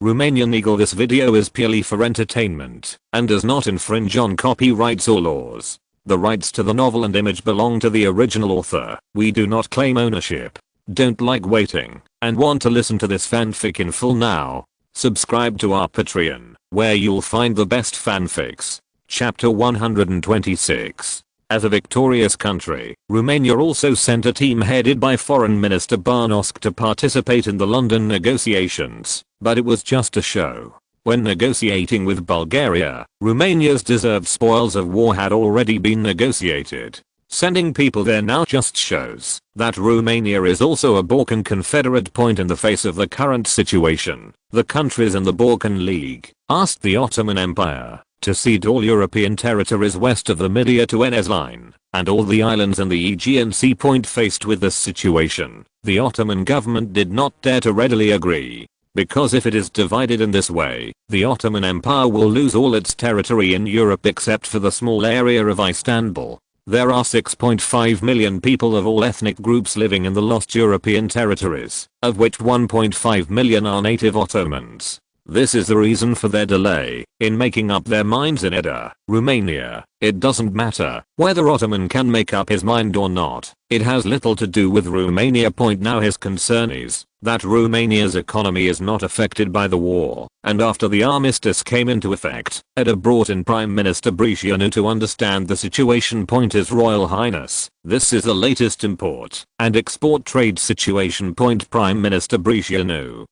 Romanian Eagle. This video is purely for entertainment and does not infringe on copyrights or laws. The rights to the novel and image belong to the original author. We do not claim ownership. Don't like waiting and want to listen to this fanfic in full now? Subscribe to our Patreon, where you'll find the best fanfics. Chapter 126. As a victorious country, Romania also sent a team headed by Foreign Minister Băsescu to participate in the London negotiations, but it was just a show. When negotiating with Bulgaria, Romania's deserved spoils of war had already been negotiated. Sending people there now just shows that Romania is also a Balkan confederate. Point in the face of the current situation, the countries in the Balkan League asked the Ottoman Empire to cede all European territories west of the Mediterranean line and all the islands in the Aegean Sea. Faced with this situation, the Ottoman government did not dare to readily agree, because if it is divided in this way, the Ottoman Empire will lose all its territory in Europe except for the small area of Istanbul. There are 6.5 million people of all ethnic groups living in the lost European territories, of which 1.5 million are native Ottomans. This is the reason for their delay in making up their minds in Edel, Romania. It doesn't matter whether Ottoman can make up his mind or not. It has little to do with Romania. Now his concern is that Romania's economy is not affected by the war, and after the armistice came into effect, Edel brought in Prime Minister Betrayal to understand the situation. His Royal Highness, this is the latest import and export trade situation. Prime Minister Betrayal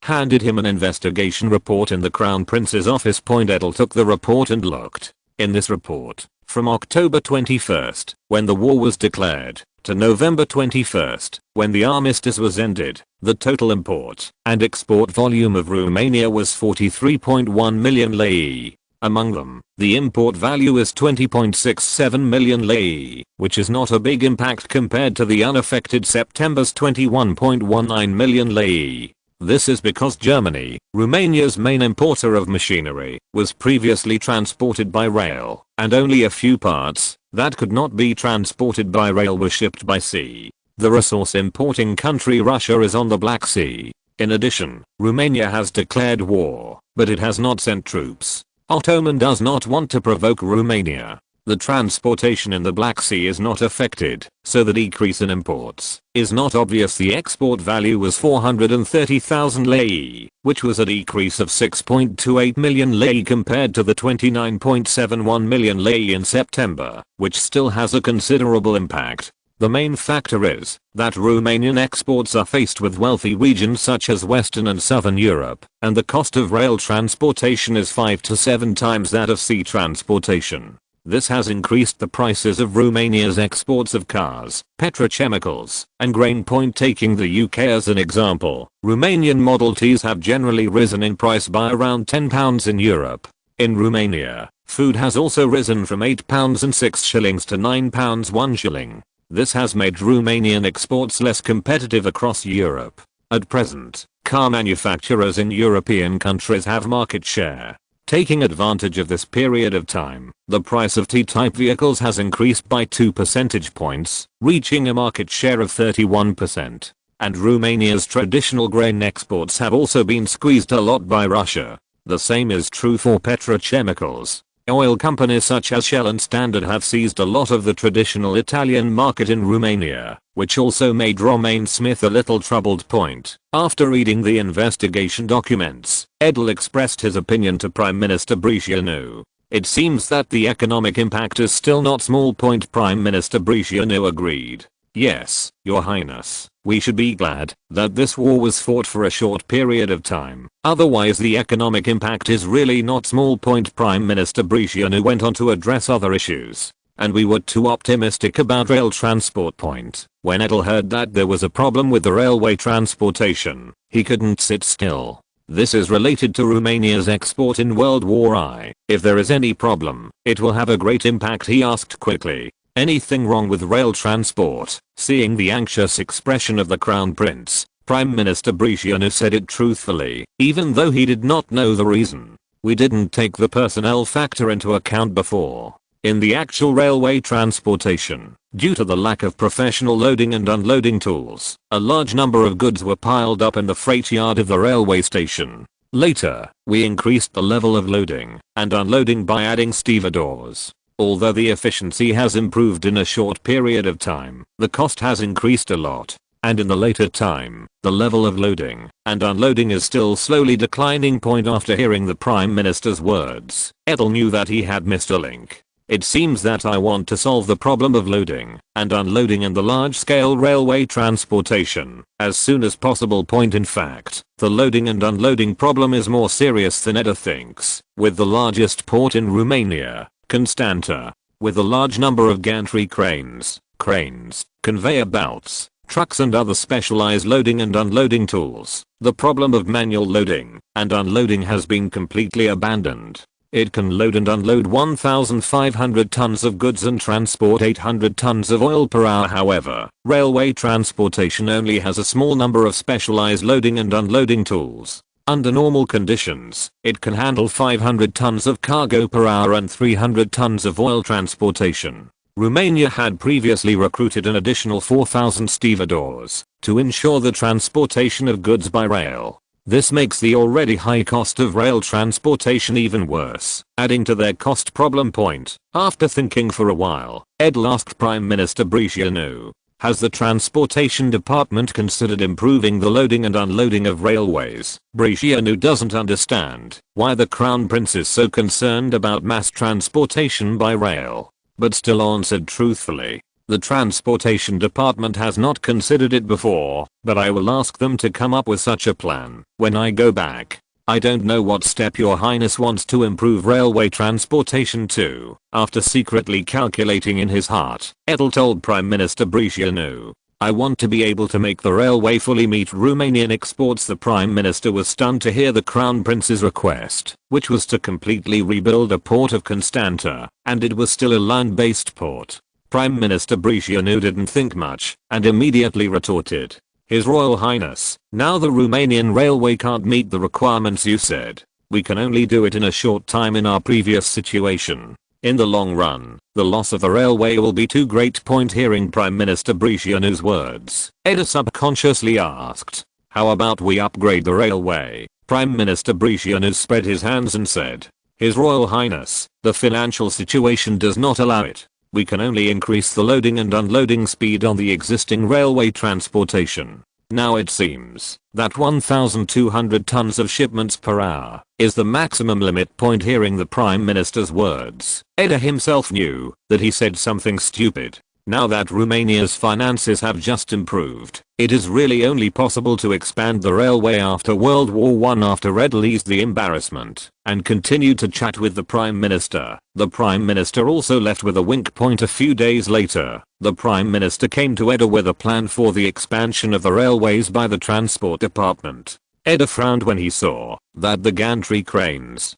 handed him an investigation report in the Crown Prince's office. Edel took the report and looked. In this report, from October 21st, when the war was declared, to November 21st, when the armistice was ended, the total import and export volume of Romania was 43.1 million lei. Among them, the import value is 20.67 million lei, which is not a big impact compared to the unaffected September's 21.19 million lei. This is because Germany, Romania's main importer of machinery, was previously transported by rail, and only a few parts that could not be transported by rail were shipped by sea. The resource importing country Russia is on the Black Sea. In addition, Romania has declared war, but it has not sent troops. Ottoman does not want to provoke Romania. The transportation in the Black Sea is not affected, so the decrease in imports is not obvious. The export value was 430,000 lei, which was a decrease of 6.28 million lei compared to the 29.71 million lei in September, which still has a considerable impact. The main factor is that Romanian exports are faced with wealthy regions such as Western and Southern Europe, and the cost of rail transportation is 5 to 7 times that of sea transportation. This has increased the prices of Romania's exports of cars, petrochemicals, and grain. Taking the UK as an example, Romanian Model Ts have generally risen in price by around £10 in Europe. In Romania, food has also risen from £8.06 to £9.01. This has made Romanian exports less competitive across Europe. At present, car manufacturers in European countries have market share. Taking advantage of this period of time, the price of T-type vehicles has increased by 2 percentage points, reaching a market share of 31%. And Romania's traditional grain exports have also been squeezed a lot by Russia. The same is true for petrochemicals. Oil companies such as Shell and Standard have seized a lot of the traditional Italian market in Romania, which also made Romain Smith a little troubled. After reading the investigation documents, Edel expressed his opinion to Prime Minister Betrayal. It seems that the economic impact is still not small. Prime Minister Betrayal agreed. Yes, Your Highness, we should be glad that this war was fought for a short period of time. Otherwise the economic impact is really not small. Prime Minister Betrayal went on to address other issues. And we were too optimistic about rail transport. When Edel heard that there was a problem with the railway transportation, he couldn't sit still. This is related to Romania's export in World War I. If there is any problem, it will have a great impact. He asked quickly. Anything wrong with rail transport? Seeing the anxious expression of the Crown Prince, Prime Minister Betrayal said it truthfully, even though he did not know the reason. We didn't take the personnel factor into account before. In the actual railway transportation, due to the lack of professional loading and unloading tools, a large number of goods were piled up in the freight yard of the railway station. Later, we increased the level of loading and unloading by adding stevedores. Although the efficiency has improved in a short period of time, the cost has increased a lot. And in the later time, the level of loading and unloading is still slowly declining. After hearing the Prime Minister's words, Edel knew that he had missed a link. It seems that I want to solve the problem of loading and unloading in the large-scale railway transportation as soon as possible. In fact, the loading and unloading problem is more serious than Edel thinks. With the largest port in Romania, Constanta, with a large number of gantry cranes, conveyor belts, trucks and other specialized loading and unloading tools, the problem of manual loading and unloading has been completely abandoned. It can load and unload 1,500 tons of goods and transport 800 tons of oil per hour. However, railway transportation only has a small number of specialized loading and unloading tools. Under normal conditions, it can handle 500 tons of cargo per hour and 300 tons of oil transportation. Romania had previously recruited an additional 4,000 stevedores to ensure the transportation of goods by rail. This makes the already high cost of rail transportation even worse, adding to their cost problem. After thinking for a while, Edel asked Prime Minister Bricianu, has the transportation department considered improving the loading and unloading of railways? Bricianu doesn't understand why the Crown Prince is so concerned about mass transportation by rail, but still answered truthfully, the transportation department has not considered it before, but I will ask them to come up with such a plan when I go back. I don't know what step your highness wants to improve railway transportation to. After secretly calculating in his heart, Edel told Prime Minister Bricianu, I want to be able to make the railway fully meet Romanian exports. The Prime Minister was stunned to hear the Crown Prince's request, which was to completely rebuild a port of Constanta, and it was still a land-based port. Prime Minister Bricianu didn't think much, and immediately retorted, His Royal Highness, now the Romanian railway can't meet the requirements you said. We can only do it in a short time in our previous situation. In the long run, the loss of the railway will be too great. Hearing Prime Minister Bricianu's words, Edel subconsciously asked, how about we upgrade the railway? Prime Minister Bricianu spread his hands and said, His Royal Highness, the financial situation does not allow it. We can only increase the loading and unloading speed on the existing railway transportation. Now it seems that 1,200 tons of shipments per hour is the maximum limit. Hearing the Prime Minister's words, Edel himself knew that he said something stupid. Now that Romania's finances have just improved, it is really only possible to expand the railway after World War I. After Edel eased the embarrassment and continued to chat with the Prime Minister, the Prime Minister also left with a wink. A few days later, the Prime Minister came to Edel with a plan for the expansion of the railways by the Transport Department. Edel frowned when he saw that the gantry cranes,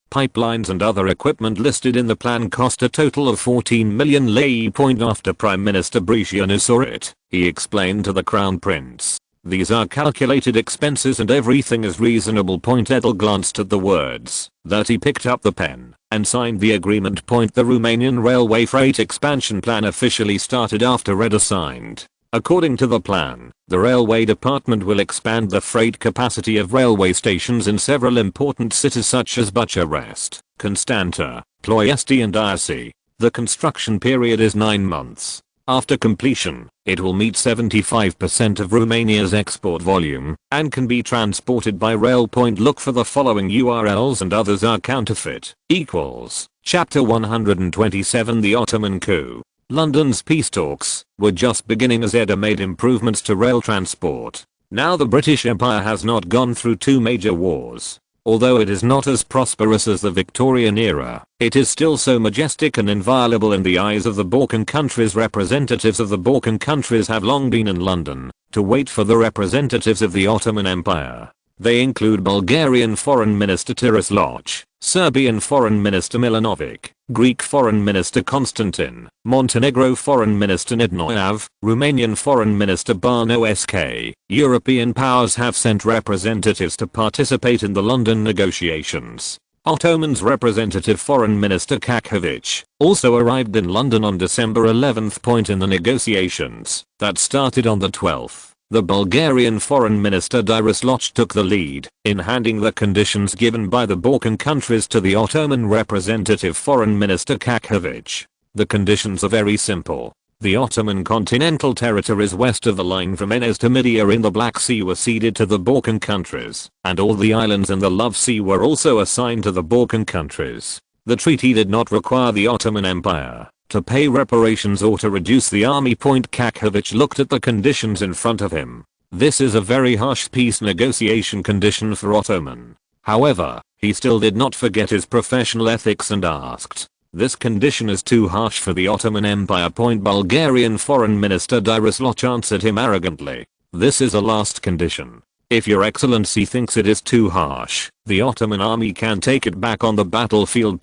pipelines and other equipment listed in the plan cost a total of 14 million lei. After Prime Minister Bricianu saw it, he explained to the Crown Prince, these are calculated expenses and everything is reasonable. Edel glanced at the words that he picked up the pen and signed the agreement. The Romanian railway freight expansion plan officially started after Edel signed. According to the plan, the railway department will expand the freight capacity of railway stations in several important cities such as Bucharest, Constanta, Ploiesti and Iași. The construction period is 9 months. After completion, it will meet 75% of Romania's export volume and can be transported by rail. Look for the following URLs and others are counterfeit. Chapter 127 The Ottoman Coup. London's peace talks were just beginning as Edel made improvements to rail transport. Now the British Empire has not gone through 2 major wars. Although it is not as prosperous as the Victorian era, it is still so majestic and inviolable in the eyes of the Balkan countries. Representatives of the Balkan countries have long been in London to wait for the representatives of the Ottoman Empire. They include Bulgarian Foreign Minister Tiraslach, Serbian Foreign Minister Milanovic, Greek Foreign Minister Constantin, Montenegro Foreign Minister Nednoyav, Romanian Foreign Minister Barnoescu. European powers have sent representatives to participate in the London negotiations. Ottoman's representative Foreign Minister Kakovic also arrived in London on December 11th. In the negotiations that started on the 12th, The Bulgarian Foreign Minister Dariusz took the lead in handing the conditions given by the Balkan countries to the Ottoman representative Foreign Minister Kakovic. The conditions are very simple. The Ottoman continental territories west of the line from Enes to Midia in the Black Sea were ceded to the Balkan countries, and all the islands in the Love Sea were also assigned to the Balkan countries. The treaty did not require the Ottoman Empire to pay reparations or to reduce the army. Kakovic looked at the conditions in front of him. This is a very harsh peace negotiation condition for Ottoman. However, he still did not forget his professional ethics and asked, "This condition is too harsh for the Ottoman Empire." Bulgarian Foreign Minister Dariusz answered him arrogantly, "This is a last condition. If your excellency thinks it is too harsh, the Ottoman army can take it back on the battlefield."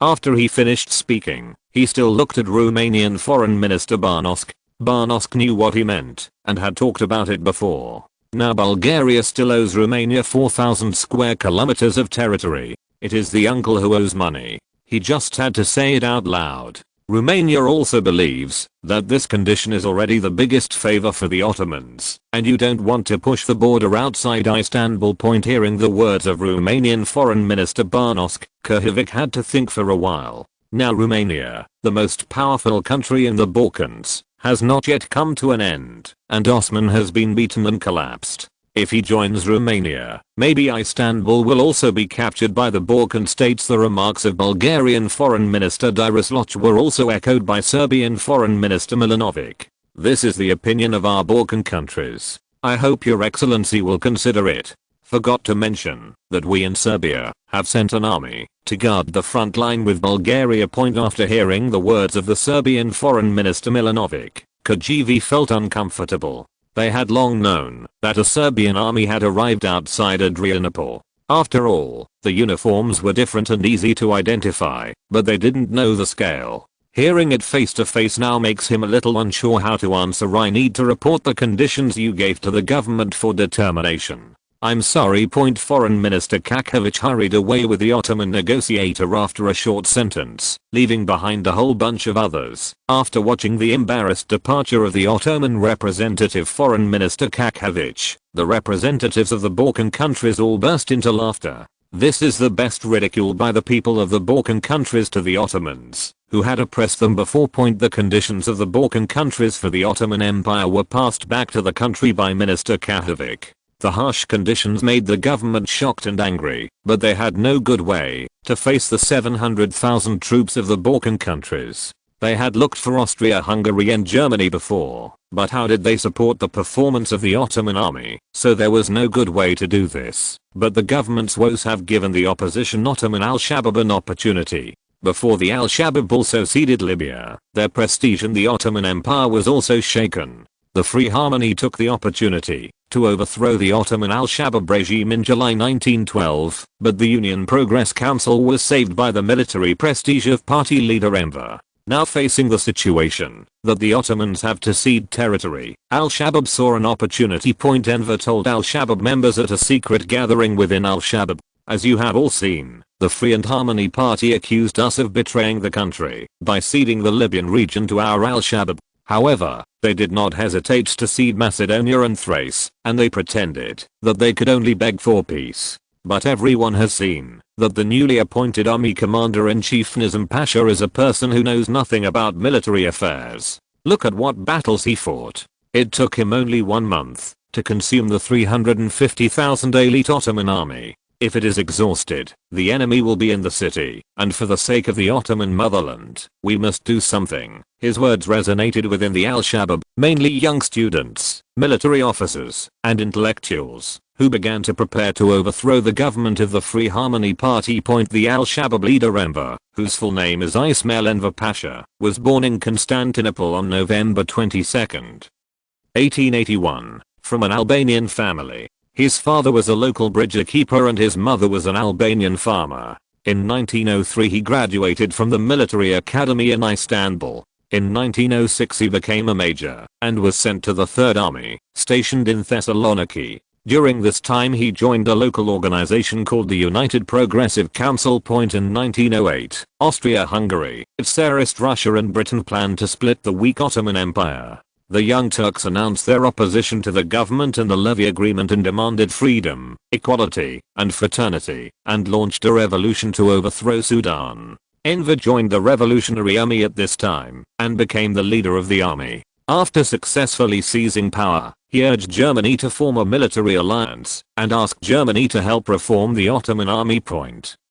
After he finished speaking, he still looked at Romanian Foreign Minister Barnosk. Barnosk knew what he meant and had talked about it before. Now Bulgaria still owes Romania 4,000 square kilometers of territory. It is the uncle who owes money. He just had to say it out loud. Romania also believes that this condition is already the biggest favor for the Ottomans, and you don't want to push the border outside Istanbul. Hearing the words of Romanian Foreign Minister Barnosk, Kakovic had to think for a while. Now Romania, the most powerful country in the Balkans, has not yet come to an end, and Osman has been beaten and collapsed. If he joins Romania, maybe Istanbul will also be captured by the Balkan states. The remarks of Bulgarian Foreign Minister Dariusz were also echoed by Serbian Foreign Minister Milanovic. "This is the opinion of our Balkan countries. I hope your excellency will consider it. Forgot to mention that we in Serbia have sent an army to guard the front line with Bulgaria." After hearing the words of the Serbian Foreign Minister Milanovic, Kakovic felt uncomfortable. They had long known that a Serbian army had arrived outside Adrianople. After all, the uniforms were different and easy to identify, but they didn't know the scale. Hearing it face to face now makes him a little unsure how to answer. "I need to report the conditions you gave to the government for determination." "I'm sorry." Foreign Minister Kakovic hurried away with the Ottoman negotiator after a short sentence, leaving behind a whole bunch of others. After watching the embarrassed departure of the Ottoman representative Foreign Minister Kakovic, the representatives of the Balkan countries all burst into laughter. This is the best ridicule by the people of the Balkan countries to the Ottomans, who had oppressed them before. The conditions of the Balkan countries for the Ottoman Empire were passed back to the country by Minister Kakovic. The harsh conditions made the government shocked and angry, but they had no good way to face the 700,000 troops of the Balkan countries. They had looked for Austria-Hungary and Germany before, but how did they support the performance of the Ottoman army? So there was no good way to do this. But the government's woes have given the opposition Ottoman al-Shabaab an opportunity. Before the al-Shabaab also ceded Libya, their prestige in the Ottoman Empire was also shaken. The Free Harmony took the opportunity to overthrow the Ottoman al-Shabaab regime in July 1912, but the Union Progress Council was saved by the military prestige of party leader Enver. Now facing the situation that the Ottomans have to cede territory, al-Shabaab saw an opportunity. Enver told al-Shabaab members at a secret gathering within al-Shabaab, "As you have all seen, the Free and Harmony Party accused us of betraying the country by ceding the Libyan region to our al-Shabaab. However, they did not hesitate to cede Macedonia and Thrace, and they pretended that they could only beg for peace. But everyone has seen that the newly appointed army commander-in-chief Nizam Pasha is a person who knows nothing about military affairs. Look at what battles he fought. It took him only 1 month to consume the 350,000 elite Ottoman army. If it is exhausted, the enemy will be in the city, and for the sake of the Ottoman motherland, we must do something." His words resonated within the al-Shabaab, mainly young students, military officers, and intellectuals, who began to prepare to overthrow the government of the Free Harmony Party. The al-Shabaab leader Enver, whose full name is Ismail Enver Pasha, was born in Constantinople on November 22, 1881, from an Albanian family. His father was a local bridge keeper and his mother was an Albanian farmer. In 1903 he graduated from the military academy in Istanbul. In 1906 he became a major and was sent to the Third Army, stationed in Thessaloniki. During this time he joined a local organization called the United Progressive Council. In 1908, Austria-Hungary, Tsarist Russia and Britain planned to split the weak Ottoman Empire. The Young Turks announced their opposition to the government and the levy agreement and demanded freedom, equality, and fraternity, and launched a revolution to overthrow Sudan. Enver joined the revolutionary army at this time and became the leader of the army. After successfully seizing power, he urged Germany to form a military alliance and asked Germany to help reform the Ottoman army.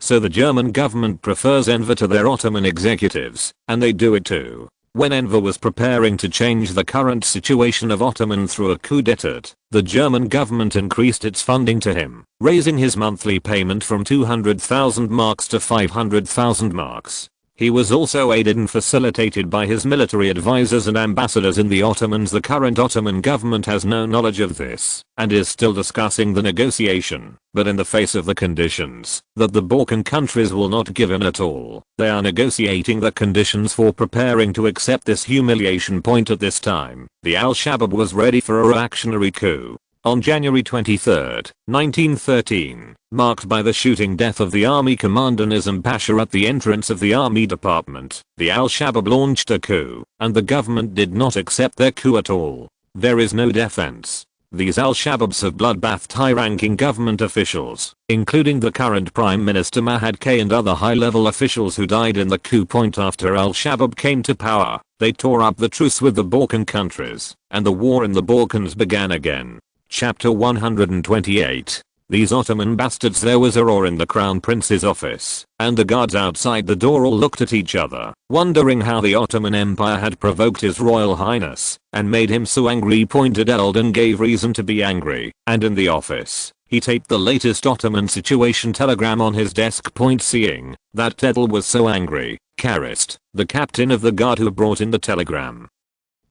So the German government prefers Enver to their Ottoman executives, and they do it too. When Enver was preparing to change the current situation of Ottoman through a coup d'état, the German government increased its funding to him, raising his monthly payment from 200,000 marks to 500,000 marks. He was also aided and facilitated by his military advisors and ambassadors in the Ottomans. The current Ottoman government has no knowledge of this and is still discussing the negotiation, but in the face of the conditions that the Balkan countries will not give in at all, they are negotiating the conditions for preparing to accept this humiliation. At this time, the Al-Shabaab was ready for a reactionary coup. On January 23, 1913, marked by the shooting death of the army commander Nizam Pasha at the entrance of the army department, the Al-Shabaab launched a coup, and the government did not accept their coup at all. There is no defense. These Al-Shabaabs have bloodbathed high-ranking government officials, including the current Prime Minister Mahad K and other high-level officials who died in the coup. After Al-Shabaab came to power, they tore up the truce with the Balkan countries, and the war in the Balkans began again. Chapter 128. These Ottoman bastards. There was a roar in the Crown Prince's office, and the guards outside the door all looked at each other, wondering how the Ottoman Empire had provoked His Royal Highness, and made him so angry. Eldon gave reason to be angry, and in the office, he taped the latest Ottoman situation telegram on his desk. Seeing that Edel was so angry, Karist, the captain of the guard who brought in the telegram,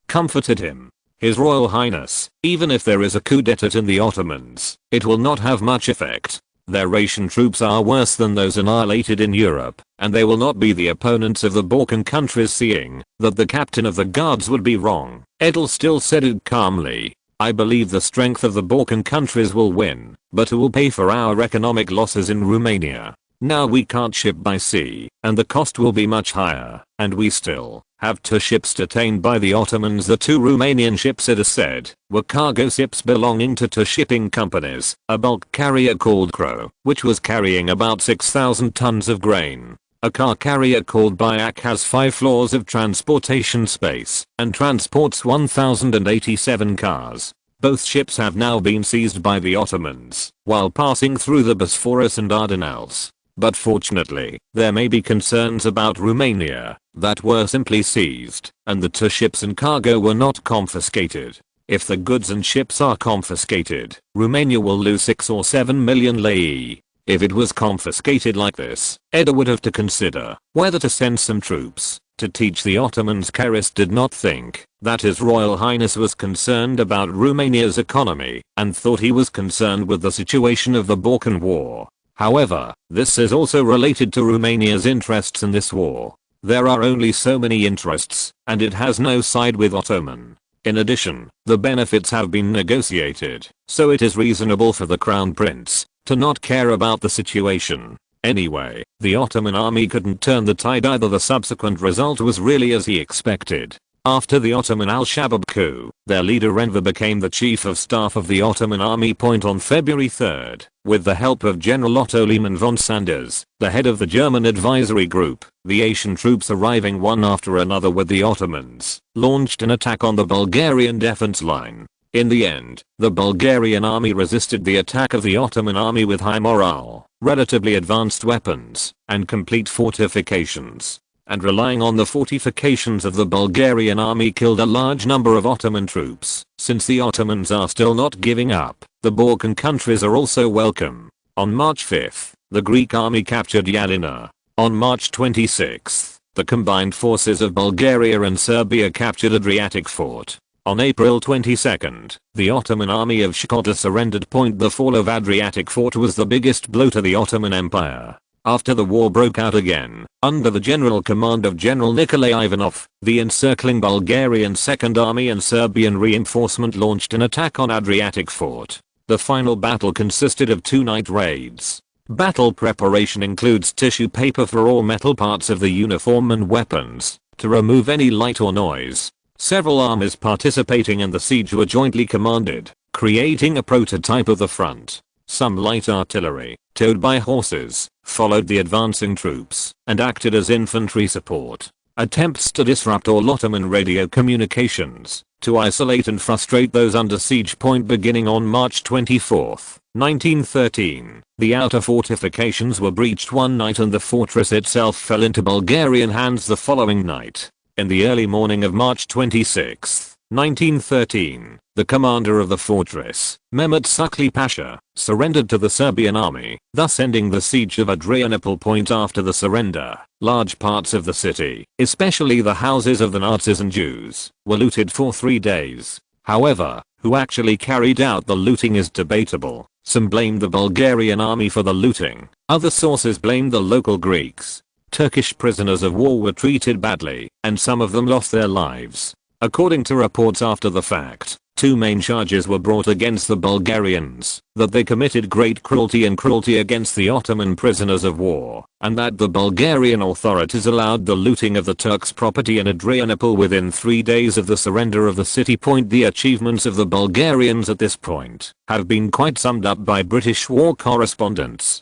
comforted him. His Royal Highness, even if there is a coup d'état in the Ottomans, it will not have much effect. Their Russian troops are worse than those annihilated in Europe, and they will not be the opponents of the Balkan countries. Seeing that the captain of the guards would be wrong, Edel still said it calmly. I believe the strength of the Balkan countries will win, but who will pay for our economic losses in Romania? Now we can't ship by sea, and the cost will be much higher, and we still have 2 ships detained by the Ottomans. The 2 Romanian ships, it is said, were cargo ships belonging to 2 shipping companies, a bulk carrier called Crow, which was carrying about 6,000 tons of grain. A car carrier called Bayak has 5 floors of transportation space and transports 1,087 cars. Both ships have now been seized by the Ottomans while passing through the Bosphorus and Dardanelles. But fortunately, there may be concerns about Romania that were simply seized, and the 2 ships and cargo were not confiscated. If the goods and ships are confiscated, Romania will lose 6 or 7 million lei. If it was confiscated like this, Edel would have to consider whether to send some troops to teach the Ottomans. Karist did not think that His Royal Highness was concerned about Romania's economy and thought he was concerned with the situation of the Balkan War. However, this is also related to Romania's interests in this war. There are only so many interests, and it has no side with Ottoman. In addition, the benefits have been negotiated, so it is reasonable for the Crown Prince to not care about the situation. Anyway, the Ottoman army couldn't turn the tide either. The subsequent result was really as he expected. After the Ottoman Al-Shabaab coup, their leader Enver became the chief of staff of the Ottoman army. On February 3, with the help of General Otto Lehmann von Sanders, the head of the German advisory group, the Asian troops arriving one after another with the Ottomans, launched an attack on the Bulgarian defense line. In the end, the Bulgarian army resisted the attack of the Ottoman army with high morale, relatively advanced weapons, and complete fortifications. And relying on the fortifications of the Bulgarian army killed a large number of Ottoman troops. Since the Ottomans are still not giving up, the Balkan countries are also welcome. On March 5, the Greek army captured Yalina. On March 26, the combined forces of Bulgaria and Serbia captured Adriatic Fort. On April 22, the Ottoman army of Shkoda surrendered. The fall of Adriatic Fort was the biggest blow to the Ottoman Empire. After the war broke out again, under the general command of General Nikolai Ivanov, the encircling Bulgarian Second Army and Serbian reinforcement launched an attack on Adriatic Fort. The final battle consisted of 2 night raids. Battle preparation includes tissue paper for all metal parts of the uniform and weapons, to remove any light or noise. Several armies participating in the siege were jointly commanded, creating a prototype of the front. Some light artillery, towed by horses, followed the advancing troops and acted as infantry support. Attempts to disrupt all Ottoman radio communications, to isolate and frustrate those under siege point beginning on March 24, 1913. The outer fortifications were breached one night and the fortress itself fell into Bulgarian hands the following night. In the early morning of March 26, 1913, the commander of the fortress, Mehmet Sukli Pasha, surrendered to the Serbian army, thus ending the siege of Adrianople Point. After the surrender, large parts of the city, especially the houses of the Nazis and Jews, were looted for 3 days. However, who actually carried out the looting is debatable. Some blamed the Bulgarian army for the looting, other sources blamed the local Greeks. Turkish prisoners of war were treated badly, and some of them lost their lives. According to reports after the fact, 2 main charges were brought against the Bulgarians, that they committed great cruelty and cruelty against the Ottoman prisoners of war, and that the Bulgarian authorities allowed the looting of the Turks' property in Adrianople within 3 days of the surrender of the city. The achievements of the Bulgarians at this point have been quite summed up by British war correspondents.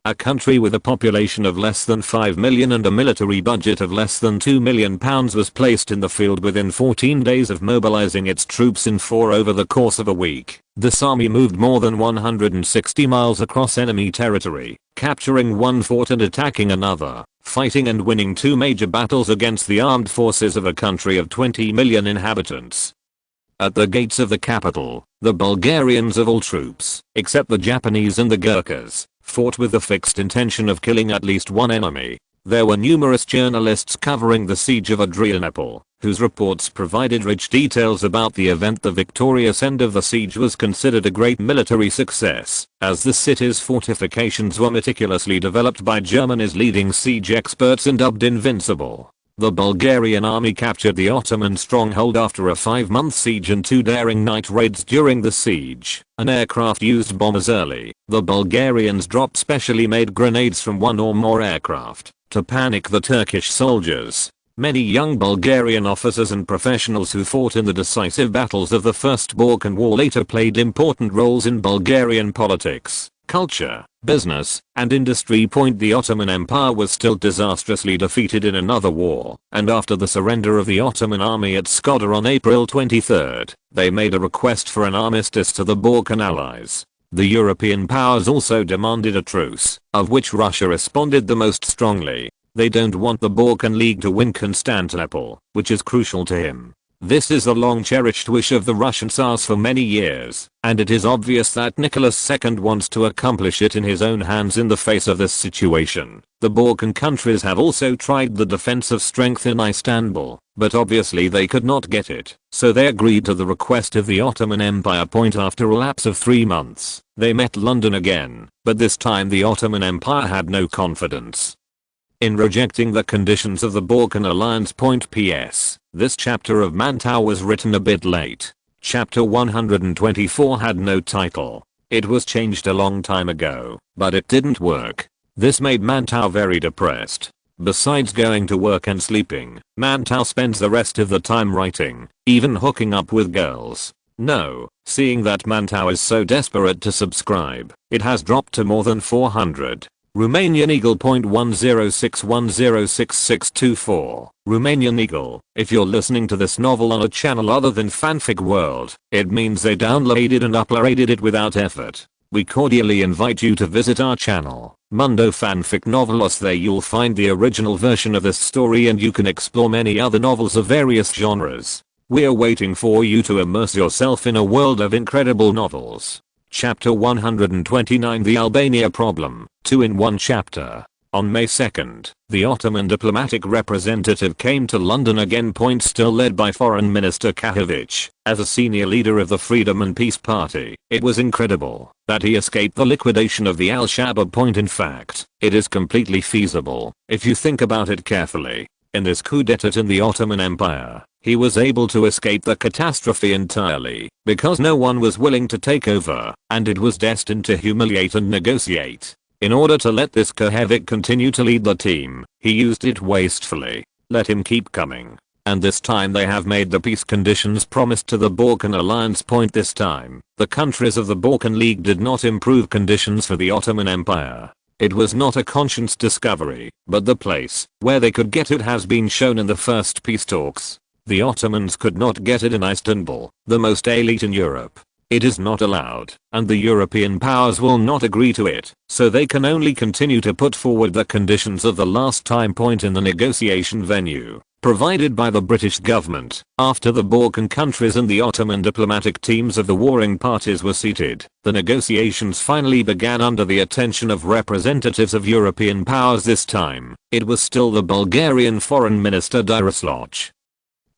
A country with a population of less than 5 million and a military budget of less than £2 million was placed in the field within 14 days of mobilizing its troops in 4 over the course of a week. This army moved more than 160 miles across enemy territory, capturing one fort and attacking another, fighting and winning 2 major battles against the armed forces of a country of 20 million inhabitants. At the gates of the capital, the Bulgarians of all troops, except the Japanese and the Gurkhas, fought with the fixed intention of killing at least one enemy. There were numerous journalists covering the siege of Adrianople, whose reports provided rich details about the event. The victorious end of the siege was considered a great military success, as the city's fortifications were meticulously developed by Germany's leading siege experts and dubbed invincible. The Bulgarian army captured the Ottoman stronghold after a 5-month siege and 2 daring night raids during the siege. An aircraft used bombers early. The Bulgarians dropped specially made grenades from 1 or more aircraft to panic the Turkish soldiers. Many young Bulgarian officers and professionals who fought in the decisive battles of the First Balkan War later played important roles in Bulgarian politics, culture, business, and industry. The Ottoman Empire was still disastrously defeated in another war, and after the surrender of the Ottoman army at Skoda on April 23, they made a request for an armistice to the Balkan allies. The European powers also demanded a truce, of which Russia responded the most strongly. They don't want the Balkan League to win Constantinople, which is crucial to him. This is the long-cherished wish of the Russian Tsars for many years, and it is obvious that Nicholas II wants to accomplish it in his own hands. In the face of this situation, the Balkan countries have also tried the defensive strength in Istanbul, but obviously they could not get it, so they agreed to the request of the Ottoman Empire. After a lapse of 3 months, they met London again, but this time the Ottoman Empire had no confidence in rejecting the conditions of the Balkan alliance. P.S. This chapter of Mantua was written a bit late. Chapter 124 had no title. It was changed a long time ago, but it didn't work. This made Mantua very depressed. Besides going to work and sleeping, Mantua spends the rest of the time writing, even hooking up with girls. No, seeing that Mantua is so desperate to subscribe, it has dropped to more than 400. Romanian Eagle. 1061066624. Romanian Eagle. If you're listening to this novel on a channel other than Fanfic World, it means they downloaded and uploaded it without effort. We cordially invite you to visit our channel, Mundo Fanfic Novelos. There you'll find the original version of this story and you can explore many other novels of various genres. We're waiting for you to immerse yourself in a world of incredible novels. Chapter 129 The Albania Problem, 2 in 1 chapter. On May 2nd, the Ottoman diplomatic representative came to London again. Still led by Foreign Minister Kahovic, as a senior leader of the Freedom and Peace Party. It was incredible that he escaped the liquidation of the Al-Shabaab. In fact, it is completely feasible, if you think about it carefully. In this coup d'etat in the Ottoman Empire, he was able to escape the catastrophe entirely, because no one was willing to take over, and it was destined to humiliate and negotiate. In order to let this Kahovic continue to lead the team, he used it wastefully. Let him keep coming. And this time they have made the peace conditions promised to the Balkan Alliance. This time, the countries of the Balkan League did not improve conditions for the Ottoman Empire. It was not a conscious discovery, but the place where they could get it has been shown in the first peace talks. The Ottomans could not get it in Istanbul, the most elite in Europe. It is not allowed, and the European powers will not agree to it, so they can only continue to put forward the conditions of the last time point in the negotiation venue, provided by the British government. After the Balkan countries and the Ottoman diplomatic teams of the warring parties were seated, the negotiations finally began under the attention of representatives of European powers. This time, it was still the Bulgarian Foreign Minister Dariusloj,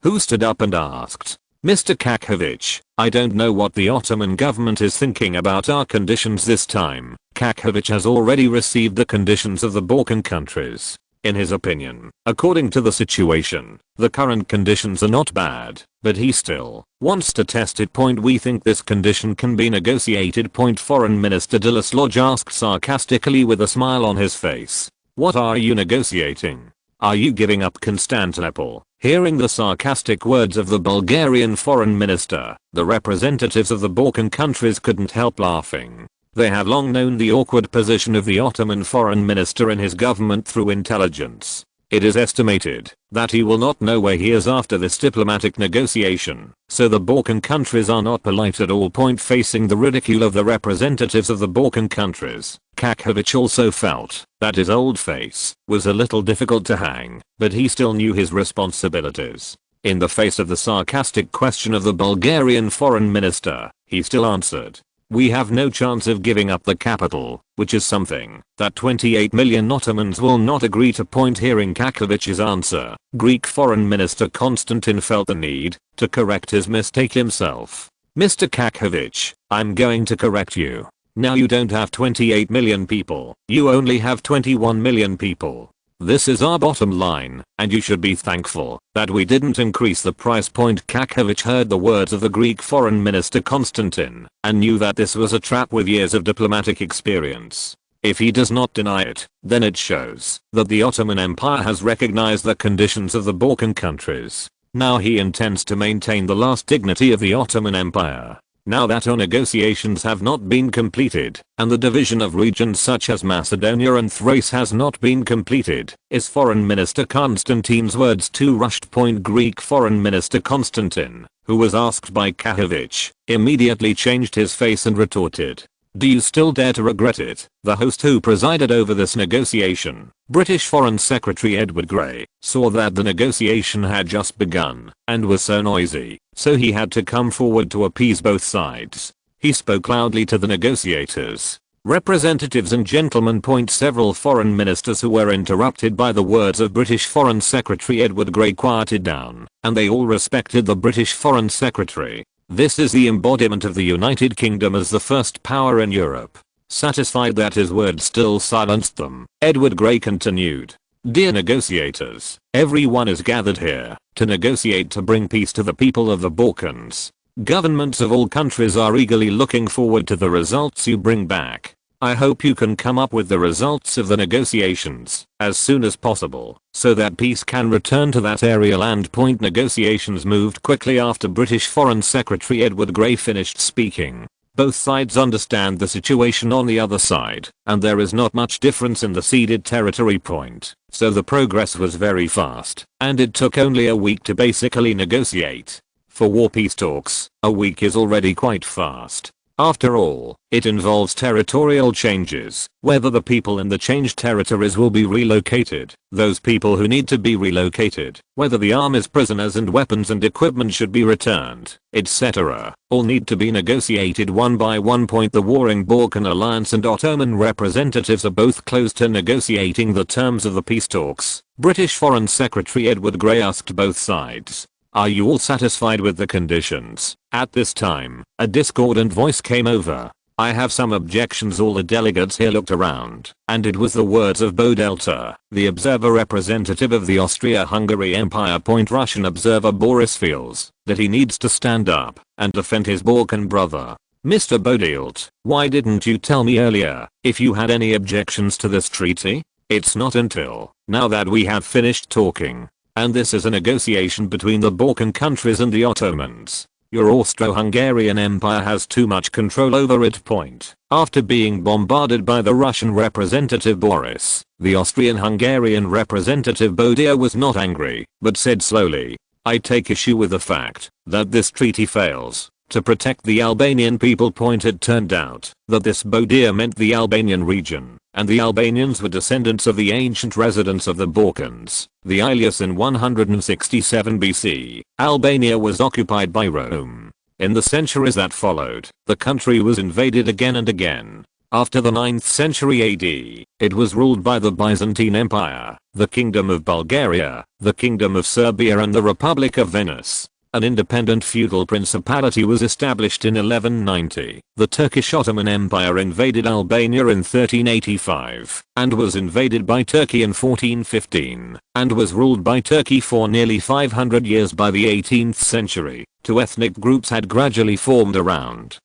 who stood up and asked, "Mr. Kakhovich, I don't know what the Ottoman government is thinking about our conditions this time." Kakhovich has already received the conditions of the Balkan countries. In his opinion, according to the situation, the current conditions are not bad, but he still wants to test it. We think this condition can be negotiated. Foreign Minister Dariusloj asked sarcastically with a smile on his face. What are you negotiating? Are you giving up Constantinople? Hearing the sarcastic words of the Bulgarian foreign minister, the representatives of the Balkan countries couldn't help laughing. They have long known the awkward position of the Ottoman foreign minister in his government through intelligence. It is estimated that he will not know where he is after this diplomatic negotiation, so the Balkan countries are not polite at all. Facing the ridicule of the representatives of the Balkan countries, Kakhovich also felt that his old face was a little difficult to hang, but he still knew his responsibilities. In the face of the sarcastic question of the Bulgarian foreign minister, he still answered, "We have no chance of giving up the capital, which is something that 28 million Ottomans will not agree to." Hearing Kakhovich's answer, Greek Foreign Minister Konstantin felt the need to correct his mistake himself. "Mr. Kakhovich, I'm going to correct you. Now you don't have 28 million people, you only have 21 million people. This is our bottom line, and you should be thankful that we didn't increase the price." Kakhovich heard the words of the Greek foreign minister Konstantin, and knew that this was a trap with years of diplomatic experience. If he does not deny it, then it shows that the Ottoman Empire has recognized the conditions of the Balkan countries. Now he intends to maintain the last dignity of the Ottoman Empire. Now that our negotiations have not been completed, and the division of regions such as Macedonia and Thrace has not been completed, is Foreign Minister Konstantin's words too rushed? Greek Foreign Minister Konstantin, who was asked by Kakhovich, immediately changed his face and retorted, "Do you still dare to regret it?" The host who presided over this negotiation, British Foreign Secretary Edward Grey, saw that the negotiation had just begun, and was so noisy, so he had to come forward to appease both sides. He spoke loudly to the negotiators. "Representatives and gentlemen." Several foreign ministers who were interrupted by the words of British Foreign Secretary Edward Grey quieted down, and they all respected the British Foreign Secretary. This is the embodiment of the United Kingdom as the first power in Europe. Satisfied that his words still silenced them, Edward Grey continued, "Dear negotiators, everyone is gathered here to negotiate to bring peace to the people of the Balkans. Governments of all countries are eagerly looking forward to the results you bring back. I hope you can come up with the results of the negotiations as soon as possible, so that peace can return to that area." Negotiations moved quickly after British Foreign Secretary Edward Grey finished speaking. Both sides understand the situation on the other side, and there is not much difference in the ceded territory. So the progress was very fast, and it took only a week to basically negotiate. For war peace talks, a week is already quite fast. After all, it involves territorial changes, whether the people in the changed territories will be relocated, those people who need to be relocated, whether the armies, prisoners and weapons and equipment should be returned, etc. All need to be negotiated one by one. The warring Balkan Alliance and Ottoman representatives are both close to negotiating the terms of the peace talks. British Foreign Secretary Edward Grey asked both sides, "Are you all satisfied with the conditions?" At this time, a discordant voice came over. "I have some objections." All the delegates here looked around, and it was the words of Bodelta, the observer representative of the Austria-Hungary Empire. Russian observer Boris feels that he needs to stand up and defend his Balkan brother. "Mr. Bodelt, why didn't you tell me earlier if you had any objections to this treaty? It's not until now that we have finished talking and this is a negotiation between the Balkan countries and the Ottomans. Your Austro-Hungarian Empire has too much control over it. After being bombarded by the Russian representative Boris, the Austrian-Hungarian representative Bodia was not angry, but said slowly, "I take issue with the fact that this treaty fails to protect the Albanian people." It turned out that this Bodia meant the Albanian region, and the Albanians were descendants of the ancient residents of the Balkans, the Ilias. In 167 BC, Albania was occupied by Rome. In the centuries that followed, the country was invaded again and again. After the 9th century AD, it was ruled by the Byzantine Empire, the Kingdom of Bulgaria, the Kingdom of Serbia and the Republic of Venice. An independent feudal principality was established in 1190. The Turkish Ottoman Empire invaded Albania in 1385, and was invaded by Turkey in 1415, and was ruled by Turkey for nearly 500 years. By the 18th century, two ethnic groups had gradually formed around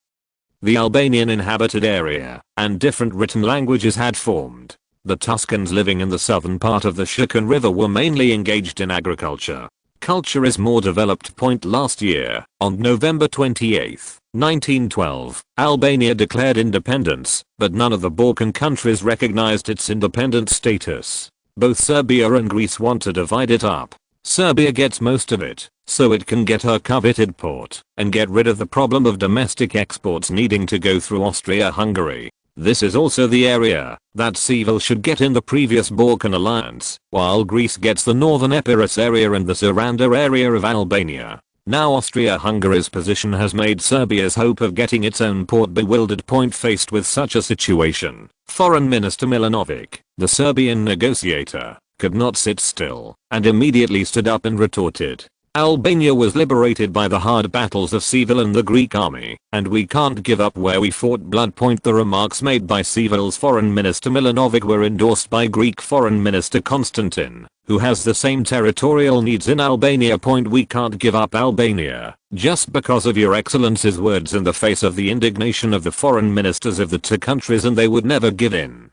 the Albanian inhabited area, and different written languages had formed. The Tuscans living in the southern part of the Schucan River were mainly engaged in agriculture. Culture is more developed. Last year, on November 28, 1912, Albania declared independence, but none of the Balkan countries recognized its independent status. Both Serbia and Greece want to divide it up. Serbia gets most of it, so it can get her coveted port, and get rid of the problem of domestic exports needing to go through Austria-Hungary. This is also the area that Seville should get in the previous Balkan alliance, while Greece gets the northern Epirus area and the Saranda area of Albania. Now Austria-Hungary's position has made Serbia's hope of getting its own port bewildered. Faced with such a situation, Foreign Minister Milanovic, the Serbian negotiator, could not sit still, and immediately stood up and retorted, "Albania was liberated by the hard battles of Seville and the Greek army, and we can't give up where we fought blood." The remarks made by Seville's Foreign Minister Milanovic were endorsed by Greek Foreign Minister Constantine, who has the same territorial needs in Albania. "We can't give up Albania, just because of your excellency's words," in the face of the indignation of the foreign ministers of the two countries, and they would never give in.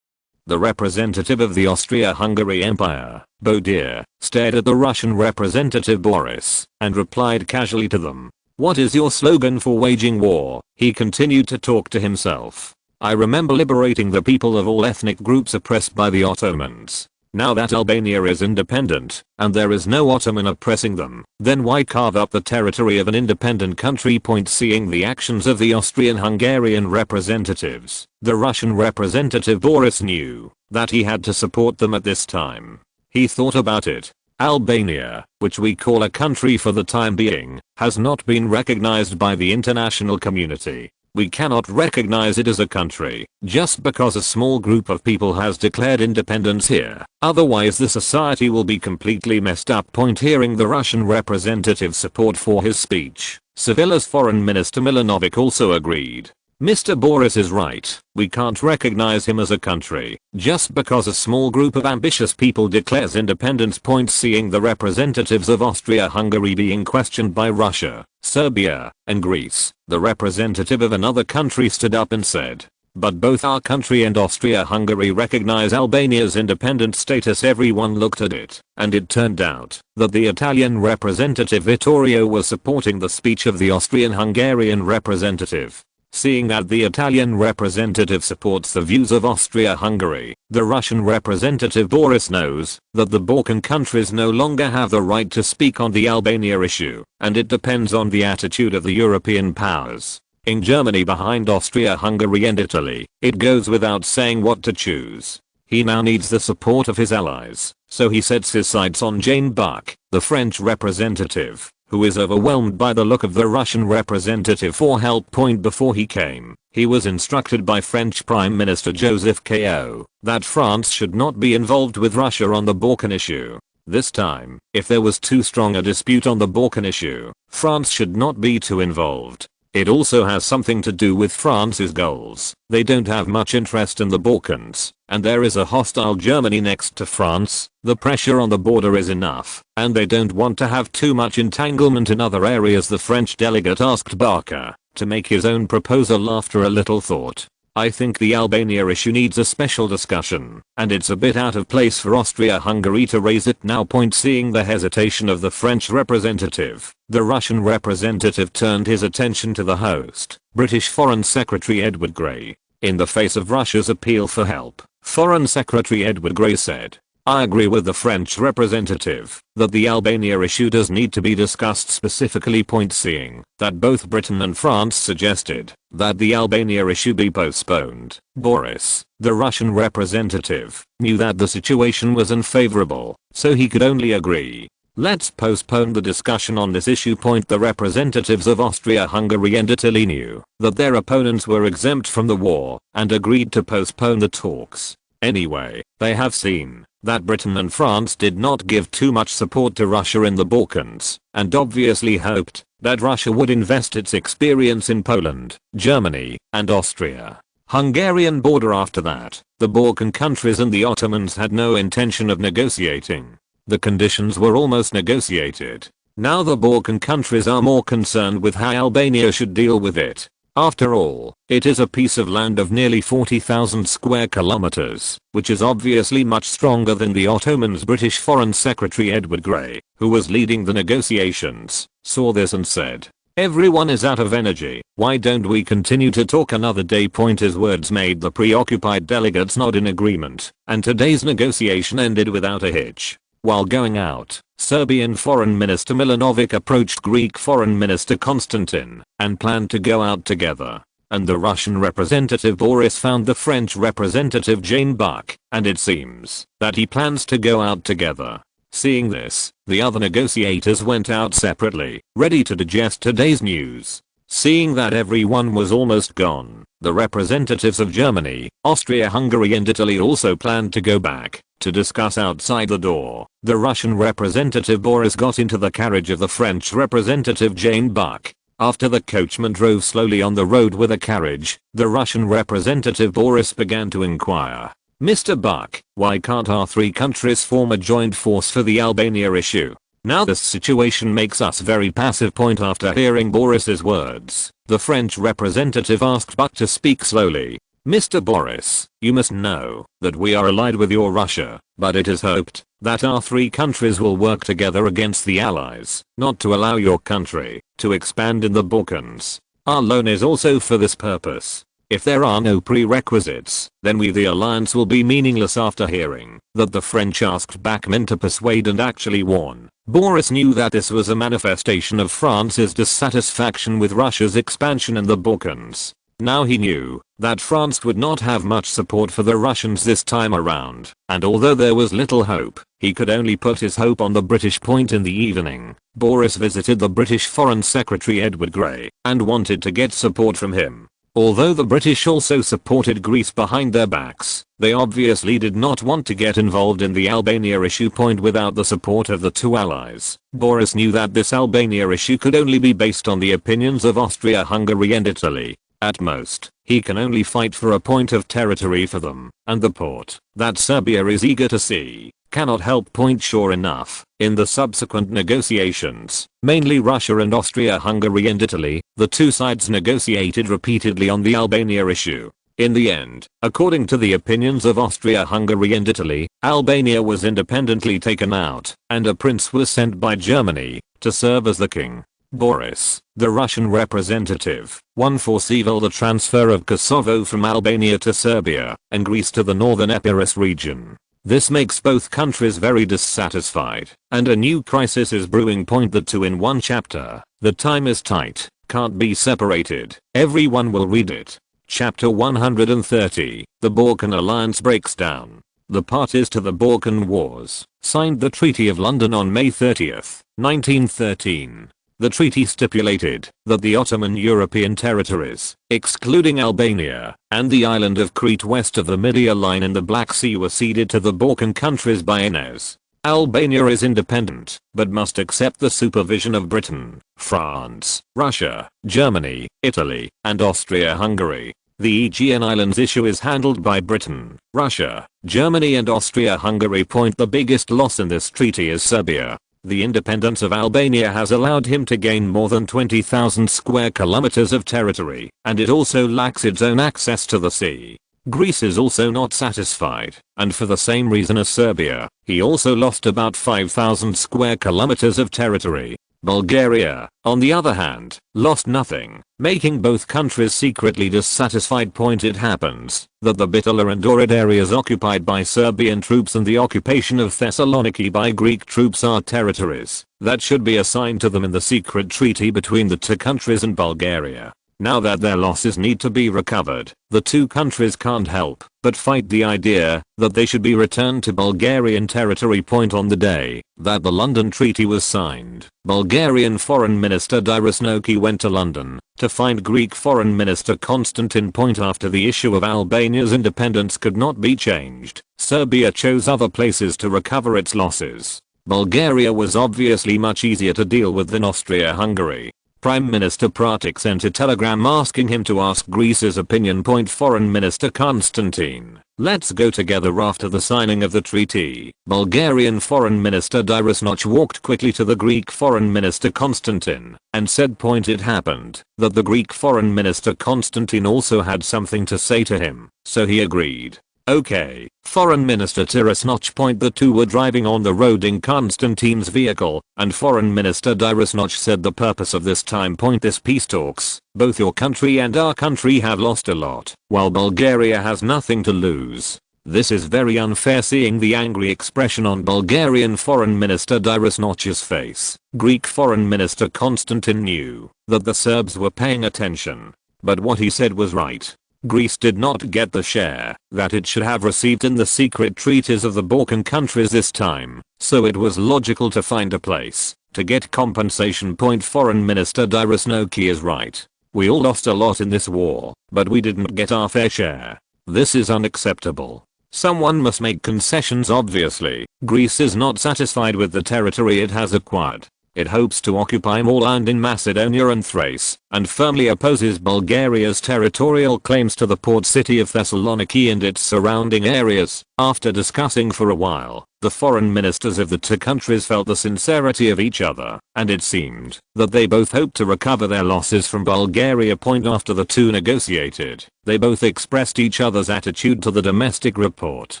The representative of the Austria-Hungary Empire, Bodia, stared at the Russian representative Boris, and replied casually to them, "What is your slogan for waging war?" He continued to talk to himself. "I remember liberating the people of all ethnic groups oppressed by the Ottomans. Now that Albania is independent, and there is no Ottoman oppressing them, then why carve up the territory of an independent country?" Seeing the actions of the Austrian-Hungarian representatives, the Russian representative Boris knew that he had to support them at this time. He thought about it. Albania, which we call a country for the time being, has not been recognized by the international community. We cannot recognize it as a country just because a small group of people has declared independence here. Otherwise the society will be completely messed up. Hearing the Russian representative's support for his speech, Sevilla's Foreign Minister Milanovic also agreed. "Mr. Boris is right. We can't recognize him as a country just because a small group of ambitious people declares independence." Seeing the representatives of Austria-Hungary being questioned by Russia, Serbia, and Greece, the representative of another country stood up and said, "But both our country and Austria-Hungary recognize Albania's independent status." Everyone looked at it, and it turned out that the Italian representative Vittorio was supporting the speech of the Austrian-Hungarian representative. Seeing that the Italian representative supports the views of Austria-Hungary, the Russian representative Boris knows that the Balkan countries no longer have the right to speak on the Albania issue, and it depends on the attitude of the European powers. In Germany behind Austria-Hungary and Italy, it goes without saying what to choose. He now needs the support of his allies, so he sets his sights on Jane Buck, the French representative, who is overwhelmed by the look of the Russian representative for help. Before he came, he was instructed by French Prime Minister Joseph Ko that France should not be involved with Russia on the Balkan issue. This time, if there was too strong a dispute on the Balkan issue, France should not be too involved. It also has something to do with France's goals. They don't have much interest in the Balkans, and there is a hostile Germany next to France. The pressure on the border is enough, and they don't want to have too much entanglement in other areas. The French delegate asked Barker to make his own proposal after a little thought. I think the Albania issue needs a special discussion, and it's a bit out of place for Austria-Hungary to raise it now. Seeing the hesitation of the French representative, the Russian representative turned his attention to the host, British Foreign Secretary Edward Grey. In the face of Russia's appeal for help, Foreign Secretary Edward Grey said, "I agree with the French representative that the Albania issue does need to be discussed specifically." Seeing that both Britain and France suggested that the Albania issue be postponed, Boris, the Russian representative, knew that the situation was unfavorable, so he could only agree. "Let's postpone the discussion on this issue." The representatives of Austria-Hungary and Italy knew that their opponents were exempt from the war and agreed to postpone the talks. Anyway, they have seen that Britain and France did not give too much support to Russia in the Balkans, and obviously hoped that Russia would invest its experience in Poland, Germany, and Austria. Hungarian border. After that, the Balkan countries and the Ottomans had no intention of negotiating. The conditions were almost negotiated. Now the Balkan countries are more concerned with how Albania should deal with it. After all, it is a piece of land of nearly 40,000 square kilometers, which is obviously much stronger than the Ottomans. British Foreign Secretary Edward Grey, who was leading the negotiations, saw this and said, "Everyone is out of energy, why don't we continue to talk another day?" His words made the preoccupied delegates nod in agreement, and today's negotiation ended without a hitch. While going out, Serbian Foreign Minister Milanovic approached Greek Foreign Minister Konstantin and planned to go out together. And the Russian representative Boris found the French representative Jane Buck, and it seems that he plans to go out together. Seeing this, the other negotiators went out separately, ready to digest today's news. Seeing that everyone was almost gone, the representatives of Germany, Austria-Hungary and Italy also planned to go back to discuss outside the door. The Russian representative Boris got into the carriage of the French representative Jane Buck. After the coachman drove slowly on the road with a carriage, the Russian representative Boris began to inquire, "Mr. Buck, why can't our three countries form a joint force for the Albania issue? Now this situation makes us very passive." After hearing Boris's words, the French representative asked Buck to speak slowly. "Mr. Boris, you must know that we are allied with your Russia, but it is hoped that our three countries will work together against the Allies, not to allow your country to expand in the Balkans. Our loan is also for this purpose. If there are no prerequisites, then the alliance will be meaningless." After hearing that the French asked Bachmann to persuade and actually won, Boris knew that this was a manifestation of France's dissatisfaction with Russia's expansion in the Balkans. Now he knew that France would not have much support for the Russians this time around, and although there was little hope, he could only put his hope on the British. In the evening, Boris visited the British Foreign Secretary Edward Grey and wanted to get support from him. Although the British also supported Greece behind their backs, they obviously did not want to get involved in the Albania issue. Without the support of the two allies, Boris knew that this Albania issue could only be based on the opinions of Austria-Hungary and Italy. At most, he can only fight for a point of territory for them, and the port that Serbia is eager to see cannot help. Sure enough, in the subsequent negotiations, mainly Russia and Austria-Hungary and Italy, the two sides negotiated repeatedly on the Albania issue. In the end, according to the opinions of Austria-Hungary and Italy, Albania was independently taken out, and a prince was sent by Germany to serve as the king. Boris, the Russian representative, won for Seville the transfer of Kosovo from Albania to Serbia and Greece to the northern Epirus region. This makes both countries very dissatisfied, and a new crisis is brewing. The two in one chapter, the time is tight, can't be separated, everyone will read it. Chapter 130, the Balkan Alliance breaks down. The parties to the Balkan Wars signed the Treaty of London on May 30, 1913. The treaty stipulated that the Ottoman European territories, excluding Albania, and the island of Crete west of the Midia line in the Black Sea were ceded to the Balkan countries by Enes. Albania is independent, but must accept the supervision of Britain, France, Russia, Germany, Italy, and Austria-Hungary. The Aegean Islands issue is handled by Britain, Russia, Germany and Austria-Hungary. The biggest loss in this treaty is Serbia. The independence of Albania has allowed him to gain more than 20,000 square kilometers of territory, and it also lacks its own access to the sea. Greece is also not satisfied, and for the same reason as Serbia, he also lost about 5,000 square kilometers of territory. Bulgaria, on the other hand, lost nothing, making both countries secretly dissatisfied. It happens that the Bitola and Ohrid areas occupied by Serbian troops and the occupation of Thessaloniki by Greek troops are territories that should be assigned to them in the secret treaty between the two countries and Bulgaria. Now that their losses need to be recovered, the two countries can't help but fight the idea that they should be returned to Bulgarian territory. On the day that the London Treaty was signed, Bulgarian Foreign Minister Dirosnoki went to London to find Greek Foreign Minister Constantine. After the issue of Albania's independence could not be changed, Serbia chose other places to recover its losses. Bulgaria was obviously much easier to deal with than Austria-Hungary. Prime Minister Pratik sent a telegram asking him to ask Greece's opinion. Foreign Minister Constantine, let's go together after the signing of the treaty. Bulgarian Foreign Minister Dirosnoch walked quickly to the Greek Foreign Minister Constantine and said. It happened that the Greek Foreign Minister Constantine also had something to say to him, so he agreed. Okay, Foreign Minister Dirosnoch. The two were driving on the road in Constantine's vehicle, and Foreign Minister Dirosnoch said the purpose of this time. This peace talks, both your country and our country have lost a lot, while Bulgaria has nothing to lose. This is very unfair. Seeing the angry expression on Bulgarian Foreign Minister Dirosnoch's face, Greek Foreign Minister Constantine knew that the Serbs were paying attention. But what he said was right. Greece did not get the share that it should have received in the secret treaties of the Balkan countries this time, so it was logical to find a place to get compensation. Foreign Minister Dirosnoki is right. We all lost a lot in this war, but we didn't get our fair share. This is unacceptable. Someone must make concessions. Obviously, Greece is not satisfied with the territory it has acquired. It hopes to occupy more land in Macedonia and Thrace, and firmly opposes Bulgaria's territorial claims to the port city of Thessaloniki and its surrounding areas. After discussing for a while, the foreign ministers of the two countries felt the sincerity of each other, and it seemed that they both hoped to recover their losses from Bulgaria. After the two negotiated, they both expressed each other's attitude to the domestic report.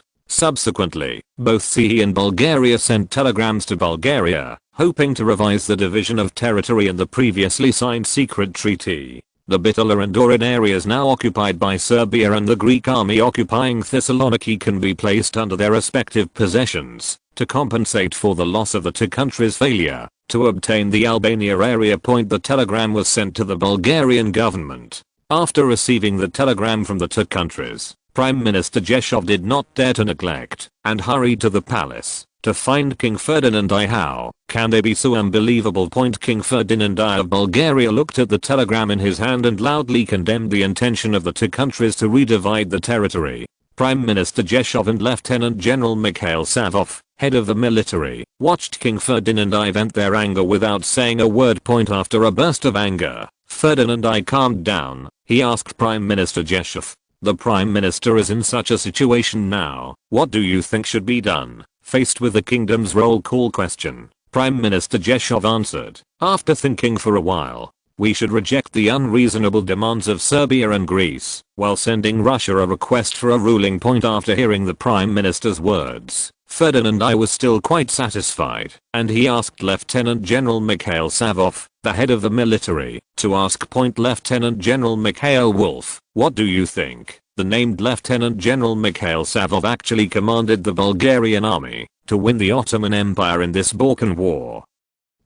Subsequently, both CE and Bulgaria sent telegrams to Bulgaria, hoping to revise the division of territory in the previously signed secret treaty. The Bitola and Ohrid areas now occupied by Serbia and the Greek army occupying Thessaloniki can be placed under their respective possessions to compensate for the loss of the two countries' failure to obtain the Albania area. The telegram was sent to the Bulgarian government. After receiving the telegram from the two countries, Prime Minister Jeshov did not dare to neglect and hurried to the palace to find King Ferdinand I. How can they be so unbelievable? King Ferdinand I of Bulgaria looked at the telegram in his hand and loudly condemned the intention of the two countries to redivide the territory. Prime Minister Jeshov and Lieutenant General Mikhail Savov, head of the military, watched King Ferdinand I vent their anger without saying a word. After a burst of anger, Ferdinand I calmed down. He asked Prime Minister Jeshov, "The Prime Minister is in such a situation now, what do you think should be done?" Faced with the kingdom's roll call question, Prime Minister Jeshov answered, "After thinking for a while, we should reject the unreasonable demands of Serbia and Greece, while sending Russia a request for a ruling." After hearing the Prime Minister's words, Ferdinand I was still quite satisfied, and he asked Lieutenant General Mikhail Savov, the head of the military, to ask. Lieutenant General Mikhail Wolf, what do you think? The named Lieutenant General Mikhail Savov actually commanded the Bulgarian army to win the Ottoman Empire in this Balkan War.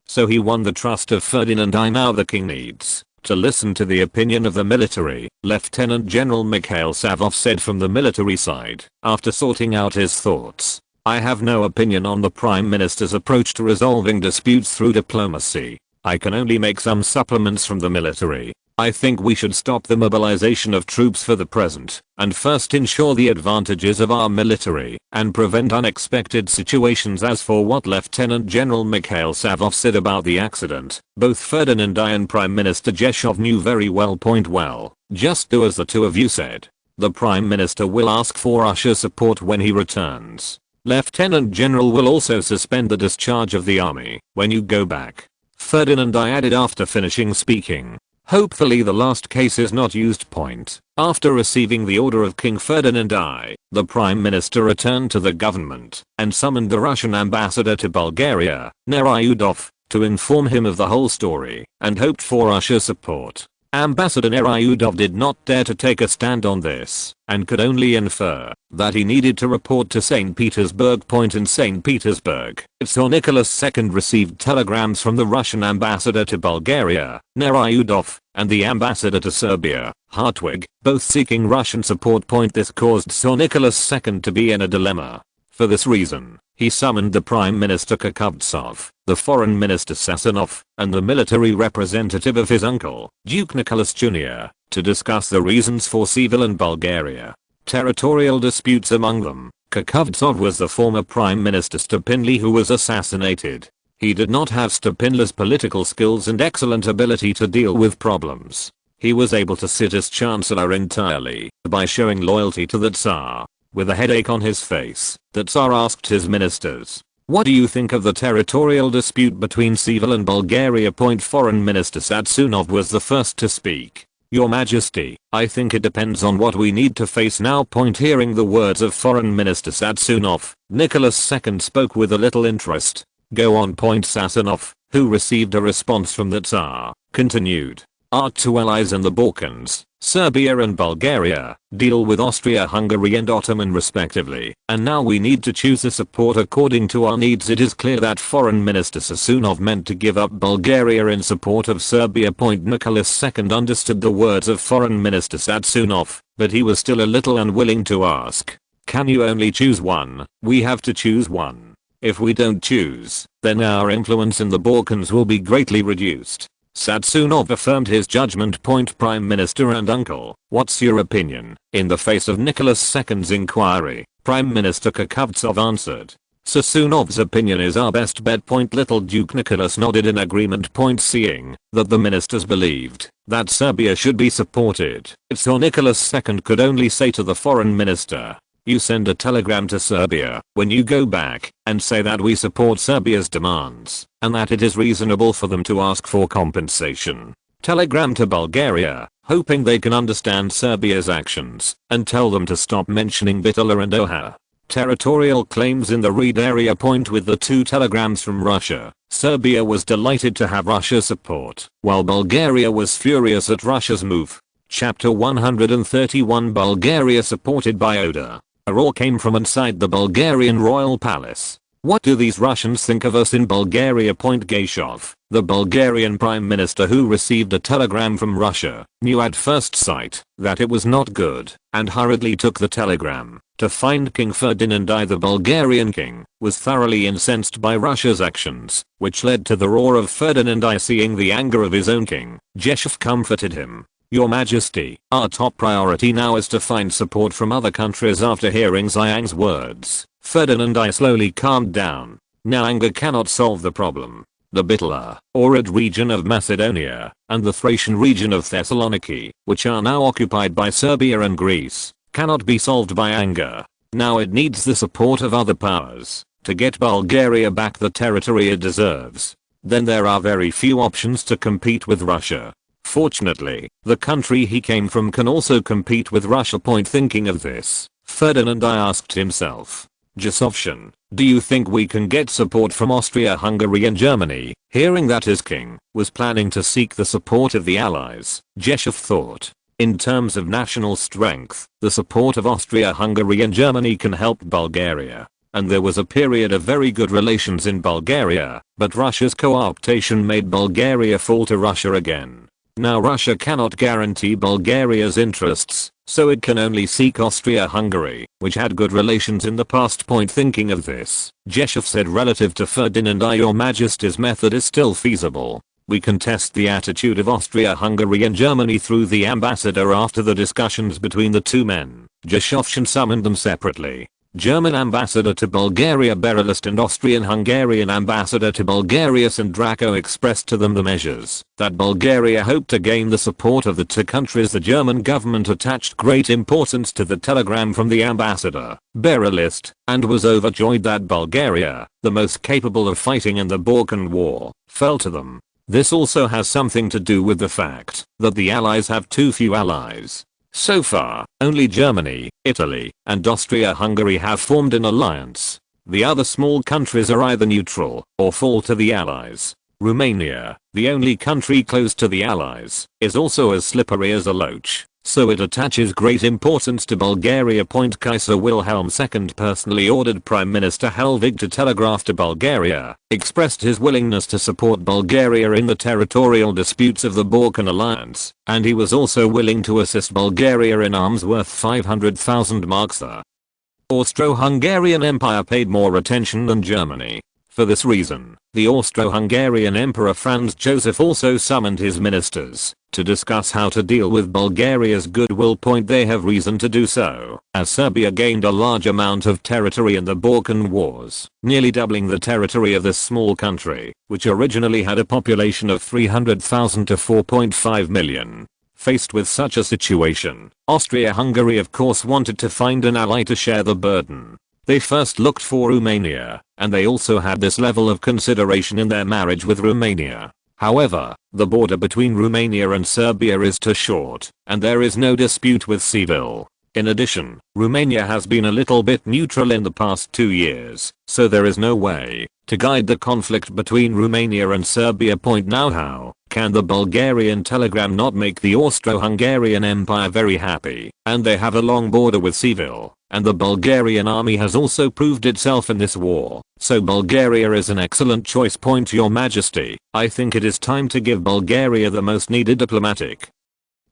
So he won the trust of Ferdinand I. Now the king needs to listen to the opinion of the military, Lieutenant General Mikhail Savov said from the military side, after sorting out his thoughts. "I have no opinion on the Prime Minister's approach to resolving disputes through diplomacy. I can only make some supplements from the military. I think we should stop the mobilization of troops for the present, and first ensure the advantages of our military, and prevent unexpected situations." As for what Lieutenant General Mikhail Savov said about the accident, both Ferdinand I and Prime Minister Jeshov knew very well. Well, just do as the two of you said. The Prime Minister will ask for Russia's support when he returns. Lieutenant General will also suspend the discharge of the army when you go back. Ferdinand I added after finishing speaking. Hopefully the last case is not used. Point. After receiving the order of King Ferdinand I, the Prime Minister returned to the government and summoned the Russian ambassador to Bulgaria, Nerayudov, to inform him of the whole story and hoped for Russia's support. Ambassador Nerayudov did not dare to take a stand on this and could only infer that he needed to report to St. Petersburg. Point. In St. Petersburg, Tsar Nicholas II received telegrams from the Russian ambassador to Bulgaria, Nerayudov, and the ambassador to Serbia, Hartwig, both seeking Russian support. Point. This caused Tsar Nicholas II to be in a dilemma. For this reason, he summoned the Prime Minister Kakhovtsov, the Foreign Minister Sassanov, and the military representative of his uncle, Duke Nicholas Jr., to discuss the reasons for civil and Bulgaria territorial disputes among them. Kakhovtsov was the former Prime Minister Stepinli who was assassinated. He did not have Stepinli's political skills and excellent ability to deal with problems. He was able to sit as Chancellor entirely by showing loyalty to the Tsar. With a headache on his face, the Tsar asked his ministers, "What do you think of the territorial dispute between Civil and Bulgaria?" Foreign Minister Satsunov was the first to speak. "Your Majesty, I think it depends on what we need to face now." Hearing the words of Foreign Minister Satsunov, Nicholas II spoke with a little interest. "Go on." Sassanov, who received a response from the Tsar, continued. "Our two allies in the Balkans, Serbia and Bulgaria, deal with Austria-Hungary and Ottoman respectively, and now we need to choose a support according to our needs." It is clear that Foreign Minister Sassunov meant to give up Bulgaria in support of Serbia. Nicholas II understood the words of Foreign Minister Satsunov, but he was still a little unwilling to ask, "Can you only choose one?" "We have to choose one. If we don't choose, then our influence in the Balkans will be greatly reduced." Satsunov affirmed his judgment. Prime Minister and uncle, what's your opinion? In the face of Nicholas II's inquiry, Prime Minister Kakhovtsov answered, "Sasunov's opinion is our best bet." Little Duke Nicholas nodded in agreement. Seeing that the ministers believed that Serbia should be supported, Tsar Nicholas II could only say to the foreign minister, "You send a telegram to Serbia when you go back and say that we support Serbia's demands and that it is reasonable for them to ask for compensation. Telegram to Bulgaria, hoping they can understand Serbia's actions, and tell them to stop mentioning Bitola and Oha territorial claims in the Red area." With the two telegrams from Russia, Serbia was delighted to have Russia's support, while Bulgaria was furious at Russia's move. Chapter 131 Bulgaria supported by Oda. A roar came from inside the Bulgarian royal palace. "What do these Russians think of us in Bulgaria?" Gashov, the Bulgarian prime minister who received a telegram from Russia, knew at first sight that it was not good and hurriedly took the telegram to find King Ferdinand I. The Bulgarian king was thoroughly incensed by Russia's actions, which led to the roar of Ferdinand I. Seeing the anger of his own king, Gashov comforted him. "Your Majesty, our top priority now is to find support from other countries." After hearing Xiang's words, Ferdinand I slowly calmed down. Now anger cannot solve the problem. The Bitola, Ohrid region of Macedonia, and the Thracian region of Thessaloniki, which are now occupied by Serbia and Greece, cannot be solved by anger. Now it needs the support of other powers to get Bulgaria back the territory it deserves. Then there are very few options to compete with Russia. Fortunately, the country he came from can also compete with Russia. Thinking of this, Ferdinand I asked himself, "Jasovshan, do you think we can get support from Austria-Hungary and Germany?" Hearing that his king was planning to seek the support of the allies, Gashov thought, in terms of national strength, the support of Austria-Hungary and Germany can help Bulgaria. And there was a period of very good relations in Bulgaria, but Russia's co-optation made Bulgaria fall to Russia again. Now Russia cannot guarantee Bulgaria's interests, so it can only seek Austria-Hungary, which had good relations in the past. Thinking of this, Gashov said relative to Ferdinand I, "Your Majesty's method is still feasible. We can test the attitude of Austria-Hungary and Germany through the ambassador." After the discussions between the two men, Jashovshan summoned them separately. German ambassador to Bulgaria Beralist and Austrian-Hungarian ambassador to Bulgaria Sandrako expressed to them the measures that Bulgaria hoped to gain the support of the two countries. The German government attached great importance to the telegram from the ambassador, Beralist, and was overjoyed that Bulgaria, the most capable of fighting in the Balkan War, fell to them. This also has something to do with the fact that the Allies have too few allies. So far, only Germany, Italy, and Austria-Hungary have formed an alliance. The other small countries are either neutral or fall to the Allies. Romania, the only country close to the Allies, is also as slippery as a loach, so it attaches great importance to Bulgaria. Kaiser Wilhelm II personally ordered Prime Minister Helvig to telegraph to Bulgaria, expressed his willingness to support Bulgaria in the territorial disputes of the Balkan Alliance, and he was also willing to assist Bulgaria in arms worth 500,000 marks. The Austro-Hungarian Empire paid more attention than Germany. For this reason, the Austro-Hungarian Emperor Franz Joseph also summoned his ministers to discuss how to deal with Bulgaria's goodwill. They have reason to do so, as Serbia gained a large amount of territory in the Balkan Wars, nearly doubling the territory of this small country, which originally had a population of 300,000 to 4.5 million. Faced with such a situation, Austria-Hungary of course wanted to find an ally to share the burden. They first looked for Romania, and they also had this level of consideration in their marriage with Romania. However, the border between Romania and Serbia is too short, and there is no dispute with Seville. In addition, Romania has been a little bit neutral in the past 2 years, so there is no way to guide the conflict between Romania and Serbia. Now how can the Bulgarian telegram not make the Austro-Hungarian Empire very happy? And they have a long border with Seville, and the Bulgarian army has also proved itself in this war, so Bulgaria is an excellent choice. Your Majesty, I think it is time to give Bulgaria the most needed diplomatic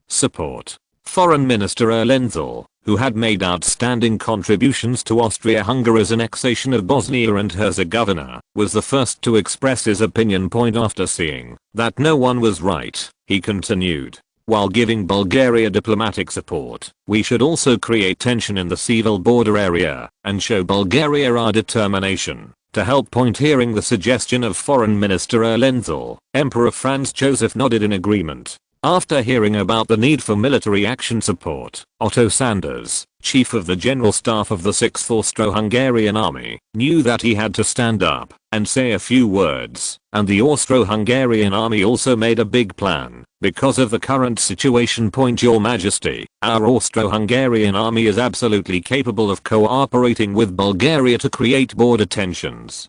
support. Foreign Minister Erlenthal, who had made outstanding contributions to Austria-Hungary's annexation of Bosnia and Herzegovina, was the first to express his opinion. After seeing that no one was right, he continued, while giving Bulgaria diplomatic support, we should also create tension in the Seville border area and show Bulgaria our determination to help. Hearing the suggestion of Foreign Minister Erlenthal, Emperor Franz Joseph nodded in agreement. After hearing about the need for military action support, Otto Sanders, chief of the General Staff of the 6th Austro-Hungarian Army, knew that he had to stand up and say a few words, and the Austro-Hungarian Army also made a big plan because of the current situation. Your Majesty, our Austro-Hungarian Army is absolutely capable of cooperating with Bulgaria to create border tensions.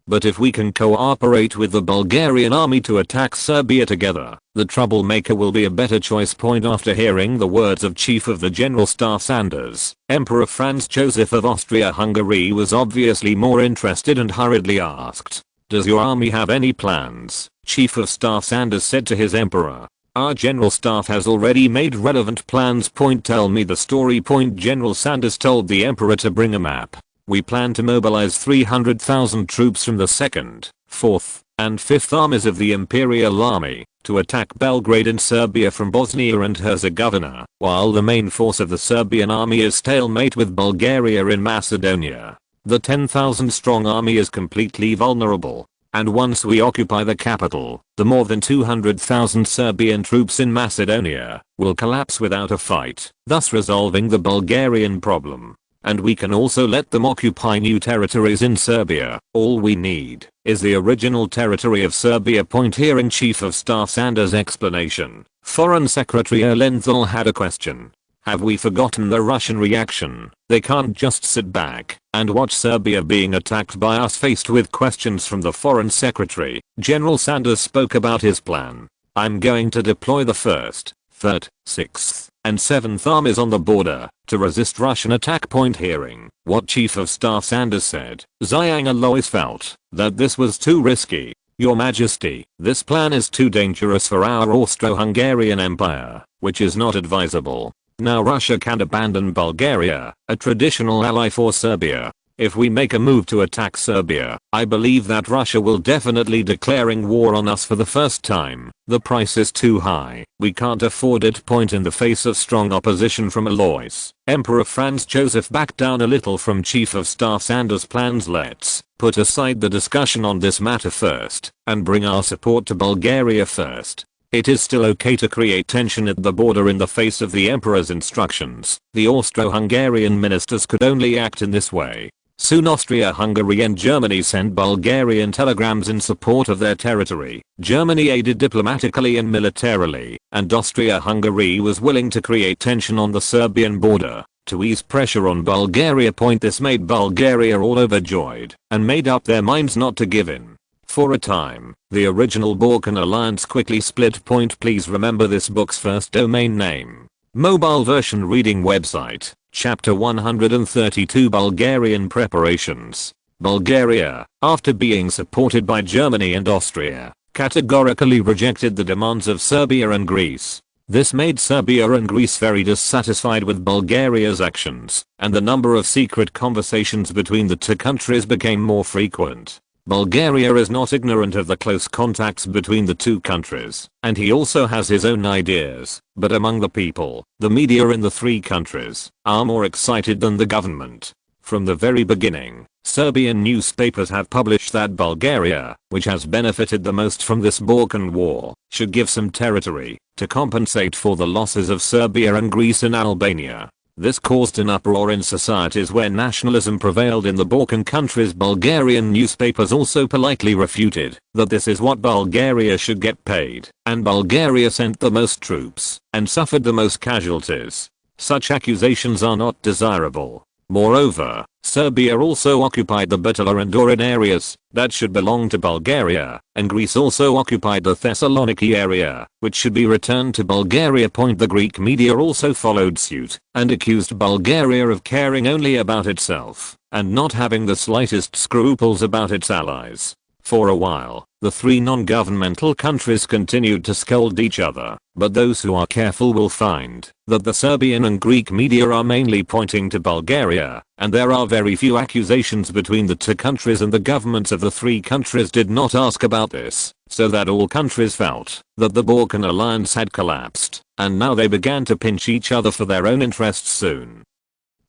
But if we can cooperate with the Bulgarian army to attack Serbia together, the troublemaker will be a better choice. After hearing the words of Chief of the General Staff Sanders, Emperor Franz Joseph of Austria-Hungary was obviously more interested and hurriedly asked, "Does your army have any plans?" Chief of Staff Sanders said to his emperor, "Our General Staff has already made relevant plans. Tell me the story." General Sanders told the emperor to bring a map. "We plan to mobilize 300,000 troops from the 2nd, 4th, and 5th armies of the Imperial Army to attack Belgrade in Serbia from Bosnia and Herzegovina, while the main force of the Serbian army is stalemate with Bulgaria in Macedonia. The 10,000 strong army is completely vulnerable, and once we occupy the capital, the more than 200,000 Serbian troops in Macedonia will collapse without a fight, thus resolving the Bulgarian problem. And we can also let them occupy new territories in Serbia. All we need is the original territory of Serbia." Hearing Chief of Staff Sanders' explanation, Foreign Secretary Erlenthal had a question. Have we forgotten the Russian reaction? They can't just sit back and watch Serbia being attacked by us. Faced with questions from the Foreign Secretary, General Sanders spoke about his plan. "I'm going to deploy the 1st, 3rd, 6th, and 7th armies on the border to resist Russian attack." Hearing what Chief of Staff Sanders said, Xiang Alois felt that this was too risky. "Your Majesty, this plan is too dangerous for our Austro-Hungarian Empire, which is not advisable. Now Russia can abandon Bulgaria, a traditional ally for Serbia. If we make a move to attack Serbia, I believe that Russia will definitely declaring war on us for the first time. The price is too high. We can't afford it. Point in the face of strong opposition from Alois. Emperor Franz Joseph backed down a little from Chief of Staff Sanders' plans. Let's put aside the discussion on this matter first and bring our support to Bulgaria first. It is still okay to create tension at the border in the face of the emperor's instructions. The Austro-Hungarian ministers could only act in this way. Soon Austria-Hungary and Germany sent Bulgarian telegrams in support of their territory. Germany aided diplomatically and militarily, and Austria-Hungary was willing to create tension on the Serbian border to ease pressure on Bulgaria. This made Bulgaria all overjoyed and made up their minds not to give in. For a time, the original Balkan Alliance quickly split. Please remember this book's first domain name. Mobile version reading website, Chapter 132 Bulgarian Preparations. Bulgaria, after being supported by Germany and Austria, categorically rejected the demands of Serbia and Greece. This made Serbia and Greece very dissatisfied with Bulgaria's actions, and the number of secret conversations between the two countries became more frequent. Bulgaria is not ignorant of the close contacts between the two countries, and he also has his own ideas, but among the people, the media in the three countries are more excited than the government. From the very beginning, Serbian newspapers have published that Bulgaria, which has benefited the most from this Balkan war, should give some territory to compensate for the losses of Serbia and Greece in Albania. This caused an uproar in societies where nationalism prevailed in the Balkan countries. Bulgarian newspapers also politely refuted that this is what Bulgaria should get paid, and Bulgaria sent the most troops and suffered the most casualties. Such accusations are not desirable. Moreover, Serbia also occupied the Bitola and Ohrid areas that should belong to Bulgaria, and Greece also occupied the Thessaloniki area, which should be returned to Bulgaria. The Greek media also followed suit and accused Bulgaria of caring only about itself and not having the slightest scruples about its allies. For a while, the three non-governmental countries continued to scold each other, but those who are careful will find that the Serbian and Greek media are mainly pointing to Bulgaria, and there are very few accusations between the two countries, and the governments of the three countries did not ask about this, so that all countries felt that the Balkan alliance had collapsed, and now they began to pinch each other for their own interests soon.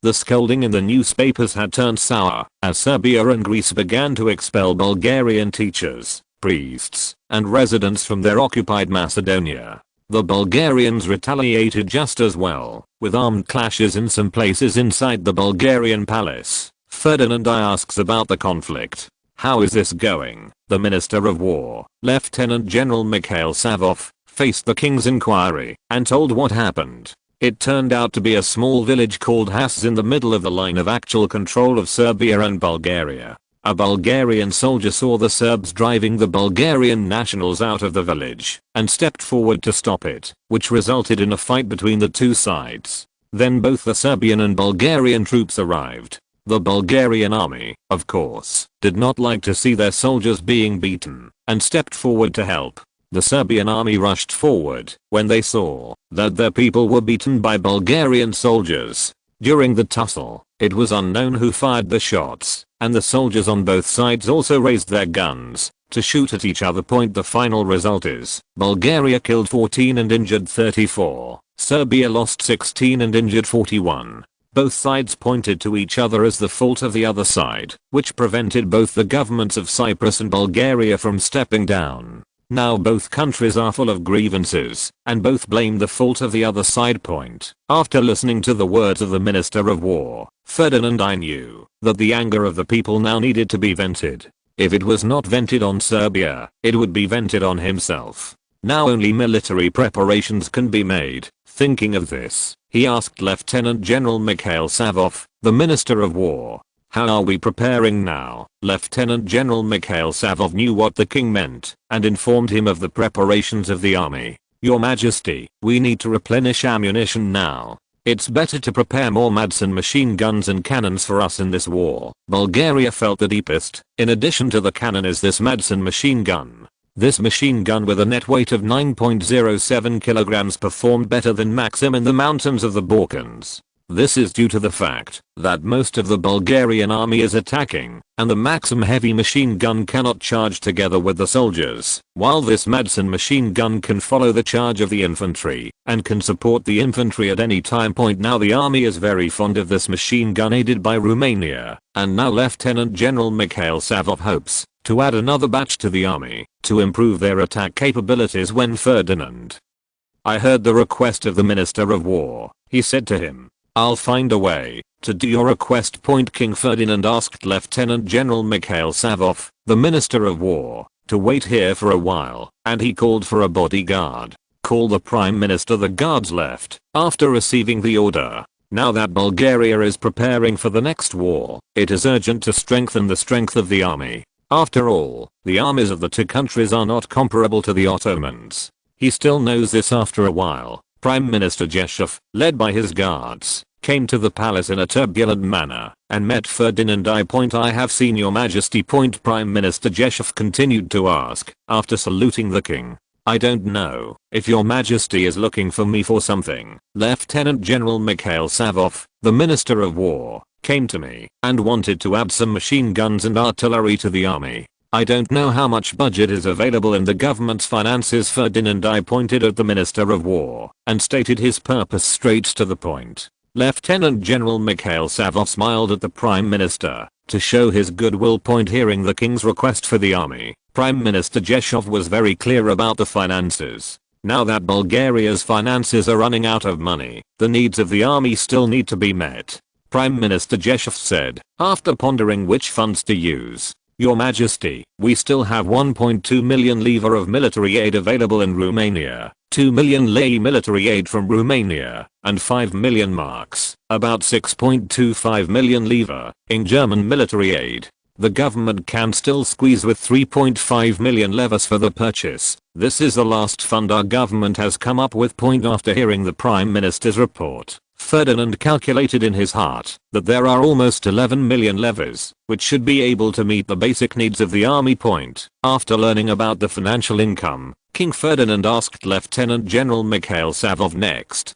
The scolding in the newspapers had turned sour as Serbia and Greece began to expel Bulgarian teachers, priests, and residents from their occupied Macedonia. The Bulgarians retaliated just as well, with armed clashes in some places inside the Bulgarian palace. Ferdinand I asks about the conflict. How is this going? The Minister of War, Lieutenant General Mikhail Savov, faced the king's inquiry and told what happened. It turned out to be a small village called Has in the middle of the line of actual control of Serbia and Bulgaria. A Bulgarian soldier saw the Serbs driving the Bulgarian nationals out of the village and stepped forward to stop it, which resulted in a fight between the two sides. Then both the Serbian and Bulgarian troops arrived. The Bulgarian army, of course, did not like to see their soldiers being beaten and stepped forward to help. The Serbian army rushed forward when they saw that their people were beaten by Bulgarian soldiers. During the tussle, it was unknown who fired the shots, and the soldiers on both sides also raised their guns to shoot at each other. The final result is Bulgaria killed 14 and injured 34. Serbia lost 16 and injured 41. Both sides pointed to each other as the fault of the other side, which prevented both the governments of Cyprus and Bulgaria from stepping down. Now both countries are full of grievances, and both blame the fault of the other side. After listening to the words of the Minister of War, Ferdinand I knew that the anger of the people now needed to be vented. If it was not vented on Serbia, it would be vented on himself. Now only military preparations can be made. Thinking of this, he asked Lieutenant General Mikhail Savov, the Minister of War, "How are we preparing now?" Lieutenant General Mikhail Savov knew what the king meant and informed him of the preparations of the army. "Your Majesty, we need to replenish ammunition now. It's better to prepare more Madsen machine guns and cannons for us in this war." Bulgaria felt the deepest. In addition to the cannon is this Madsen machine gun. This machine gun with a net weight of 9.07 kilograms performed better than Maxim in the mountains of the Balkans. This is due to the fact that most of the Bulgarian army is attacking, and the Maxim heavy machine gun cannot charge together with the soldiers, while this Madsen machine gun can follow the charge of the infantry, and can support the infantry at any time. Now the army is very fond of this machine gun aided by Romania, and now Lieutenant General Mikhail Savov hopes to add another batch to the army to improve their attack capabilities. When Ferdinand I heard the request of the Minister of War, he said to him, "I'll find a way to do your request." King Ferdinand asked Lieutenant General Mikhail Savov, the Minister of War, to wait here for a while, and he called for a bodyguard. Call the Prime Minister. The guards left after receiving the order. Now that Bulgaria is preparing for the next war, it is urgent to strengthen the strength of the army. After all, the armies of the two countries are not comparable to the Ottomans. He still knows this. After a while, Prime Minister Jeshov, led by his guards, came to the palace in a turbulent manner and met Ferdinand. I have seen your majesty. Prime Minister Jeshov continued to ask, after saluting the king. I don't know if your majesty is looking for me for something. Lieutenant General Mikhail Savov, the Minister of War, came to me and wanted to add some machine guns and artillery to the army. I don't know how much budget is available in the government's finances. Ferdinand I pointed at the Minister of War and stated his purpose straight to the point. Lieutenant General Mikhail Savov smiled at the Prime Minister to show his goodwill. Hearing the king's request for the army, Prime Minister Jeshov was very clear about the finances. Now that Bulgaria's finances are running out of money, the needs of the army still need to be met. Prime Minister Jeshov said, after pondering which funds to use, "Your Majesty, we still have 1.2 million leva of military aid available in Romania, 2 million lei military aid from Romania, and 5 million marks, about 6.25 million leva, in German military aid. The government can still squeeze with 3.5 million levas for the purchase. This is the last fund our government has come up with." After hearing the Prime Minister's report, Ferdinand calculated in his heart that there are almost 11 million levas, which should be able to meet the basic needs of the army. After learning about the financial income, King Ferdinand asked Lieutenant General Mikhail Savov next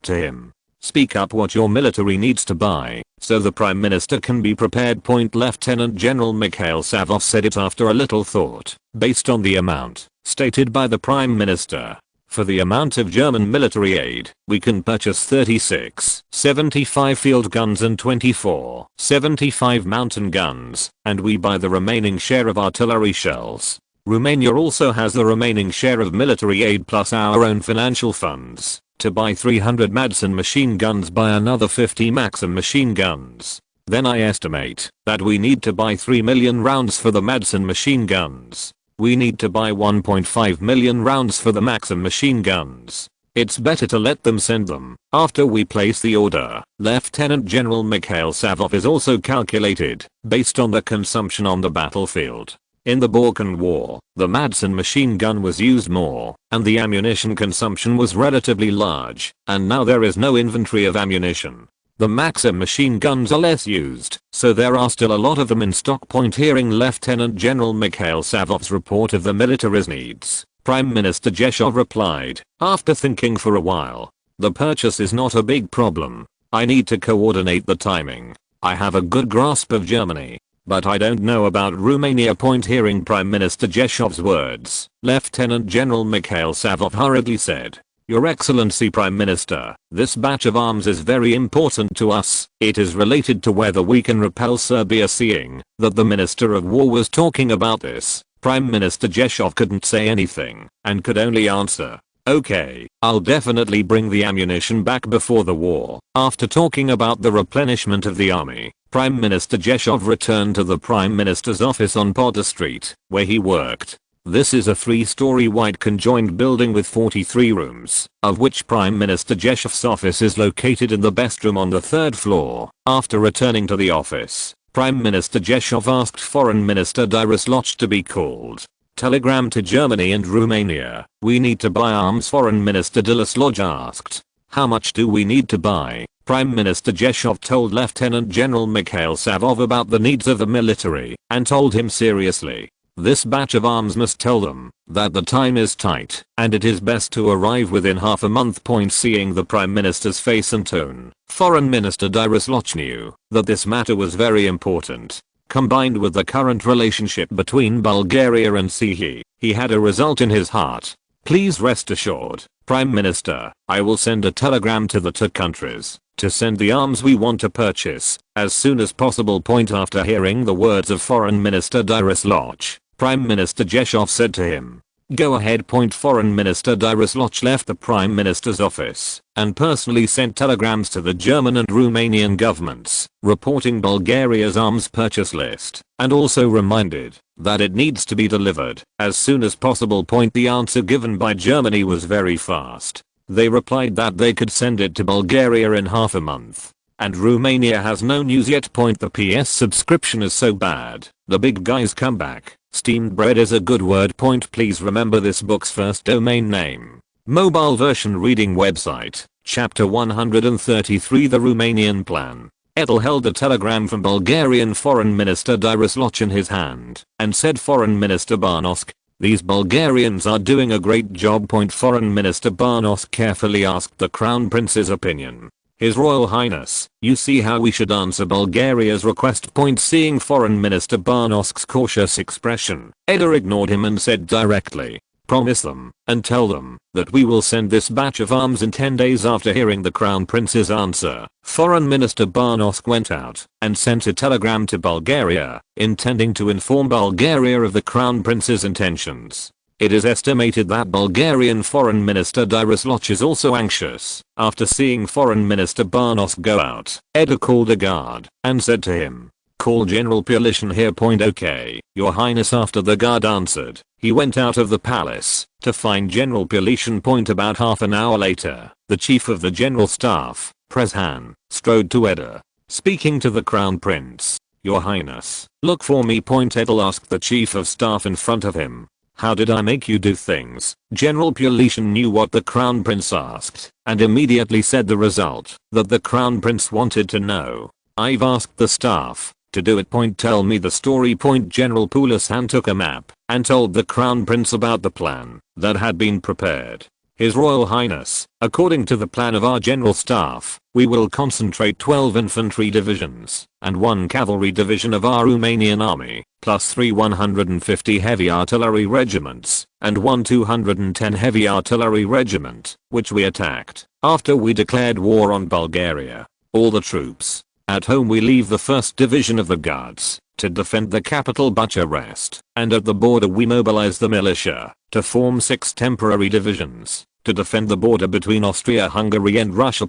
to him, "Speak up what your military needs to buy, so the Prime Minister can be prepared." Lieutenant General Mikhail Savov said it after a little thought, based on the amount stated by the Prime Minister. For the amount of German military aid, we can purchase 36 75 field guns and 24 75 mountain guns, and we buy the remaining share of artillery shells. Romania also has the remaining share of military aid plus our own financial funds to buy 300 Madsen machine guns, buy another 50 Maxim machine guns. Then I estimate that we need to buy 3 million rounds for the Madsen machine guns. We need to buy 1.5 million rounds for the Maxim machine guns. It's better to let them send them after we place the order. Lieutenant General Mikhail Savov is also calculated based on the consumption on the battlefield. In the Balkan War, the Madsen machine gun was used more, and the ammunition consumption was relatively large, and now there is no inventory of ammunition. The Maxim machine guns are less used, so there are still a lot of them in stock. Hearing Lieutenant General Mikhail Savov's report of the military's needs, Prime Minister Jeshov replied, after thinking for a while, "The purchase is not a big problem. I need to coordinate the timing. I have a good grasp of Germany, but I don't know about Romania." Hearing Prime Minister Jeshov's words, Lieutenant General Mikhail Savov hurriedly said, "Your Excellency Prime Minister, this batch of arms is very important to us. It is related to whether we can repel Serbia." Seeing that the Minister of War was talking about this, Prime Minister Jeshov couldn't say anything and could only answer, "Okay, I'll definitely bring the ammunition back before the war." After talking about the replenishment of the army, Prime Minister Jeshov returned to the Prime Minister's office on Potter Street, where he worked. This is a 3-story wide conjoined building with 43 rooms, of which Prime Minister Jeshov's office is located in the best room on the 3rd floor. After returning to the office, Prime Minister Jeshov asked Foreign Minister Dariusz to be called. Telegram to Germany and Romania, "We need to buy arms." Foreign Minister Dariusz asked, "How much do we need to buy?" Prime Minister Jeshov told Lieutenant General Mikhail Savov about the needs of the military and told him seriously, This batch of arms must tell them that the time is tight and it is best to arrive within half a month. Seeing the Prime Minister's face and tone, Foreign Minister Dariusz knew that this matter was very important. Combined with the current relationship between Bulgaria and CE, he had a result in his heart. Please rest assured, Prime Minister, I will send a telegram to the two countries to send the arms we want to purchase as soon as possible. After hearing the words of Foreign Minister Dariusz, Prime Minister Zheshov said to him, "Go ahead." Foreign Minister Dariusz left the Prime Minister's office and personally sent telegrams to the German and Romanian governments, reporting Bulgaria's arms purchase list, and also reminded that it needs to be delivered as soon as possible. The answer given by Germany was very fast. They replied that they could send it to Bulgaria in half a month. And Romania has no news yet. The PS subscription is so bad, the big guys come back. Steamed bread is a good word. Please remember this book's first domain name. Mobile version reading website. Chapter 133 The Romanian Plan. Edel held a telegram from Bulgarian Foreign Minister Dariusz in his hand and said, Foreign Minister Barnosk, these Bulgarians are doing a great job. Foreign Minister Barnosk carefully asked the Crown Prince's opinion. His Royal Highness, you see how we should answer Bulgaria's request. Seeing Foreign Minister Barnosk's cautious expression, Edel ignored him and said directly, promise them and tell them that we will send this batch of arms in 10 days. After hearing the Crown Prince's answer, Foreign Minister Barnosk went out and sent a telegram to Bulgaria, intending to inform Bulgaria of the Crown Prince's intentions. It is estimated that Bulgarian Foreign Minister Dariusz is also anxious. After seeing Foreign Minister Barnosk go out, Edel called a guard and said to him, call General Ploiesti here. Okay, Your Highness. After the guard answered, he went out of the palace to find General Ploiesti. About half an hour later, the Chief of the General Staff, Prezhan, strode to Edel, speaking to the Crown Prince. Your Highness, look for me. Edel asked the Chief of Staff in front of him. How did I make you do things? General Ploiesti knew what the Crown Prince asked and immediately said the result that the Crown Prince wanted to know. I've asked the staff to do it. Tell me the story. General Ploiesti took a map and told the Crown Prince about the plan that had been prepared. His Royal Highness, according to the plan of our General Staff, we will concentrate 12 infantry divisions and 1 cavalry division of our Romanian army, plus 3 150 heavy artillery regiments and 1 210 heavy artillery regiment, which we attacked after we declared war on Bulgaria. All the troops at home we leave the 1st Division of the Guards to defend the capital Bucharest, and at the border we mobilize the militia to form 6 temporary divisions to defend the border between Austria-Hungary and Russia.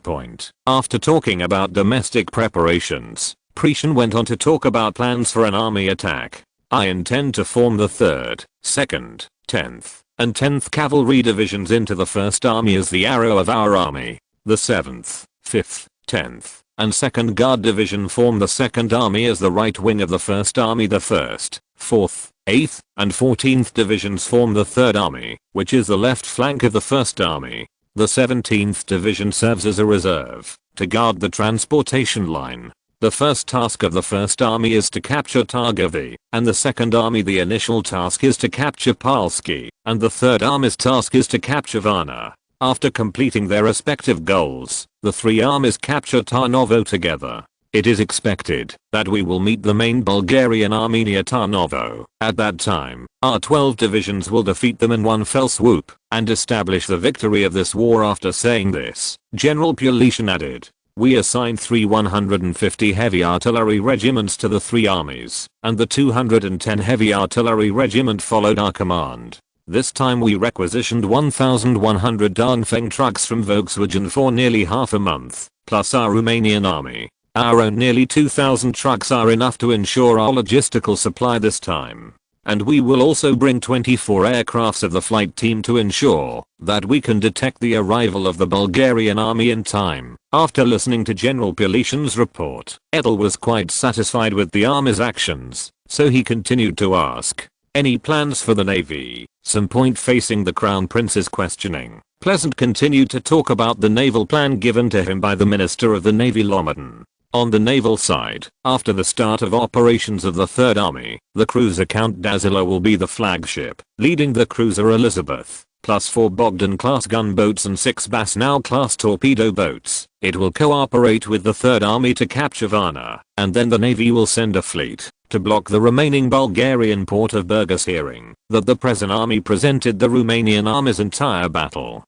After talking about domestic preparations, Prezhan went on to talk about plans for an army attack. I intend to form the 3rd, 2nd, 10th, and 10th Cavalry Divisions into the 1st Army as the arrow of our army. The 7th, 5th, 10th, and 2nd Guard Division form the 2nd Army as the right wing of the 1st Army. The 1st, 4th, 8th, and 14th Divisions form the 3rd Army, which is the left flank of the 1st Army. The 17th Division serves as a reserve to guard the transportation line. The first task of the 1st Army is to capture Targovi, and the 2nd Army the initial task is to capture Palski, and the 3rd Army's task is to capture Varna. After completing their respective goals, the 3 armies capture Tarnovo together. It is expected that we will meet the main Bulgarian army near Tarnovo. At that time, our 12 divisions will defeat them in one fell swoop and establish the victory of this war. After saying this, General Ploiesti added, we assigned 3 150 heavy artillery regiments to the 3 armies, and the 210 heavy artillery regiment followed our command. This time we requisitioned 1,100 Dongfeng trucks from Volkswagen for nearly half a month, plus our Romanian army. Our own nearly 2,000 trucks are enough to ensure our logistical supply this time. And we will also bring 24 aircrafts of the flight team to ensure that we can detect the arrival of the Bulgarian army in time. After listening to General Ploiesti's report, Edel was quite satisfied with the army's actions, so he continued to ask, any plans for the navy? Some point facing the Crown Prince's questioning, Pleasant continued to talk about the naval plan given to him by the Minister of the Navy Lomadin. On the naval side, after the start of operations of the Third Army, the cruiser Count Dazzler will be the flagship, leading the cruiser Elizabeth, plus 4 Bogdan-class gunboats and 6 Basnau-class torpedo boats. It will cooperate with the Third Army to capture Varna, and then the Navy will send a fleet to block the remaining Bulgarian port of Burgas, hearing that the present army presented the Romanian army's entire battle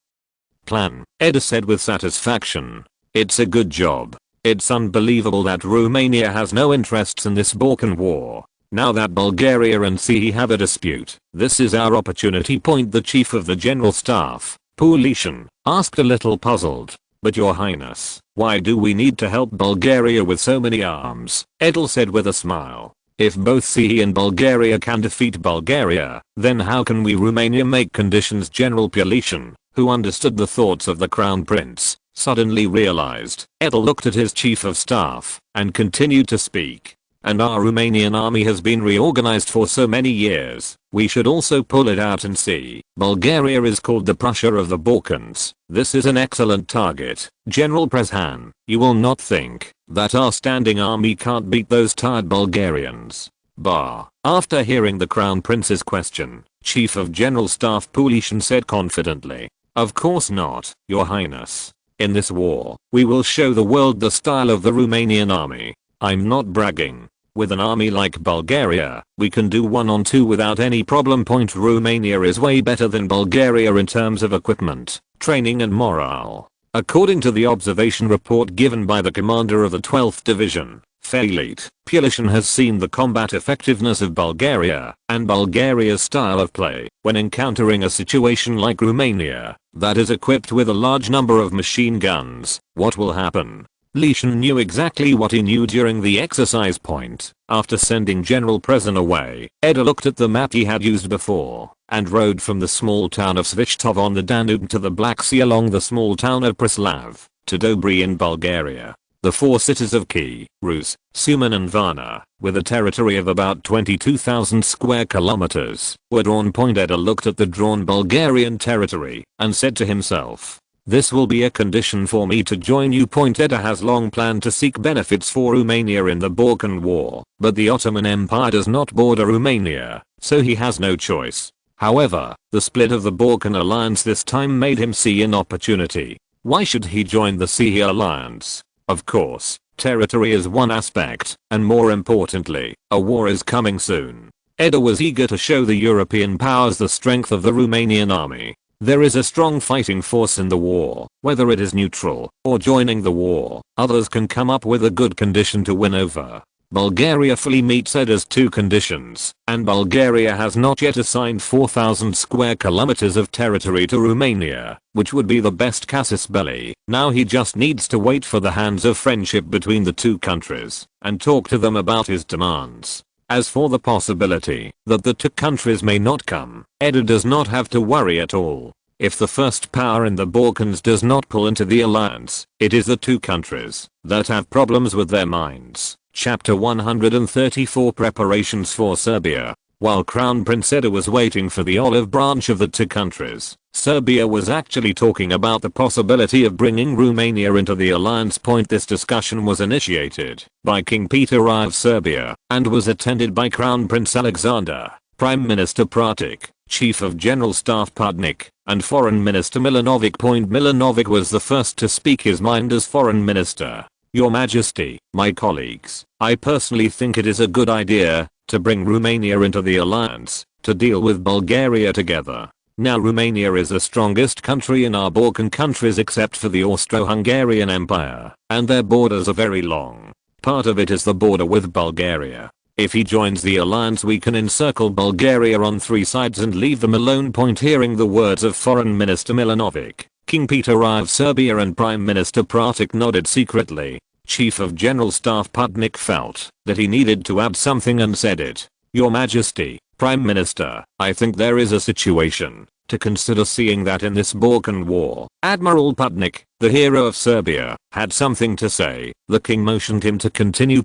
plan. Edel said with satisfaction. It's a good job. It's unbelievable that Romania has no interests in this Balkan war. Now that Bulgaria and CE have a dispute, this is our opportunity. The Chief of the General Staff, Ploiesti, asked a little puzzled. But Your Highness, why do we need to help Bulgaria with so many arms? Edel said with a smile. If both CE and Bulgaria can defeat Bulgaria, then how can we Romania make conditions? General Ploiesti, who understood the thoughts of the Crown Prince, suddenly realized. Edel looked at his chief of staff and continued to speak. And our Romanian army has been reorganized for so many years, we should also pull it out and see. Bulgaria is called the Prussia of the Balkans. This is an excellent target. General Prezhan, you will not think that our standing army can't beat those tired Bulgarians. After hearing the Crown Prince's question, Chief of General Staff Ploiesti said confidently, of course not, Your Highness. In this war, we will show the world the style of the Romanian army. I'm not bragging. With an army like Bulgaria, we can do 1-on-2 without any problem. Romania is way better than Bulgaria in terms of equipment, training and morale. According to the observation report given by the commander of the 12th Division, Elite, Ploiesti has seen the combat effectiveness of Bulgaria and Bulgaria's style of play when encountering a situation like Romania that is equipped with a large number of machine guns. What will happen? Ploiesti knew exactly what he knew during the exercise. After sending General Prezhan away, Edel looked at the map he had used before and rode from the small town of Svitov on the Danube to the Black Sea along the small town of Preslav to Dobry in Bulgaria. The 4 cities of Kiev, Rus, Suman and Varna, with a territory of about 22,000 square kilometers, were drawn. Edel looked at the drawn Bulgarian territory and said to himself, this will be a condition for me to join you. Edel has long planned to seek benefits for Romania in the Balkan War, but the Ottoman Empire does not border Romania, so he has no choice. However, the split of the Balkan alliance this time made him see an opportunity. Why should he join the CE alliance? Of course, territory is one aspect, and more importantly, a war is coming soon. Edel was eager to show the European powers the strength of the Romanian army. There is a strong fighting force in the war, whether it is neutral or joining the war, others can come up with a good condition to win over. Bulgaria fully meets Edel's 2 conditions, and Bulgaria has not yet assigned 4,000 square kilometers of territory to Romania, which would be the best casus belli. Now he just needs to wait for the hands of friendship between the 2 countries and talk to them about his demands. As for the possibility that the 2 countries may not come, Edel does not have to worry at all. If the first power in the Balkans does not pull into the alliance, it is the 2 countries that have problems with their minds. Chapter 134 Preparations for Serbia. While Crown Prince Edel was waiting for the olive branch of the 2 countries, Serbia was actually talking about the possibility of bringing Romania into the alliance. This discussion was initiated by King Peter I of Serbia and was attended by Crown Prince Alexander, Prime Minister Pratik, Chief of General Staff Pudnik, and Foreign Minister Milanovic. Milanovic was the first to speak his mind as Foreign Minister. Your Majesty, my colleagues, I personally think it is a good idea to bring Romania into the alliance to deal with Bulgaria together. Now Romania is the strongest country in our Balkan countries except for the Austro-Hungarian Empire, and their borders are very long. Part of it is the border with Bulgaria. If he joins the alliance we can encircle Bulgaria on 3 sides and leave them alone. Hearing the words of Foreign Minister Milanovic, King Peter I of Serbia and Prime Minister Pratik nodded secretly. Chief of General Staff Pudnik felt that he needed to add something and said it. Your Majesty, Prime Minister, I think there is a situation to consider, seeing that in this Balkan war, Admiral Pudnik, the hero of Serbia, had something to say. The king motioned him to continue.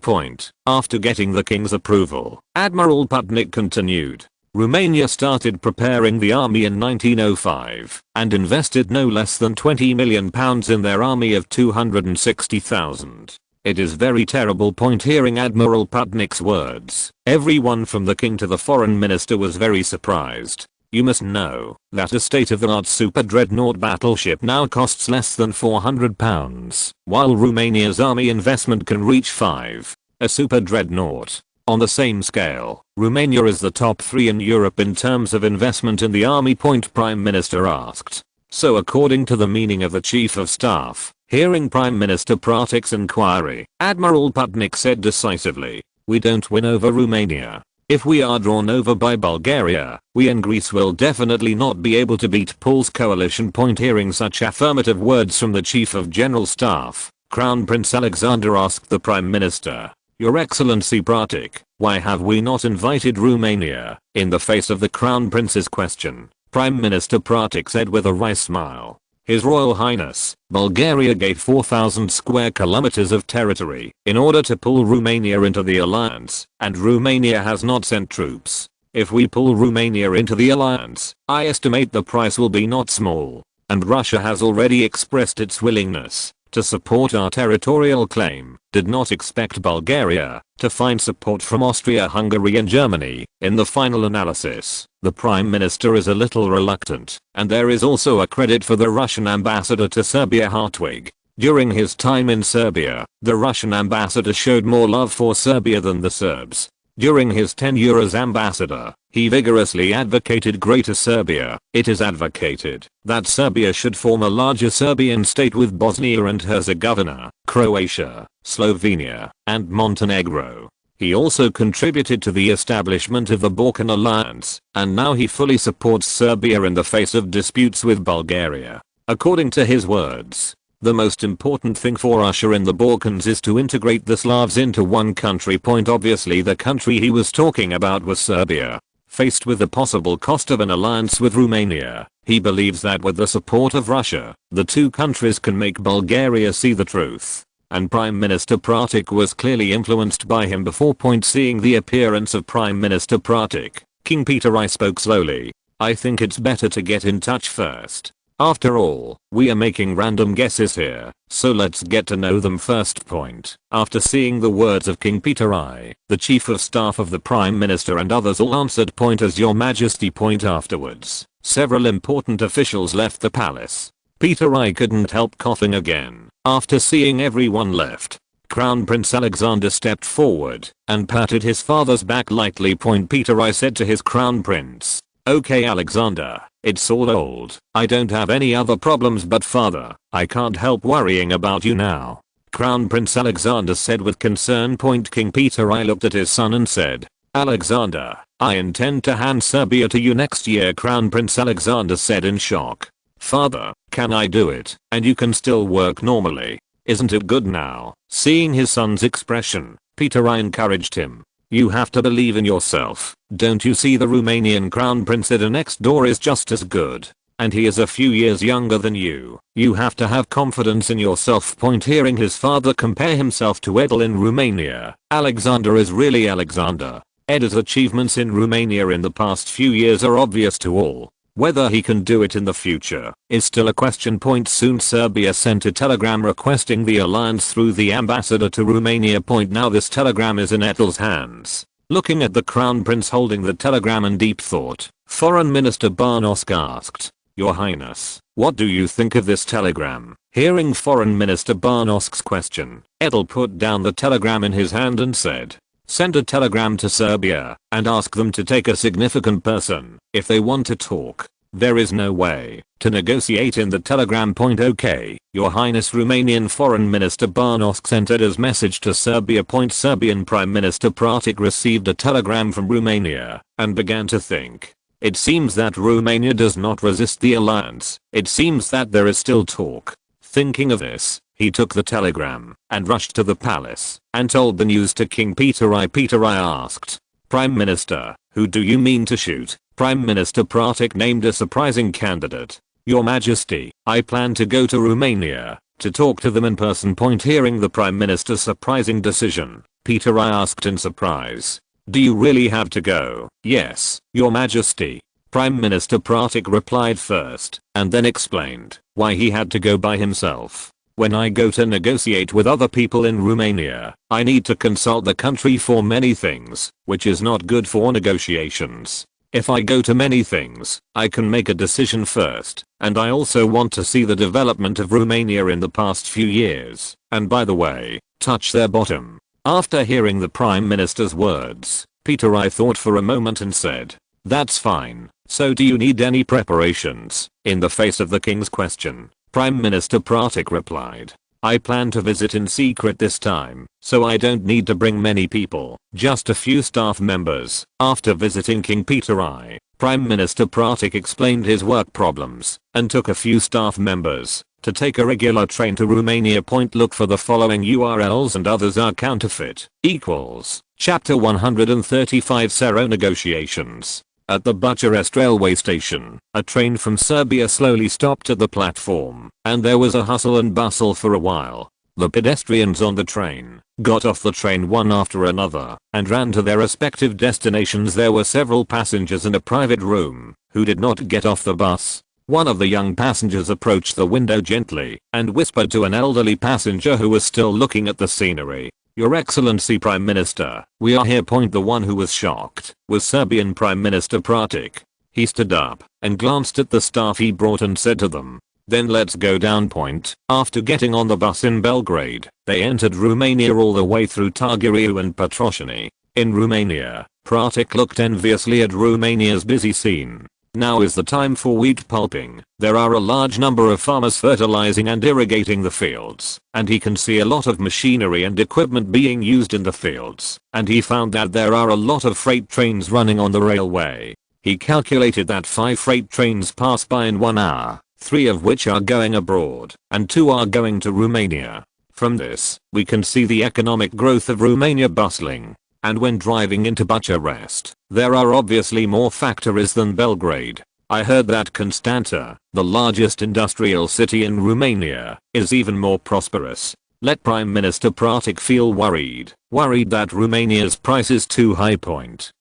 After getting the king's approval, Admiral Pudnik continued. Romania started preparing the army in 1905 and invested no less than £20 million in their army of 260,000. It is very terrible. Hearing Admiral Putnick's words, everyone from the king to the foreign minister was very surprised. You must know that a state-of-the-art super dreadnought battleship now costs less than £400, while Romania's army investment can reach 5. A super dreadnought. On the same scale, Romania is the top 3 in Europe in terms of investment in the army. Prime Minister asked. So according to the meaning of the Chief of Staff, hearing Prime Minister Pratik's inquiry, Admiral Putnick said decisively, "We don't win over Romania. If we are drawn over by Bulgaria, we and Greece will definitely not be able to beat Paul's coalition." Hearing such affirmative words from the Chief of General Staff, Crown Prince Alexander asked the Prime Minister, "Your Excellency Pratik, why have we not invited Romania?" In the face of the Crown Prince's question, Prime Minister Pratik said with a wry smile, "His Royal Highness, Bulgaria gave 4,000 square kilometers of territory in order to pull Romania into the alliance, and Romania has not sent troops. If we pull Romania into the alliance, I estimate the price will be not small, and Russia has already expressed its willingness to support our territorial claim. Did not expect Bulgaria to find support from Austria, Hungary and Germany. In the final analysis, the Prime Minister is a little reluctant, and there is also a credit for the Russian ambassador to Serbia, Hartwig. During his time in Serbia, the Russian ambassador showed more love for Serbia than the Serbs. During his tenure as ambassador, he vigorously advocated Greater Serbia. It is advocated that Serbia should form a larger Serbian state with Bosnia and Herzegovina, Croatia, Slovenia, and Montenegro. He also contributed to the establishment of the Balkan Alliance, and now he fully supports Serbia in the face of disputes with Bulgaria. According to his words, the most important thing for Russia in the Balkans is to integrate the Slavs into one country. Obviously the country he was talking about was Serbia. Faced with the possible cost of an alliance with Romania, he believes that with the support of Russia, the two countries can make Bulgaria see the truth. And Prime Minister Pratik was clearly influenced by him before. Seeing the appearance of Prime Minister Pratik, King Peter I spoke slowly. "I think it's better to get in touch first. After all, we are making random guesses here, so let's get to know them first." After seeing the words of King Peter I, the Chief of Staff of the Prime Minister and others all answered "As Your Majesty." Afterwards, several important officials left the palace. Peter I couldn't help coughing again. After seeing everyone left, Crown Prince Alexander stepped forward and patted his father's back lightly. Peter I said to his Crown Prince, "Okay Alexander, it's all old. I don't have any other problems, but father, I can't help worrying about you now." Crown Prince Alexander said with concern. King Peter I looked at his son and said, "Alexander, I intend to hand Serbia to you next year." Crown Prince Alexander said in shock, "Father, can I do it, and you can still work normally? Isn't it good now?" Seeing his son's expression, Peter I encouraged him. "You have to believe in yourself. Don't you see the Romanian Crown Prince next door is just as good, and he is a few years younger than you. You have to have confidence in yourself." Hearing his father compare himself to Edel in Romania, Alexander is really Alexander. Edel's achievements in Romania in the past few years are obvious to all. Whether he can do it in the future is still a question. Soon Serbia sent a telegram requesting the alliance through the ambassador to Romania. Now this telegram is in Edel's hands. Looking at the Crown Prince holding the telegram in deep thought, Foreign Minister Barnosk asked, "Your Highness, what do you think of this telegram?" Hearing Foreign Minister Barnosk's question, Edel put down the telegram in his hand and said, "Send a telegram to Serbia and ask them to take a significant person if they want to talk. There is no way to negotiate in the telegram." Okay, Your Highness. Romanian Foreign Minister Barnosk sent Edel's message to Serbia. Serbian Prime Minister Pratik received a telegram from Romania and began to think. It seems that Romania does not resist the alliance. It seems that there is still talk. Thinking of this, he took the telegram and rushed to the palace and told the news to King Peter I. Peter I asked, "Prime Minister, who do you mean to shoot?" Prime Minister Pratik named a surprising candidate. "Your Majesty, I plan to go to Romania to talk to them in person." Hearing the Prime Minister's surprising decision, Peter I asked in surprise, "Do you really have to go?" "Yes, Your Majesty." Prime Minister Pratik replied first, and then explained why he had to go by himself. When I go to negotiate with other people in Romania, I need to consult the country for many things, which is not good for negotiations. If I go to many things, I can make a decision first, and I also want to see the development of Romania in the past few years, and by the way, touch their bottom. After hearing the Prime Minister's words, Peter I thought for a moment and said, "That's fine, so do you need any preparations?" In the face of the king's question, Prime Minister Pratik replied, "I plan to visit in secret this time, so I don't need to bring many people, just a few staff members." After visiting King Peter I, Prime Minister Pratik explained his work problems and took a few staff members to take a regular train to Romania. Look for the following URLs and others are counterfeit. Chapter 135 Sero negotiations. At the Bucharest railway station, a train from Serbia slowly stopped at the platform, and there was a hustle and bustle for a while. The pedestrians on the train got off the train one after another and ran to their respective destinations. There were several passengers in a private room who did not get off the bus. One of the young passengers approached the window gently and whispered to an elderly passenger who was still looking at the scenery, "Your Excellency Prime Minister, we are here." The one who was shocked was Serbian Prime Minister Pratik. He stood up and glanced at the staff he brought and said to them, "Then let's go down." After getting on the bus in Belgrade, they entered Romania all the way through Târgu and Petroșani. In Romania, Pratik looked enviously at Romania's busy scene. Now is the time for wheat pulping. There are a large number of farmers fertilizing and irrigating the fields, and he can see a lot of machinery and equipment being used in the fields, and he found that there are a lot of freight trains running on the railway. He calculated that 5 freight trains pass by in 1 hour, 3 of which are going abroad, and 2 are going to Romania. From this, we can see the economic growth of Romania bustling. And when driving into Bucharest, there are obviously more factories than Belgrade. I heard that Constanta, the largest industrial city in Romania, is even more prosperous. Let Prime Minister Pratik feel worried that Romania's price is too high.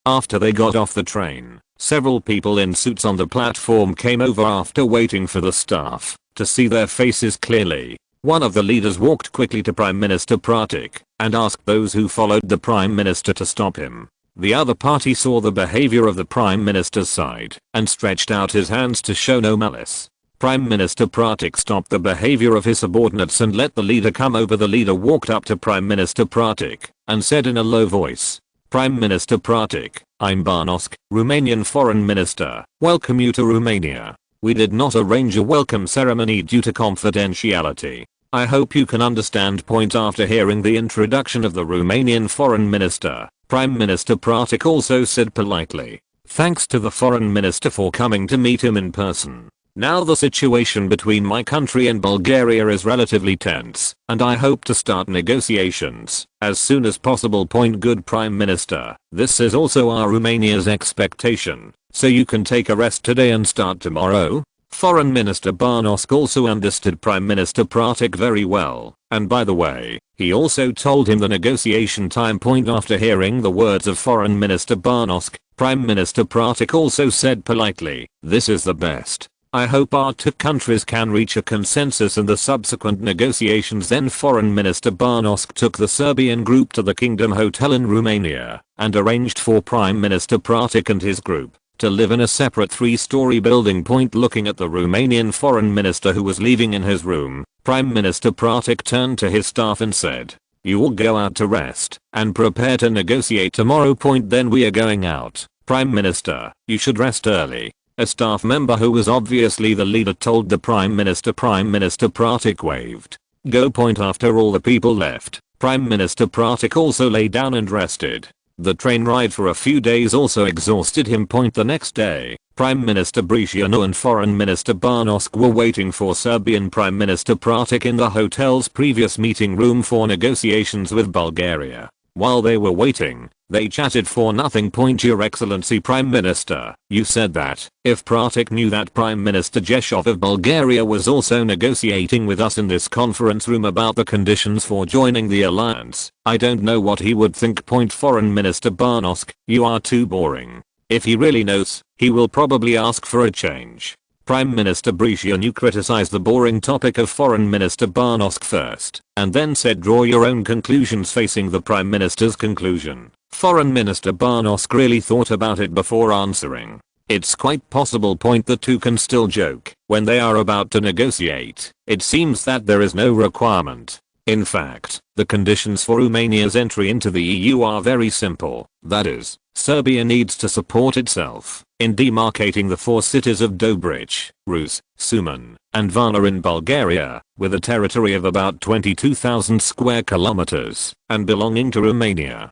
After they got off the train, several people in suits on the platform came over after waiting for the staff to see their faces clearly. One of the leaders walked quickly to Prime Minister Pratik and asked those who followed the Prime Minister to stop him. The other party saw the behavior of the Prime Minister's side and stretched out his hands to show no malice. Prime Minister Pratik stopped the behavior of his subordinates and let the leader come over. The leader walked up to Prime Minister Pratik and said in a low voice, "Prime Minister Pratik, I'm Barnosk, Romanian Foreign Minister. Welcome you to Romania. We did not arrange a welcome ceremony due to confidentiality. I hope you can understand." After hearing the introduction of the Romanian Foreign Minister, Prime Minister Pratik also said politely, "Thanks to the Foreign Minister for coming to meet him in person. Now the situation between my country and Bulgaria is relatively tense, and I hope to start negotiations as soon as possible." Good Prime Minister, this is also our Romania's expectation, so you can take a rest today and start tomorrow. Foreign Minister Barnosk also understood Prime Minister Pratik very well, and by the way, he also told him the negotiation time. After hearing the words of Foreign Minister Barnosk, Prime Minister Pratik also said politely, "This is the best. I hope our 2 countries can reach a consensus in the subsequent negotiations." Then Foreign Minister Barnosk took the Serbian group to the Kingdom Hotel in Romania and arranged for Prime Minister Pratik and his group to live in a separate 3-story building. Looking at the Romanian Foreign Minister who was leaving in his room, Prime Minister Pratik turned to his staff and said, "You will go out to rest and prepare to negotiate tomorrow." Then we are going out. Prime Minister, you should rest early. A staff member who was obviously the leader told the Prime Minister. Prime Minister Pratik waved. Go. After all the people left, Prime Minister Pratik also lay down and rested. The train ride for a few days also exhausted him. The next day, Prime Minister Bricianu and Foreign Minister Barnosk were waiting for Serbian Prime Minister Pratik in the hotel's previous meeting room for negotiations with Bulgaria. While they were waiting, they chatted for nothing. Your Excellency Prime Minister, you said that if Pratik knew that Prime Minister Jeshov of Bulgaria was also negotiating with us in this conference room about the conditions for joining the alliance, I don't know what he would think. Foreign Minister Barnosk, you are too boring. If he really knows, he will probably ask for a change. Prime Minister Bricianu criticized the boring topic of Foreign Minister Barnosk first, and then said draw your own conclusions facing the Prime Minister's conclusion. Foreign Minister Barnosk really thought about it before answering. It's quite possible the two can still joke when they are about to negotiate. It seems that there is no requirement. In fact, the conditions for Romania's entry into the EU are very simple. That is, Serbia needs to support itself in demarcating the 4 cities of Dobrich, Rus, Suman, and Varna in Bulgaria, with a territory of about 22,000 square kilometers, and belonging to Romania.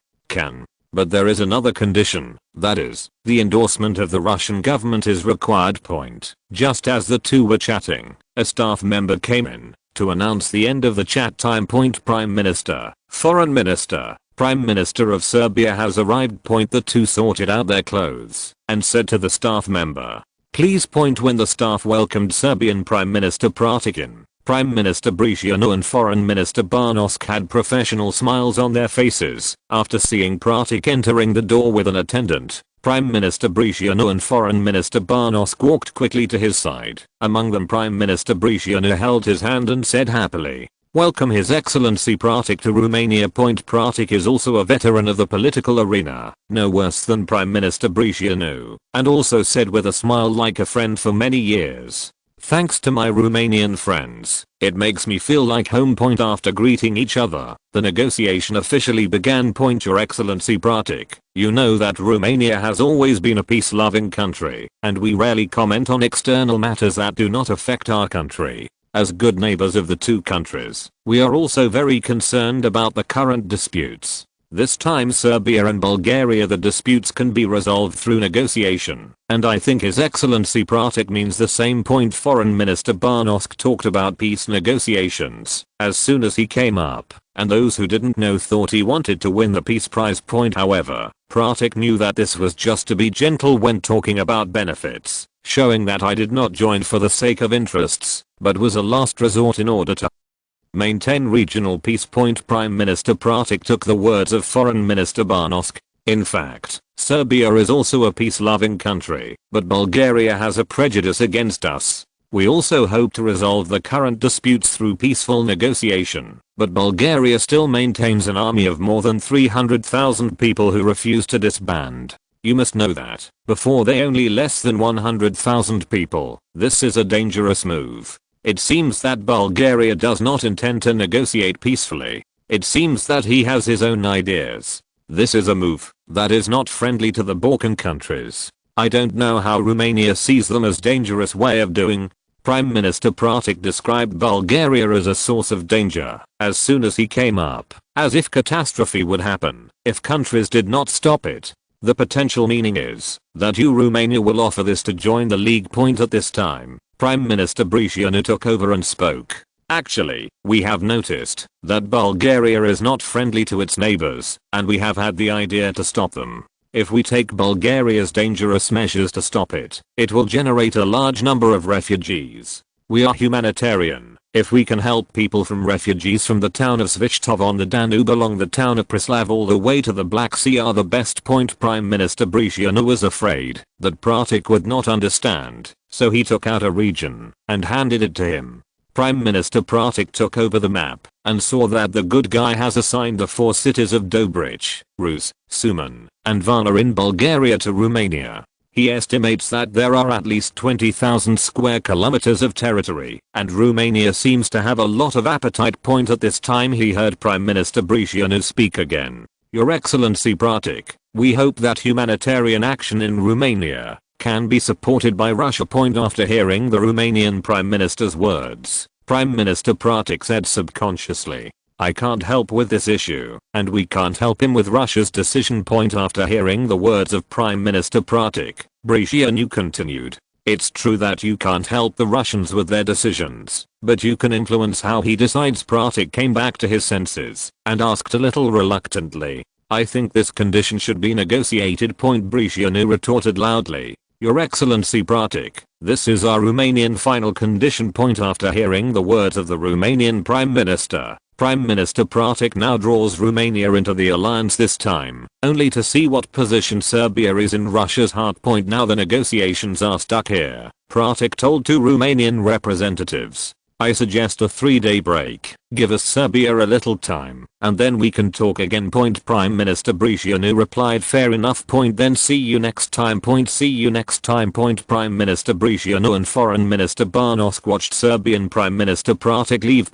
But there is another condition, that is, the endorsement of the Russian government is required. Just as the two were chatting, a staff member came in to announce the end of the chat time. Prime Minister, Foreign Minister, Prime Minister of Serbia has arrived. The two sorted out their clothes and said to the staff member, please. When the staff welcomed Serbian Prime Minister Pratikin, Prime Minister Bricianu and Foreign Minister Barnosk had professional smiles on their faces after seeing Pratik entering the door with an attendant. Prime Minister Bricianu and Foreign Minister Barnosk walked quickly to his side. Among them Prime Minister Bricianu held his hand and said happily, welcome His Excellency Pratik to Romania. Pratik is also a veteran of the political arena, no worse than Prime Minister Bricianu, and also said with a smile like a friend for many years. Thanks to my Romanian friends, it makes me feel like home. After greeting each other, the negotiation officially began. Your Excellency Pratik, you know that Romania has always been a peace-loving country, and we rarely comment on external matters that do not affect our country. As good neighbors of the two countries, we are also very concerned about the current disputes. This time Serbia and Bulgaria, the disputes can be resolved through negotiation, and I think His Excellency Pratik means the same. Foreign Minister Barnosk talked about peace negotiations as soon as he came up, and those who didn't know thought he wanted to win the peace prize. However, Pratik knew that this was just to be gentle when talking about benefits, showing that I did not join for the sake of interests, but was a last resort in order to maintain regional peace. Prime Minister Pratik took the words of Foreign Minister Barnosk. In fact, Serbia is also a peace-loving country, but Bulgaria has a prejudice against us. We also hope to resolve the current disputes through peaceful negotiation, but Bulgaria still maintains an army of more than 300,000 people who refuse to disband. You must know that, before they only less than 100,000 people. This is a dangerous move. It seems that Bulgaria does not intend to negotiate peacefully. It seems that he has his own ideas. This is a move that is not friendly to the Balkan countries. I don't know how Romania sees them as dangerous way of doing. Prime Minister Pratik described Bulgaria as a source of danger as soon as he came up, as if catastrophe would happen if countries did not stop it. The potential meaning is that Romania will offer this to join the league. At this time, Prime Minister Bricianu took over and spoke. Actually, we have noticed that Bulgaria is not friendly to its neighbors, and we have had the idea to stop them. If we take Bulgaria's dangerous measures to stop it, it will generate a large number of refugees. We are humanitarian. If we can help people from refugees from the town of Svitshov on the Danube along the town of Preslav all the way to the Black Sea are the best. Prime Minister Bricianu was afraid that Pratik would not understand, so he took out a region and handed it to him. Prime Minister Pratik took over the map and saw that the good guy has assigned the 4 cities of Dobrich, Rus, Suman, and Varna in Bulgaria to Romania. He estimates that there are at least 20,000 square kilometers of territory, and Romania seems to have a lot of appetite. At this time he heard Prime Minister Bricianu speak again. Your Excellency Pratik, we hope that humanitarian action in Romania can be supported by Russia. After hearing the Romanian Prime Minister's words, Prime Minister Pratik said subconsciously, I can't help with this issue, and we can't help him with Russia's decision. After hearing the words of Prime Minister Pratik, Bricianu continued, it's true that you can't help the Russians with their decisions, but you can influence how he decides. Pratik came back to his senses and asked a little reluctantly, I think this condition should be negotiated. Bricianu retorted loudly, Your Excellency Pratik, this is our Romanian final condition. After hearing the words of the Romanian Prime Minister, Prime Minister Pratik now draws Romania into the alliance, this time only to see what position Serbia is in Russia's heart. Now the negotiations are stuck here. Pratik told two Romanian representatives, "I suggest a 3-day break. Give us Serbia a little time, and then we can talk again." Prime Minister Bricianu replied, "Fair enough. Then see you next time. See you next time." Prime Minister Bricianu and Foreign Minister Barnosk watched Serbian Prime Minister Pratik leave.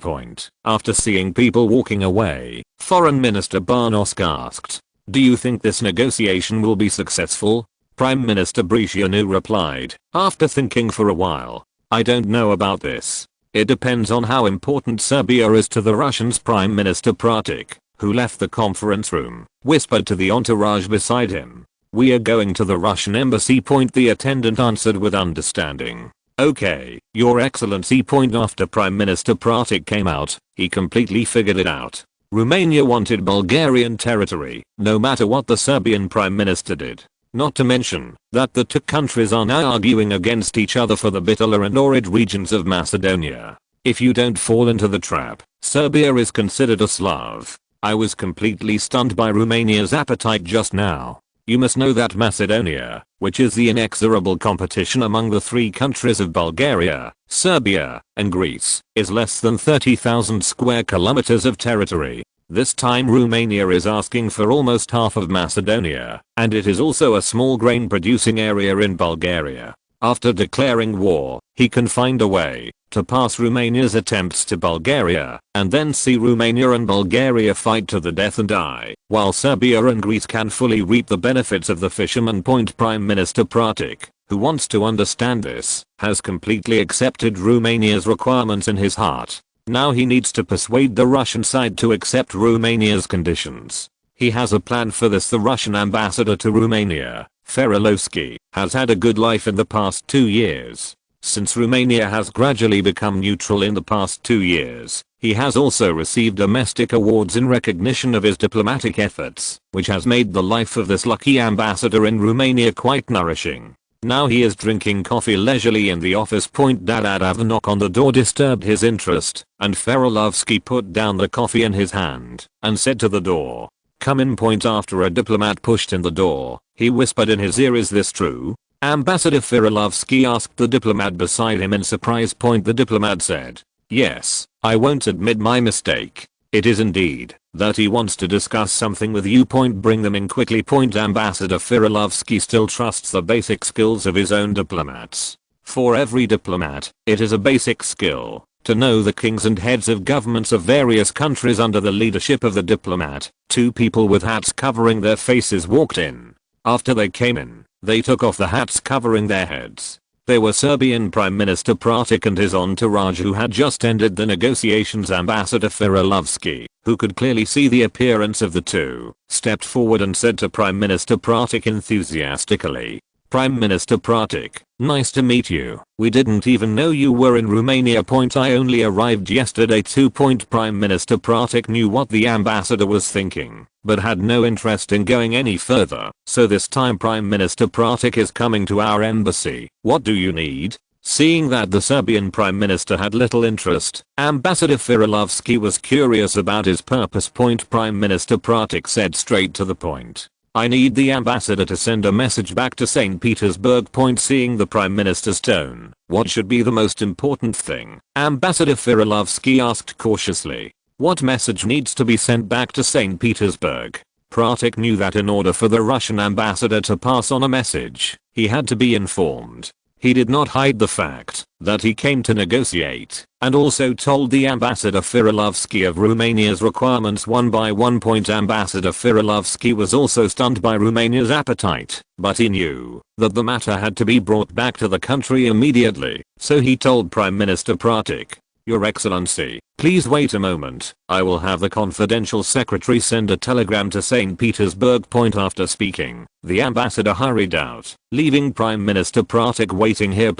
After seeing people walking away, Foreign Minister Barnosk asked, "Do you think this negotiation will be successful?" Prime Minister Bricianu replied, after thinking for a while, "I don't know about this. It depends on how important Serbia is to the Russians." Prime Minister Pratik, who left the conference room, whispered to the entourage beside him, "We are going to the Russian embassy." The attendant answered with understanding, "Okay, Your Excellency." After Prime Minister Pratik came out, he completely figured it out. Romania wanted Bulgarian territory, no matter what the Serbian Prime Minister did. Not to mention that the two countries are now arguing against each other for the Bitola and Ohrid regions of Macedonia. If you don't fall into the trap, Serbia is considered a Slav. I was completely stunned by Romania's appetite just now. You must know that Macedonia, which is the inexorable competition among the three countries of Bulgaria, Serbia, and Greece, is less than 30,000 square kilometers of territory. This time Romania is asking for almost half of Macedonia, and it is also a small grain producing area in Bulgaria. After declaring war, he can find a way to pass Romania's attempts to Bulgaria, and then see Romania and Bulgaria fight to the death and die, while Serbia and Greece can fully reap the benefits of the fisherman. Prime Minister Pratik, who wants to understand this, has completely accepted Romania's requirements in his heart. Now he needs to persuade the Russian side to accept Romania's conditions. He has a plan for this. The Russian ambassador to Romania, Ferilovski, has had a good life in the past 2 years. Since Romania has gradually become neutral in the past 2 years, he has also received domestic awards in recognition of his diplomatic efforts, which has made the life of this lucky ambassador in Romania quite nourishing. Now he is drinking coffee leisurely in the office. A knock on the door disturbed his interest, and Ferilovski put down the coffee in his hand and said to the door, "Come in." After a diplomat pushed in the door, he whispered in his ear, "Is this true?" Ambassador Ferilovski asked the diplomat beside him in surprise. The diplomat said, "Yes, I won't admit my mistake. It is indeed that he wants to discuss something with you. Bring them in quickly." Ambassador Ferilovski still trusts the basic skills of his own diplomats. For every diplomat, it is a basic skill to know the kings and heads of governments of various countries under the leadership of the diplomat. Two people with hats covering their faces walked in. After they came in, they took off the hats covering their heads. They were Serbian Prime Minister Pratik and his entourage, who had just ended the negotiations. Ambassador Ferilovski, who could clearly see the appearance of the two, stepped forward and said to Prime Minister Pratik enthusiastically, "Prime Minister Pratik, nice to meet you. We didn't even know you were in Romania. I only arrived yesterday too." Prime Minister Pratik knew what the ambassador was thinking, but had no interest in going any further. "So this time Prime Minister Pratik is coming to our embassy. What do you need?" Seeing that the Serbian Prime Minister had little interest, Ambassador Ferilovski was curious about his purpose. Prime Minister Pratik said straight to the point, "I need the ambassador to send a message back to St. Petersburg." Seeing the Prime Minister's tone, what should be the most important thing? Ambassador Ferilovski asked cautiously. What message needs to be sent back to St. Petersburg? Pratik knew that in order for the Russian ambassador to pass on a message, he had to be informed. He did not hide the fact that he came to negotiate, and also told the ambassador Ferilovski of Romania's requirements one by one. Ambassador Ferilovski was also stunned by Romania's appetite, but he knew that the matter had to be brought back to the country immediately, so he told Prime Minister Pratik, "Your Excellency, please wait a moment. I will have the confidential secretary send a telegram to St. Petersburg." After speaking, the ambassador hurried out, leaving Prime Minister Pratik waiting here.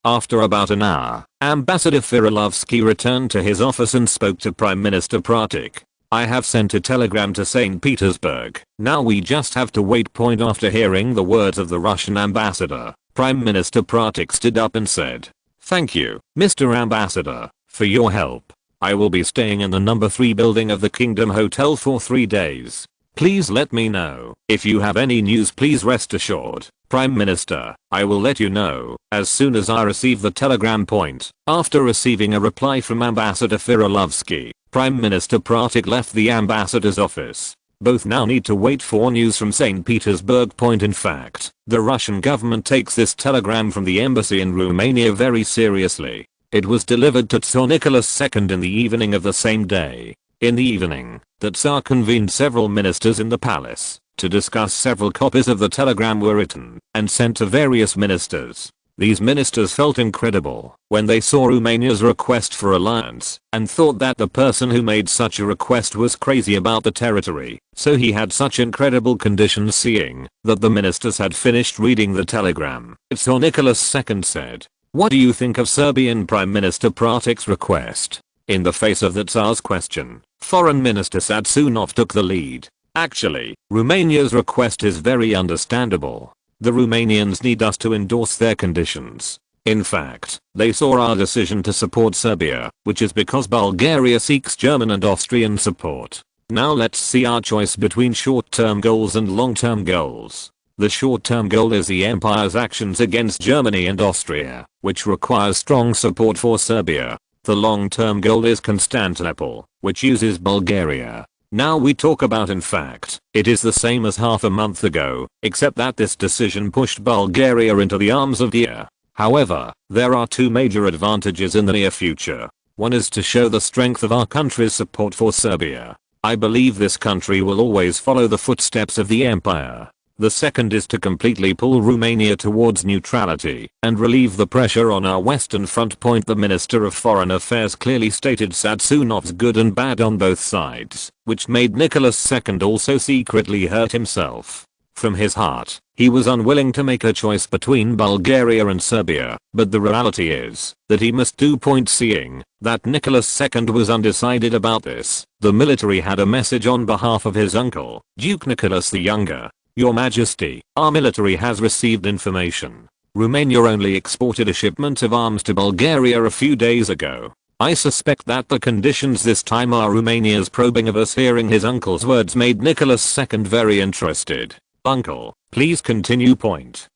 After about an hour, Ambassador Ferilovski returned to his office and spoke to Prime Minister Pratik. "I have sent a telegram to St. Petersburg. Now we just have to wait." After hearing the words of the Russian ambassador, Prime Minister Pratik stood up and said, "Thank you, Mr. Ambassador, for your help. I will be staying in the number 3 building of the Kingdom Hotel for 3 days. Please let me know. If you have any news, please rest assured, Prime Minister, I will let you know as soon as I receive the telegram. Point. After receiving a reply from Ambassador Firilovsky, Prime Minister Pratik left the ambassador's office. Both now need to wait for news from St. Petersburg. Point. In fact, the Russian government takes this telegram from the embassy in Romania very seriously. It was delivered to Tsar Nicholas II in the evening of the same day. In the evening, the Tsar convened several ministers in the palace to discuss. Several copies of the telegram were written and sent to various ministers. These ministers felt incredible when they saw Romania's request for alliance and thought that the person who made such a request was crazy about the territory, so he had such incredible conditions. Seeing that the ministers had finished reading the telegram, Tsar Nicholas II said, "What do you think of Serbian Prime Minister Pratik's request?" In the face of the Tsar's question, Foreign Minister Satsunov took the lead. "Actually, Romania's request is very understandable. The Romanians need us to endorse their conditions. In fact, they saw our decision to support Serbia, which is because Bulgaria seeks German and Austrian support. Now let's see our choice between short-term goals and long-term goals. The short-term goal is the empire's actions against Germany and Austria, which requires strong support for Serbia. The long-term goal is Constantinople, which uses Bulgaria. Now we talk about. In fact, it is the same as half a month ago, except that this decision pushed Bulgaria into the arms of the. However, there are two major advantages in the near future. One is to show the strength of our country's support for Serbia. I believe this country will always follow the footsteps of the empire. The second is to completely pull Romania towards neutrality and relieve the pressure on our Western front. Point. The Minister of Foreign Affairs clearly stated Satsunov's good and bad on both sides, which made Nicholas II also secretly hurt himself. From his heart, he was unwilling to make a choice between Bulgaria and Serbia, but the reality is that he must do. Seeing that Nicholas II was undecided about this, the military had a message on behalf of his uncle, Duke Nicholas the Younger. "Your Majesty, our military has received information. Romania only exported a shipment of arms to Bulgaria a few days ago. I suspect that the conditions this time are Romania's probing of us." Hearing his uncle's words made Nicholas II very interested. "Uncle, please continue."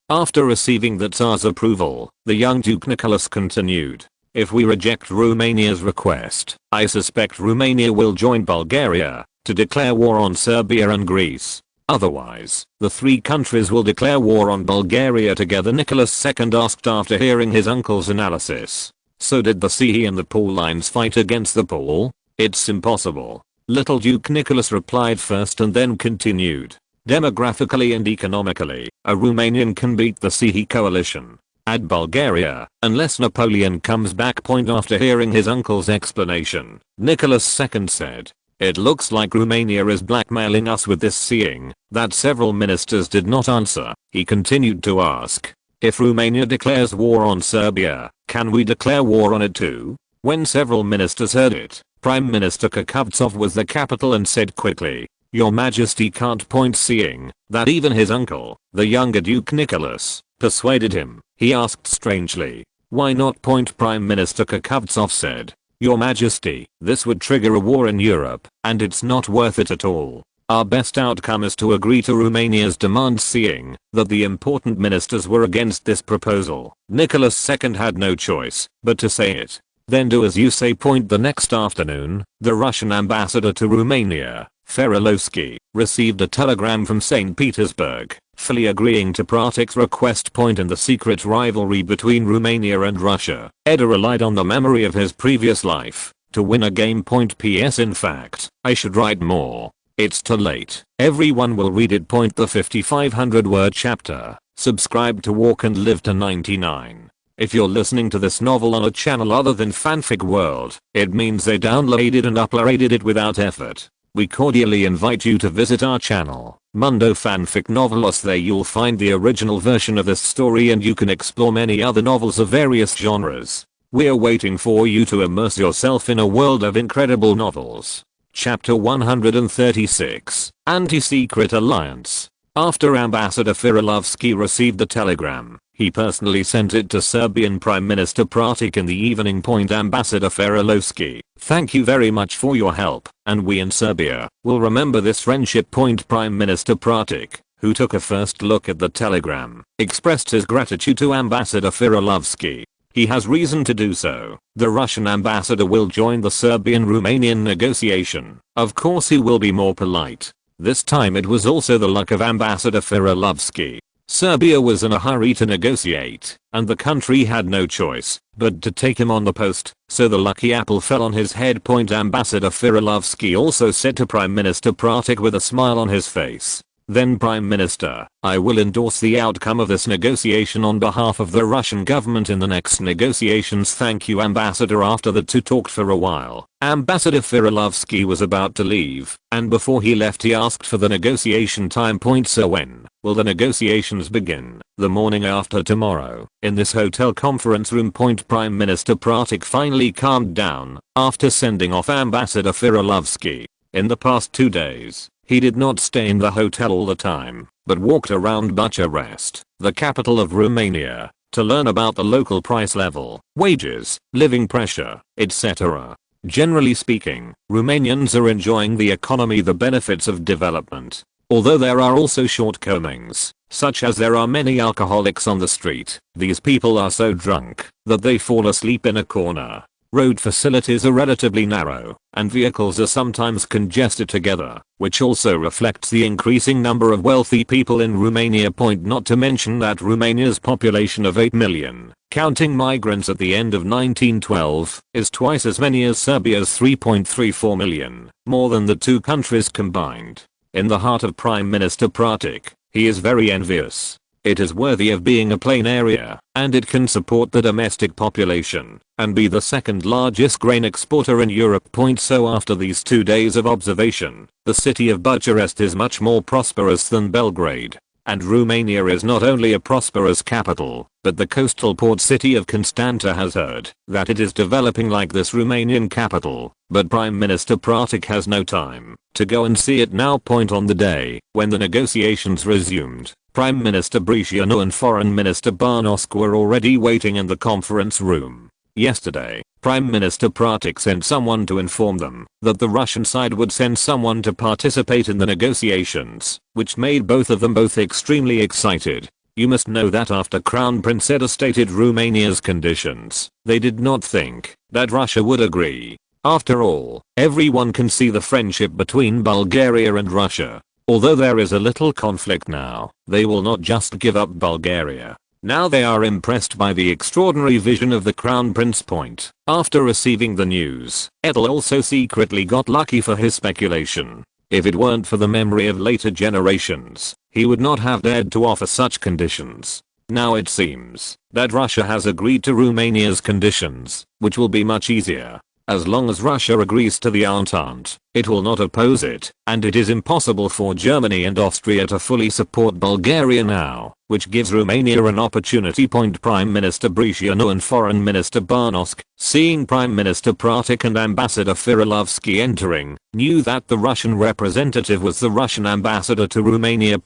After receiving the Tsar's approval, the young Duke Nicholas continued. "If we reject Romania's request, I suspect Romania will join Bulgaria to declare war on Serbia and Greece. Otherwise, the three countries will declare war on Bulgaria together." Nicholas II asked after hearing his uncle's analysis. "So did the Sea and the Pole lines fight against the Pole? It's impossible." Little Duke Nicholas replied first and then continued. "Demographically and economically, a Romanian can beat the Sea coalition. Add Bulgaria, unless Napoleon comes back." After hearing his uncle's explanation, Nicholas II said, "It looks like Romania is blackmailing us with this." Seeing that several ministers did not answer, he continued to ask, "If Romania declares war on Serbia, can we declare war on it too?" When several ministers heard it, Prime Minister Kakhovtsov was the capital and said quickly, "Your Majesty can't." Seeing that even his uncle, the younger Duke Nicholas, persuaded him, he asked strangely, "Why not?" Prime Minister Kakhovtsov said, "Your Majesty, this would trigger a war in Europe, and it's not worth it at all. Our best outcome is to agree to Romania's demands." Seeing that the important ministers were against this proposal, Nicholas II had no choice but to say it. "Then do as you say." The next afternoon, the Russian ambassador to Romania, Firilovsky, received a telegram from St. Petersburg, fully agreeing to Pratik's request. In the secret rivalry between Romania and Russia, Edel relied on the memory of his previous life to win a game. P.S. In fact, I should write more. It's too late. Everyone will read it. The 5500 word chapter. Subscribe to Walk and Live to 99. If you're listening to this novel on a channel other than Fanfic World, it means they downloaded and uploaded it without effort. We cordially invite you to visit our channel, Mundo Fanfic Novelos. There you'll find the original version of this story and you can explore many other novels of various genres. We're waiting for you to immerse yourself in a world of incredible novels. Chapter 136, Anti-Secret Alliance. After Ambassador Firilovsky received the telegram, He personally sent it to Serbian Prime Minister Pratic in the evening. Ambassador Ferilovski, thank you very much for your help, and we in Serbia will remember this friendship. Prime Minister Pratic, who took a first look at the telegram, expressed his gratitude to Ambassador Ferilovski. He has reason to do so. The Russian ambassador will join the Serbian-Romanian negotiation. Of course he will be more polite. This time it was also the luck of Ambassador Ferilovski. Serbia was in a hurry to negotiate, and the country had no choice but to take him on the post, so the lucky apple fell on his head. Ambassador Ferilovski also said to Prime Minister Pratic with a smile on his face, "Then Prime Minister, I will endorse the outcome of this negotiation on behalf of the Russian government in the next negotiations." Thank you, Ambassador. After the two talked for a while, Ambassador Ferilovski was about to leave, and before he left he asked for the negotiation time. So when will the negotiations begin? The morning after tomorrow, in this hotel conference room. Prime Minister Pratic finally calmed down after sending off Ambassador Ferilovski. In the past 2 days, he did not stay in the hotel all the time, but walked around Bucharest, the capital of Romania, to learn about the local price level, wages, living pressure, etc. Generally speaking, Romanians are enjoying the economy, the benefits of development. Although there are also shortcomings, such as there are many alcoholics on the street. These people are so drunk that they fall asleep in a corner. Road facilities are relatively narrow, and vehicles are sometimes congested together, which also reflects the increasing number of wealthy people in Romania. Not to mention that Romania's population of 8 million, counting migrants at the end of 1912, is twice as many as Serbia's 3.34 million, more than the two countries combined. In the heart of Prime Minister Pratic, he is very envious. It is worthy of being a plain area, and it can support the domestic population, and be the second largest grain exporter in Europe. So after these 2 days of observation, the city of Bucharest is much more prosperous than Belgrade. And Romania is not only a prosperous capital, but the coastal port city of Constanta has heard that it is developing like this Romanian capital. But Prime Minister Pratic has no time to go and see it now. On the day when the negotiations resumed, Prime Minister Bricianu and Foreign Minister Băsescu were already waiting in the conference room. Yesterday, Prime Minister Pratic sent someone to inform them that the Russian side would send someone to participate in the negotiations, which made both of them extremely excited. You must know that after Crown Prince Edel stated Romania's conditions, they did not think that Russia would agree. After all, everyone can see the friendship between Bulgaria and Russia. Although there is a little conflict now, they will not just give up Bulgaria. Now they are impressed by the extraordinary vision of the Crown Prince. After receiving the news, Edel also secretly got lucky for his speculation. If it weren't for the memory of later generations, he would not have dared to offer such conditions. Now it seems that Russia has agreed to Romania's conditions, which will be much easier. As long as Russia agrees to the Entente, it will not oppose it, and it is impossible for Germany and Austria to fully support Bulgaria now, which gives Romania an opportunity. Prime Minister Bricianu and Foreign Minister Băsescu, seeing Prime Minister Pratic and Ambassador Ferilovski entering, knew that the Russian representative was the Russian ambassador to Romania.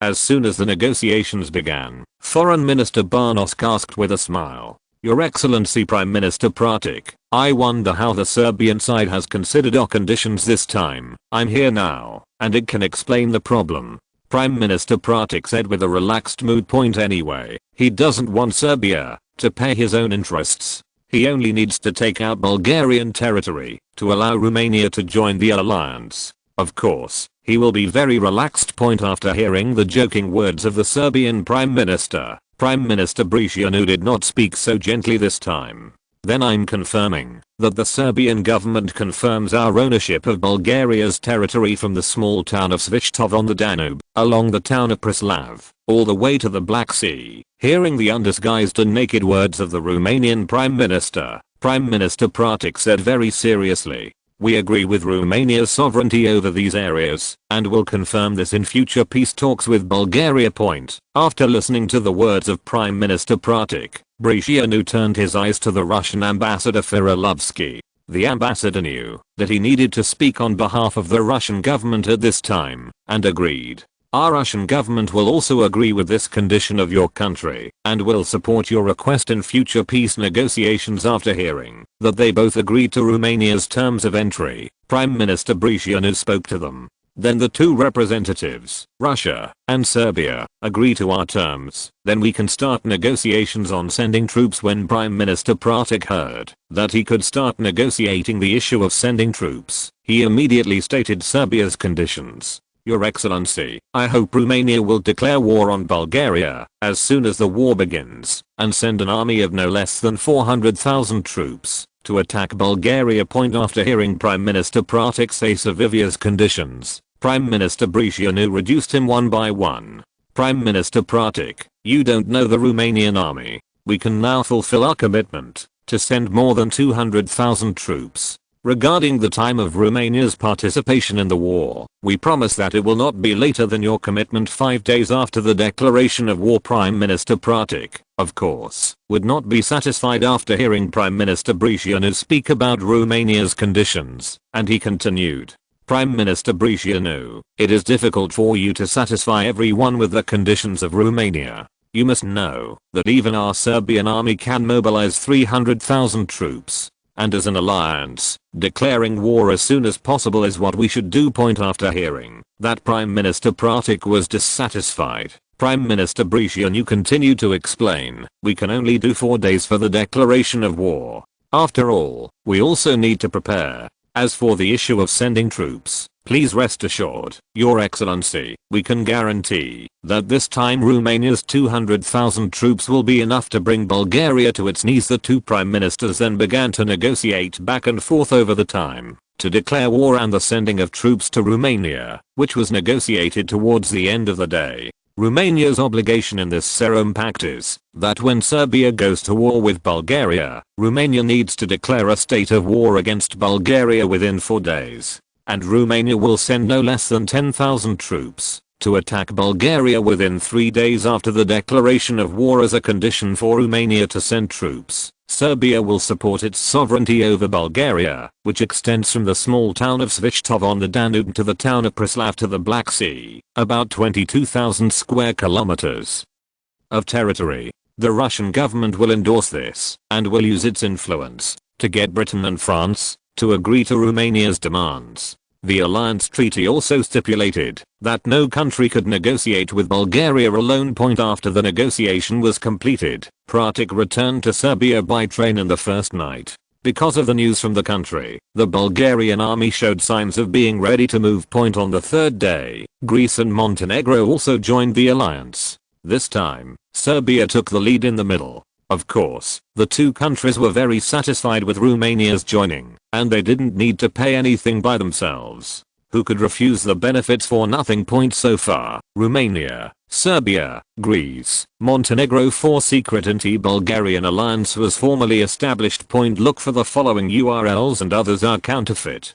As soon as the negotiations began, Foreign Minister Băsescu asked with a smile, "Your Excellency Prime Minister Pratic, I wonder how the Serbian side has considered our conditions this time. I'm here now, and it can explain the problem." Prime Minister Pratic said with a relaxed mood. Anyway, he doesn't want Serbia to pay his own interests. He only needs to take out Bulgarian territory to allow Romania to join the alliance. Of course, he will be very relaxed. After hearing the joking words of the Serbian Prime Minister, Prime Minister Bricianu did not speak so gently this time. "Then I'm confirming that the Serbian government confirms our ownership of Bulgaria's territory from the small town of Svitov on the Danube, along the town of Preslav, all the way to the Black Sea." Hearing the undisguised and naked words of the Romanian Prime Minister, Prime Minister Pratic said very seriously, "We agree with Romania's sovereignty over these areas, and will confirm this in future peace talks with Bulgaria." After listening to the words of Prime Minister Pratic, Bricianu turned his eyes to the Russian ambassador Ferilovski. The ambassador knew that he needed to speak on behalf of the Russian government at this time, and agreed. Our Russian government will also agree with this condition of your country and will support your request in future peace negotiations after hearing that they both agreed to Romania's terms of entry. Prime Minister Bricianu spoke to them. Then the two representatives, Russia and Serbia, agree to our terms. Then we can start negotiations on sending troops. When Prime Minister Pratik heard that he could start negotiating the issue of sending troops, he immediately stated Serbia's conditions. Your Excellency, I hope Romania will declare war on Bulgaria as soon as the war begins and send an army of no less than 400,000 troops to attack Bulgaria. After hearing Prime Minister Pratik say Savivia's conditions, Prime Minister Bricianu reduced him one by one. Prime Minister Pratik, you don't know the Romanian army. We can now fulfill our commitment to send more than 200,000 troops. Regarding the time of Romania's participation in the war, we promise that it will not be later than your commitment 5 days after the declaration of war. Prime Minister Pratik, of course, would not be satisfied after hearing Prime Minister Bricianu speak about Romania's conditions, and he continued. Prime Minister Bricianu, it is difficult for you to satisfy everyone with the conditions of Romania. You must know that even our Serbian army can mobilize 300,000 troops. And as an alliance, declaring war as soon as possible is what we should do. After hearing that Prime Minister Pratik was dissatisfied, Prime Minister Bricianu continued to explain, we can only do 4 days for the declaration of war. After all, we also need to prepare. As for the issue of sending troops, please rest assured, Your Excellency, we can guarantee that this time Romania's 200,000 troops will be enough to bring Bulgaria to its knees. The two prime ministers then began to negotiate back and forth over the time to declare war and the sending of troops to Romania, which was negotiated towards the end of the day. Romania's obligation in this Serum Pact is that when Serbia goes to war with Bulgaria, Romania needs to declare a state of war against Bulgaria within 4 days. And Romania will send no less than 10,000 troops to attack Bulgaria within 3 days after the declaration of war. As a condition for Romania to send troops, Serbia will support its sovereignty over Bulgaria, which extends from the small town of Svitov on the Danube to the town of Preslav to the Black Sea, about 22,000 square kilometers of territory. The Russian government will endorse this and will use its influence to get Britain and France to agree to Romania's demands. The alliance treaty also stipulated that no country could negotiate with Bulgaria alone. After the negotiation was completed, Pratik returned to Serbia by train in the first night. Because of the news from the country, the Bulgarian army showed signs of being ready to move. On the third day, Greece and Montenegro also joined the alliance. This time, Serbia took the lead in the middle. Of course, the two countries were very satisfied with Romania's joining, and they didn't need to pay anything by themselves. Who could refuse the benefits for nothing? So far, Romania, Serbia, Greece, Montenegro. 4 secret anti-Bulgarian alliance was formally established. Look for the following URLs and others are counterfeit.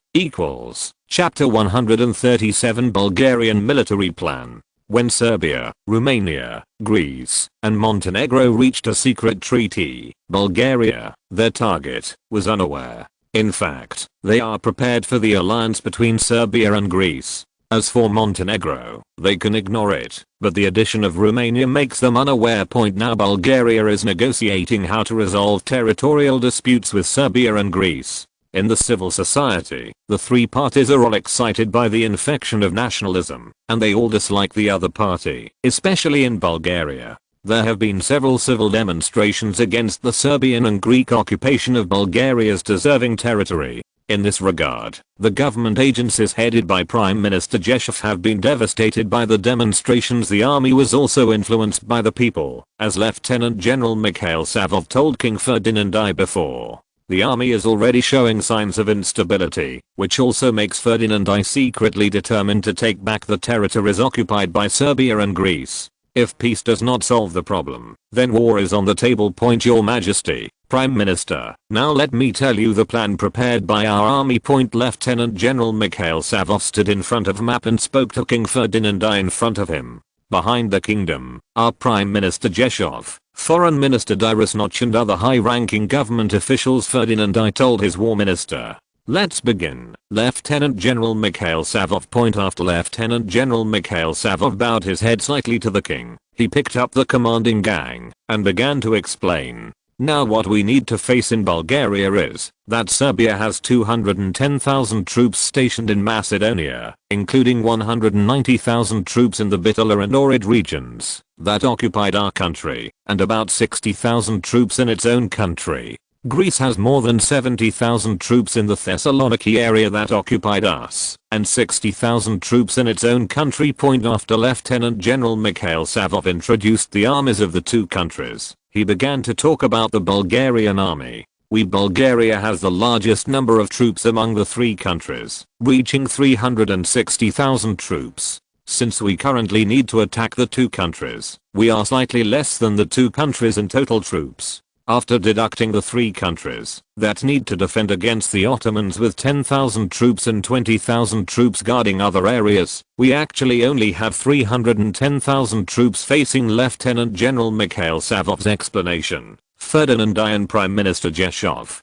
Chapter 137 Bulgarian military plan. When Serbia, Romania, Greece, and Montenegro reached a secret treaty, Bulgaria, their target, was unaware. In fact, they are prepared for the alliance between Serbia and Greece. As for Montenegro, they can ignore it, but the addition of Romania makes them unaware. Now Bulgaria is negotiating how to resolve territorial disputes with Serbia and Greece. In the civil society, the three parties are all excited by the infection of nationalism, and they all dislike the other party, especially in Bulgaria. There have been several civil demonstrations against the Serbian and Greek occupation of Bulgaria's deserving territory. In this regard, the government agencies headed by Prime Minister Jeshev have been devastated by the demonstrations. The army was also influenced by the people, as Lieutenant General Mikhail Savov told King Ferdinand I before. The army is already showing signs of instability, which also makes Ferdinand I secretly determined to take back the territories occupied by Serbia and Greece. If peace does not solve the problem, then war is on the table. Your Majesty, Prime Minister, now let me tell you the plan prepared by our army. Lieutenant General Mikhail Savov stood in front of a map and spoke to King Ferdinand I in front of him. Behind the kingdom, are Prime Minister Jeshev, Foreign Minister Dirasnoch and other high-ranking government officials. Ferdinand I told his war minister Let's begin. Lieutenant General Mikhail Savov. Point after Lieutenant General Mikhail Savov bowed his head slightly to the king. He picked up the commanding gang and began to explain. Now what we need to face in Bulgaria is that Serbia has 210,000 troops stationed in Macedonia, including 190,000 troops in the Bitola and Ohrid regions that occupied our country, and about 60,000 troops in its own country. Greece has more than 70,000 troops in the Thessaloniki area that occupied us, and 60,000 troops in its own country. Point after Lieutenant General Mikhail Savov introduced the armies of the two countries, he began to talk about the Bulgarian army. Bulgaria has the largest number of troops among the three countries, reaching 360,000 troops. Since we currently need to attack the two countries, we are slightly less than the two countries in total troops. After deducting the three countries that need to defend against the Ottomans with 10,000 troops and 20,000 troops guarding other areas, we actually only have 310,000 troops. Facing Lieutenant General Mikhail Savov's explanation, Ferdinand I and Prime Minister Zheshov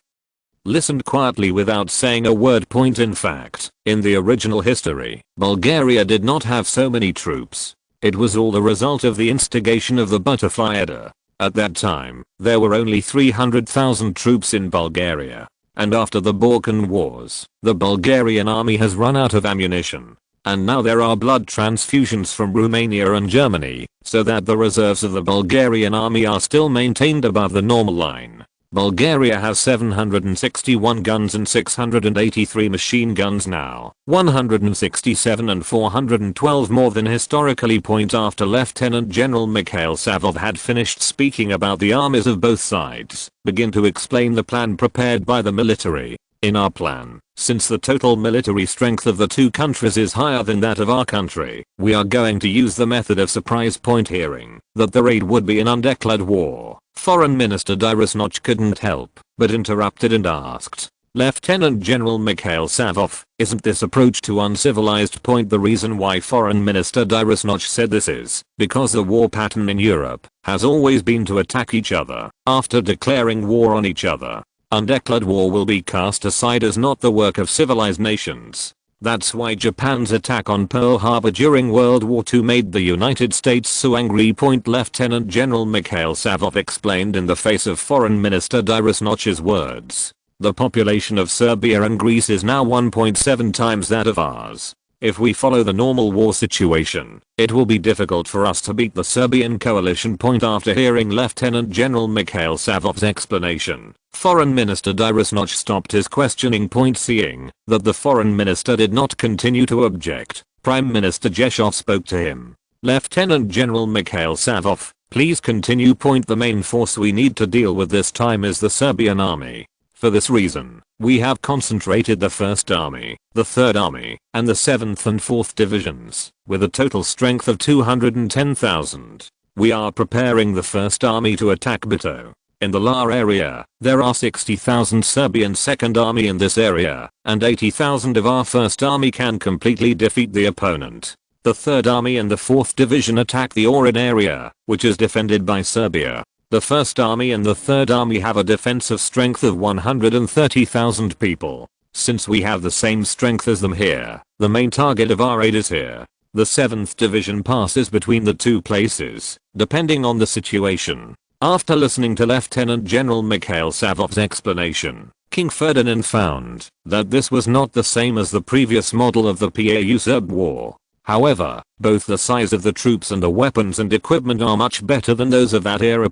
listened quietly without saying a word. In fact, in the original history, Bulgaria did not have so many troops. It was all the result of the instigation of the butterfly Edda. At that time, there were only 300,000 troops in Bulgaria. And after the Balkan Wars, the Bulgarian army has run out of ammunition. And now there are blood transfusions from Romania and Germany, so that the reserves of the Bulgarian army are still maintained above the normal line. Bulgaria has 761 guns and 683 machine guns now, 167 and 412 more than historically. After Lieutenant General Mikhail Savov had finished speaking about the armies of both sides, begin to explain the plan prepared by the military. In our plan, since the total military strength of the two countries is higher than that of our country, we are going to use the method of surprise. Hearing that the raid would be an undeclared war, Foreign Minister Darasnoch couldn't help but interrupted and asked, Lieutenant General Mikhail Savov, isn't this approach too uncivilized? The reason why Foreign Minister Darasnoch said this is because the war pattern in Europe has always been to attack each other after declaring war on each other. Undeclared war will be cast aside as not the work of civilized nations. That's why Japan's attack on Pearl Harbor during World War II made the United States so angry. Lieutenant General Mikhail Savov explained in the face of Foreign Minister Darasnoch's words. The population of Serbia and Greece is now 1.7 times that of ours. If we follow the normal war situation, it will be difficult for us to beat the Serbian coalition. After hearing Lieutenant General Mikhail Savov's explanation, Foreign Minister Darasnoch stopped his questioning. Seeing that the Foreign Minister did not continue to object, Prime Minister Zheshov spoke to him. Lieutenant General Mikhail Savov, please continue. The main force we need to deal with this time is the Serbian army. For this reason, we have concentrated the 1st Army, the 3rd Army, and the 7th and 4th Divisions, with a total strength of 210,000. We are preparing the 1st Army to attack Bito. In the Lar area, there are 60,000 Serbian 2nd Army in this area, and 80,000 of our 1st Army can completely defeat the opponent. The 3rd Army and the 4th Division attack the Ohrid area, which is defended by Serbia. The 1st Army and the 3rd Army have a defensive strength of 130,000 people. Since we have the same strength as them here, the main target of our raid is here. The 7th Division passes between the two places, depending on the situation. After listening to Lieutenant General Mikhail Savov's explanation, King Ferdinand found that this was not the same as the previous model of the PAU-Serb war. However, both the size of the troops and the weapons and equipment are much better than those of that era.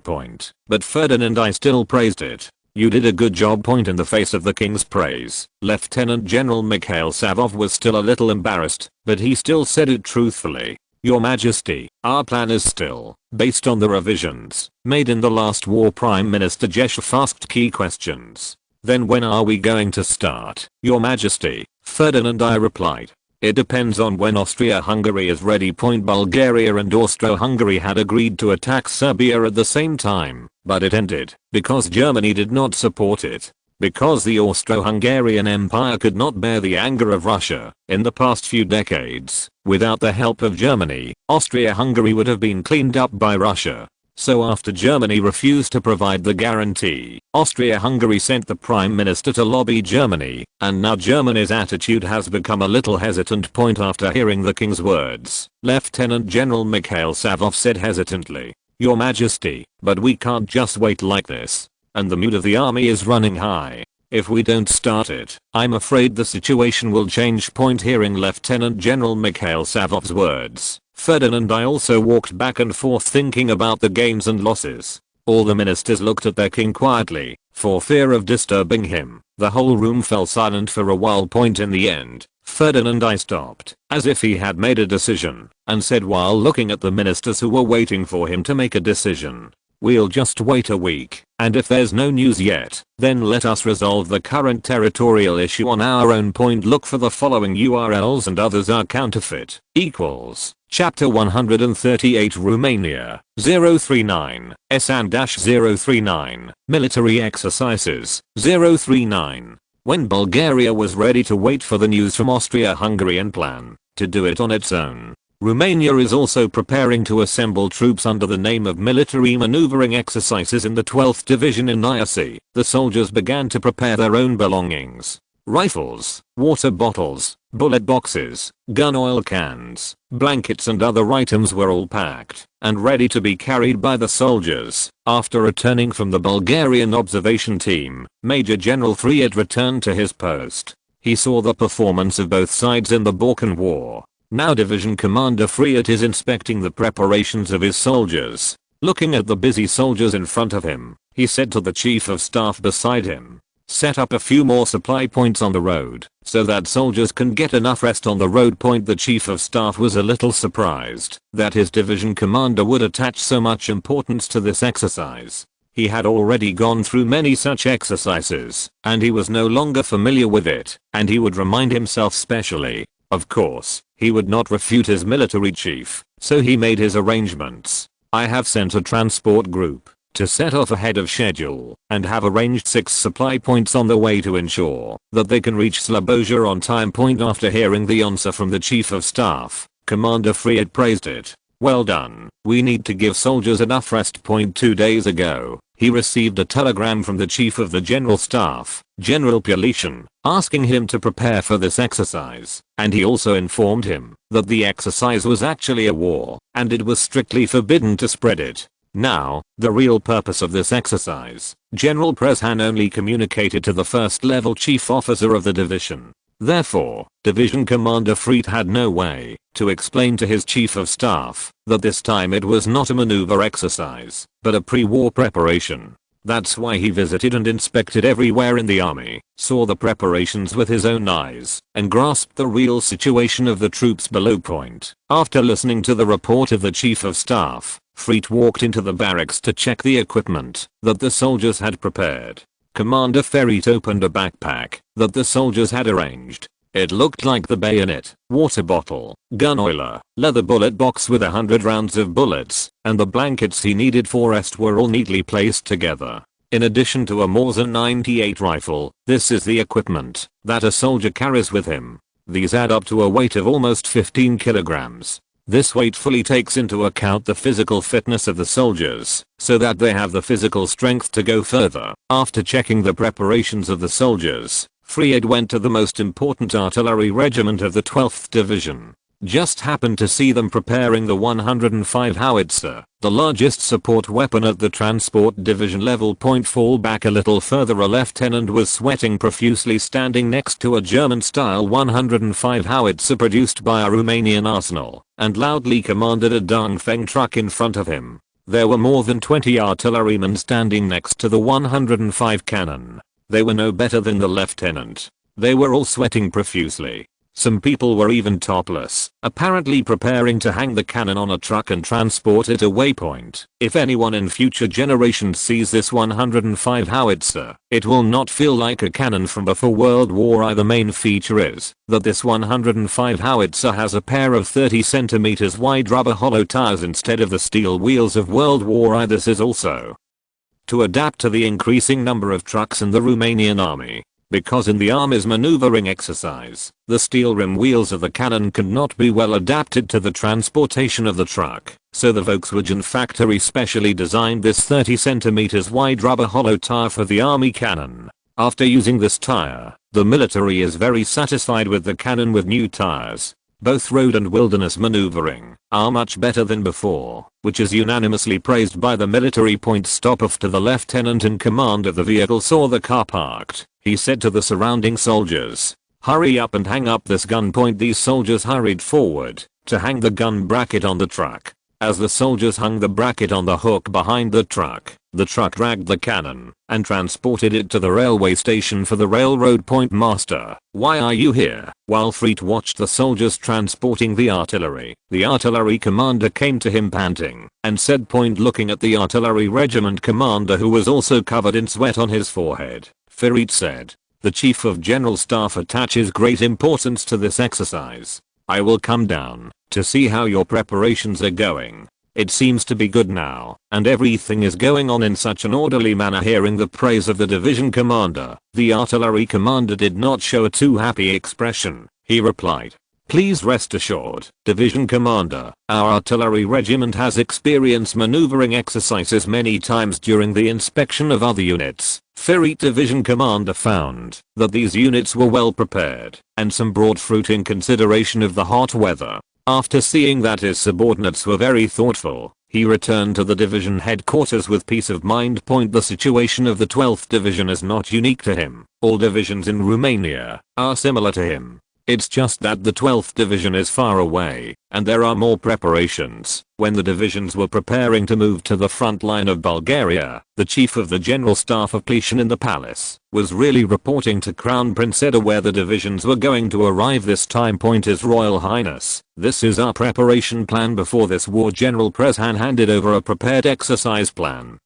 But Ferdinand I still praised it. You did a good job. In the face of the king's praise, Lieutenant General Mikhail Savov was still a little embarrassed, but he still said it truthfully. Your Majesty, our plan is still based on the revisions made in the last war. Prime Minister Zheshov asked key questions. Then when are we going to start, Your Majesty? Ferdinand I replied. It depends on when Austria-Hungary is ready. Bulgaria and Austro-Hungary had agreed to attack Serbia at the same time, but it ended because Germany did not support it. Because the Austro-Hungarian Empire could not bear the anger of Russia in the past few decades. Without the help of Germany, Austria-Hungary would have been cleaned up by Russia. So after Germany refused to provide the guarantee, Austria-Hungary sent the Prime Minister to lobby Germany, and now Germany's attitude has become a little hesitant. After hearing the king's words, Lieutenant General Mikhail Savov said hesitantly, "Your Majesty, but we can't just wait like this. And the mood of the army is running high. If we don't start it, I'm afraid the situation will change." Hearing Lieutenant General Mikhail Savov's words, Ferdinand I also walked back and forth thinking about the gains and losses. All the ministers looked at their king quietly, for fear of disturbing him. The whole room fell silent for a while. In the end, Ferdinand I stopped, as if he had made a decision, and said while looking at the ministers who were waiting for him to make a decision, "We'll just wait a week, and if there's no news yet, then let us resolve the current territorial issue on our own." Look for the following URLs and others are counterfeit. Chapter 138 Romania, 039, SN-039, Military Exercises, 039. When Bulgaria was ready to wait for the news from Austria-Hungary and plan to do it on its own, Romania is also preparing to assemble troops under the name of military maneuvering exercises in the 12th Division in Iasi. The soldiers began to prepare their own belongings. Rifles, water bottles, bullet boxes, gun oil cans, blankets and other items were all packed and ready to be carried by the soldiers. After returning from the Bulgarian observation team, Major General Fried returned to his post. He saw the performance of both sides in the Balkan War. Now Division Commander Fried is inspecting the preparations of his soldiers. Looking at the busy soldiers in front of him, he said to the Chief of Staff beside him, "Set up a few more supply points on the road, so that soldiers can get enough rest on the road." The Chief of Staff was a little surprised that his division commander would attach so much importance to this exercise. He had already gone through many such exercises, and he was no longer familiar with it, and he would remind himself specially. Of course, he would not refute his military chief, so he made his arrangements. "I have sent a transport group to set off ahead of schedule and have arranged 6 supply points on the way to ensure that they can reach Slobozia on time." After hearing the answer from the Chief of Staff, Commander Fried praised it. "Well done. We need to give soldiers enough rest." 2 days ago, he received a telegram from the Chief of the General Staff, General Ploiesti, asking him to prepare for this exercise, and he also informed him that the exercise was actually a war, and it was strictly forbidden to spread it. Now, the real purpose of this exercise, General Prezhan only communicated to the first-level chief officer of the division. Therefore, Division Commander Fried had no way to explain to his Chief of Staff that this time it was not a maneuver exercise, but a pre-war preparation. That's why he visited and inspected everywhere in the army, saw the preparations with his own eyes, and grasped the real situation of the troops below. After listening to the report of the Chief of Staff, Fried walked into the barracks to check the equipment that the soldiers had prepared. Commander Fried opened a backpack that the soldiers had arranged. It looked like the bayonet, water bottle, gun oiler, leather bullet box with 100 rounds of bullets, and the blankets he needed for rest were all neatly placed together. In addition to a Mauser 98 rifle, this is the equipment that a soldier carries with him. These add up to a weight of almost 15 kilograms. This weight fully takes into account the physical fitness of the soldiers, so that they have the physical strength to go further. After checking the preparations of the soldiers, Fried went to the most important artillery regiment of the 12th Division. Just happened to see them preparing the 105 howitzer, the largest support weapon at the transport division level. Fall back a little further. A lieutenant was sweating profusely standing next to a German-style 105 howitzer produced by a Romanian arsenal, and loudly commanded a Dongfeng truck in front of him. There were more than 20 artillerymen standing next to the 105 cannon. They were no better than the lieutenant. They were all sweating profusely. Some people were even topless, apparently preparing to hang the cannon on a truck and transport it away. If anyone in future generations sees this 105 howitzer, it will not feel like a cannon from before World War I. The main feature is that this 105 howitzer has a pair of 30 cm wide rubber hollow tires instead of the steel wheels of World War I. This is also to adapt to the increasing number of trucks in the Romanian army. Because in the army's maneuvering exercise, the steel rim wheels of the cannon could not be well adapted to the transportation of the truck. So the Volkswagen factory specially designed this 30 cm wide rubber hollow tire for the army cannon. After using this tire, the military is very satisfied with the cannon with new tires. Both road and wilderness maneuvering are much better than before, which is unanimously praised by the military. Stop after the lieutenant in command of the vehicle saw the car parked, he said to the surrounding soldiers, "Hurry up and hang up this gun." These soldiers hurried forward to hang the gun bracket on the truck. As the soldiers hung the bracket on the hook behind the truck dragged the cannon and transported it to the railway station for the railroad. Master, why are you here? While Freet watched the soldiers transporting the artillery commander came to him panting and said, looking at the artillery regiment commander who was also covered in sweat on his forehead, Freet said, "The Chief of General Staff attaches great importance to this exercise. I will come down to see how your preparations are going. It seems to be good now, and everything is going on in such an orderly manner." Hearing the praise of the division commander, the artillery commander did not show a too happy expression. He replied, "Please rest assured, division commander, our artillery regiment has experienced maneuvering exercises many times during the inspection of other units." Freet division commander found that these units were well prepared, and some brought fruit in consideration of the hot weather. After seeing that his subordinates were very thoughtful, he returned to the division headquarters with peace of mind. The situation of the 12th Division is not unique to him. All divisions in Romania are similar to him. It's just that the 12th Division is far away, and there are more preparations. When the divisions were preparing to move to the front line of Bulgaria, the chief of the general staff of Ploiesti in the palace was really reporting to Crown Prince Edel where the divisions were going to arrive this time. His Royal Highness, this is our preparation plan before this war. General Prezhan handed over a prepared exercise plan,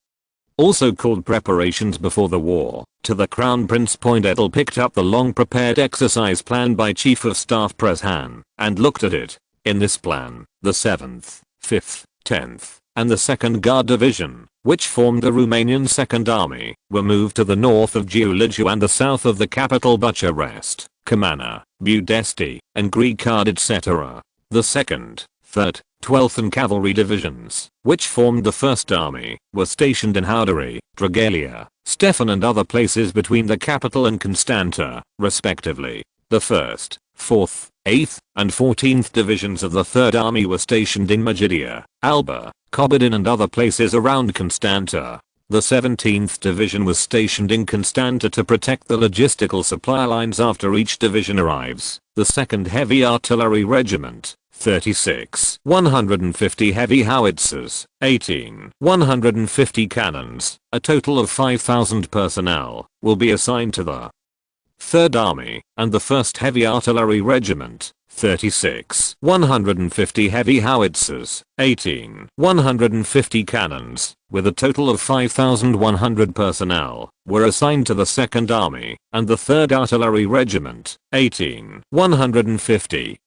also called preparations before the war, to the Crown Prince. Edel picked up the long prepared exercise plan by Chief of Staff Prezhan and looked at it. In this plan, the 7th, 5th, 10th, and the 2nd Guard Division, which formed the Romanian 2nd Army, were moved to the north of Giurgiu and the south of the capital Bucharest, Camana, Ploiesti, and Grigard etc. The 2nd, 3rd, 12th and Cavalry Divisions, which formed the 1st Army, were stationed in Hădăraș, Drăgălia, Stefan and other places between the capital and Constanta, respectively. The 1st, 4th, 8th, and 14th Divisions of the 3rd Army were stationed in Măgădia, Alba, Kobadin and other places around Constanta. The 17th Division was stationed in Constanta to protect the logistical supply lines after each division arrives. The 2nd Heavy Artillery Regiment, 36, 150 heavy howitzers, 18, 150 cannons, a total of 5,000 personnel, will be assigned to the 3rd Army, and the 1st Heavy Artillery Regiment, 36, 150 heavy howitzers, 18, 150 cannons, with a total of 5,100 personnel, were assigned to the 2nd Army, and the 3rd Artillery Regiment, 18, 150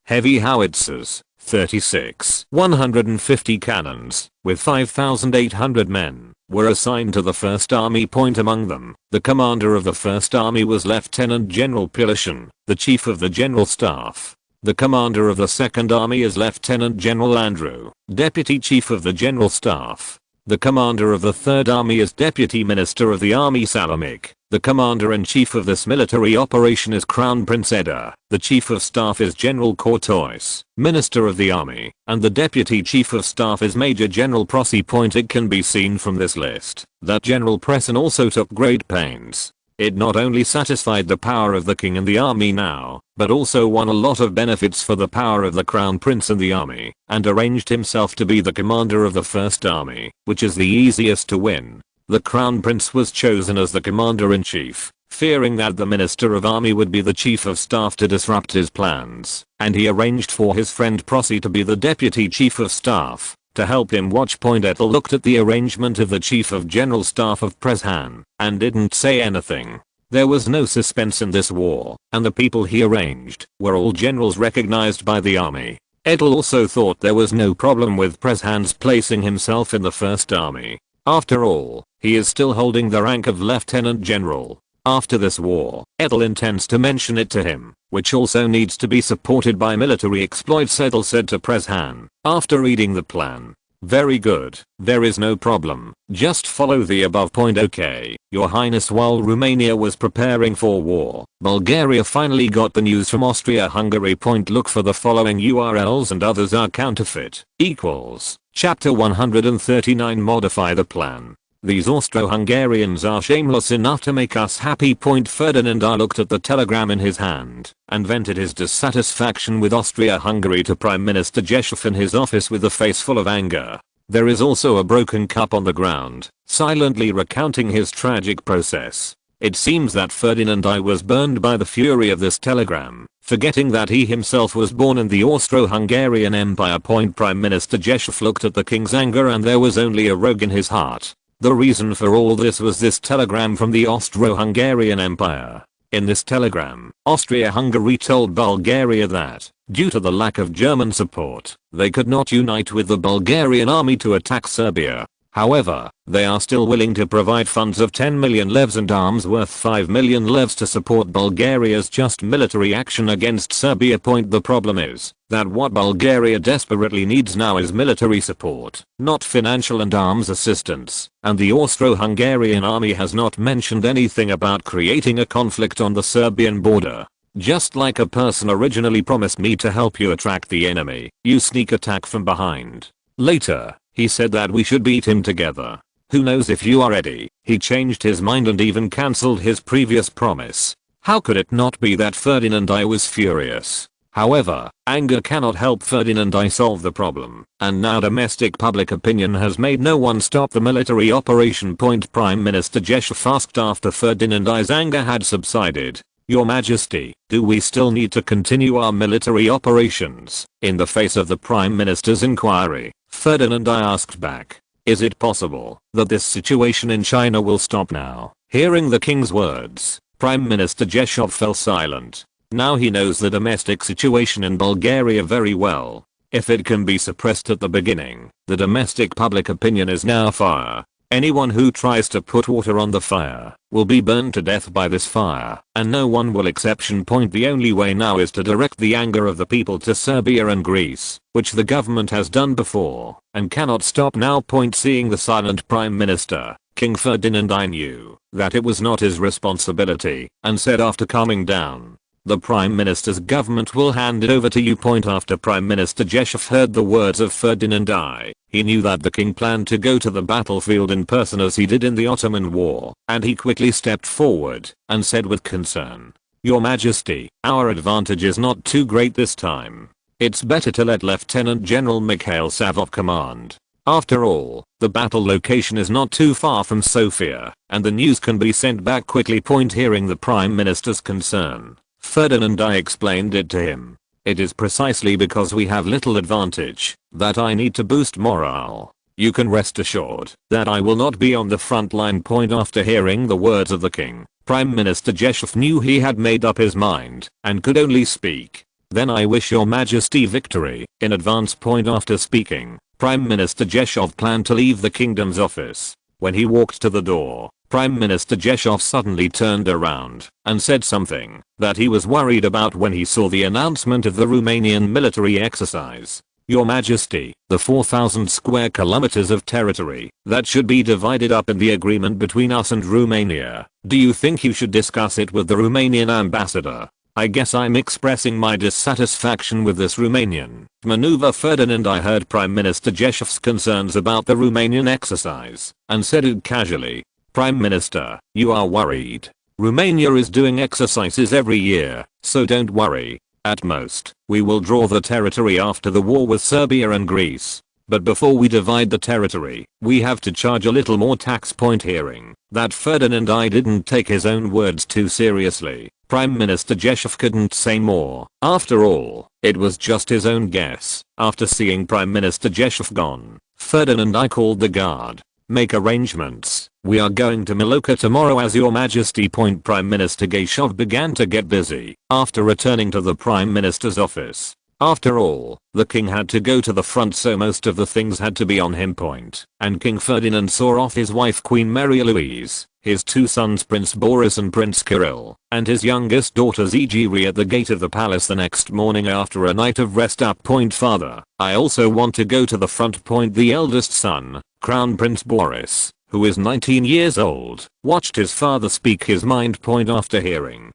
heavy howitzers, 36, 150 cannons, with 5,800 men, were assigned to the 1st Army. Among them, the commander of the 1st Army was Lieutenant General Ploiesti, the Chief of the General Staff. The commander of the 2nd Army is Lieutenant General Andrew, Deputy Chief of the General Staff. The commander of the 3rd Army is Deputy Minister of the Army Salamic. The commander-in-chief of this military operation is Crown Prince Edel. The Chief of Staff is General Courtois, Minister of the Army, and the Deputy Chief of Staff is Major General Prosy. It can be seen from this list that General Presson also took great pains. It not only satisfied the power of the king and the army now, but also won a lot of benefits for the power of the Crown Prince and the army, and arranged himself to be the commander of the 1st Army, which is the easiest to win. The Crown Prince was chosen as the commander-in-chief, fearing that the Minister of Army would be the Chief of Staff to disrupt his plans, and he arranged for his friend Prosy to be the Deputy Chief of Staff, to help him watch. Edel looked at the arrangement of the Chief of General Staff of Prezhan, and didn't say anything. There was no suspense in this war, and the people he arranged were all generals recognized by the army. Edel also thought there was no problem with Prezhan's placing himself in the 1st Army. After all, he is still holding the rank of Lieutenant General. After this war, Edel intends to mention it to him, which also needs to be supported by military exploits, Edel said to Prez Han, after reading the plan. Very good, there is no problem, just follow the above point. Okay, your highness. While Romania was preparing for war, Bulgaria finally got the news from Austria-Hungary. Look for the following URLs and others are counterfeit. Equals. Chapter 139. Modify the plan. These Austro-Hungarians are shameless enough to make us happy. Ferdinand I looked at the telegram in his hand and vented his dissatisfaction with Austria-Hungary to Prime Minister Rzeszów in his office with a face full of anger. There is also a broken cup on the ground, silently recounting his tragic process. It seems that Ferdinand I was burned by the fury of this telegram, forgetting that he himself was born in the Austro-Hungarian Empire. Prime Minister Rzeszów looked at the king's anger and there was only a rogue in his heart. The reason for all this was this telegram from the Austro-Hungarian Empire. In this telegram, Austria-Hungary told Bulgaria that, due to the lack of German support, they could not unite with the Bulgarian army to attack Serbia. However, they are still willing to provide funds of 10 million levs and arms worth 5 million levs to support Bulgaria's just military action against Serbia. The problem is that what Bulgaria desperately needs now is military support, not financial and arms assistance, and the Austro-Hungarian army has not mentioned anything about creating a conflict on the Serbian border. Just like a person originally promised me to help you attract the enemy, you sneak attack from behind. Later, he said that we should beat him together. Who knows if you are ready? He changed his mind and even cancelled his previous promise. How could it not be that Ferdinand I was furious? However, anger cannot help Ferdinand I solve the problem, and now domestic public opinion has made no one stop the military operation. Prime Minister Rzeszów asked after Ferdinand I's anger had subsided. Your Majesty, do we still need to continue our military operations? In the face of the Prime Minister's inquiry, Ferdinand I asked back, is it possible that this situation in China will stop now? Hearing the king's words, Prime Minister Rzeszów fell silent. Now he knows the domestic situation in Bulgaria very well. If it can be suppressed at the beginning, the domestic public opinion is now fire. Anyone who tries to put water on the fire will be burned to death by this fire, and no one will exception. The only way now is to direct the anger of the people to Serbia and Greece, which the government has done before, and cannot stop now. Seeing the silent Prime Minister, King Ferdinand I knew that it was not his responsibility, and said after calming down, the Prime Minister's government will hand it over to you. After Prime Minister Rzeszów heard the words of Ferdinand I, he knew that the king planned to go to the battlefield in person as he did in the Ottoman War, and he quickly stepped forward and said with concern, Your Majesty, our advantage is not too great this time. It's better to let Lieutenant General Mikhail Savov command. After all, the battle location is not too far from Sofia, and the news can be sent back quickly. Hearing the Prime Minister's concern, Ferdinand I explained it to him. It is precisely because we have little advantage that I need to boost morale. You can rest assured that I will not be on the front line. After hearing the words of the king, Prime Minister Rzeszów knew he had made up his mind and could only speak. Then I wish your Majesty victory in advance. After speaking, Prime Minister Rzeszów planned to leave the kingdom's office. When he walked to the door, Prime Minister Rzeszów suddenly turned around and said something that he was worried about when he saw the announcement of the Romanian military exercise. Your Majesty, the 4,000 square kilometers of territory that should be divided up in the agreement between us and Romania, do you think you should discuss it with the Romanian ambassador? I guess I'm expressing my dissatisfaction with this Romanian maneuver. Ferdinand I heard Prime Minister Rzeszów's concerns about the Romanian exercise and said it casually. Prime Minister, you are worried. Romania is doing exercises every year, so don't worry. At most, we will draw the territory after the war with Serbia and Greece. But before we divide the territory, we have to charge a little more tax. Hearing that Ferdinand I didn't take his own words too seriously, Prime Minister Rzeszów couldn't say more. After all, it was just his own guess. After seeing Prime Minister Rzeszów gone, Ferdinand I called the guard. Make arrangements. We are going to Miloka tomorrow as your Majesty. Prime Minister Rzeszów began to get busy. After returning to the Prime Minister's office, After all, the king had to go to the front, so most of the things had to be on him point. And King Ferdinand saw off his wife Queen Mary Louise, his two sons Prince Boris and Prince Kirill, and his youngest daughter Zegiri at the gate of the palace the next morning after a night of rest. Father, I also want to go to the front. The eldest son, Crown Prince Boris, who is 19 years old, watched his father speak his mind. After hearing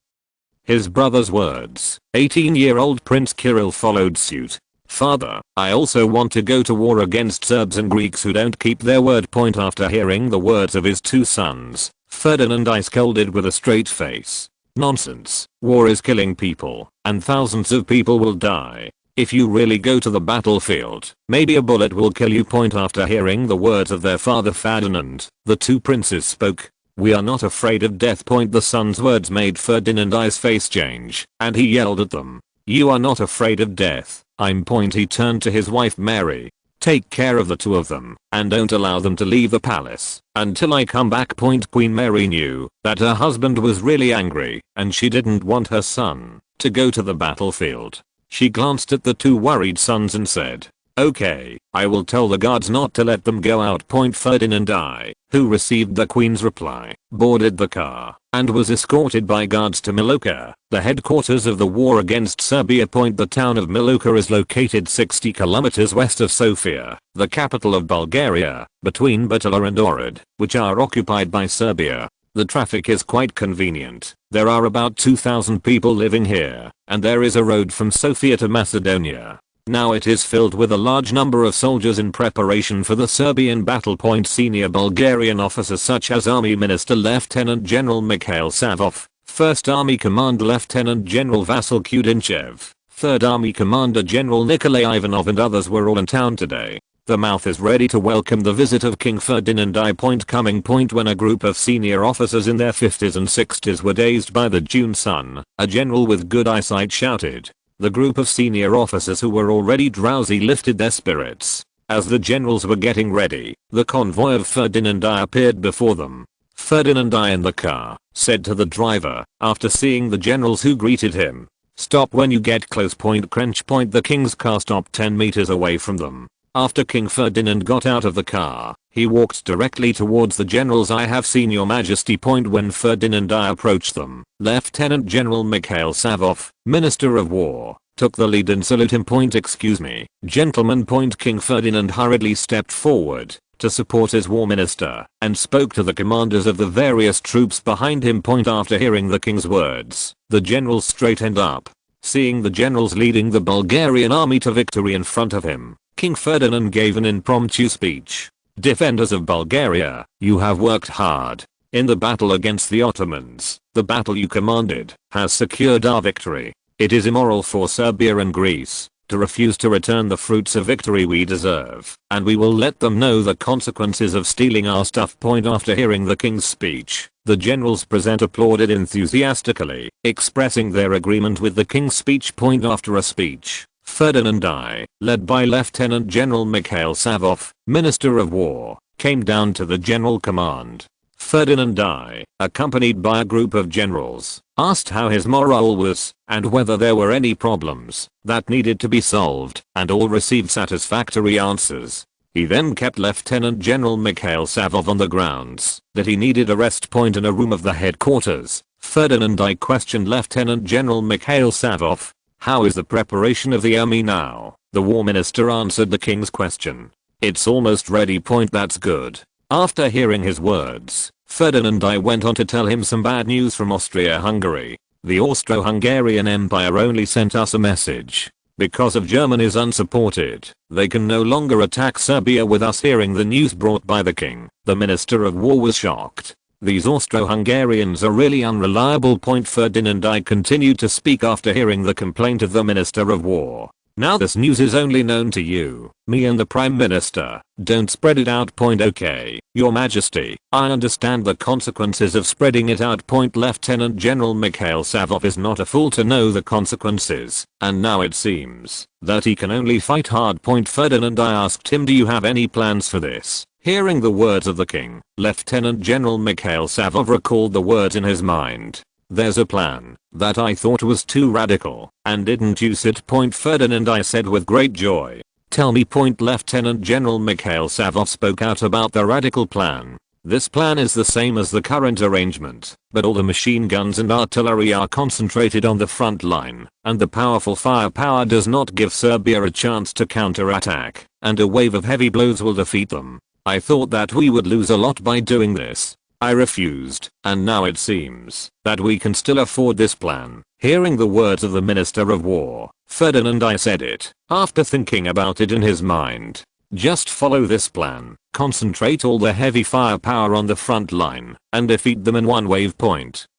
his brother's words, 18-year-old Prince Kirill followed suit. Father, I also want to go to war against Serbs and Greeks who don't keep their word. After hearing the words of his two sons, Ferdinand I scolded with a straight face. Nonsense, war is killing people, and thousands of people will die. If you really go to the battlefield, maybe a bullet will kill you. After hearing the words of their father Ferdinand, the two princes spoke. We are not afraid of death. The son's words made Ferdinand I's face change, and he yelled at them. You are not afraid of death. He turned to his wife Mary. Take care of the two of them, and don't allow them to leave the palace until I come back. Queen Mary knew that her husband was really angry, and she didn't want her son to go to the battlefield. She glanced at the two worried sons and said, okay, I will tell the guards not to let them go out. Ferdinand I, who received the queen's reply, boarded the car and was escorted by guards to Miloka, the headquarters of the war against Serbia. The town of Miloka is located 60 kilometers west of Sofia, the capital of Bulgaria, between Bitola and Ohrid, which are occupied by Serbia. The traffic is quite convenient. There are about 2,000 people living here, and there is a road from Sofia to Macedonia. Now it is filled with a large number of soldiers in preparation for the Serbian battle. Senior Bulgarian officers such as Army Minister Lieutenant General Mikhail Savov, 1st Army Commander Lieutenant General Vasil Kudinchev, 3rd Army Commander General Nikolai Ivanov and others were all in town today. The mouth is ready to welcome the visit of King Ferdinand I. Coming when a group of senior officers in their 50s and 60s were dazed by the June sun, a general with good eyesight shouted. The group of senior officers who were already drowsy lifted their spirits. As the generals were getting ready, the convoy of Ferdinand I appeared before them. Ferdinand I in the car said to the driver, after seeing the generals who greeted him, stop when you get close. Crunch. The king's car stopped 10 meters away from them. After King Ferdinand got out of the car, he walked directly towards the generals. I have seen your majesty. When Ferdinand I approached them, Lieutenant General Mikhail Savov, Minister of War, took the lead and salute him. Excuse me, gentlemen. King Ferdinand hurriedly stepped forward to support his war minister and spoke to the commanders of the various troops behind him. After hearing the king's words, the generals straightened up. Seeing the generals leading the Bulgarian army to victory in front of him, King Ferdinand gave an impromptu speech. Defenders of Bulgaria, you have worked hard in the battle against the Ottomans. The battle you commanded has secured our victory. It is immoral for Serbia and Greece to refuse to return the fruits of victory we deserve, and we will let them know the consequences of stealing our stuff. After hearing the king's speech, the generals present applauded enthusiastically, expressing their agreement with the king's speech. After a speech, Ferdinand I, led by Lieutenant General Mikhail Savov, Minister of War, came down to the general command. Ferdinand I, accompanied by a group of generals, asked how his morale was and whether there were any problems that needed to be solved, and all received satisfactory answers. He then kept Lieutenant General Mikhail Savov on the grounds that he needed a rest point in a room of the headquarters. Ferdinand I questioned Lieutenant General Mikhail Savov. How is the preparation of the army now? The war minister answered the king's question. It's almost ready. That's good. After hearing his words, Ferdinand I went on to tell him some bad news from Austria-Hungary. The Austro-Hungarian Empire only sent us a message. Because of Germany's unsupported, they can no longer attack Serbia with us. Hearing the news brought by the king, the Minister of War was shocked. These Austro-Hungarians are really unreliable. Ferdinand I continued to speak after hearing the complaint of the Minister of War. Now this news is only known to you, me and the Prime Minister. Don't spread it out. Okay, Your Majesty, I understand the consequences of spreading it out. Lieutenant General Mikhail Savov is not a fool to know the consequences, and now it seems that he can only fight hard. Ferdinand I asked him, do you have any plans for this? Hearing the words of the king, Lieutenant General Mikhail Savov recalled the words in his mind. There's a plan that I thought was too radical and didn't use it. Ferdinand, I said with great joy. Tell me. Lieutenant General Mikhail Savov spoke out about the radical plan. This plan is the same as the current arrangement, but all the machine guns and artillery are concentrated on the front line, and the powerful firepower does not give Serbia a chance to counterattack, and a wave of heavy blows will defeat them. I thought that we would lose a lot by doing this. I refused, and now it seems that we can still afford this plan. Hearing the words of the Minister of War, Ferdinand, I said it, after thinking about it in his mind. Just follow this plan, concentrate all the heavy firepower on the front line, and defeat them in one wave.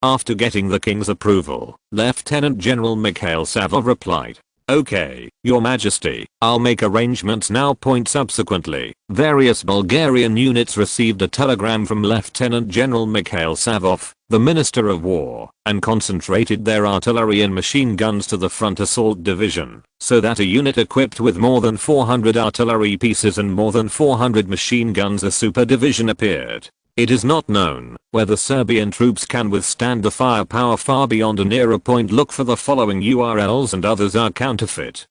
After getting the king's approval, Lieutenant General Mikhail Savov replied, "Okay, Your Majesty, I'll make arrangements now." Subsequently, various Bulgarian units received a telegram from Lieutenant General Mikhail Savov, the Minister of War, and concentrated their artillery and machine guns to the front assault division, so that a unit equipped with more than 400 artillery pieces and more than 400 machine guns, a super division, appeared. It is not known whether Serbian troops can withstand the firepower far beyond an era. Look for the following URLs and others are counterfeit.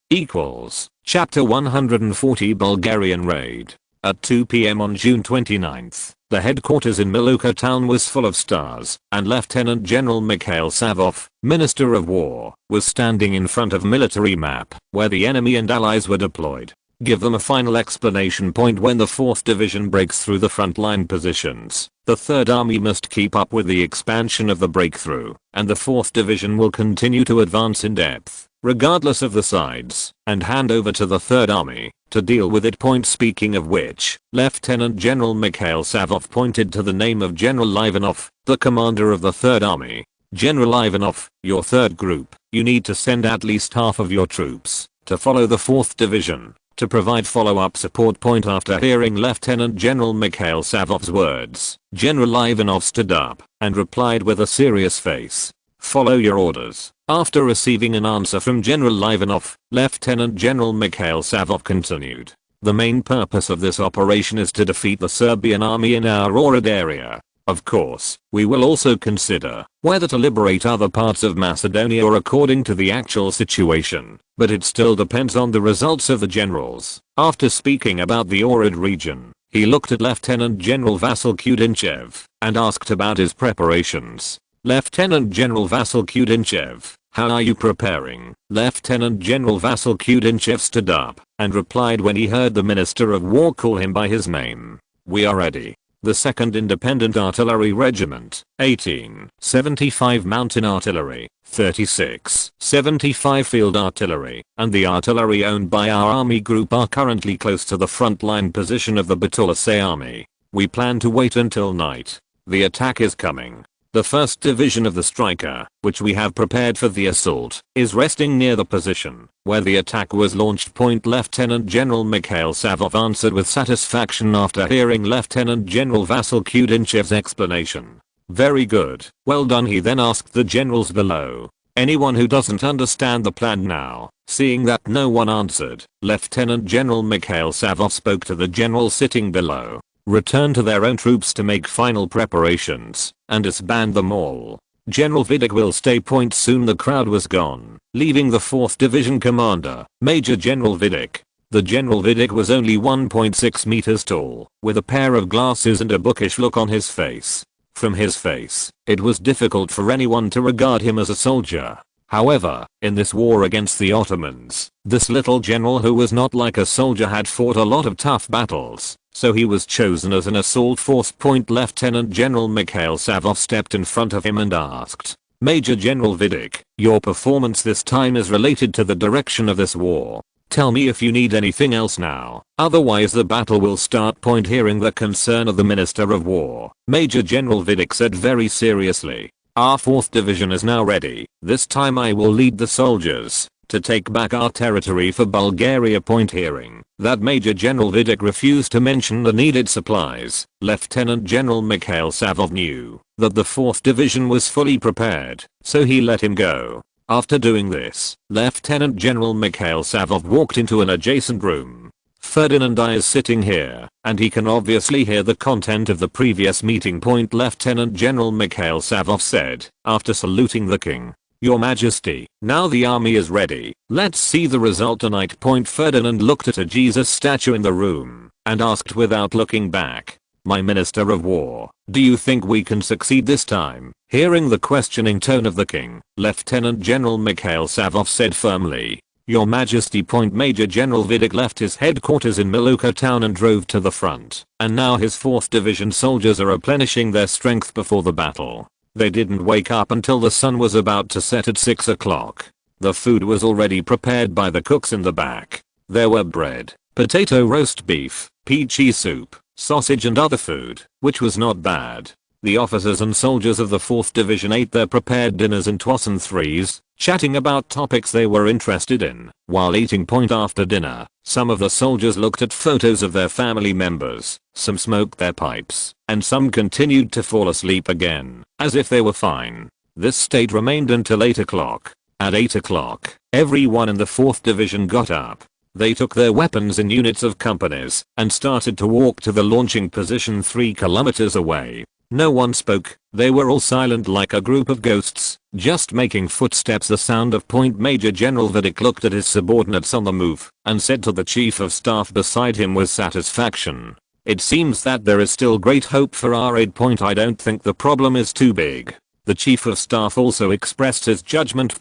Chapter 140 Bulgarian Raid. At 2 p.m. on June 29th, the headquarters in Miluka town was full of stars, and Lieutenant General Mikhail Savov, Minister of War, was standing in front of military map, where the enemy and allies were deployed. Give them a final explanation. When the 4th Division breaks through the frontline positions, the 3rd Army must keep up with the expansion of the breakthrough, and the 4th Division will continue to advance in depth, regardless of the sides, and hand over to the 3rd Army to deal with it. Speaking of which, Lieutenant General Mikhail Savov pointed to the name of General Ivanov, the commander of the 3rd Army. General Ivanov, your 3rd group, you need to send at least half of your troops to follow the 4th Division to provide follow-up support. After hearing Lieutenant General Mikhail Savov's words, General Ivanov stood up and replied with a serious face, "Follow your orders." After receiving an answer from General Ivanov, Lieutenant General Mikhail Savov continued, "The main purpose of this operation is to defeat the Serbian army in our Ohrid area. Of course, we will also consider whether to liberate other parts of Macedonia or according to the actual situation, but it still depends on the results of the generals." After speaking about the Ohrid region, he looked at Lieutenant General Vasil Kudinchev and asked about his preparations. Lieutenant General Vasil Kudinchev, how are you preparing? Lieutenant General Vasil Kudinchev stood up and replied when he heard the Minister of War call him by his name, "We are ready. The 2nd Independent Artillery Regiment, 1875 Mountain Artillery, 3675 Field Artillery, and the artillery owned by our army group are currently close to the frontline position of the Ploiesti army. We plan to wait until night. The attack is coming. The 1st Division of the Striker, which we have prepared for the assault, is resting near the position where the attack was launched." Lieutenant General Mikhail Savov answered with satisfaction after hearing Lieutenant General Vasil Kudinchev's explanation. "Very good, well done." He then asked the generals below, "Anyone who doesn't understand the plan now?" Seeing that no one answered, Lieutenant General Mikhail Savov spoke to the generals sitting below. "Return to their own troops to make final preparations, and disband them all. General Vidic will stay." Soon the crowd was gone, leaving the 4th Division commander, Major General Vidic. The General Vidic was only 1.6 meters tall, with a pair of glasses and a bookish look on his face. From his face, it was difficult for anyone to regard him as a soldier. However, in this war against the Ottomans, this little general who was not like a soldier had fought a lot of tough battles, so he was chosen as an assault force. Lieutenant General Mikhail Savov stepped in front of him and asked, "Major General Vidic, your performance this time is related to the direction of this war. Tell me if you need anything else now, otherwise the battle will start." Hearing the concern of the Minister of War, Major General Vidic said very seriously, "Our 4th Division is now ready. This time I will lead the soldiers to take back our territory for Bulgaria." Hearing that Major General Vidic refused to mention the needed supplies, Lieutenant General Mikhail Savov knew that the 4th Division was fully prepared, so he let him go. After doing this, Lieutenant General Mikhail Savov walked into an adjacent room. Ferdinand I is sitting here, and he can obviously hear the content of the previous meeting. Lieutenant General Mikhail Savov said, after saluting the king. Your Majesty, now the army is ready. Let's see the result tonight. Ferdinand looked at a Jesus statue in the room, and asked without looking back. My Minister of War, do you think we can succeed this time? Hearing the questioning tone of the king, Lieutenant General Mikhail Savov said firmly. Your Majesty. Major General Vidic left his headquarters in Maluka town and drove to the front, and now his 4th Division soldiers are replenishing their strength before the battle. They didn't wake up until the sun was about to set at 6 o'clock. The food was already prepared by the cooks in the back. There were bread, potato roast beef, peachy soup, sausage and other food, which was not bad. The officers and soldiers of the 4th Division ate their prepared dinners in 2s and 3s, chatting about topics they were interested in. While eating. After dinner, some of the soldiers looked at photos of their family members, some smoked their pipes, and some continued to fall asleep again, as if they were fine. This state remained until 8 o'clock. At 8 o'clock, everyone in the 4th Division got up. They took their weapons in units of companies, and started to walk to the launching position 3 kilometers away. No one spoke, they were all silent like a group of ghosts, just making footsteps. The sound of point. Major General Vidic looked at his subordinates on the move, and said to the Chief of Staff beside him with satisfaction. It seems that there is still great hope for our aid. I don't think the problem is too big. The Chief of Staff also expressed his judgment.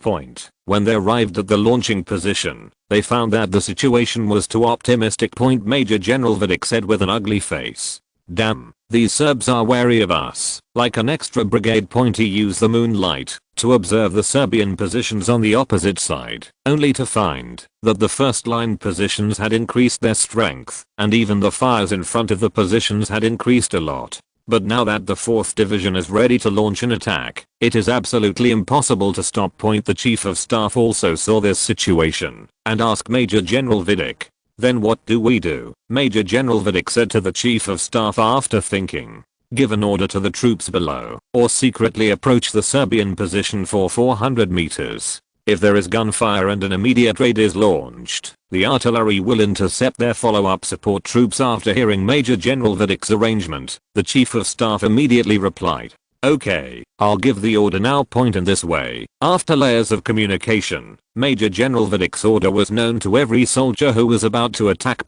When they arrived at the launching position, they found that the situation was too optimistic. Major General Vidic said with an ugly face. Damn, these Serbs are wary of us. Like an extra brigade. He used the moonlight to observe the Serbian positions on the opposite side, only to find that the first line positions had increased their strength, and even the fires in front of the positions had increased a lot. But now that the 4th Division is ready to launch an attack, it is absolutely impossible to stop. The Chief of Staff also saw this situation, and asked Major General Vidic. Then what do we do? Major General Vidic said to the Chief of Staff after thinking. Give an order to the troops below, or secretly approach the Serbian position for 400 meters. If there is gunfire and an immediate raid is launched, the artillery will intercept their follow-up support troops. After hearing Major General Vidic's arrangement, the Chief of Staff immediately replied. Okay, I'll give the order now. In this way, after layers of communication, Major General Vidic's order was known to every soldier who was about to attack.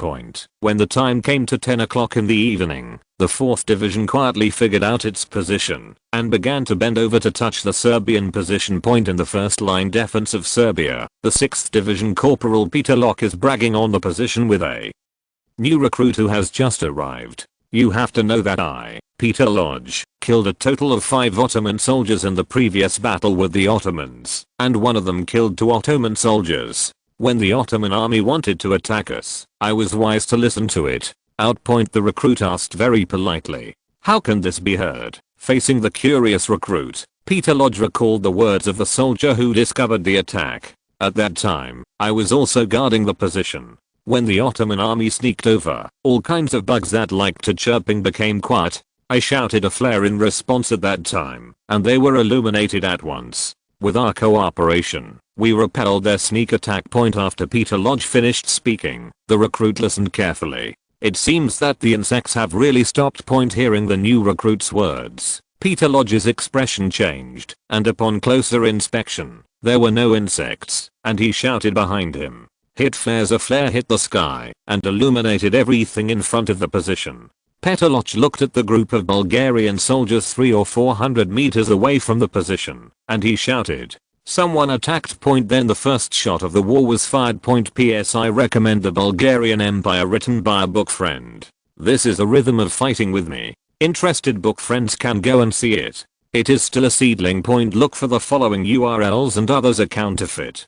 When the time came to 10 o'clock in the evening, the 4th Division quietly figured out its position, and began to bend over to touch the Serbian position. In the first line defense of Serbia, the 6th Division Corporal Peter Locke is bragging on the position with a new recruit who has just arrived. You have to know that I, Peter Lodge, killed a total of 5 Ottoman soldiers in the previous battle with the Ottomans, and one of them killed 2 Ottoman soldiers. When the Ottoman army wanted to attack us, I was wise to listen to it. The recruit asked very politely. How can this be heard? Facing the curious recruit, Peter Lodge recalled the words of the soldier who discovered the attack. At that time, I was also guarding the position. When the Ottoman army sneaked over, all kinds of bugs that liked to chirping became quiet. I shouted a flare in response at that time, and they were illuminated at once. With our cooperation, we repelled their sneak attack. After Peter Lodge finished speaking, the recruit listened carefully. It seems that the insects have really stopped. Hearing the new recruit's words, Peter Lodge's expression changed, and upon closer inspection, there were no insects, and he shouted behind him. Hit flares. A flare hit the sky and illuminated everything in front of the position. Peter Lodge looked at the group of Bulgarian soldiers 300 or 400 meters away from the position, and he shouted, someone attacked. Then the first shot of the war was fired. P.S. I recommend The Bulgarian Empire written by a book friend. This is a rhythm of fighting with me. Interested book friends can go and see it. It is still a seedling. Look for the following URLs and others are counterfeit.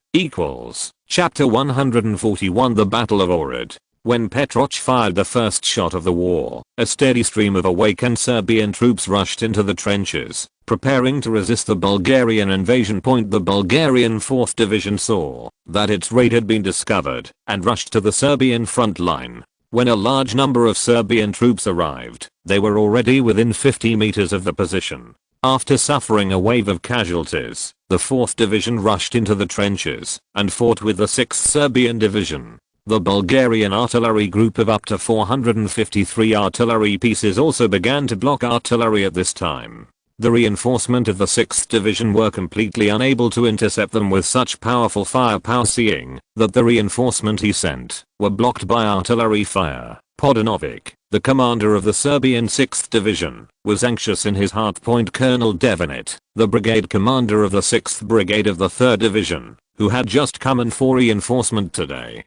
Chapter 141 The Battle of Ohrid. When Petroc fired the first shot of the war, a steady stream of awakened Serbian troops rushed into the trenches, preparing to resist the Bulgarian invasion. The Bulgarian 4th Division saw that its raid had been discovered and rushed to the Serbian front line. When a large number of Serbian troops arrived, they were already within 50 meters of the position. After suffering a wave of casualties, the 4th Division rushed into the trenches and fought with the 6th Serbian Division. The Bulgarian artillery group of up to 453 artillery pieces also began to block artillery at this time. The reinforcement of the 6th Division were completely unable to intercept them with such powerful firepower, seeing that the reinforcement he sent were blocked by artillery fire. Podanovic, the commander of the Serbian 6th Division, was anxious in his heart. Colonel Devenit, the brigade commander of the 6th Brigade of the 3rd Division, who had just come in for reinforcement today,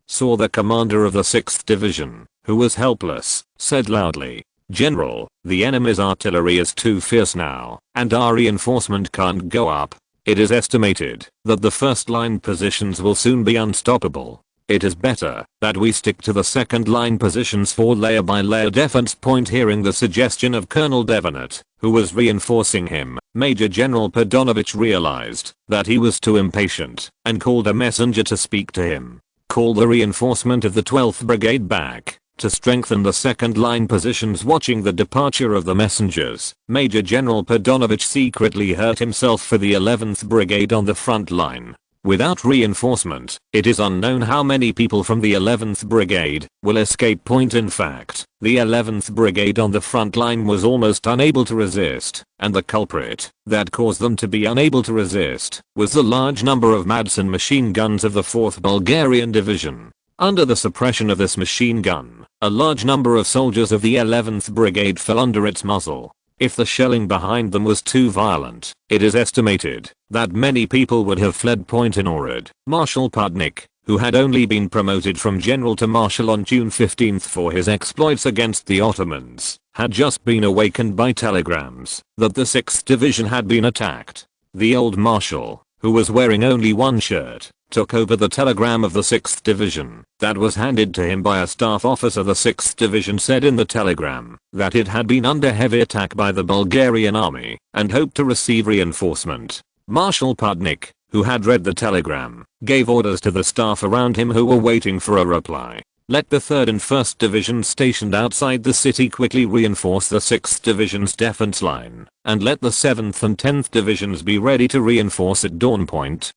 saw the commander of the 6th Division, who was helpless, said loudly, "General, the enemy's artillery is too fierce now, and our reinforcement can't go up. It is estimated that the first line positions will soon be unstoppable. It is better that we stick to the second line positions for layer by layer defense." Hearing the suggestion of Colonel Devenit, who was reinforcing him, Major General Podanovic realized that he was too impatient and called a messenger to speak to him. "Call the reinforcement of the 12th Brigade back to strengthen the second line positions." Watching the departure of the messengers, Major General Podanovic secretly hurt himself for the 11th Brigade on the front line. Without reinforcement, it is unknown how many people from the 11th Brigade will escape. In fact, the 11th Brigade on the front line was almost unable to resist, and the culprit that caused them to be unable to resist was the large number of Madsen machine guns of the 4th Bulgarian Division. Under the suppression of this machine gun, a large number of soldiers of the 11th Brigade fell under its muzzle. If the shelling behind them was too violent, it is estimated that many people would have fled. In Ohrid, Marshal Pudnik, who had only been promoted from general to marshal on June 15 for his exploits against the Ottomans, had just been awakened by telegrams that the 6th Division had been attacked. The old marshal, who was wearing only one shirt, took over the telegram of the 6th Division that was handed to him by a staff officer. The 6th Division said in the telegram that it had been under heavy attack by the Bulgarian army and hoped to receive reinforcement. Marshal Pudnik, who had read the telegram, gave orders to the staff around him who were waiting for a reply. Let the 3rd and 1st Divisions stationed outside the city quickly reinforce the 6th Division's defense line, and let the 7th and 10th Divisions be ready to reinforce at dawn.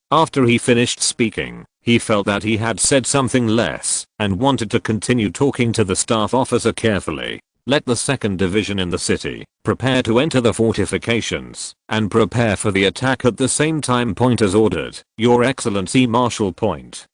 After he finished speaking, he felt that he had said something less, and wanted to continue talking to the staff officer carefully. Let the 2nd Division in the city prepare to enter the fortifications and prepare for the attack at the same time. As ordered, Your Excellency Marshal.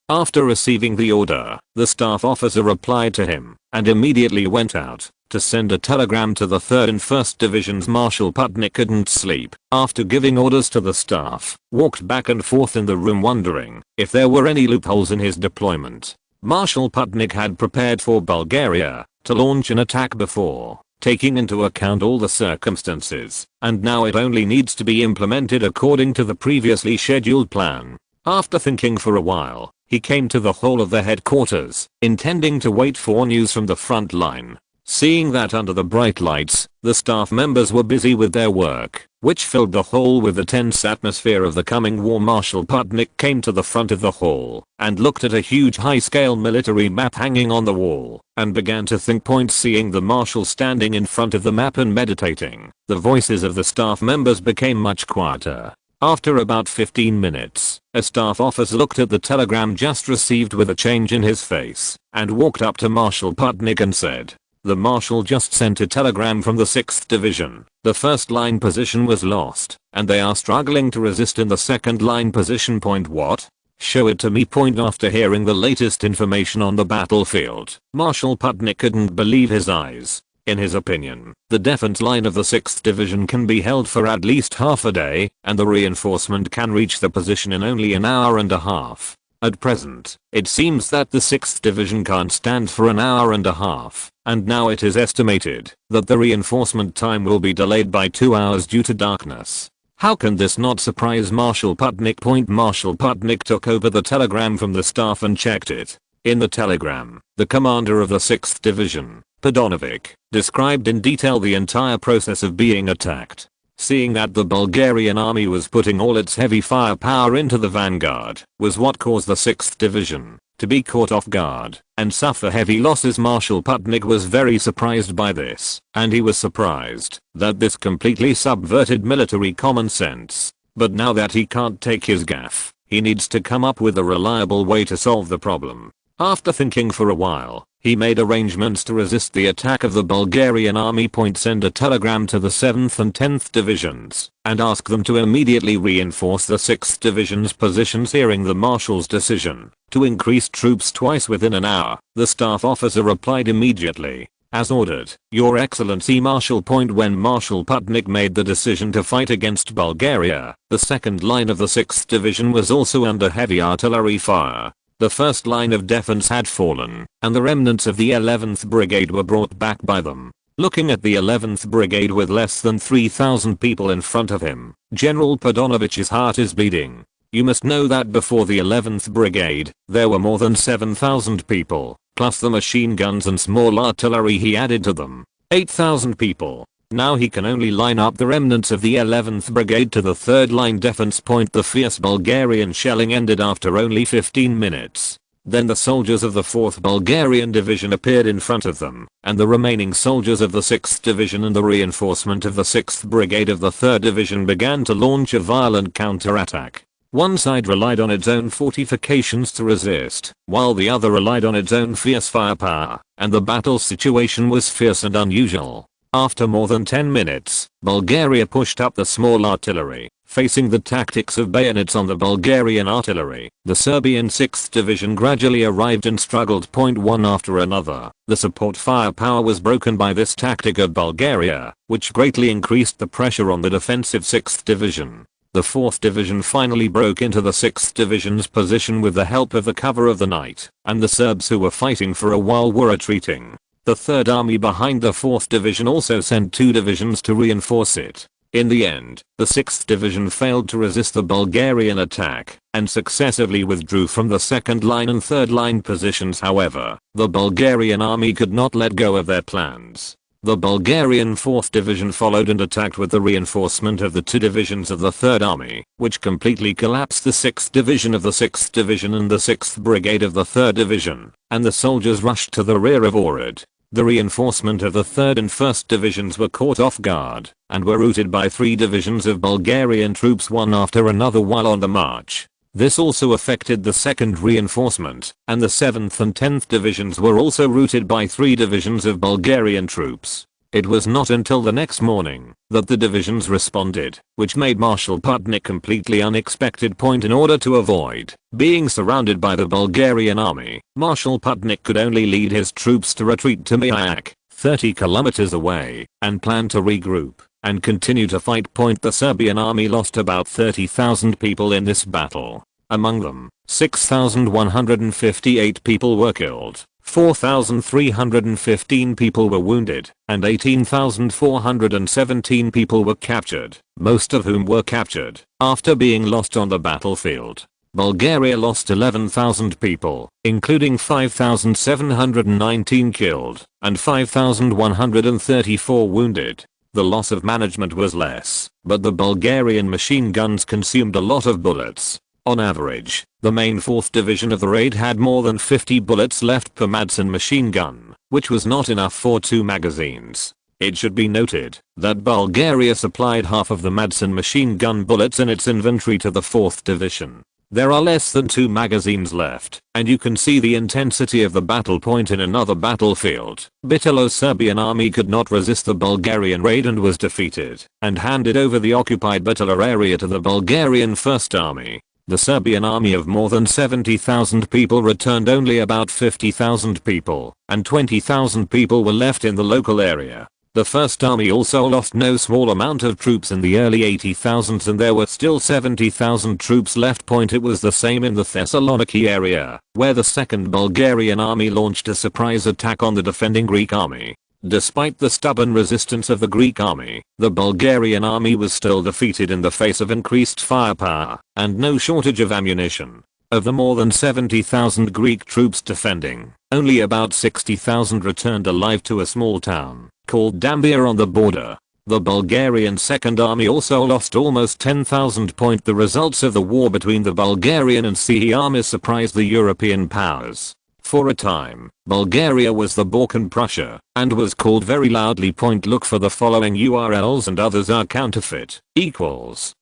After receiving the order, the staff officer replied to him and immediately went out to send a telegram to the 3rd and 1st Divisions. Marshal Pudnik couldn't sleep. After giving orders to the staff, walked back and forth in the room wondering if there were any loopholes in his deployment. Marshal Pudnik had prepared for Bulgaria to launch an attack before, taking into account all the circumstances, and now it only needs to be implemented according to the previously scheduled plan. After thinking for a while, he came to the hall of the headquarters, intending to wait for news from the front line. Seeing that under the bright lights, the staff members were busy with their work, which filled the hall with the tense atmosphere of the coming war, Marshal Pudnik came to the front of the hall and looked at a huge high-scale military map hanging on the wall and began to think. Seeing the marshal standing in front of the map and meditating, the voices of the staff members became much quieter. After about 15 minutes, a staff officer looked at the telegram just received with a change in his face and walked up to Marshal Pudnik and said, "The marshal just sent a telegram from the 6th Division. The first line position was lost, and they are struggling to resist in the second line position." What? Show it to me. After hearing the latest information on the battlefield, Marshal Pudnik couldn't believe his eyes. In his opinion, the defense line of the 6th Division can be held for at least half a day, and the reinforcement can reach the position in only an hour and a half. At present, it seems that the 6th Division can't stand for an hour and a half, and now it is estimated that the reinforcement time will be delayed by 2 hours due to darkness. How can this not surprise Marshal Pudnik? Marshal Pudnik took over the telegram from the staff and checked it. In the telegram, the commander of the 6th Division, Podanovic, described in detail the entire process of being attacked. Seeing that the Bulgarian army was putting all its heavy firepower into the vanguard was what caused the 6th Division to be caught off guard and suffer heavy losses. Marshal Pudnik was very surprised by this, and he was surprised that this completely subverted military common sense. But now that he can't take his gaff, he needs to come up with a reliable way to solve the problem. After thinking for a while, he made arrangements to resist the attack of the Bulgarian army. Send a telegram to the 7th and 10th divisions and ask them to immediately reinforce the 6th division's positions. Hearing the marshal's decision to increase troops twice within an hour, the staff officer replied immediately, "As ordered, Your Excellency Marshal." When Marshal Putnik made the decision to fight against Bulgaria, the second line of the 6th division was also under heavy artillery fire. The first line of defense had fallen, and the remnants of the 11th Brigade were brought back by them. Looking at the 11th Brigade with less than 3,000 people in front of him, General Podonovich's heart is bleeding. You must know that before the 11th Brigade, there were more than 7,000 people, plus the machine guns and small artillery he added to them. 8,000 people. Now he can only line up the remnants of the 11th Brigade to the third line defense. The fierce Bulgarian shelling ended after only 15 minutes. Then the soldiers of the 4th Bulgarian Division appeared in front of them, and the remaining soldiers of the 6th Division and the reinforcement of the 6th Brigade of the 3rd Division began to launch a violent counterattack. One side relied on its own fortifications to resist, while the other relied on its own fierce firepower, and the battle situation was fierce and unusual. After more than 10 minutes, Bulgaria pushed up the small artillery, facing the tactics of bayonets on the Bulgarian artillery. The Serbian 6th Division gradually arrived and struggled. One after another, the support firepower was broken by this tactic of Bulgaria, which greatly increased the pressure on the defensive 6th Division. The 4th Division finally broke into the 6th Division's position with the help of the cover of the night, and the Serbs who were fighting for a while were retreating. The 3rd Army behind the 4th Division also sent 2 divisions to reinforce it. In the end, the 6th Division failed to resist the Bulgarian attack, and successively withdrew from the 2nd line and 3rd line positions. However, the Bulgarian army could not let go of their plans. The Bulgarian 4th Division followed and attacked with the reinforcement of the 2 divisions of the 3rd Army, which completely collapsed the 6th Division of the 6th Division and the 6th Brigade of the 3rd Division, and the soldiers rushed to the rear of Ohrid. The reinforcement of the 3rd and 1st Divisions were caught off guard, and were routed by 3 divisions of Bulgarian troops one after another while on the march. This also affected the 2nd reinforcement, and the 7th and 10th Divisions were also routed by 3 divisions of Bulgarian troops. It was not until the next morning that the divisions responded, which made Marshal Putnik completely unexpected. In order to avoid being surrounded by the Bulgarian army, Marshal Putnik could only lead his troops to retreat to Miak, 30 kilometers away, and plan to regroup and continue to fight. The Serbian army lost about 30,000 people in this battle. Among them, 6,158 people were killed, 4,315 people were wounded, and 18,417 people were captured, most of whom were captured after being lost on the battlefield. Bulgaria lost 11,000 people, including 5,719 killed and 5,134 wounded. The loss of management was less, but the Bulgarian machine guns consumed a lot of bullets. On average, the main 4th Division of the raid had more than 50 bullets left per Madsen machine gun, which was not enough for 2 magazines. It should be noted that Bulgaria supplied half of the Madsen machine gun bullets in its inventory to the 4th Division. There are less than 2 magazines left, and you can see the intensity of the battle. In another battlefield, Bitelo's Serbian army could not resist the Bulgarian raid and was defeated, and handed over the occupied Bitelo area to the Bulgarian 1st Army. The Serbian army of more than 70,000 people returned. Only about 50,000 people and 20,000 people were left in the local area. The 1st Army also lost no small amount of troops in the early 80,000s, and there were still 70,000 troops left. It was the same in the Thessaloniki area, where the 2nd Bulgarian army launched a surprise attack on the defending Greek army. Despite the stubborn resistance of the Greek army, the Bulgarian army was still defeated in the face of increased firepower and no shortage of ammunition. Of the more than 70,000 Greek troops defending, only about 60,000 returned alive to a small town called Dambia on the border. The Bulgarian 2nd Army also lost almost 10,000. The results of the war between the Bulgarian and CE armies surprised the European powers. For a time, Bulgaria was the Balkan Prussia, and was called very loudly. Look for the following URLs and others are counterfeit.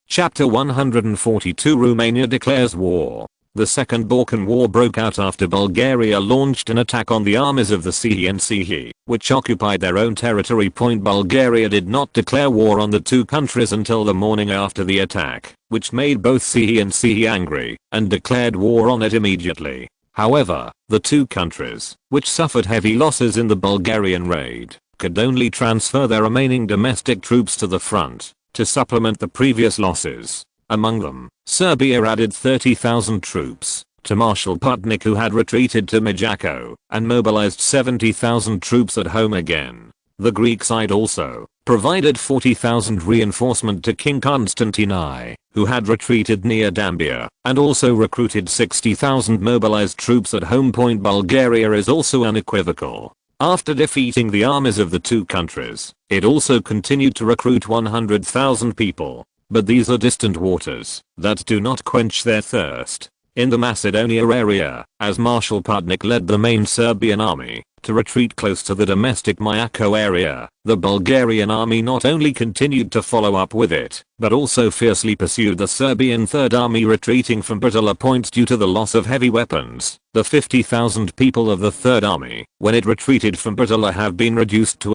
Chapter 142 Romania declares war. The Second Balkan War broke out after Bulgaria launched an attack on the armies of the SYNOPSIS, which occupied their own territory. Bulgaria did not declare war on the two countries until the morning after the attack, which made both SYNOPSIS angry, and declared war on it immediately. However, the two countries, which suffered heavy losses in the Bulgarian raid, could only transfer their remaining domestic troops to the front to supplement the previous losses. Among them, Serbia added 30,000 troops to Marshal Putnik, who had retreated to Mijako, and mobilized 70,000 troops at home again. The Greek side also provided 40,000 reinforcement to King Constantine I, who had retreated near Dambia, and also recruited 60,000 mobilized troops at home. Bulgaria is also unequivocal. After defeating the armies of the two countries, it also continued to recruit 100,000 people. But these are distant waters that do not quench their thirst. In the Macedonia area, as Marshal Putnik led the main Serbian army to retreat close to the domestic Mijako area, the Bulgarian army not only continued to follow up with it, but also fiercely pursued the Serbian Third Army retreating from Betrayal. Due to the loss of heavy weapons, the 50,000 people of the Third Army, when it retreated from Betrayal, have been reduced to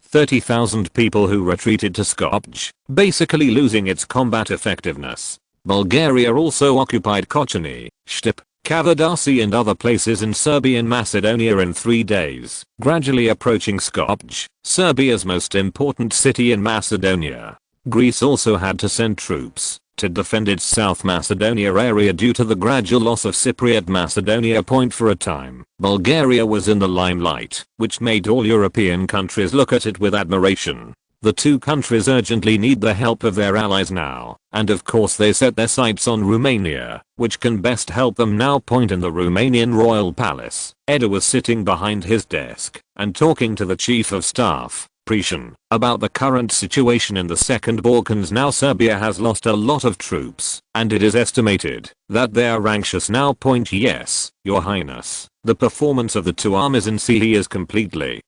30,000 people who retreated to Skopje, basically losing its combat effectiveness. Bulgaria also occupied Kočani, Štip, Kavadasi and other places in Serbian Macedonia in 3 days, gradually approaching Skopje, Serbia's most important city in Macedonia. Greece also had to send troops to defend its South Macedonia area due to the gradual loss of Cypriot Macedonia. For a time, Bulgaria was in the limelight, which made all European countries look at it with admiration. The two countries urgently need the help of their allies now, and of course they set their sights on Romania, which can best help them now. In the Romanian royal palace, Edel was sitting behind his desk and talking to the chief of staff, Pretian, about the current situation in the Second Balkans. Now Serbia has lost a lot of troops, and it is estimated that they are anxious now. Yes, your highness, the performance of the two armies in CE is completely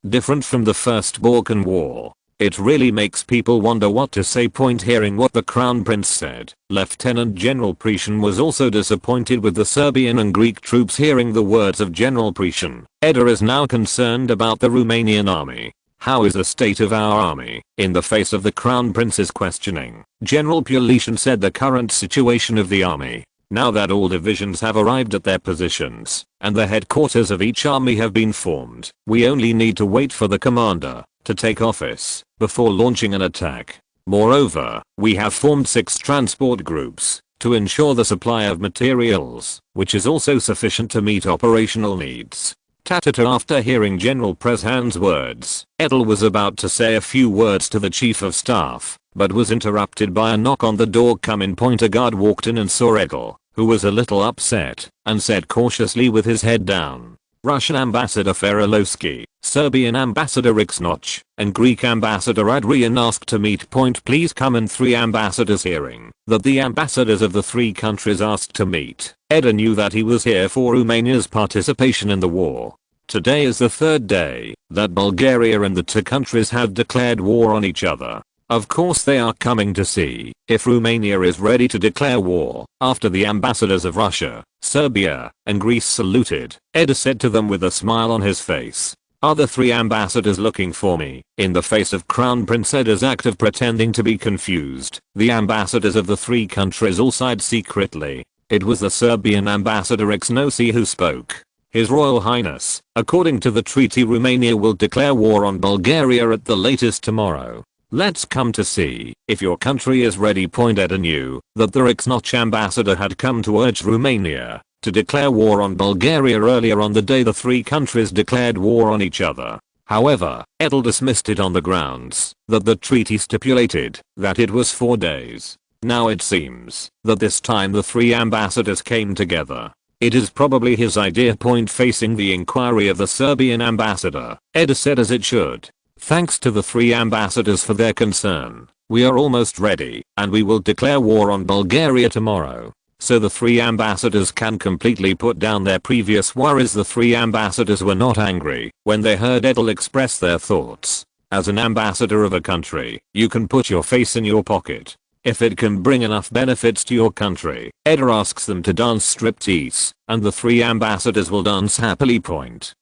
different from the First Balkan War. It really makes people wonder what to say. Hearing what the Crown Prince said, Lieutenant General Pretian was also disappointed with the Serbian and Greek troops. Hearing the words of General Pretian, Edel is now concerned about the Romanian army. How is the state of our army? In the face of the Crown Prince's questioning, General Ploiesti said the current situation of the army, now that all divisions have arrived at their positions, and the headquarters of each army have been formed, we only need to wait for the commander to take office before launching an attack. Moreover, we have formed 6 transport groups to ensure the supply of materials, which is also sufficient to meet operational needs. After hearing General Pretian's words, Edel was about to say a few words to the chief of staff, but was interrupted by a knock on the door. A guard walked in and saw Edel, who was a little upset, and said cautiously with his head down, Russian Ambassador Feralowski, Serbian Ambassador Ixnoch, and Greek Ambassador Adrian asked to meet. Please come in. 3 ambassadors. Hearing that the ambassadors of the 3 countries asked to meet, Edel knew that he was here for Romania's participation in the war. Today is the 3rd day that Bulgaria and the 2 countries have declared war on each other. Of course they are coming to see if Romania is ready to declare war. After the ambassadors of Russia, Serbia, and Greece saluted, Edel said to them with a smile on his face, "Are the 3 ambassadors looking for me?" In the face of Crown Prince Edel's act of pretending to be confused, the ambassadors of the 3 countries all sighed secretly. It was the Serbian ambassador Ixnoci who spoke. His Royal Highness, according to the treaty, Romania will declare war on Bulgaria at the latest tomorrow. Let's come to see if your country is ready. Edel knew that the Ixnoch ambassador had come to urge Romania to declare war on Bulgaria earlier on the day the 3 countries declared war on each other. However, Edel dismissed it on the grounds that the treaty stipulated that it was 4 days. Now it seems that this time the 3 ambassadors came together. It is probably his idea. Facing the inquiry of the Serbian ambassador, Edel said as it should. Thanks to the 3 ambassadors for their concern. We are almost ready, and we will declare war on Bulgaria tomorrow. So the 3 ambassadors can completely put down their previous worries. The 3 ambassadors were not angry when they heard Edel express their thoughts. As an ambassador of a country, you can put your face in your pocket. if it can bring enough benefits to your country. Edel asks them to dance striptease, and the 3 ambassadors will dance happily.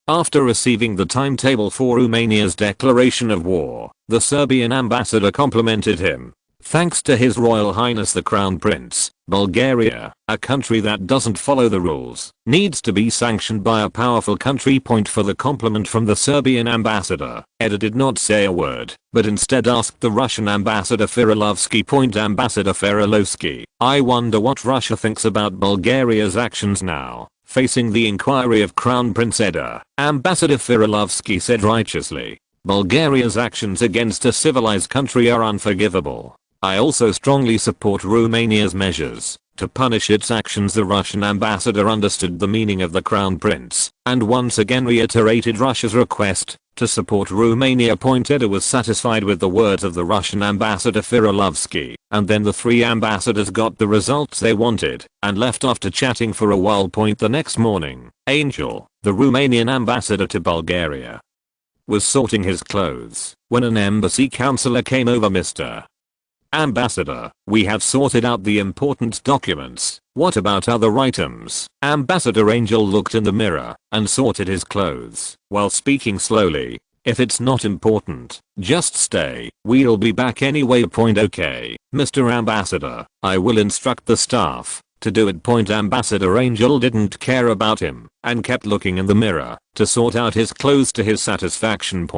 After receiving the timetable for Romania's declaration of war, the Serbian ambassador complimented him. Thanks to His Royal Highness the Crown Prince, Bulgaria, a country that doesn't follow the rules, needs to be sanctioned by a powerful country. For the compliment from the Serbian ambassador, Edel did not say a word, but instead asked the Russian ambassador Ferilovsky. Ambassador Ferilovsky, I wonder what Russia thinks about Bulgaria's actions now, facing the inquiry of Crown Prince Edel. Ambassador Ferilovsky said righteously, Bulgaria's actions against a civilized country are unforgivable. I also strongly support Romania's measures to punish its actions. The Russian ambassador understood the meaning of the Crown Prince and once again reiterated Russia's request to support Romania. Edel was satisfied with the words of the Russian ambassador Ferilovsky, and then the 3 ambassadors got the results they wanted and left after chatting for a while. The next morning, Angel, the Romanian ambassador to Bulgaria, was sorting his clothes when an embassy counselor came over. Mr. Ambassador, we have sorted out the important documents. What about other items? Ambassador Angel looked in the mirror and sorted his clothes while speaking slowly. If it's not important, just stay. We'll be back anyway. Okay, Mr. Ambassador, I will instruct the staff to do it. Ambassador Angel didn't care about him and kept looking in the mirror to sort out his clothes to his satisfaction.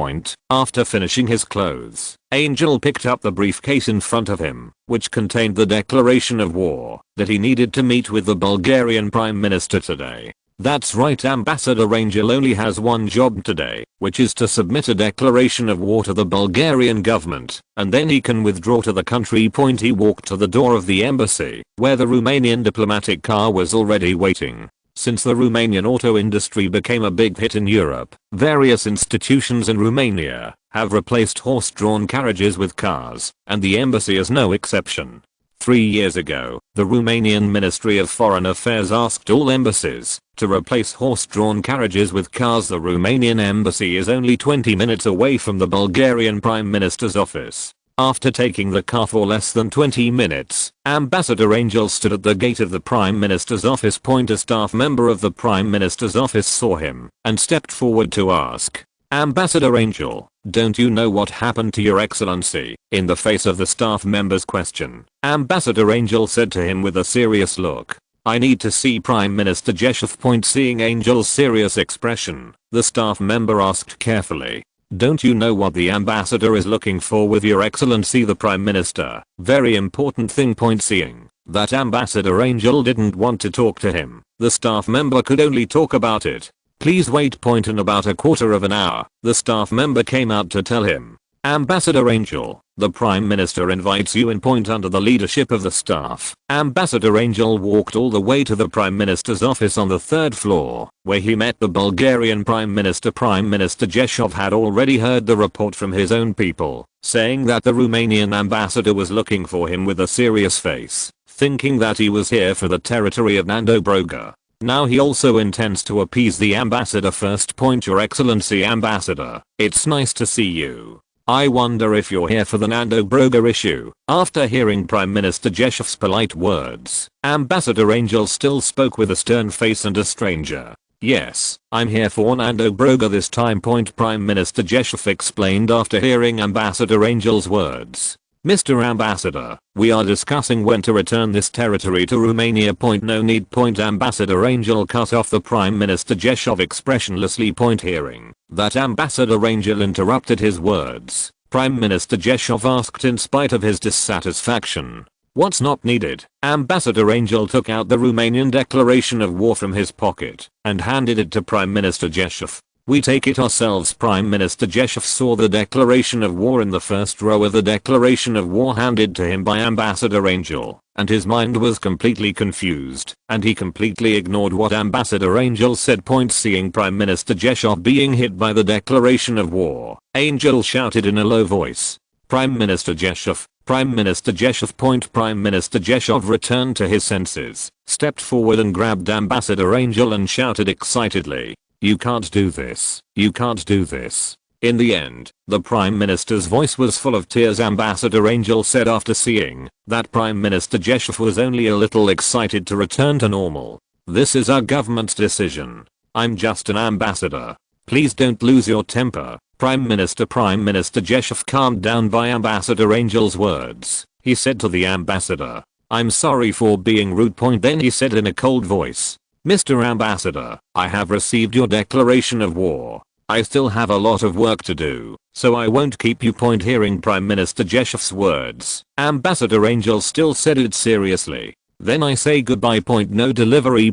After finishing his clothes, Angel picked up the briefcase in front of him, which contained the declaration of war that he needed to meet with the Bulgarian Prime Minister today. That's right, Ambassador Angel only has one job today, which is to submit a declaration of war to the Bulgarian government, and then he can withdraw to the country. He walked to the door of the embassy, where the Romanian diplomatic car was already waiting. Since the Romanian auto industry became a big hit in Europe, various institutions in Romania have replaced horse-drawn carriages with cars, and the embassy is no exception. 3 years ago, the Romanian Ministry of Foreign Affairs asked all embassies to replace horse-drawn carriages with cars. The Romanian embassy is only 20 minutes away from the Bulgarian Prime Minister's office. After taking the car for less than 20 minutes, Ambassador Angel stood at the gate of the Prime Minister's office. A staff member of the Prime Minister's office saw him and stepped forward to ask, Ambassador Angel, don't you know what happened to Your Excellency? In the face of the staff member's question, Ambassador Angel said to him with a serious look, I need to see Prime Minister Zheshov. Seeing Angel's serious expression, the staff member asked carefully, don't you know what the ambassador is looking for with Your Excellency the Prime Minister? Very important thing. Seeing that Ambassador Angel didn't want to talk to him, the staff member could only talk about it. Please wait. In about a quarter of an hour, the staff member came out to tell him, Ambassador Angel, the Prime Minister invites you in. Under the leadership of the staff, Ambassador Angel walked all the way to the Prime Minister's office on the 3rd floor, where he met the Bulgarian Prime Minister. Prime Minister Zheshov had already heard the report from his own people, saying that the Romanian ambassador was looking for him with a serious face, thinking that he was here for the territory of Nando Broga. Now he also intends to appease the ambassador. First point, Your Excellency Ambassador, it's nice to see you. I wonder if you're here for the Nando Broga issue. After hearing Prime Minister Zheshov's polite words, Ambassador Angel still spoke with a stern face and a stranger. Yes, I'm here for Nando Broga this time. Prime Minister Zheshov explained after hearing Ambassador Angel's words. Mr. Ambassador, we are discussing when to return this territory to Romania. No need. Ambassador Angel cut off the Prime Minister Zheshov expressionlessly. Hearing that Ambassador Angel interrupted his words, Prime Minister Zheshov asked in spite of his dissatisfaction, what's not needed? Ambassador Angel took out the Romanian declaration of war from his pocket and handed it to Prime Minister Zheshov. We take it ourselves. Prime Minister Zheshov saw the declaration of war in the first row of the declaration of war handed to him by Ambassador Angel, and his mind was completely confused, and he completely ignored what Ambassador Angel said. Seeing Prime Minister Zheshov being hit by the declaration of war, Angel shouted in a low voice, Prime Minister Zheshov, Prime Minister Zheshov. Prime Minister Zheshov returned to his senses, stepped forward and grabbed Ambassador Angel and shouted excitedly, you can't do this. You can't do this. In the end, the Prime Minister's voice was full of tears. Ambassador Angel said after seeing that Prime Minister Jeshev was only a little excited to return to normal. "This is our government's decision. I'm just an ambassador. Please don't lose your temper, Prime Minister." Prime Minister Jeshev calmed down by Ambassador Angel's words. He said to the ambassador, "I'm sorry for being rude." Then he said in a cold voice, "Mr. Ambassador, I have received your declaration of war. I still have a lot of work to do, so I won't keep you." Hearing Prime Minister Jeshev's words, Ambassador Angel still said it seriously. "Then I say goodbye." No delivery.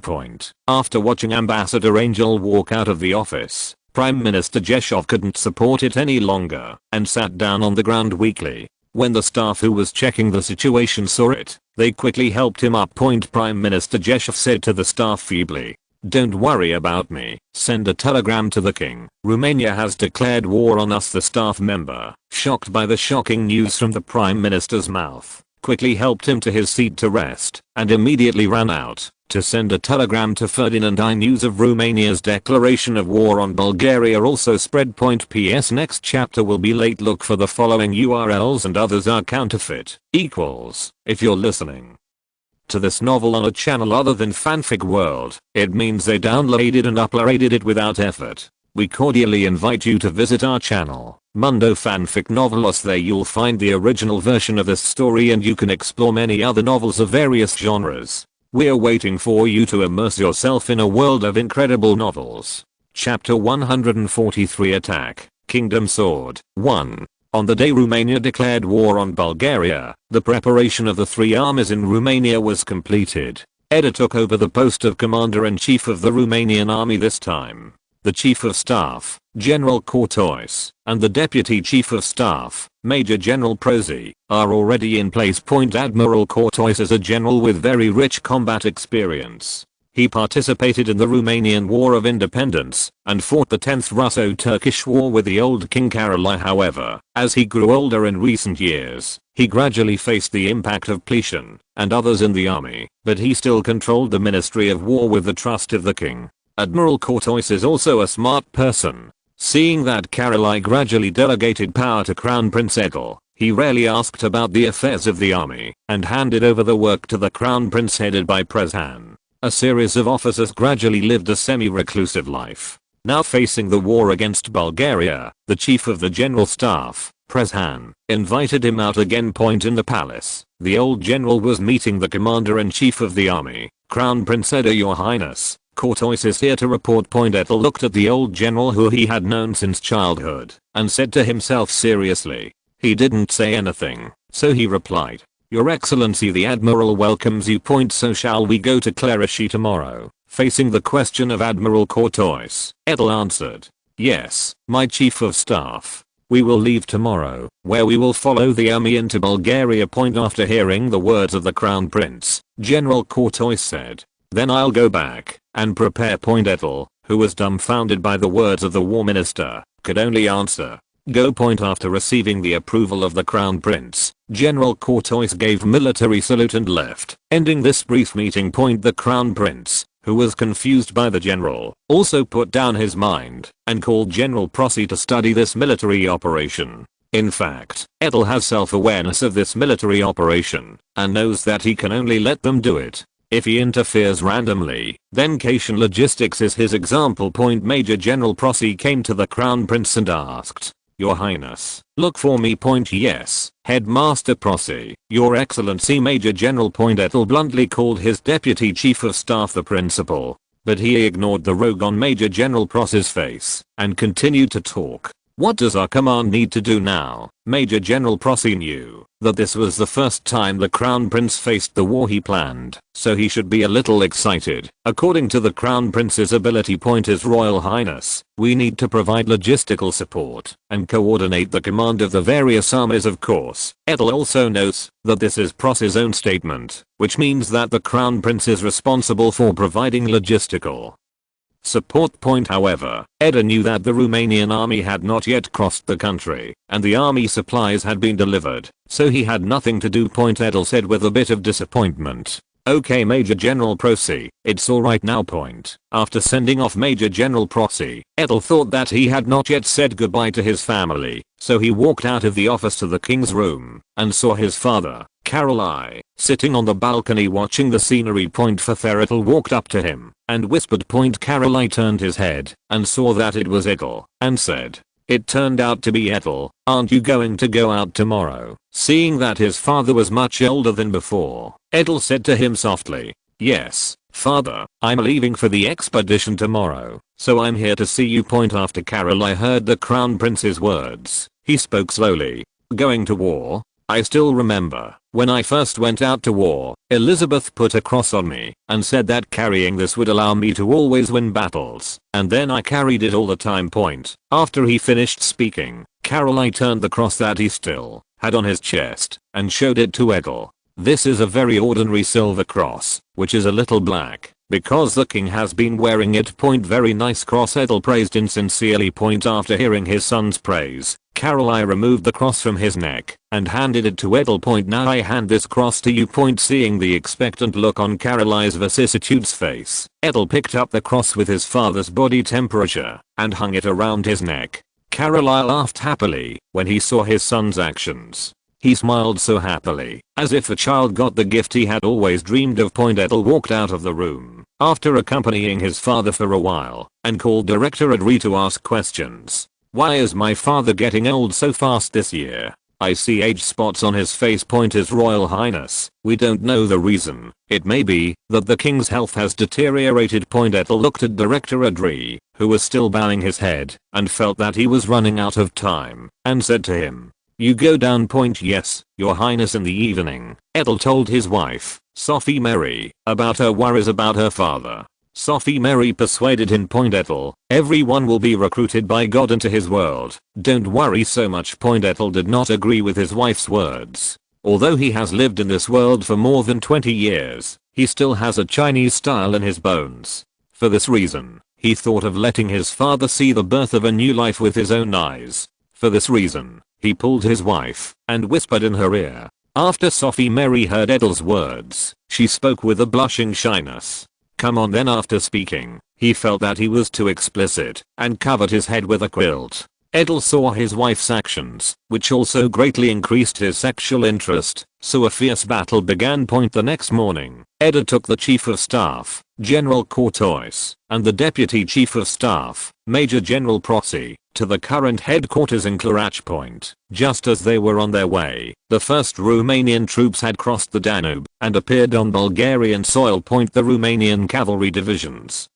After watching Ambassador Angel walk out of the office, Prime Minister Jeshev couldn't support it any longer and sat down on the ground weakly. When the staff who was checking the situation saw it, they quickly helped him up. Prime Minister Jeshev said to the staff feebly, "Don't worry about me. Send a telegram to the king. Romania has declared war on us." The staff member, shocked by the shocking news from the Prime Minister's mouth, quickly helped him to his seat to rest and immediately ran out to send a telegram to Ferdinand I. News of Romania's declaration of war on Bulgaria also spread. PS Next chapter will be late. Look for the following URLs and others are counterfeit. If you're listening to this novel on a channel other than Fanfic World, it means they downloaded and uploaded it without effort. We cordially invite you to visit our channel, Mundo Fanfic Novelos. There you'll find the original version of this story and you can explore many other novels of various genres. We're waiting for you to immerse yourself in a world of incredible novels. Chapter 143 Attack, Kingdom Sword 1. On the day Romania declared war on Bulgaria, the preparation of the three armies in Romania was completed. Edel took over the post of Commander-in-Chief of the Romanian army this time. The Chief of Staff, General Courtois, and the Deputy Chief of Staff, Major General Prozi, are already in place. Admiral Courtois is a general with very rich combat experience. He participated in the Romanian War of Independence and fought the 10th Russo-Turkish War with the old King Carolai. However, as he grew older in recent years, he gradually faced the impact of Ploiesti and others in the army, but he still controlled the Ministry of War with the trust of the king. Admiral Courtois is also a smart person. Seeing that Carolai gradually delegated power to Crown Prince Edel, he rarely asked about the affairs of the army and handed over the work to the Crown Prince headed by Prezhan. A series of officers gradually lived a semi-reclusive life. Now facing the war against Bulgaria, the chief of the general staff, Prezhan, invited him out again. In the palace, the old general was meeting the commander-in-chief of the army, Crown Prince Edel. "Your Highness, Courtois is here to report." Edel looked at the old general who he had known since childhood and said to himself seriously. He didn't say anything, so he replied, "Your Excellency, the Admiral welcomes you. So shall we go to Ploiesti tomorrow?" Facing the question of Admiral Courtois, Edel answered, "Yes, my Chief of Staff. We will leave tomorrow, where we will follow the army into Bulgaria." After hearing the words of the Crown Prince, General Courtois said, "Then I'll go back and prepare." Edel, who was dumbfounded by the words of the War Minister, could only answer, "Go." After receiving the approval of the Crown Prince, General Courtois gave military salute and left, ending this brief meeting. The Crown Prince, who was confused by the general, also put down his mind and called General Prozi to study this military operation. In fact, Edel has self-awareness of this military operation and knows that he can only let them do it. If he interferes randomly, then Cation logistics is his example. Major General Prozi came to the Crown Prince and asked, "Your Highness, look for me." Yes, Headmaster Prozi, Your Excellency. Major General Edel bluntly called his Deputy Chief of Staff the principal, but he ignored the rogue on Major General Prozi's face and continued to talk. "What does our command need to do now?" Major General Prozi knew that this was the first time the Crown Prince faced the war he planned, so he should be a little excited. According to the Crown Prince's ability, His Royal Highness, we need to provide logistical support and coordinate the command of the various armies. Of course, Edel also notes that this is Prozi's own statement, which means that the Crown Prince is responsible for providing logistical support. However, Edel knew that the Romanian army had not yet crossed the country, and the army supplies had been delivered, so he had nothing to do. Edel said with a bit of disappointment, Okay Major General Procy, it's alright now point. After sending off Major General Procy, Edel thought that he had not yet said goodbye to his family, so he walked out of the office to the king's room, and saw his father, Caroli, sitting on the balcony watching the scenery point. Edel walked up to him, and whispered point. Caroli turned his head, and saw that it was Edel, and said, "It turned out to be Edel, aren't you going to go out tomorrow?" Seeing that his father was much older than before, Edel said to him softly, "Yes, father, I'm leaving for the expedition tomorrow, so I'm here to see you." After Caroli heard the crown prince's words, he spoke slowly. "Going to war? I still remember, when I first went out to war, Elizabeth put a cross on me and said that carrying this would allow me to always win battles, and then I carried it all the time." After he finished speaking, Caroli turned the cross that he still had on his chest and showed it to Edel. "This is a very ordinary silver cross, which is a little black, because the king has been wearing it." Very nice cross, Edel praised insincerely. After hearing his son's praise, Caroli removed the cross from his neck and handed it to Edel. "Now I hand this cross to you." Seeing the expectant look on Caroli's vicissitudes face, Edel picked up the cross with his father's body temperature and hung it around his neck. Caroli laughed happily when he saw his son's actions. He smiled so happily, as if a child got the gift he had always dreamed of. Edel walked out of the room, after accompanying his father for a while, and called Director Adri to ask questions. "Why is my father getting old so fast this year? I see age spots on his face." His Royal Highness, we don't know the reason. It may be that the king's health has deteriorated. Edel looked at Director Adri, who was still bowing his head, and felt that he was running out of time, and said to him, "You go down." "Yes, Your Highness." In the evening, Edel told his wife, Sophie Mary, about her worries about her father. Sophie Mary persuaded him. Edel, "Everyone will be recruited by God into his world. Don't worry so much." Edel did not agree with his wife's words. Although he has lived in this world for more than 20 years, he still has a Chinese style in his bones. For this reason, he thought of letting his father see the birth of a new life with his own eyes. For this reason, he pulled his wife and whispered in her ear. After Sophie Mary heard Edel's words, she spoke with a blushing shyness. "Come on then." After speaking, he felt that he was too explicit and covered his head with a quilt. Edel saw his wife's actions, which also greatly increased his sexual interest, so a fierce battle began. The next morning, Edel took the Chief of Staff, General Courtois, and the Deputy Chief of Staff, Major General Procy, to the current headquarters in Cluj. Just as they were on their way, the first Romanian troops had crossed the Danube and appeared on Bulgarian soil. The Romanian cavalry divisions,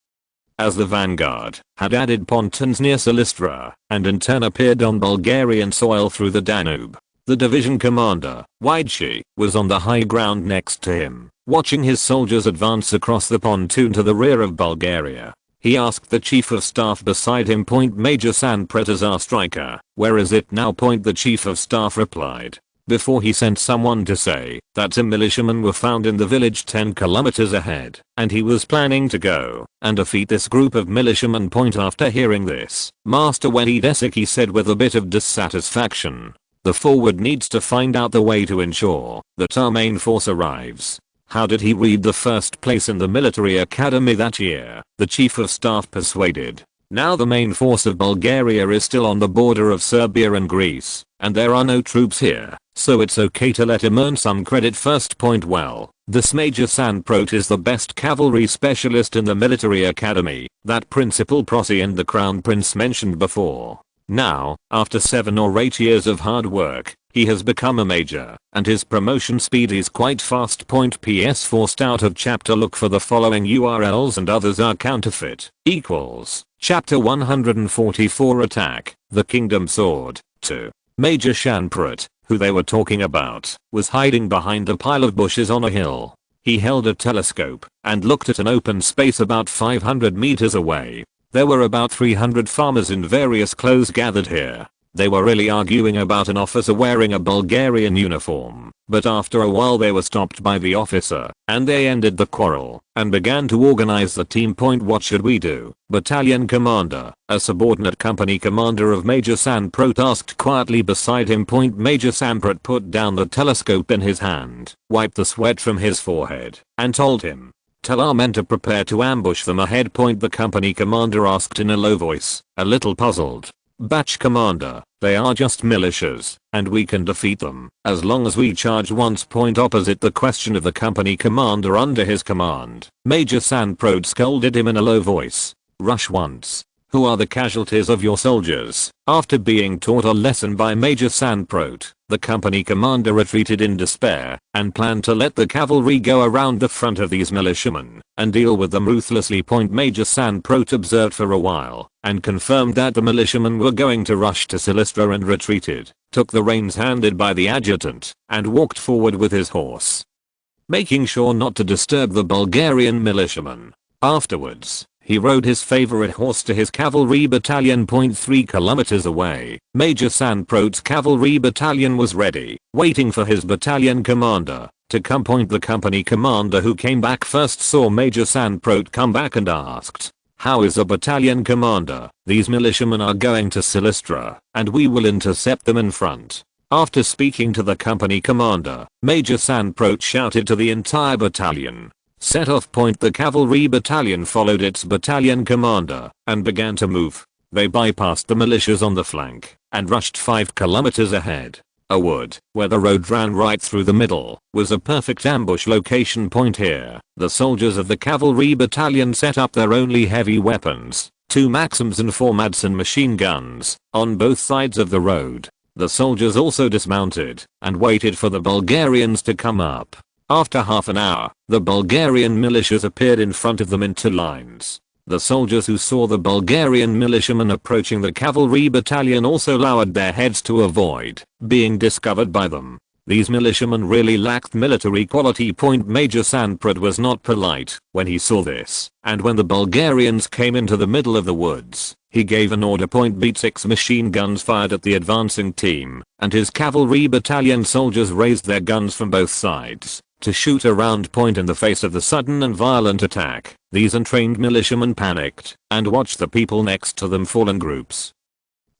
as the vanguard, had added pontons near Silistra, and in turn appeared on Bulgarian soil through the Danube. The division commander, Ploiesti, was on the high ground next to him, watching his soldiers advance across the pontoon to the rear of Bulgaria. He asked the Chief of Staff beside him. "Major San Pretazar striker, where is it now?" The Chief of Staff replied, before he sent someone to say that some militiamen were found in the village 10 kilometers ahead, and he was planning to go and defeat this group of militiamen. After hearing this, Master Wedesky said with a bit of dissatisfaction, "The forward needs to find out the way to ensure that our main force arrives." How did he read the first place in the military academy that year? The Chief of Staff persuaded. Now the main force of Bulgaria is still on the border of Serbia and Greece, and there are no troops here, so it's okay to let him earn some credit first. Well, this Major Sandprot is the best cavalry specialist in the military academy that Principal Procy and the Crown Prince mentioned before. Now, after 7 or 8 years of hard work, he has become a major, and his promotion speed is quite fast. PS forced out of chapter. Look for the following URLs and others are counterfeit. Equals. Chapter 144 Attack, the Kingdom Sword. 2. Major Shanprut, who they were talking about, was hiding behind a pile of bushes on a hill. He held a telescope and looked at an open space about 500 meters away. There were about 300 farmers in various clothes gathered here. They were really arguing about an officer wearing a Bulgarian uniform, but after a while they were stopped by the officer, and they ended the quarrel, and began to organize the team. What should we do? Battalion commander, a subordinate company commander of Major Sandprot asked quietly beside him. Major Sandprot put down the telescope in his hand, wiped the sweat from his forehead, and told him, "Tell our men to prepare to ambush them ahead." The company commander asked in a low voice, a little puzzled. "Batch commander, they are just militias, and we can defeat them as long as we charge once." Opposite the question of the company commander under his command, Major Sandprot scolded him in a low voice, "Rush once. Who are the casualties of your soldiers?" After being taught a lesson by Major Sandprot, the company commander retreated in despair and planned to let the cavalry go around the front of these militiamen and deal with them ruthlessly. Major Sandprot observed for a while and confirmed that the militiamen were going to rush to Silistra and retreated, took the reins handed by the adjutant, and walked forward with his horse, making sure not to disturb the Bulgarian militiamen. Afterwards, he rode his favorite horse to his cavalry battalion. 3 kilometers away, Major Sandprot's cavalry battalion was ready, waiting for his battalion commander to come. The company commander who came back first saw Major Sandprot come back and asked, "How is the battalion commander? These militiamen are going to Silistra, and we will intercept them in front." After speaking to the company commander, Major Sandprot shouted to the entire battalion, "Set off." The cavalry battalion followed its battalion commander and began to move. They bypassed the militias on the flank and rushed 5 kilometers ahead. A wood, where the road ran right through the middle, was a perfect ambush location. Here, the soldiers of the cavalry battalion set up their only heavy weapons, 2 Maxims and 4 Madsen machine guns, on both sides of the road. The soldiers also dismounted and waited for the Bulgarians to come up. After half an hour, the Bulgarian militias appeared in front of them in 2 lines. The soldiers who saw the Bulgarian militiamen approaching the cavalry battalion also lowered their heads to avoid being discovered by them. These militiamen really lacked military quality. Major Sandprot was not polite when he saw this, and when the Bulgarians came into the middle of the woods, he gave an order. Beat 6 machine guns fired at the advancing team, and his cavalry battalion soldiers raised their guns from both sides to shoot around. In the face of the sudden and violent attack, these untrained militiamen panicked and watched the people next to them fall in groups,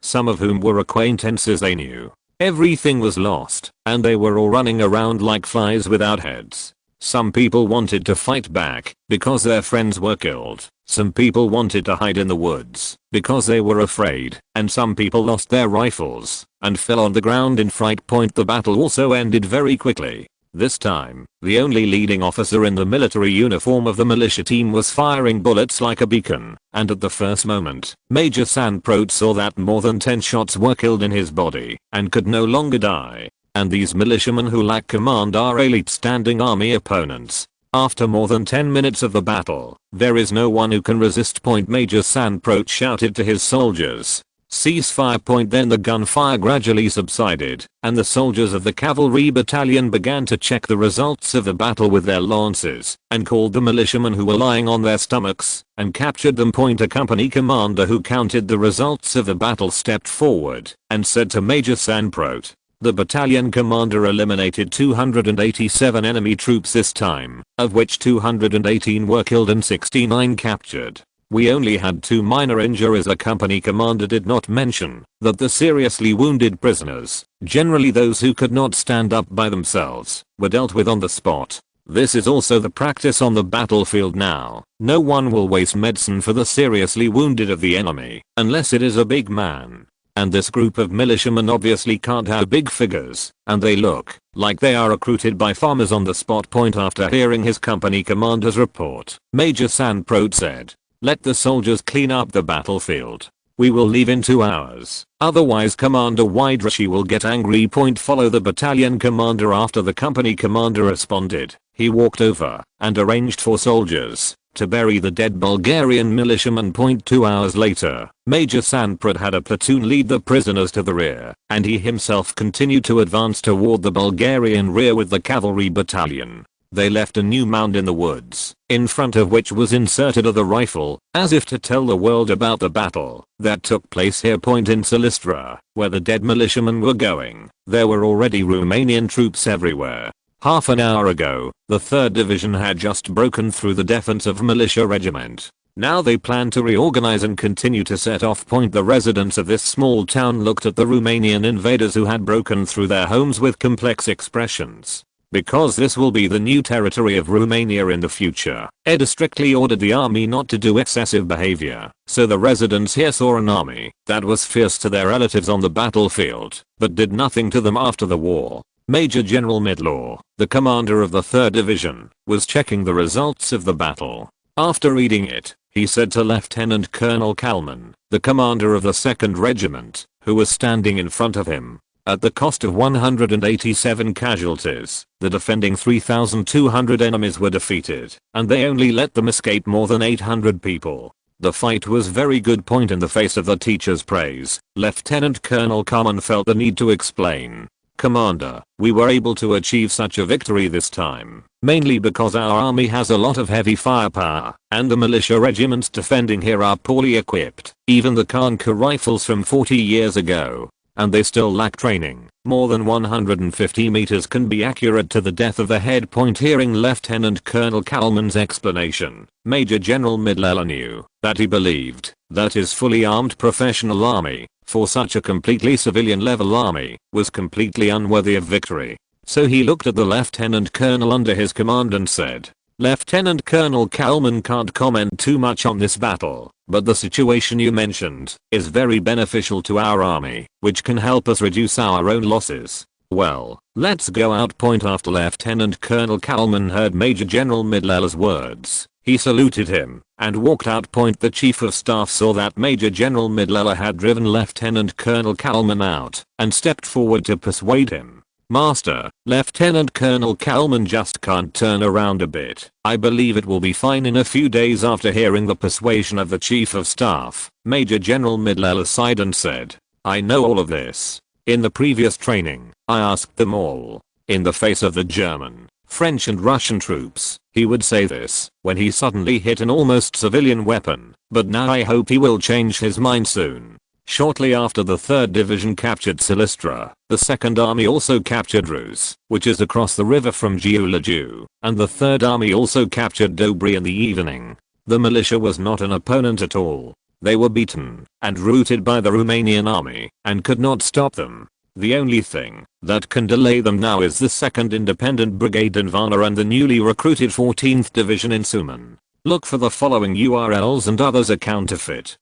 some of whom were acquaintances they knew. Everything was lost, and they were all running around like flies without heads. Some people wanted to fight back because their friends were killed. Some people wanted to hide in the woods because they were afraid, and some people lost their rifles and fell on the ground in fright. The battle also ended very quickly. This time, the only leading officer in the military uniform of the militia team was firing bullets like a beacon, and at the first moment, Major Sandprot saw that more than 10 shots were killed in his body and could no longer die. And these militiamen who lack command are elite standing army opponents. After more than 10 minutes of the battle, there is no one who can resist. Major Sandprot shouted to his soldiers, "Ceasefire." Then the gunfire gradually subsided, and the soldiers of the cavalry battalion began to check the results of the battle with their lances, and called the militiamen who were lying on their stomachs, and captured them. A company commander who counted the results of the battle stepped forward, and said to Major Sandprot, "The battalion commander eliminated 287 enemy troops this time, of which 218 were killed and 69 captured. We only had 2 minor injuries." The company commander did not mention that the seriously wounded prisoners, generally those who could not stand up by themselves, were dealt with on the spot. This is also the practice on the battlefield now. No one will waste medicine for the seriously wounded of the enemy, unless it is a big man. And this group of militiamen obviously can't have big figures, and they look like they are recruited by farmers on the spot. After hearing his company commander's report, Major Sandprot said, "Let the soldiers clean up the battlefield. We will leave in 2 hours, otherwise Commander Wydrichy will get angry." Follow the battalion commander. After the company commander responded, he walked over and arranged for soldiers to bury the dead Bulgarian militiamen. 2 hours later, Major Sandprot had a platoon lead the prisoners to the rear, and he himself continued to advance toward the Bulgarian rear with the cavalry battalion. They left a new mound in the woods, in front of which was inserted the rifle, as if to tell the world about the battle that took place here. In Silistra, where the dead militiamen were going, there were already Romanian troops everywhere. Half an hour ago, the 3rd Division had just broken through the defensive militia regiment. Now they plan to reorganize and continue to set off. The residents of this small town looked at the Romanian invaders who had broken through their homes with complex expressions. Because this will be the new territory of Romania in the future, Edel strictly ordered the army not to do excessive behavior, so the residents here saw an army that was fierce to their relatives on the battlefield, but did nothing to them after the war. Major General Midlaw, the commander of the 3rd Division, was checking the results of the battle. After reading it, he said to Lieutenant Colonel Kalman, the commander of the 2nd Regiment, who was standing in front of him, at the cost of 187 casualties, the defending 3,200 enemies were defeated, and they only let them escape more than 800 people. The fight was very good. In the face of the teacher's praise, Lieutenant Colonel Kalman felt the need to explain. Commander, we were able to achieve such a victory this time, mainly because our army has a lot of heavy firepower, and the militia regiments defending here are poorly equipped, even the Kanka rifles from 40 years ago. And they still lack training. More than 150 meters can be accurate to the death of the head. Hearing Lieutenant Colonel Kalman's explanation, Major General Midlaw knew that he believed that his fully armed professional army, for such a completely civilian level army, was completely unworthy of victory. So he looked at the Lieutenant Colonel under his command and said, Lieutenant Colonel Kalman can't comment too much on this battle, but the situation you mentioned is very beneficial to our army, which can help us reduce our own losses. Well, let's go out. After Lieutenant Colonel Kalman heard Major General Midlaw's words, he saluted him and walked out. The Chief of Staff saw that Major General Midlaw had driven Lieutenant Colonel Kalman out and stepped forward to persuade him. Master, Lieutenant Colonel Kalman just can't turn around a bit. I believe it will be fine in a few days. After hearing the persuasion of the Chief of Staff, Major General Midlaw sighed and said, I know all of this. In the previous training, I asked them all. In the face of the German, French and Russian troops, he would say this when he suddenly hit an almost civilian weapon, but now I hope he will change his mind soon. Shortly after the 3rd Division captured Silistra, the 2nd Army also captured Rus, which is across the river from Giulgiu, and the 3rd Army also captured Dobry in the evening. The militia was not an opponent at all. They were beaten and routed by the Romanian army and could not stop them. The only thing that can delay them now is the 2nd Independent Brigade in Varna and the newly recruited 14th Division in Suman. Look for the following URLs and others are counterfeit.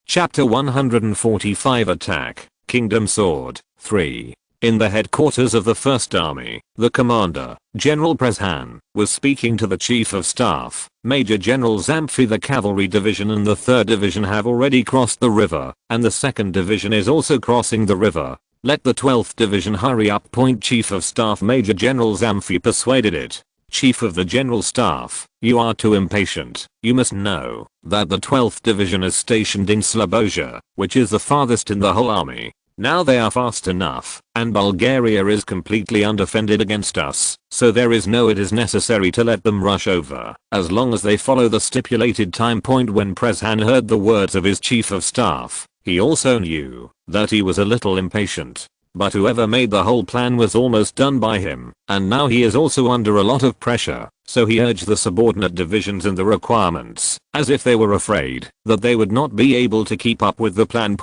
Chapter 145 Attack, Kingdom Sword, 3. In the headquarters of the 1st Army, the commander, General Prezhan, was speaking to the Chief of Staff, Major General Zamfi. The Cavalry Division and the 3rd Division have already crossed the river, and the 2nd Division is also crossing the river. Let the 12th Division hurry up. Chief of Staff Major General Zamfi persuaded it. Chief of the General Staff, you are too impatient. You must know that the 12th Division is stationed in Slobozia, which is the farthest in the whole army. Now they are fast enough, and Bulgaria is completely undefended against us, so it is necessary to let them rush over, as long as they follow the stipulated time. When Prezhan heard the words of his Chief of Staff, he also knew that he was a little impatient. But whoever made the whole plan was almost done by him, and now he is also under a lot of pressure, so he urged the subordinate divisions in the requirements, as if they were afraid that they would not be able to keep up with the plan.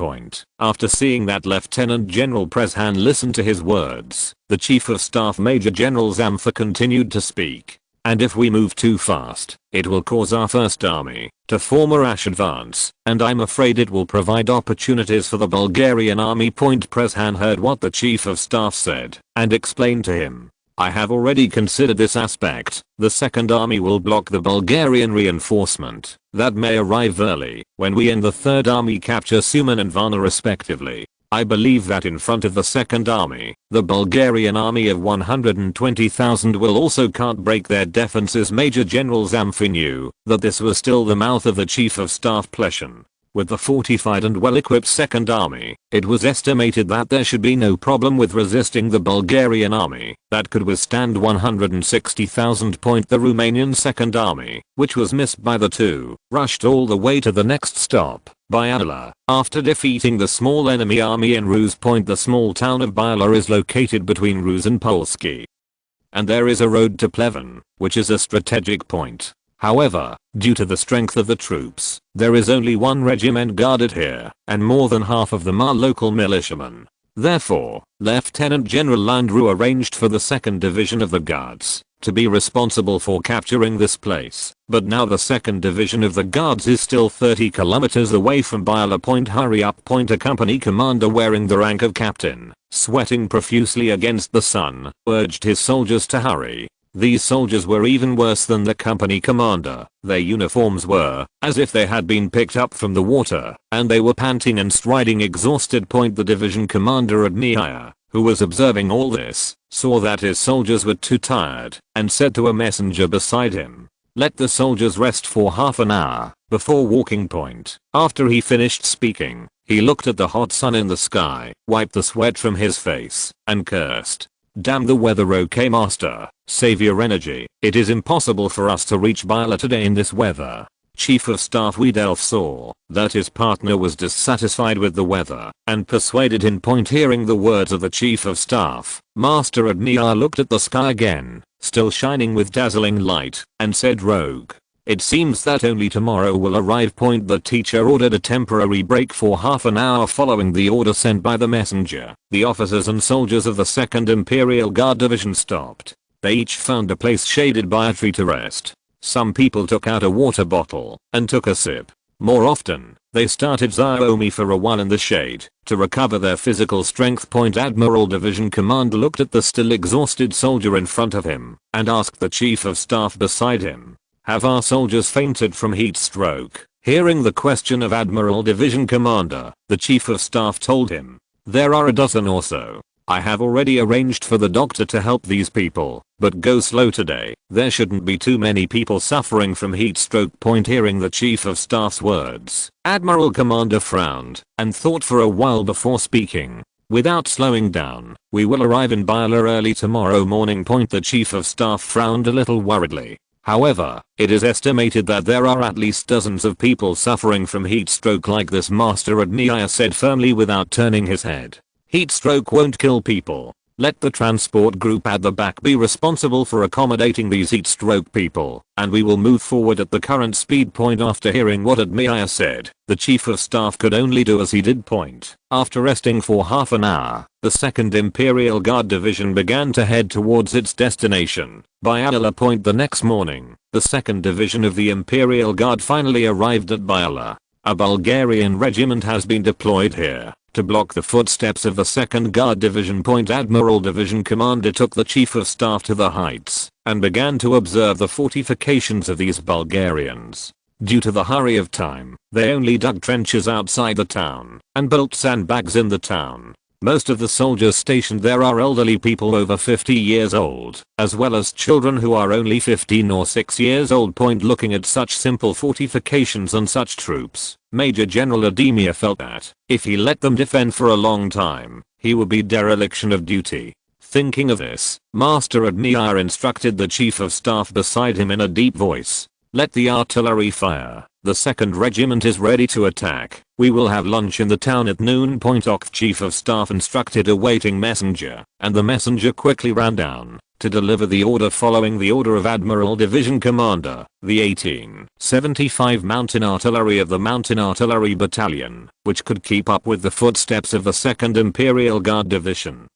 After seeing that Lieutenant General Prezhan listened to his words, the Chief of Staff Major General Zamfa continued to speak. And if we move too fast, it will cause our 1st Army to form a rash advance, and I'm afraid it will provide opportunities for the Bulgarian army. Prezhan heard what the Chief of Staff said, and explained to him. I have already considered this aspect. The 2nd Army will block the Bulgarian reinforcement that may arrive early when we and the 3rd Army capture Suman and Varna respectively. I believe that in front of the 2nd Army, the Bulgarian army of 120,000 will also can't break their defenses. Major General Zamfi knew that this was still the mouth of the Chief of Staff Pleshan. With the fortified and well-equipped Second Army, it was estimated that there should be no problem with resisting the Bulgarian army that could withstand 160,000. The Romanian Second Army, which was missed by the two, rushed all the way to the next stop, Biala. After defeating the small enemy army in Ruse Point, the small town of Biala is located between Ruse and Ploiesti. And there is a road to Pleven, which is a strategic point. However, due to the strength of the troops, there is only one regiment guarded here, and more than half of them are local militiamen. Therefore, Lieutenant General Landru arranged for the 2nd Division of the Guards to be responsible for capturing this place. But now the 2nd Division of the Guards is still 30 kilometers away from Biala Point. Hurry up. A company commander wearing the rank of captain, sweating profusely against the sun, urged his soldiers to hurry. These soldiers were even worse than the company commander. Their uniforms were as if they had been picked up from the water, and they were panting and striding exhausted. The division commander Admir, who was observing all this, saw that his soldiers were too tired, and said to a messenger beside him, "Let the soldiers rest for half an hour before walking." After he finished speaking, he looked at the hot sun in the sky, wiped the sweat from his face, and cursed. "Damn the weather, okay master, save your energy. It is impossible for us to reach Biala today in this weather." Chief of Staff Edel saw that his partner was dissatisfied with the weather and persuaded him. Hearing the words of the Chief of Staff, Master Admir looked at the sky again, still shining with dazzling light, and said, "Rogue, it seems that only tomorrow will arrive." The teacher ordered a temporary break for half an hour following the order sent by the messenger. The officers and soldiers of the 2nd Imperial Guard Division stopped. They each found a place shaded by a tree to rest. Some people took out a water bottle and took a sip. More often, they started Xiaomi for a while in the shade to recover their physical strength. Admiral Division Commander looked at the still exhausted soldier in front of him and asked the Chief of Staff beside him, "Have our soldiers fainted from heat stroke?" Hearing the question of Admiral Division Commander, the Chief of Staff told him, "There are a dozen or so. I have already arranged for the doctor to help these people, but go slow today. There shouldn't be too many people suffering from heat stroke." Hearing the Chief of Staff's words, Admiral Commander frowned and thought for a while before speaking. Without slowing down, "We will arrive in Biala early tomorrow morning." The Chief of Staff frowned a little worriedly. However, it is estimated that there are at least dozens of people suffering from heat stroke like this, Master Admir said firmly without turning his head. "Heat stroke won't kill people. Let the transport group at the back be responsible for accommodating these heat stroke people, and we will move forward at the current speed." After hearing what Admir said, the Chief of Staff could only do as he did. After resting for half an hour, the 2nd Imperial Guard Division began to head towards its destination, Biala. The next morning, the 2nd Division of the Imperial Guard finally arrived at Biala. A Bulgarian regiment has been deployed here to block the footsteps of the 2nd Guard Division. Admiral Division Commander took the Chief of Staff to the heights and began to observe the fortifications of these Bulgarians. Due to the hurry of time, they only dug trenches outside the town and built sandbags in the town. Most of the soldiers stationed there are elderly people over 50 years old, as well as children who are only 15 or 6 years old. Looking at such simple fortifications and such troops, Major General Ademir felt that if he let them defend for a long time, he would be dereliction of duty. Thinking of this, Master Admir instructed the Chief of Staff beside him in a deep voice, "Let the artillery fire. The 2nd Regiment is ready to attack. We will have lunch in the town at noon." Chief of Staff instructed a waiting messenger, and the messenger quickly ran down to deliver the order following the order of Admiral Division Commander. The 1875 Mountain Artillery of the Mountain Artillery Battalion, which could keep up with the footsteps of the 2nd Imperial Guard Division,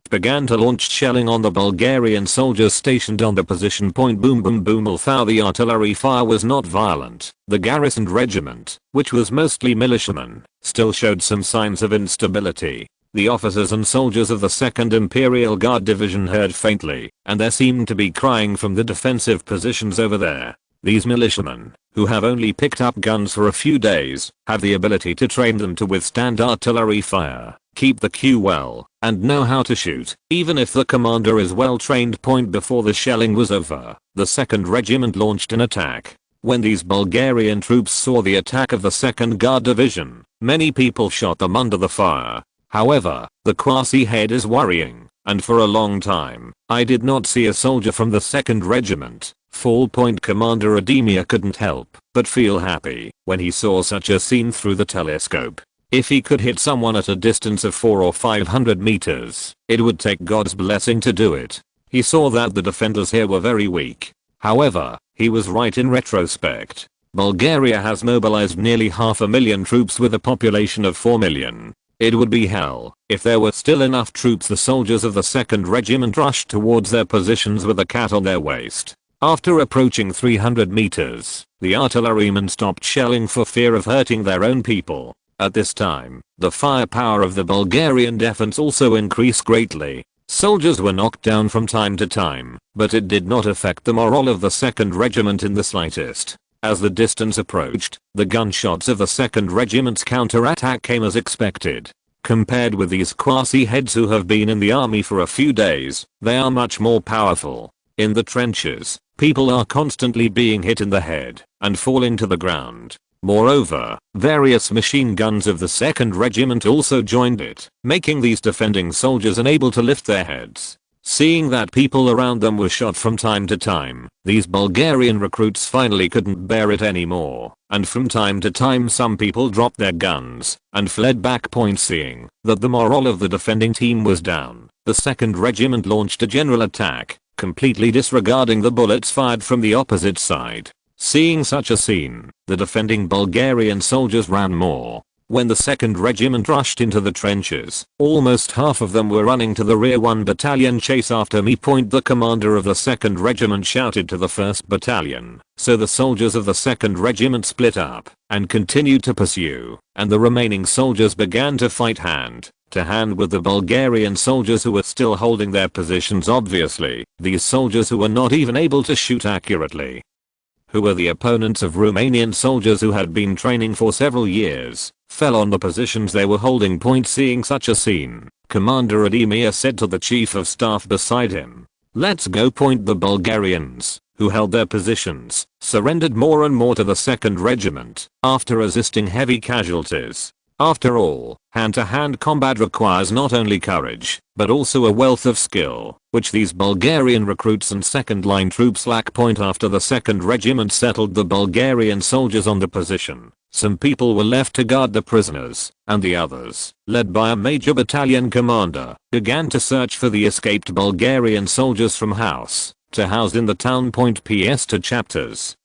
began to launch shelling on the Bulgarian soldiers stationed on the position. Boom boom boom. Although the artillery fire was not violent, the garrisoned regiment, which was mostly militiamen, still showed some signs of instability. The officers and soldiers of the 2nd Imperial Guard Division heard faintly, and there seemed to be crying from the defensive positions over there. These militiamen, who have only picked up guns for a few days, have the ability to train them to withstand artillery fire, keep the queue well, and know how to shoot, even if the commander is well trained. Before the shelling was over, the 2nd Regiment launched an attack. When these Bulgarian troops saw the attack of the 2nd Guard Division, many people shot them under the fire. However, the quasi head is worrying, and for a long time, I did not see a soldier from the 2nd Regiment. Fall Point Commander Ademir couldn't help but feel happy when he saw such a scene through the telescope. If he could hit someone at a distance of 400 or 500 meters, it would take God's blessing to do it. He saw that the defenders here were very weak. However, he was right in retrospect. Bulgaria has mobilized nearly 500,000 troops with a population of 4 million. It would be hell if there were still enough troops. The soldiers of the 2nd Regiment rushed towards their positions with a cat on their waist. After approaching 300 meters, the artillerymen stopped shelling for fear of hurting their own people. At this time, the firepower of the Bulgarian defense also increased greatly. Soldiers were knocked down from time to time, but it did not affect the morale of the 2nd Regiment in the slightest. As the distance approached, the gunshots of the 2nd Regiment's counterattack came as expected. Compared with these quasi-heads who have been in the army for a few days, they are much more powerful. In the trenches, people are constantly being hit in the head and falling to the ground. Moreover, various machine guns of the 2nd Regiment also joined it, making these defending soldiers unable to lift their heads. Seeing that people around them were shot from time to time, these Bulgarian recruits finally couldn't bear it anymore, and from time to time some people dropped their guns and fled back. Seeing that the morale of the defending team was down, the 2nd Regiment launched a general attack, completely disregarding the bullets fired from the opposite side. Seeing such a scene, the defending Bulgarian soldiers ran more. When the 2nd Regiment rushed into the trenches, almost half of them were running to the rear. 1 battalion chase after me. The commander of the 2nd Regiment shouted to the 1st Battalion, so the soldiers of the 2nd Regiment split up and continued to pursue, and the remaining soldiers began to fight hand to hand with the Bulgarian soldiers who were still holding their positions. Obviously, these soldiers who were not even able to shoot accurately. Who were the opponents of Romanian soldiers who had been training for several years, fell on the positions they were holding. Seeing such a scene, Commander Ademir said to the chief of staff beside him, "Let's go." The Bulgarians, who held their positions, surrendered more and more to the 2nd Regiment, after resisting heavy casualties. After all, hand-to-hand combat requires not only courage, but also a wealth of skill, which these Bulgarian recruits and second-line troops lack. After the 2nd Regiment settled the Bulgarian soldiers on the position, some people were left to guard the prisoners, and the others, led by a major battalion commander, began to search for the escaped Bulgarian soldiers from house to house in the town. PS to chapters.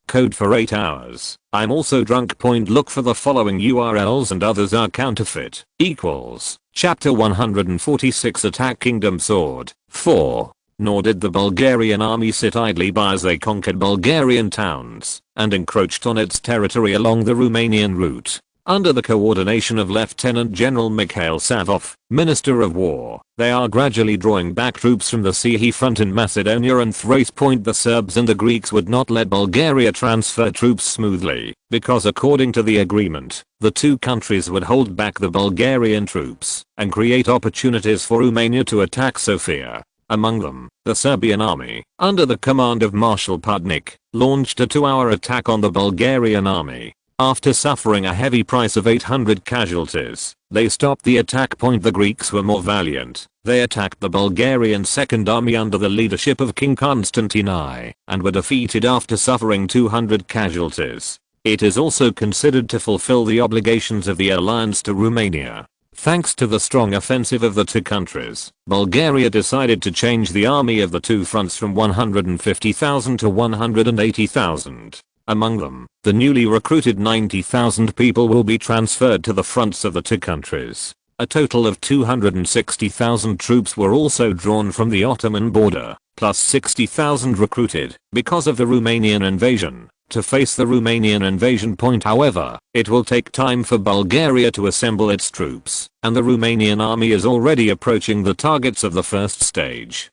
Code for 8 hours. I'm also drunk. Look for the following URLs and others are counterfeit. Equals. Chapter 146 Attack Kingdom Sword. 4. Nor did the Bulgarian army sit idly by as they conquered Bulgarian towns and encroached on its territory along the Romanian route. Under the coordination of Lieutenant General Mikhail Savov, Minister of War, they are gradually drawing back troops from the sea front in Macedonia and Thrace. The Serbs and the Greeks would not let Bulgaria transfer troops smoothly, because according to the agreement, the two countries would hold back the Bulgarian troops and create opportunities for Romania to attack Sofia. Among them, the Serbian army, under the command of Marshal Pudnik, launched a 2-hour attack on the Bulgarian army. After suffering a heavy price of 800 casualties, they stopped the attack. The Greeks were more valiant. They attacked the Bulgarian Second Army under the leadership of King Constantine I and were defeated after suffering 200 casualties. It is also considered to fulfill the obligations of the alliance to Romania. Thanks to the strong offensive of the two countries, Bulgaria decided to change the army of the two fronts from 150,000 to 180,000. Among them, the newly recruited 90,000 people will be transferred to the fronts of the two countries. A total of 260,000 troops were also drawn from the Ottoman border, plus 60,000 recruited because of the Romanian invasion, to face the Romanian invasion. However, it will take time for Bulgaria to assemble its troops, and the Romanian army is already approaching the targets of the first stage.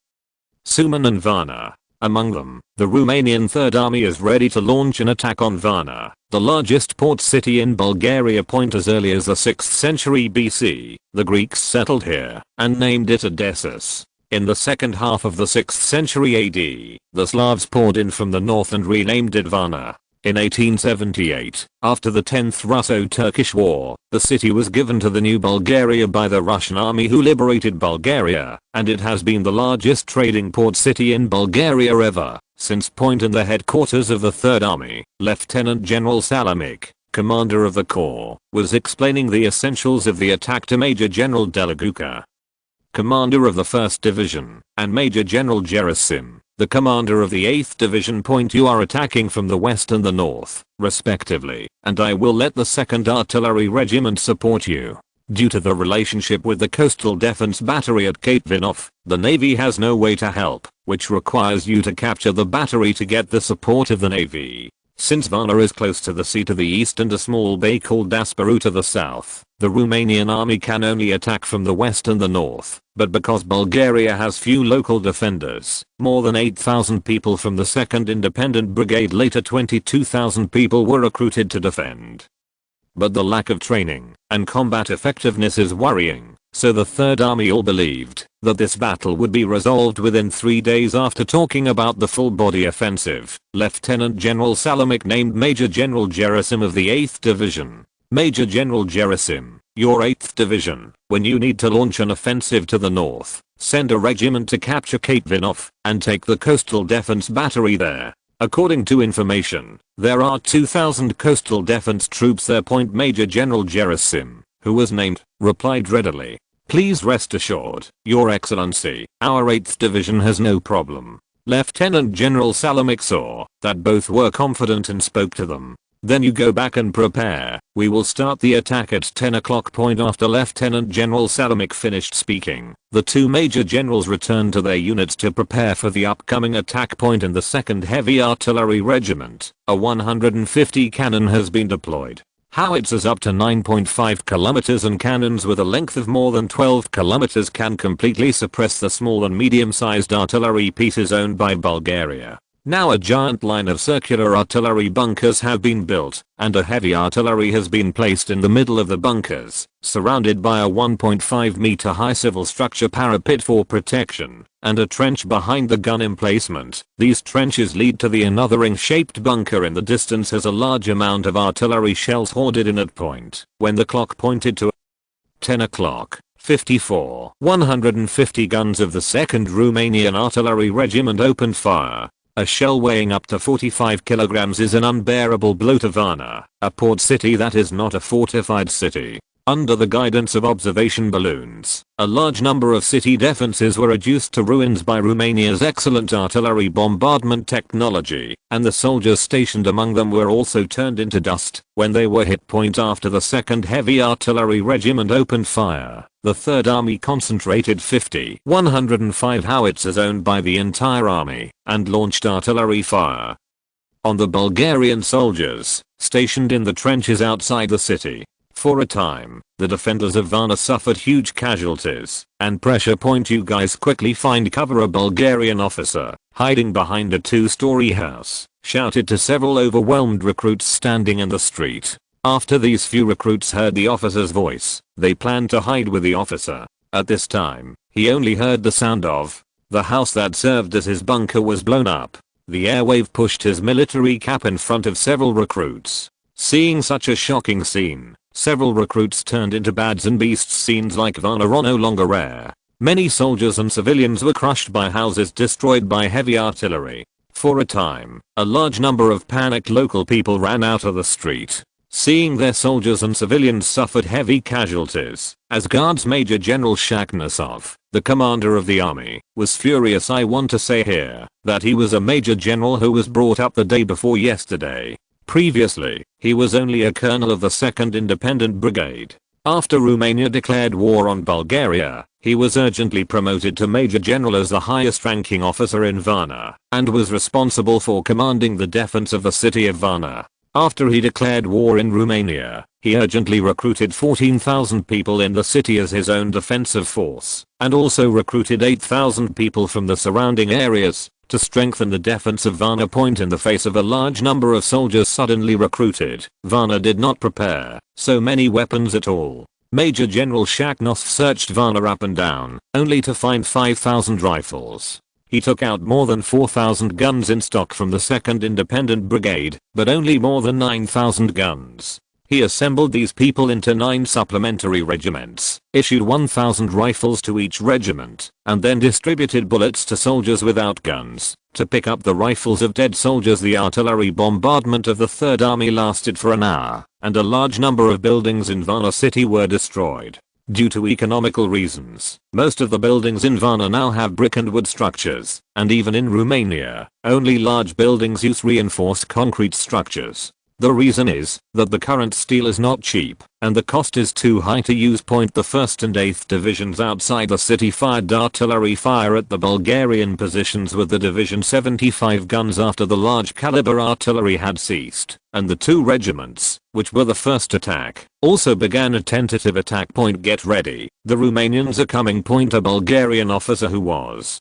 Suman and Varna. Among them, the Romanian Third Army is ready to launch an attack on Varna, the largest port city in Bulgaria. As early as the 6th century BC, the Greeks settled here and named it Odessus. In the second half of the 6th century AD, the Slavs poured in from the north and renamed it Varna. In 1878, after the 10th Russo-Turkish War, the city was given to the new Bulgaria by the Russian army who liberated Bulgaria, and it has been the largest trading port city in Bulgaria ever, since point in the headquarters of the 3rd Army. Lieutenant General Salamik, commander of the corps, was explaining the essentials of the attack to Major General Delaguka, commander of the 1st Division, and Major General Gerasim, the commander of the 8th Division. You are attacking from the west and the north, respectively, and I will let the 2nd Artillery Regiment support you. Due to the relationship with the Coastal Defense Battery at Cape Vinoff, the Navy has no way to help, which requires you to capture the battery to get the support of the Navy. Since Varna is close to the sea to the east and a small bay called Dasparu to the south, the Romanian army can only attack from the west and the north, but because Bulgaria has few local defenders, more than 8,000 people from the 2nd Independent Brigade, later 22,000 people, were recruited to defend. But the lack of training and combat effectiveness is worrying, so the 3rd Army all believed that this battle would be resolved within 3 days. After talking about the full-body offensive, Lieutenant General Salamik named Major General Gerasim of the 8th Division. Major General Gerasim, your 8th Division, when you need to launch an offensive to the north, send a regiment to capture Cape Vinoff and take the Coastal Defense Battery there. According to information, there are 2,000 coastal defense troops there. Major General Gerasim, who was named, replied readily, "Please rest assured, Your Excellency, our 8th Division has no problem." Lieutenant General Salamik saw that both were confident and spoke to them. "Then you go back and prepare. We will start the attack at 10 o'clock." After Lieutenant General Salamik finished speaking, the two major generals returned to their units to prepare for the upcoming attack. In the 2nd Heavy Artillery Regiment, a 150 cannon has been deployed. Howitzers up to 9.5 kilometers and cannons with a length of more than 12 kilometers can completely suppress the small and medium-sized artillery pieces owned by Bulgaria. Now a giant line of circular artillery bunkers have been built, and a heavy artillery has been placed in the middle of the bunkers, surrounded by a 1.5 meter high civil structure parapet for protection, and a trench behind the gun emplacement. These trenches lead to the another ring-shaped bunker in the distance has a large amount of artillery shells hoarded in at point. When the clock pointed to 10 o'clock, 54, 150 guns of the 2nd Romanian Artillery Regiment opened fire. A shell weighing up to 45 kilograms is an unbearable blow to Varna, a port city that is not a fortified city. Under the guidance of observation balloons, a large number of city defenses were reduced to ruins by Romania's excellent artillery bombardment technology, and the soldiers stationed among them were also turned into dust when they were hit. After the 2nd Heavy Artillery Regiment opened fire, the 3rd Army concentrated 50 105 howitzers owned by the entire army and launched artillery fire on the Bulgarian soldiers stationed in the trenches outside the city. For a time, the defenders of Varna suffered huge casualties and pressure. You guys quickly find cover. A Bulgarian officer, hiding behind a 2-story house, shouted to several overwhelmed recruits standing in the street. After these few recruits heard the officer's voice, they planned to hide with the officer. At this time, he only heard the sound of the house that served as his bunker was blown up. The air wave pushed his military cap in front of several recruits. Seeing such a shocking scene, several recruits turned into birds and beasts. Scenes like Varna are no longer rare. Many soldiers and civilians were crushed by houses destroyed by heavy artillery. For a time, a large number of panicked local people ran out of the street, seeing their soldiers and civilians suffered heavy casualties. As Guards Major General Shakhnasov, the commander of the army, was furious. I want to say here that he was a major general who was brought up the day before yesterday. Previously, he was only a colonel of the 2nd Independent Brigade. After Romania declared war on Bulgaria, he was urgently promoted to Major General as the highest ranking officer in Varna, and was responsible for commanding the defense of the city of Varna. After he declared war in Romania, he urgently recruited 14,000 people in the city as his own defensive force, and also recruited 8,000 people from the surrounding areas to strengthen the defense of Varna. In the face of a large number of soldiers suddenly recruited, Varna did not prepare so many weapons at all. Major General Shakhnov searched Varna up and down, only to find 5,000 rifles, He took out more than 4,000 guns in stock from the 2nd Independent Brigade, but only more than 9,000 guns. He assembled these people into 9 supplementary regiments, issued 1,000 rifles to each regiment, and then distributed bullets to soldiers without guns to pick up the rifles of dead soldiers. The artillery bombardment of the Third Army lasted for an hour, and a large number of buildings in Varna city were destroyed. Due to economical reasons, most of the buildings in Varna now have brick and wood structures, and even in Romania, only large buildings use reinforced concrete structures. The reason is that the current steel is not cheap, and the cost is too high to use. The 1st and 8th divisions outside the city fired artillery fire at the Bulgarian positions with the division 75 guns after the large caliber artillery had ceased, and the 2 regiments, which were the first attack, also began a tentative attack. Get ready, the Romanians are coming. A Bulgarian officer who was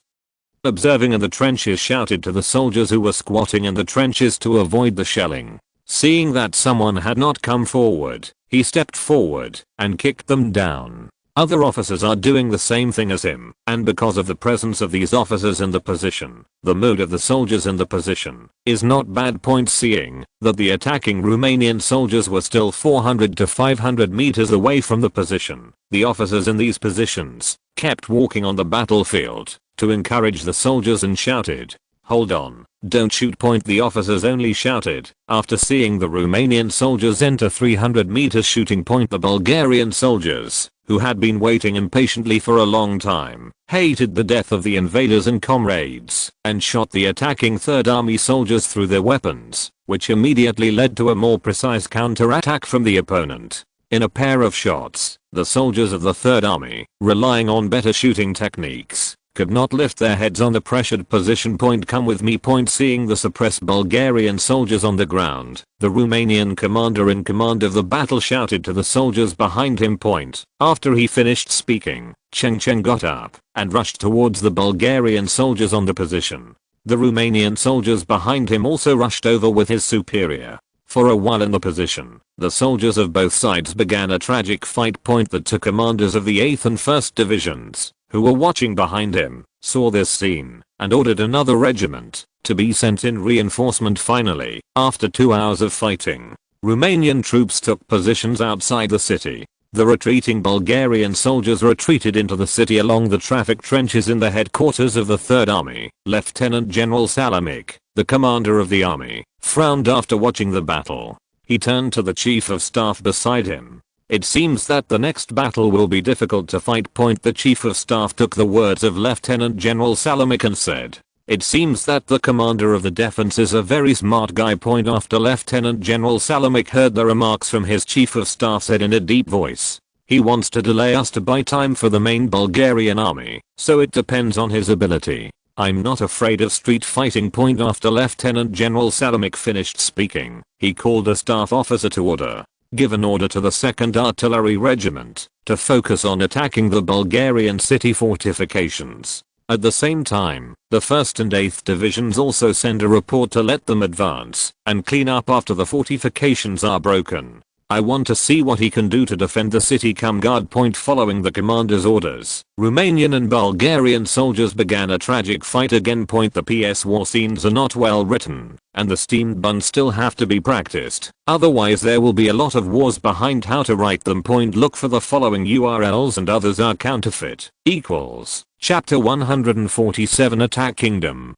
observing in the trenches shouted to the soldiers who were squatting in the trenches to avoid the shelling. Seeing that someone had not come forward, he stepped forward and kicked them down. Other officers are doing the same thing as him, and because of the presence of these officers in the position, the mood of the soldiers in the position is not bad. Seeing that the attacking Romanian soldiers were still 400 to 500 meters away from the position, the officers in these positions kept walking on the battlefield to encourage the soldiers and shouted, "Hold on, don't shoot." The officers only shouted after seeing the Romanian soldiers enter 300 meters shooting point. The Bulgarian soldiers, who had been waiting impatiently for a long time, hated the death of the invaders and comrades, and shot the attacking Third Army soldiers through their weapons, which immediately led to a more precise counterattack from the opponent. In a pair of shots, the soldiers of the Third Army, relying on better shooting techniques, could not lift their heads on the pressured position. Come with me. Seeing the suppressed Bulgarian soldiers on the ground, the Romanian commander in command of the battle shouted to the soldiers behind him. After he finished speaking, Cheng got up and rushed towards the Bulgarian soldiers on the position. The Romanian soldiers behind him also rushed over with his superior. For a while in the position, the soldiers of both sides began a tragic fight. The 2 commanders of the 8th and 1st divisions, who were watching behind him, saw this scene and ordered another regiment to be sent in reinforcement. Finally, after 2 hours of fighting, Romanian troops took positions outside the city. The retreating Bulgarian soldiers retreated into the city along the traffic trenches in the headquarters of the Third Army. Lieutenant General Salamic, the commander of the army, frowned after watching the battle. He turned to the chief of staff beside him. "It seems that the next battle will be difficult to fight." The chief of staff took the words of Lieutenant General Salamic and said, "It seems that the commander of the defense is a very smart guy." After Lieutenant General Salamic heard the remarks from his chief of staff, said in a deep voice, "He wants to delay us to buy time for the main Bulgarian army, so it depends on his ability. I'm not afraid of street fighting." After Lieutenant General Salamic finished speaking, he called a staff officer to order. Give an order to the 2nd Artillery Regiment to focus on attacking the Bulgarian city fortifications. At the same time, the 1st and 8th divisions also send a report to let them advance and clean up after the fortifications are broken. I want to see what he can do to defend the city. Come guard. Following the commander's orders, Romanian and Bulgarian soldiers began a tragic fight again. The PS war scenes are not well written, and the steamed buns still have to be practiced, otherwise there will be a lot of wars behind how to write them. Look for the following URLs and others are counterfeit. Chapter 147 Attack Kingdom.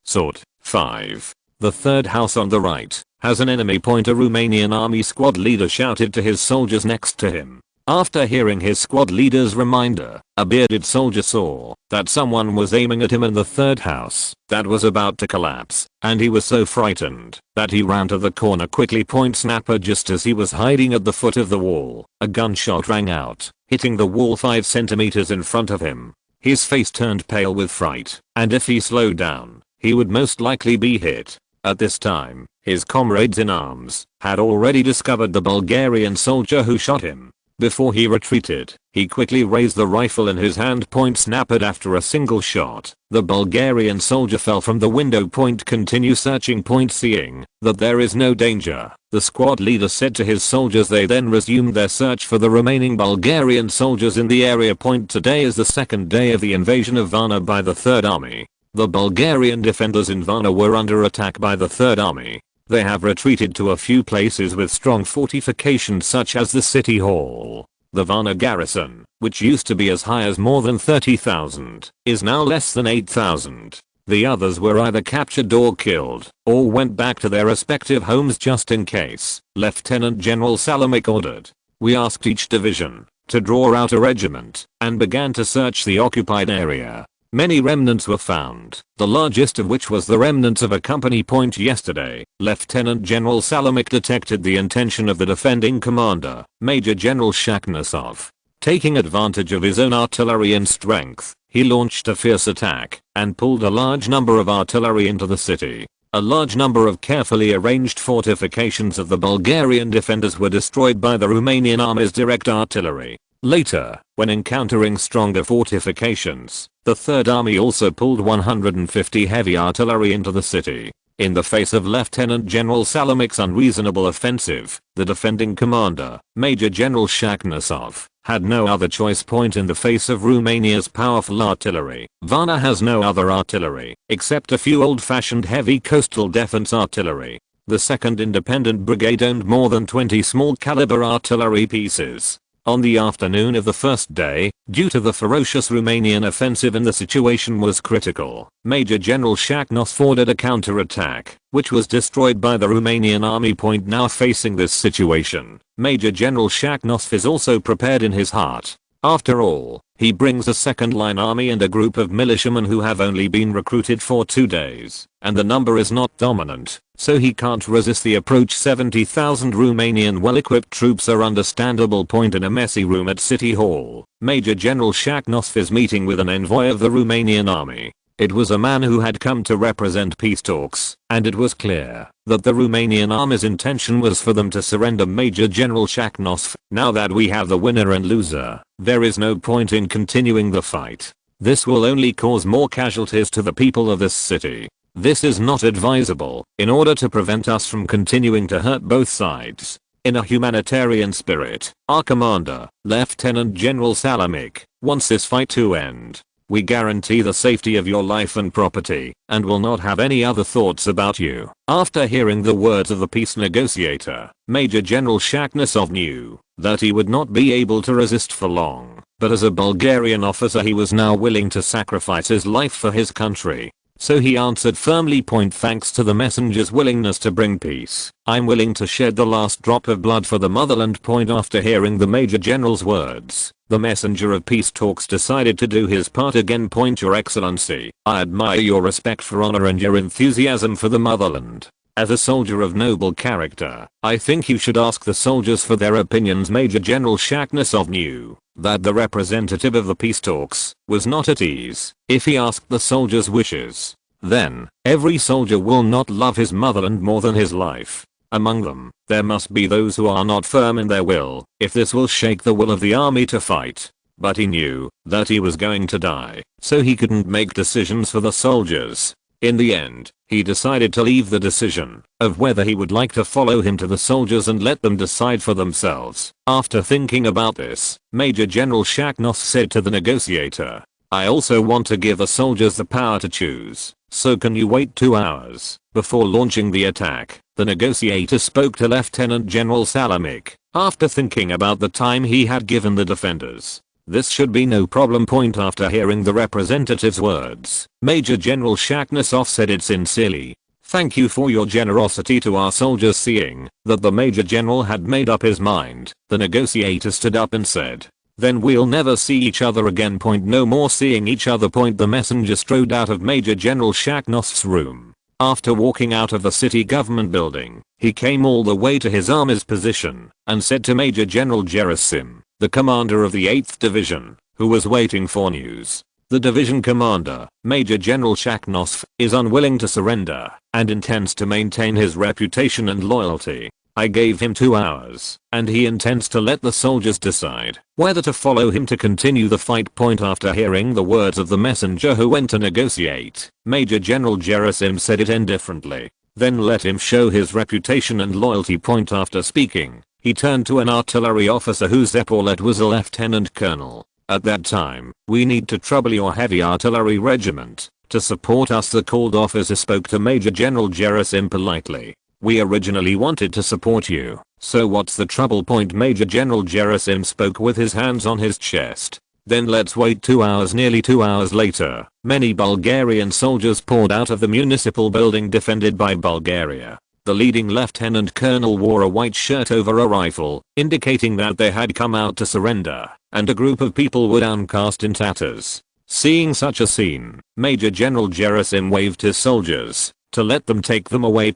Sword. 5. The third house on the right has an enemy. A Romanian army squad leader shouted to his soldiers next to him. After hearing his squad leader's reminder, a bearded soldier saw that someone was aiming at him in the third house that was about to collapse, and he was so frightened that he ran to the corner quickly. Snapper. Just as he was hiding at the foot of the wall, a gunshot rang out, hitting the wall 5 centimeters in front of him. His face turned pale with fright, and if he slowed down, he would most likely be hit. At this time, his comrades in arms had already discovered the Bulgarian soldier who shot him. Before he retreated, he quickly raised the rifle in his hand. Snapped. After a single shot, the Bulgarian soldier fell from the window. Continue searching. Seeing that there is no danger, the squad leader said to his soldiers. They then resumed their search for the remaining Bulgarian soldiers in the area. Today is the second day of the invasion of Varna by the Third Army. The Bulgarian defenders in Varna were under attack by the Third Army. They have retreated to a few places with strong fortifications such as the city hall. The Varna garrison, which used to be as high as more than 30,000, is now less than 8,000. The others were either captured or killed, or went back to their respective homes just in case, Lieutenant General Salamik ordered. We asked each division to draw out a regiment, and began to search the occupied area. Many remnants were found, the largest of which was the remnants of a company. Yesterday, Lieutenant General Salamik detected the intention of the defending commander, Major General Shakhnasov. Taking advantage of his own artillery and strength, he launched a fierce attack, and pulled a large number of artillery into the city. A large number of carefully arranged fortifications of the Bulgarian defenders were destroyed by the Romanian army's direct artillery. Later, when encountering stronger fortifications, the Third Army also pulled 150 heavy artillery into the city. In the face of Lieutenant General Salamik's unreasonable offensive, the defending commander, Major General Shakhnasov, had no other choice. In the face of Romania's powerful artillery, Varna has no other artillery, except a few old-fashioned heavy coastal defense artillery. The 2nd Independent Brigade owned more than 20 small-caliber artillery pieces. On the afternoon of the first day, due to the ferocious Romanian offensive and the situation was critical, Major General Shakhnasov ordered a counter-attack, which was destroyed by the Romanian army. Now facing this situation, Major General Shakhnasov is also prepared in his heart. After all, he brings a second-line army and a group of militiamen who have only been recruited for 2 days, and the number is not dominant, so he can't resist the approach. 70,000 Romanian well-equipped troops are understandable. In a messy room at City Hall, Major General Shakhnasov is meeting with an envoy of the Romanian army. It was a man who had come to represent peace talks, and it was clear that the Romanian army's intention was for them to surrender. Major General Shakhnasov, now that we have the winner and loser, there is no point in continuing the fight. This will only cause more casualties to the people of this city. This is not advisable, in order to prevent us from continuing to hurt both sides. In a humanitarian spirit, our commander, Lieutenant General Salamik, wants this fight to end. We guarantee the safety of your life and property, and will not have any other thoughts about you. After hearing the words of the peace negotiator, Major General Shakhnasov knew that he would not be able to resist for long, but as a Bulgarian officer he was now willing to sacrifice his life for his country. So he answered firmly. Thanks to the messenger's willingness to bring peace, I'm willing to shed the last drop of blood for the motherland. After hearing the Major General's words, the messenger of peace talks decided to do his part again. Your Excellency, I admire your respect for honor and your enthusiasm for the motherland. As a soldier of noble character, I think you should ask the soldiers for their opinions. Major General Shakhnasov knew that the representative of the peace talks was not at ease. If he asked the soldiers' wishes, then every soldier will not love his motherland more than his life. Among them, there must be those who are not firm in their will, if this will shake the will of the army to fight. But he knew that he was going to die, so he couldn't make decisions for the soldiers. In the end, he decided to leave the decision of whether he would like to follow him to the soldiers and let them decide for themselves. After thinking about this, Major General Shakhnasov said to the negotiator, I also want to give the soldiers the power to choose, so can you wait 2 hours before launching the attack? The negotiator spoke to Lieutenant General Salamik after thinking about the time he had given the defenders. This should be no problem. After hearing the representative's words, Major General Shakhnasov said it sincerely. Thank you for your generosity to our soldiers. Seeing that the Major General had made up his mind, the negotiator stood up and said, then we'll never see each other again. No more seeing each other. The messenger strode out of Major General Shakhnasov's room. After walking out of the city government building, he came all the way to his army's position and said to Major General Gerasim, the commander of the 8th Division, who was waiting for news. The division commander, Major General Shakhnasov, is unwilling to surrender and intends to maintain his reputation and loyalty. I gave him 2 hours, and he intends to let the soldiers decide whether to follow him to continue the fight. After hearing the words of the messenger who went to negotiate, Major General Gerasim said it indifferently. Then let him show his reputation and loyalty. After speaking, he turned to an artillery officer whose epaulet was a lieutenant colonel. At that time, we need to trouble your heavy artillery regiment. To support us, the called officer spoke to Major General Gerasim politely. "We originally wanted to support you, so what's the trouble?" Major General Gerasim spoke with his hands on his chest. "Then let's wait 2 hours." Nearly 2 hours later, many Bulgarian soldiers poured out of the municipal building defended by Bulgaria. The leading lieutenant colonel wore a white shirt over a rifle, indicating that they had come out to surrender, and a group of people were downcast in tatters. Seeing such a scene, Major General Gerasim waved his soldiers to let them take them away.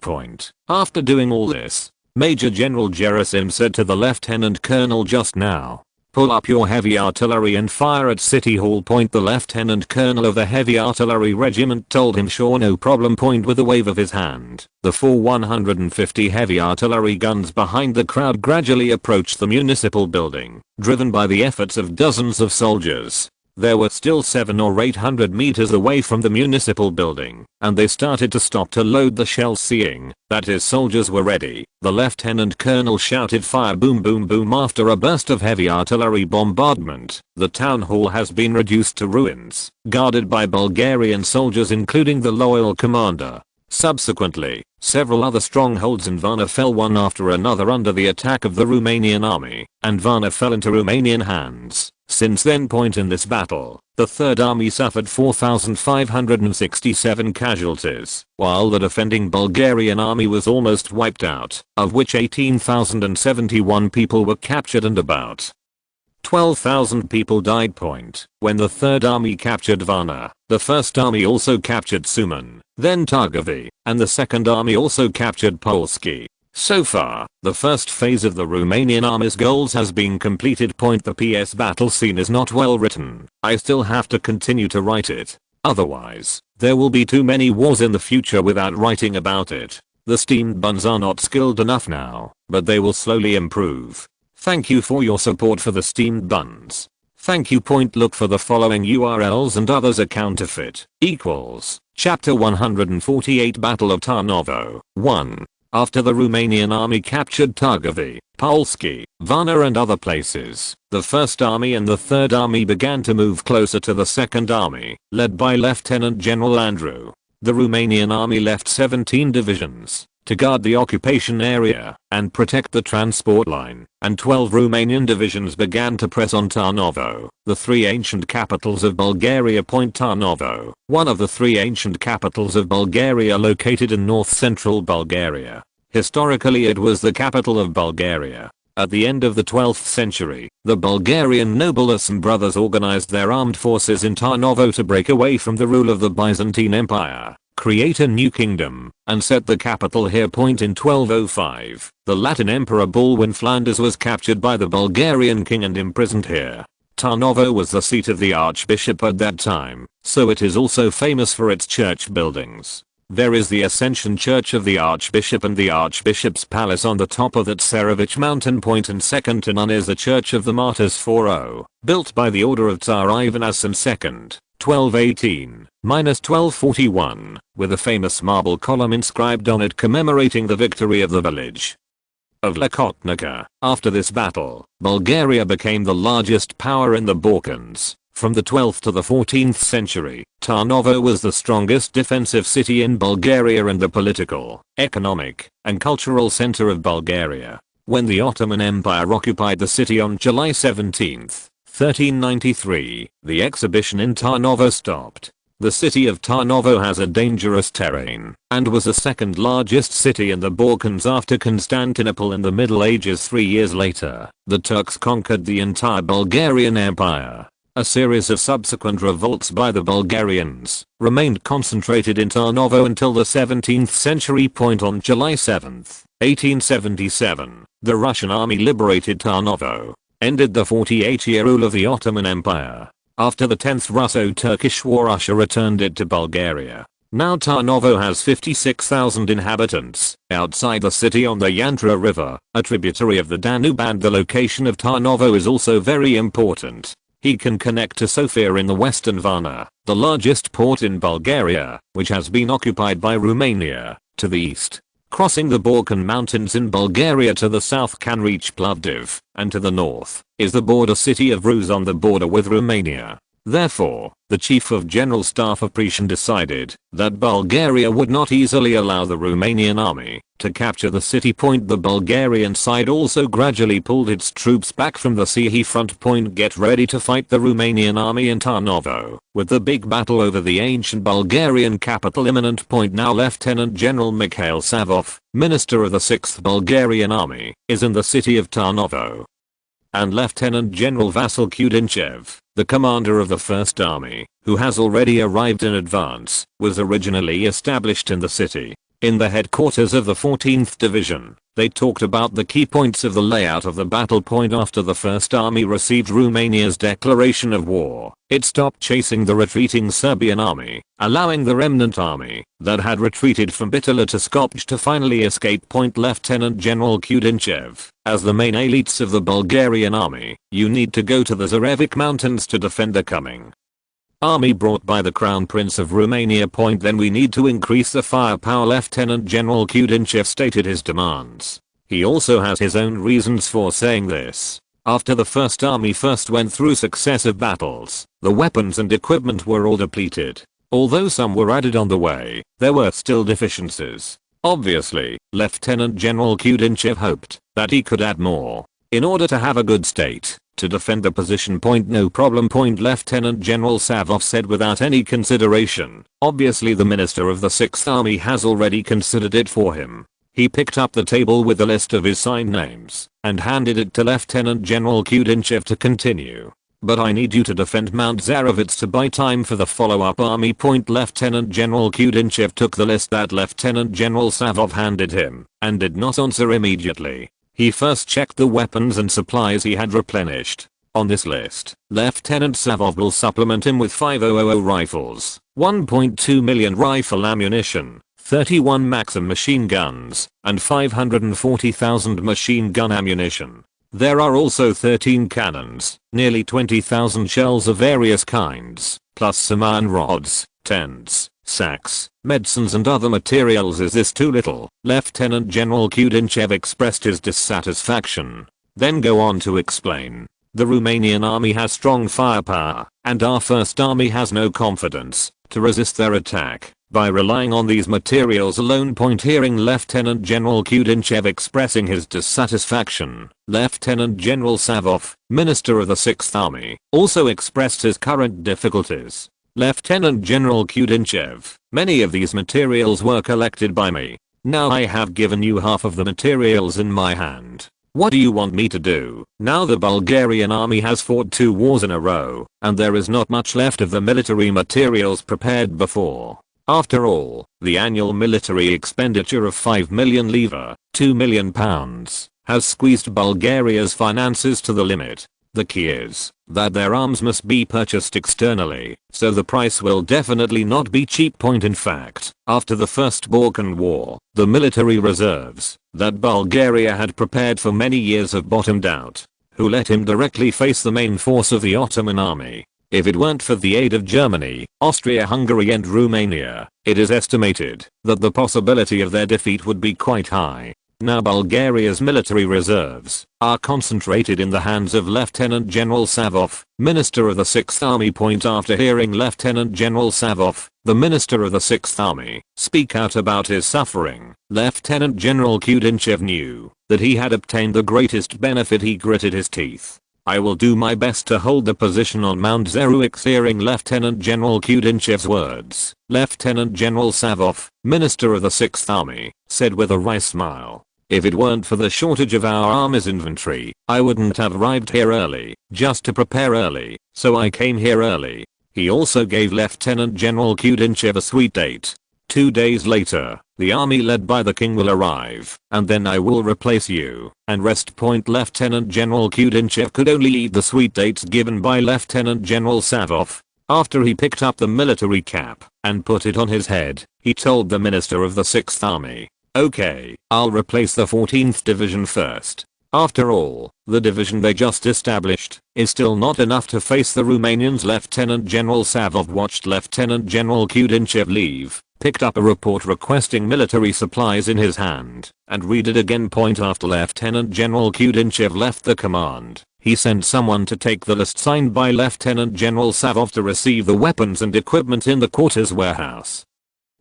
After doing all this, Major General Gerasim said to the lieutenant colonel, "Just now, pull up your heavy artillery and fire at City Hall." The lieutenant colonel of the heavy artillery regiment told him, "Sure, no problem." With a wave of his hand, the 150 heavy artillery guns behind the crowd gradually approached the municipal building, driven by the efforts of dozens of soldiers. They were still 700 or 800 meters away from the municipal building, and they started to stop to load the shells. Seeing that his soldiers were ready, the lieutenant colonel shouted, "Fire!" Boom boom boom. After a burst of heavy artillery bombardment, the town hall has been reduced to ruins, guarded by Bulgarian soldiers including the loyal commander. Subsequently, several other strongholds in Varna fell one after another under the attack of the Romanian army, and Varna fell into Romanian hands. Since then, in this battle, the Third Army suffered 4,567 casualties, while the defending Bulgarian army was almost wiped out, of which 18,071 people were captured and about 12,000 people died. When the Third Army captured Varna, the First Army also captured Suman, then Targovi, and the Second Army also captured Ploiesti. So far, the first phase of the Romanian army's goals has been completed. The PS battle scene is not well written. I still have to continue to write it. Otherwise, there will be too many wars in the future without writing about it. The steamed buns are not skilled enough now, but they will slowly improve. Thank you for your support for the steamed buns. Thank you. Look for the following URLs and others are counterfeit. Chapter 148 Battle of Tarnovo. 1. After the Romanian army captured Targovi, Ploiesti, Varna and other places, the First Army and the Third Army began to move closer to the Second Army, led by Lieutenant General Andrew. The Romanian army left 17 divisions to guard the occupation area and protect the transport line, and 12 Romanian divisions began to press on Tarnovo, the three ancient capitals of Bulgaria. Tarnovo, one of the three ancient capitals of Bulgaria located in north-central Bulgaria. Historically, it was the capital of Bulgaria. At the end of the 12th century, the Bulgarian nobles and brothers organized their armed forces in Tarnovo to break away from the rule of the Byzantine Empire, create a new kingdom, and set the capital here. In 1205, the Latin Emperor Baldwin Flanders was captured by the Bulgarian king and imprisoned here. Tarnovo was the seat of the archbishop at that time, so it is also famous for its church buildings. There is the Ascension Church of the Archbishop and the Archbishop's Palace on the top of that Tsarevich mountain. And second to none is the Church of the Martyrs 40, built by the order of Tsar Ivan Asen II, 1218-1241, with a famous marble column inscribed on it commemorating the victory of the village of Lakotnica. After this battle, Bulgaria became the largest power in the Balkans. From the 12th to the 14th century, Tarnovo was the strongest defensive city in Bulgaria and the political, economic, and cultural center of Bulgaria. When the Ottoman Empire occupied the city on July 17, 1393, the exhibition in Tarnovo stopped. The city of Tarnovo has a dangerous terrain, and was the second largest city in the Balkans after Constantinople in the Middle Ages. 3 years later, the Turks conquered the entire Bulgarian Empire. A series of subsequent revolts by the Bulgarians remained concentrated in Tarnovo until the 17th century. On July 7, 1877, the Russian army liberated Tarnovo, ended the 48-year rule of the Ottoman Empire. After the 10th Russo-Turkish War, Russia returned it to Bulgaria. Now Tarnovo has 56,000 inhabitants, outside the city on the Yantra River, a tributary of the Danube, and the location of Tarnovo is also very important. He can connect to Sofia in the western Varna, the largest port in Bulgaria, which has been occupied by Romania, to the east. Crossing the Balkan Mountains in Bulgaria to the south can reach Plovdiv, and to the north is the border city of Rus on the border with Romania. Therefore, the Chief of General Staff of Prussia decided that Bulgaria would not easily allow the Romanian army to capture the city point. The Bulgarian side also gradually pulled its troops back from the sea front point. Get ready to fight the Romanian army in Tarnovo, with the big battle over the ancient Bulgarian capital imminent. Point now. Lieutenant General Mikhail Savov, Minister of the 6th Bulgarian Army, is in the city of Tarnovo. And Lieutenant General Vasil Kudinchev, the commander of the 1st Army, who has already arrived in advance, was originally established in the city. In the headquarters of the 14th Division, they talked about the key points of the layout of the battle point. After the 1st Army received Romania's declaration of war, it stopped chasing the retreating Serbian army, allowing the remnant army that had retreated from Bitola to Skopje to finally escape. Point Lieutenant General Kudinchev, as the main elites of the Bulgarian army, you need to go to the Zarevic Mountains to defend the coming army brought by the Crown Prince of Romania. Point then we need to increase the firepower. Lieutenant General Kudinchev stated his demands. He also has his own reasons for saying this. After the 1st Army first went through successive battles, the weapons and equipment were all depleted. Although some were added on the way, there were still deficiencies. Obviously, Lieutenant General Kudinchev hoped that he could add more in order to have a good state to defend the position. Point no problem. Point Lieutenant General Savov said without any consideration. Obviously the Minister of the 6th Army has already considered it for him. He picked up the table with the list of his signed names and handed it to Lieutenant General Kudinchev to continue. But I need you to defend Mount Zarovitz to buy time for the follow-up army. Point Lieutenant General Kudinchev took the list that Lieutenant General Savov handed him and did not answer immediately. He first checked the weapons and supplies he had replenished. On this list, Lieutenant Savov will supplement him with 5,000 rifles, 1.2 million rifle ammunition, 31 Maxim machine guns, and 540,000 machine gun ammunition. There are also 13 cannons, nearly 20,000 shells of various kinds, plus some iron rods, tents, sacks, medicines and other materials. Is this too little? Lieutenant General Kudinchev expressed his dissatisfaction. Then go on to explain. The Romanian army has strong firepower, and our 1st Army has no confidence to resist their attack by relying on these materials alone. Point hearing Lieutenant General Kudinchev expressing his dissatisfaction, Lieutenant General Savov, Minister of the 6th Army, also expressed his current difficulties. Lieutenant General Kudinchev, many of these materials were collected by me. Now I have given you half of the materials in my hand. What do you want me to do? Now the Bulgarian army has fought 2 wars in a row, and there is not much left of the military materials prepared before. After all, the annual military expenditure of 5 million leva, £2 million, has squeezed Bulgaria's finances to the limit. The key is that their arms must be purchased externally, so the price will definitely not be cheap. Point in fact, after the First Balkan War, the military reserves that Bulgaria had prepared for many years have bottomed out. Who let him directly face the main force of the Ottoman army? If it weren't for the aid of Germany, Austria-Hungary and Romania, it is estimated that the possibility of their defeat would be quite high. Now Bulgaria's military reserves are concentrated in the hands of Lieutenant General Savov, Minister of the 6th Army. Point after hearing Lieutenant General Savov, the Minister of the 6th Army, speak out about his suffering, Lieutenant General Kudinchev knew that he had obtained the greatest benefit. He gritted his teeth. I will do my best to hold the position on Mount Zarovitz. Hearing Lieutenant General Kudinchev's words, Lieutenant General Savov, Minister of the 6th Army, said with a wry smile, if it weren't for the shortage of our army's inventory, I wouldn't have arrived here early, just to prepare early, so I came here early. He also gave Lieutenant General Kudinchev a sweet date. 2 days later, the army led by the king will arrive, and then I will replace you and rest. Point Lieutenant General Kudinchev could only eat the sweet dates given by Lieutenant General Savov. After he picked up the military cap and put it on his head, he told the Minister of the 6th Army, okay, I'll replace the 14th Division first. After all, the division they just established is still not enough to face the Romanians. Lieutenant General Savov watched Lieutenant General Kudinchev leave, picked up a report requesting military supplies in his hand, and read it again. Point after Lieutenant General Kudinchev left the command, He sent someone to take the list signed by Lieutenant General Savov to receive the weapons and equipment in the quarters warehouse.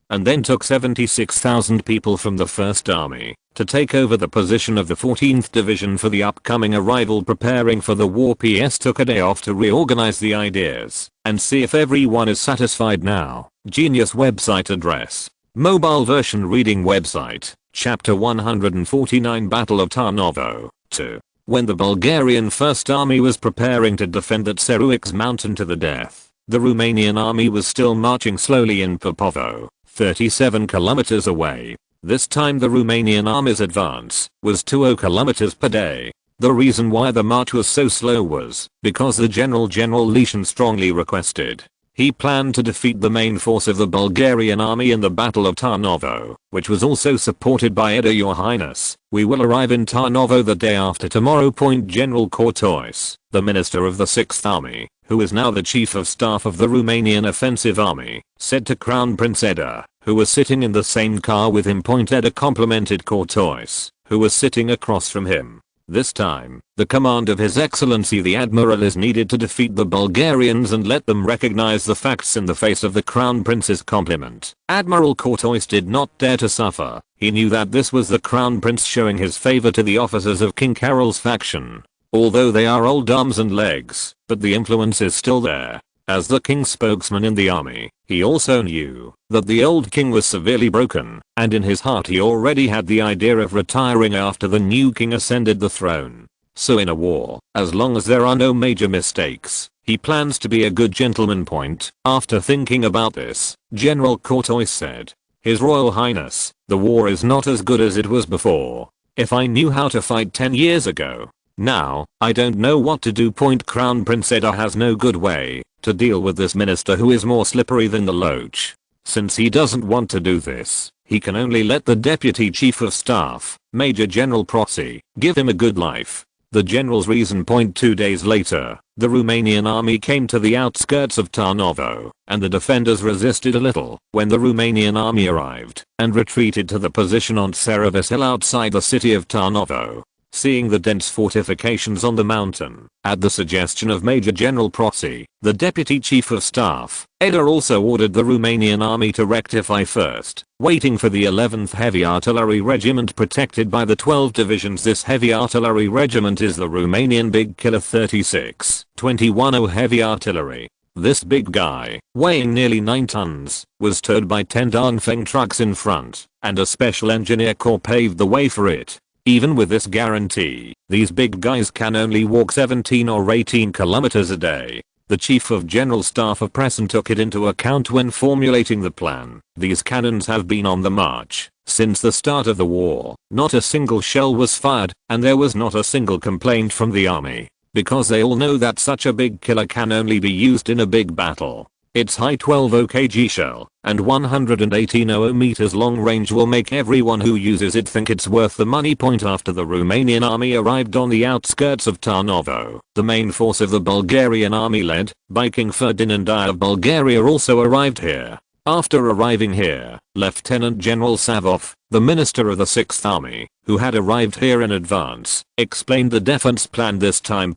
And then took 76,000 people from the 1st Army to take over the position of the 14th Division for the upcoming arrival. Preparing for the war. PS took a day off to reorganize the ideas and see if everyone is satisfied now. Genius website address. Mobile version reading website. Chapter 149 Battle of Tarnovo. 2. When the Bulgarian 1st Army was preparing to defend at Seruix Mountain to the death, the Romanian army was still marching slowly in Popovo, 37 kilometers away. This time the Romanian army's advance was 20 kilometers per day. The reason why the march was so slow was because the General Lysin strongly requested. He planned to defeat the main force of the Bulgarian army in the Battle of Tarnovo, which was also supported by Edel, Your Highness. We will arrive in Tarnovo the day after tomorrow. General Courtois, the minister of the 6th Army, who is now the chief of staff of the Romanian offensive army, said to Crown Prince Edel, who was sitting in the same car with him. Edel complimented Courtois, who was sitting across from him. This time, the command of His Excellency the Admiral is needed to defeat the Bulgarians and let them recognize the facts in the face of the Crown Prince's compliment. Admiral Courtois did not dare to suffer. He knew that this was the Crown Prince showing his favor to the officers of King Carol's faction. Although they are old arms and legs, but the influence is still there. As the king's spokesman in the army, he also knew that the old king was severely broken, and in his heart he already had the idea of retiring after the new king ascended the throne. So in a war, as long as there are no major mistakes, he plans to be a good gentleman. After thinking about this, General Courtois said, His Royal Highness, the war is not as good as it was before. If I knew how to fight 10 years ago, now, I don't know what to do. Crown Prince Edel has no good way to deal with this minister who is more slippery than the loach. Since he doesn't want to do this, he can only let the Deputy Chief of Staff, Major General Prosy, give him a good life. The generals reason. 2 days later, the Romanian army came to the outskirts of Tarnovo, and the defenders resisted a little when the Romanian army arrived and retreated to the position on Seruvis Hill outside the city of Tarnovo. Seeing the dense fortifications on the mountain, at the suggestion of Major General Prosy, the Deputy Chief of Staff, Edel also ordered the Romanian army to rectify first, waiting for the 11th Heavy Artillery Regiment protected by the 12 divisions. This heavy artillery regiment is the Romanian Big Killer 36-21 Heavy Artillery. This big guy, weighing nearly 9 tons, was towed by 10 Dongfeng trucks in front, and a special engineer corps paved the way for it. Even with this guarantee, these big guys can only walk 17 or 18 kilometers a day. The Chief of General Staff of Preston took it into account when formulating the plan. These cannons have been on the march since the start of the war. Not a single shell was fired, and there was not a single complaint from the army, because they all know that such a big killer can only be used in a big battle. Its high 12 kg shell and 118 meters long range will make everyone who uses it think it's worth the money. After the Romanian army arrived on the outskirts of Tarnovo, the main force of the Bulgarian army led by King Ferdinand I of Bulgaria also arrived here. After arriving here, Lieutenant General Savov, the minister of the 6th Army, who had arrived here in advance, explained the defense plan this time.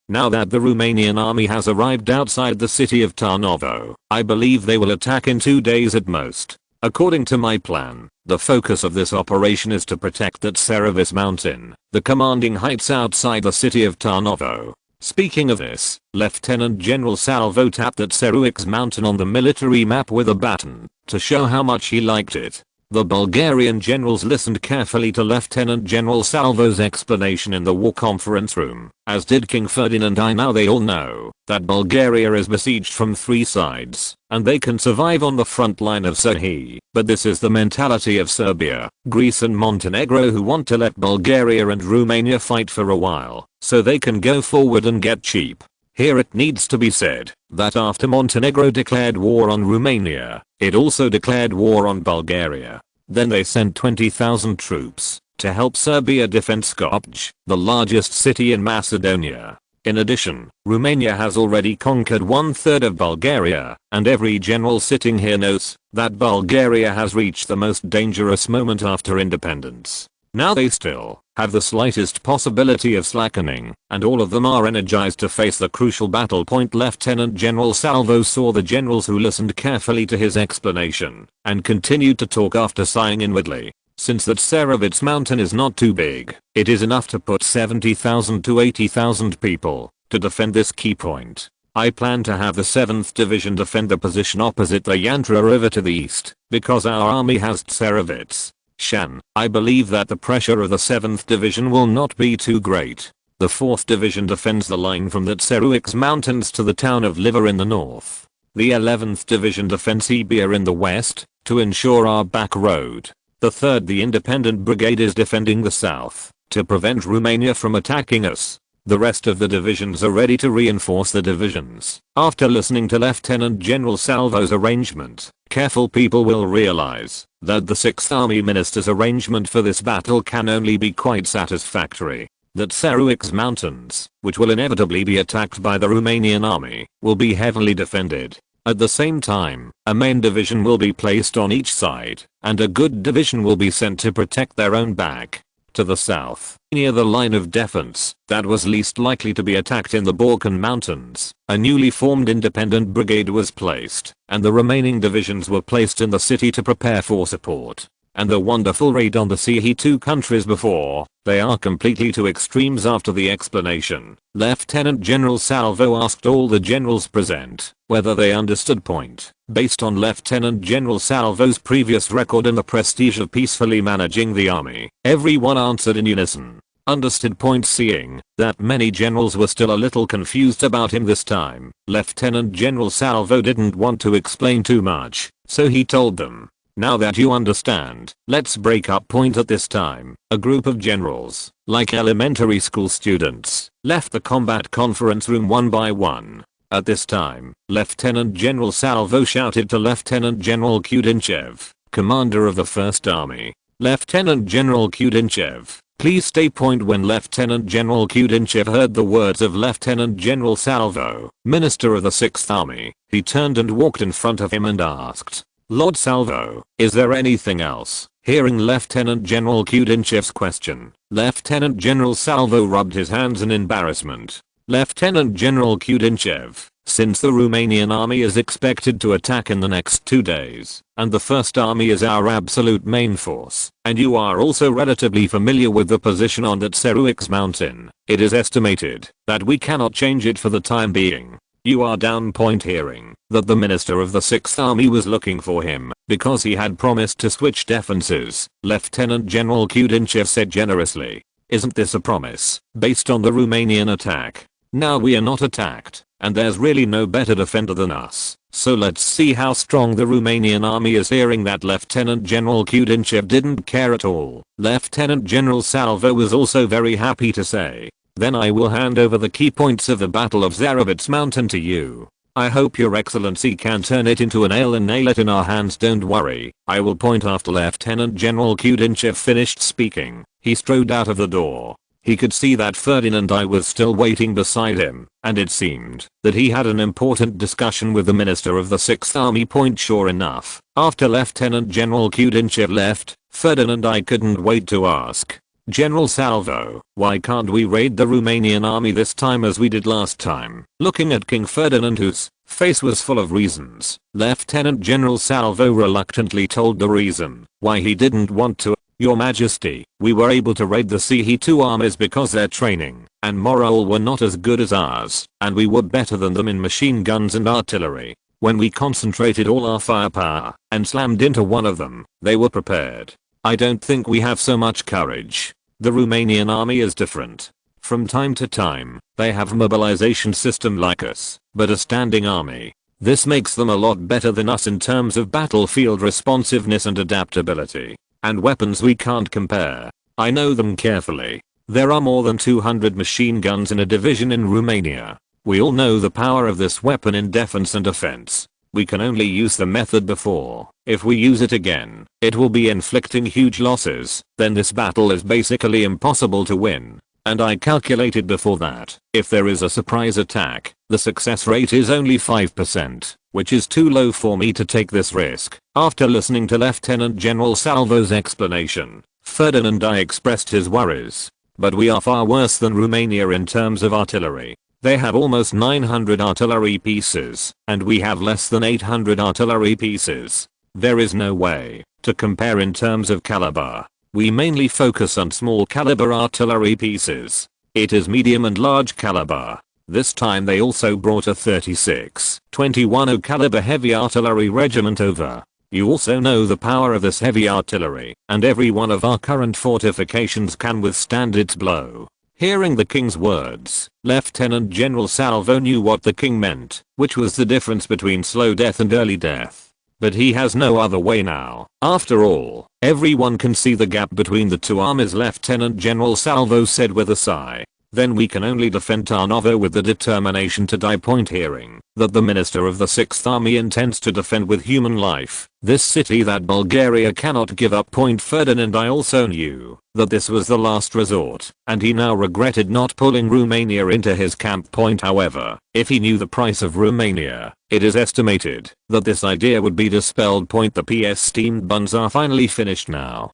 Now that the Romanian army has arrived outside the city of Tarnovo, I believe they will attack in 2 days at most. According to my plan, the focus of this operation is to protect that Seruvis mountain, the commanding heights outside the city of Tarnovo. Speaking of this, Lieutenant General Salvo tapped that Seruix mountain on the military map with a baton to show how much he liked it. The Bulgarian generals listened carefully to Lieutenant General Salvo's explanation in the war conference room, as did King Ferdinand I. Now they all know that Bulgaria is besieged from 3 sides, and they can survive on the front line of Serhi. But this is the mentality of Serbia, Greece and Montenegro, who want to let Bulgaria and Romania fight for a while, so they can go forward and get cheap. Here it needs to be said that after Montenegro declared war on Romania, it also declared war on Bulgaria. Then they sent 20,000 troops to help Serbia defend Skopje, the largest city in Macedonia. In addition, Romania has already conquered 1/3 of Bulgaria, and every general sitting here knows that Bulgaria has reached the most dangerous moment after independence. Now they still have the slightest possibility of slackening, and all of them are energized to face the crucial battle point. Lieutenant General Salvo saw the generals who listened carefully to his explanation, and continued to talk after sighing inwardly. Since that Serovitz mountain is not too big, it is enough to put 70,000 to 80,000 people to defend this key point. I plan to have the 7th Division defend the position opposite the Yantra River to the east, because our army has Serovitz. Shan, I believe that the pressure of the 7th Division will not be too great. The 4th Division defends the line from the Tseruix Mountains to the town of Liver in the north. The 11th Division defends Ibia in the west, to ensure our back road. The 3rd, the Independent Brigade, is defending the south, to prevent Romania from attacking us. The rest of the divisions are ready to reinforce the divisions. After listening to Lieutenant General Salvo's arrangement, careful people will realize that the 6th Army Minister's arrangement for this battle can only be quite satisfactory. That Tseruix Mountains, which will inevitably be attacked by the Romanian army, will be heavily defended. At the same time, a main division will be placed on each side, and a good division will be sent to protect their own back. To the south, near the line of defense that was least likely to be attacked in the Balkan Mountains, a newly formed independent brigade was placed, and the remaining divisions were placed in the city to prepare for support. And the wonderful raid on the CE2 countries before they are completely to extremes. After the explanation, Lieutenant General Salvo asked all the generals present whether they understood point. Based on Lieutenant General Salvo's previous record and the prestige of peacefully managing the army, everyone answered in unison. Understood point. Seeing that many generals were still a little confused about him this time, Lieutenant General Salvo didn't want to explain too much, so he told them, "Now that you understand, let's break up point." At this time, a group of generals, like elementary school students, left the combat conference room one by one. At this time, Lieutenant General Salvo shouted to Lieutenant General Kudinchev, commander of the 1st Army, "Lieutenant General Kudinchev, please stay point." When Lieutenant General Kudinchev heard the words of Lieutenant General Salvo, minister of the 6th Army, he turned and walked in front of him and asked, "Lord Salvo, is there anything else?" Hearing Lieutenant General Kudinchev's question, Lieutenant General Salvo rubbed his hands in embarrassment. Lieutenant General Kudinchev, since the Romanian army is expected to attack in the next 2 days, and the 1st Army is our absolute main force, and you are also relatively familiar with the position on that Tseruix mountain, it is estimated that we cannot change it for the time being. You are down point. Hearing that the minister of the 6th Army was looking for him because he had promised to switch defenses, Lieutenant General Kudinchev said generously, "Isn't this a promise based on the Romanian attack? Now we are not attacked, and there's really no better defender than us, so let's see how strong the Romanian army is." Hearing that, Lieutenant General Kudinchev didn't care at all. Lieutenant General Salvo was also very happy to say, "Then I will hand over the key points of the Battle of Tseruix Mountain to you. I hope your excellency can turn it into an ale and nail it in our hands." "Don't worry, I will point." After Lieutenant General Kudinchev finished speaking, he strode out of the door. He could see that Ferdinand I was still waiting beside him, and it seemed that he had an important discussion with the minister of the 6th Army. Sure enough, after Lieutenant General Kudinchev left, Ferdinand I couldn't wait to ask, "General Salvo, why can't we raid the Romanian army this time as we did last time?" Looking at King Ferdinand, whose face was full of reasons, Lieutenant General Salvo reluctantly told the reason why he didn't want to. "Your Majesty, we were able to raid the CE2 armies because their training and morale were not as good as ours, and we were better than them in machine guns and artillery. When we concentrated all our firepower and slammed into one of them, they were prepared. I don't think we have so much courage. The Romanian army is different. From time to time, they have a mobilization system like us, but a standing army. This makes them a lot better than us in terms of battlefield responsiveness and adaptability. And weapons we can't compare. I know them carefully. There are more than 200 machine guns in a division in Romania. We all know the power of this weapon in defense and offense. We can only use the method before. If we use it again, it will be inflicting huge losses. Then this battle is basically impossible to win. And I calculated before that, if there is a surprise attack, the success rate is only 5%, which is too low for me to take this risk." After listening to Lieutenant General Salvo's explanation, Ferdinand I expressed his worries. But we are far worse than Romania in terms of artillery. They have almost 900 artillery pieces, and we have less than 800 artillery pieces. There is no way to compare in terms of caliber. We mainly focus on small caliber artillery pieces. It is medium and large caliber. This time they also brought a 36-21 caliber heavy artillery regiment over. You also know the power of this heavy artillery, and every one of our current fortifications can withstand its blow. Hearing the king's words, Lieutenant General Salvo knew what the king meant, which was the difference between slow death and early death. But he has no other way now. After all, everyone can see the gap between the two armies, Lieutenant General Salvo said with a sigh. Then we can only defend Tarnovo with the determination to die. Hearing that the minister of the 6th Army intends to defend with human life this city that Bulgaria cannot give up. Ferdinand I also knew that this was the last resort, and he now regretted not pulling Romania into his camp. However, if he knew the price of Romania, it is estimated that this idea would be dispelled. The PS steamed buns are finally finished now.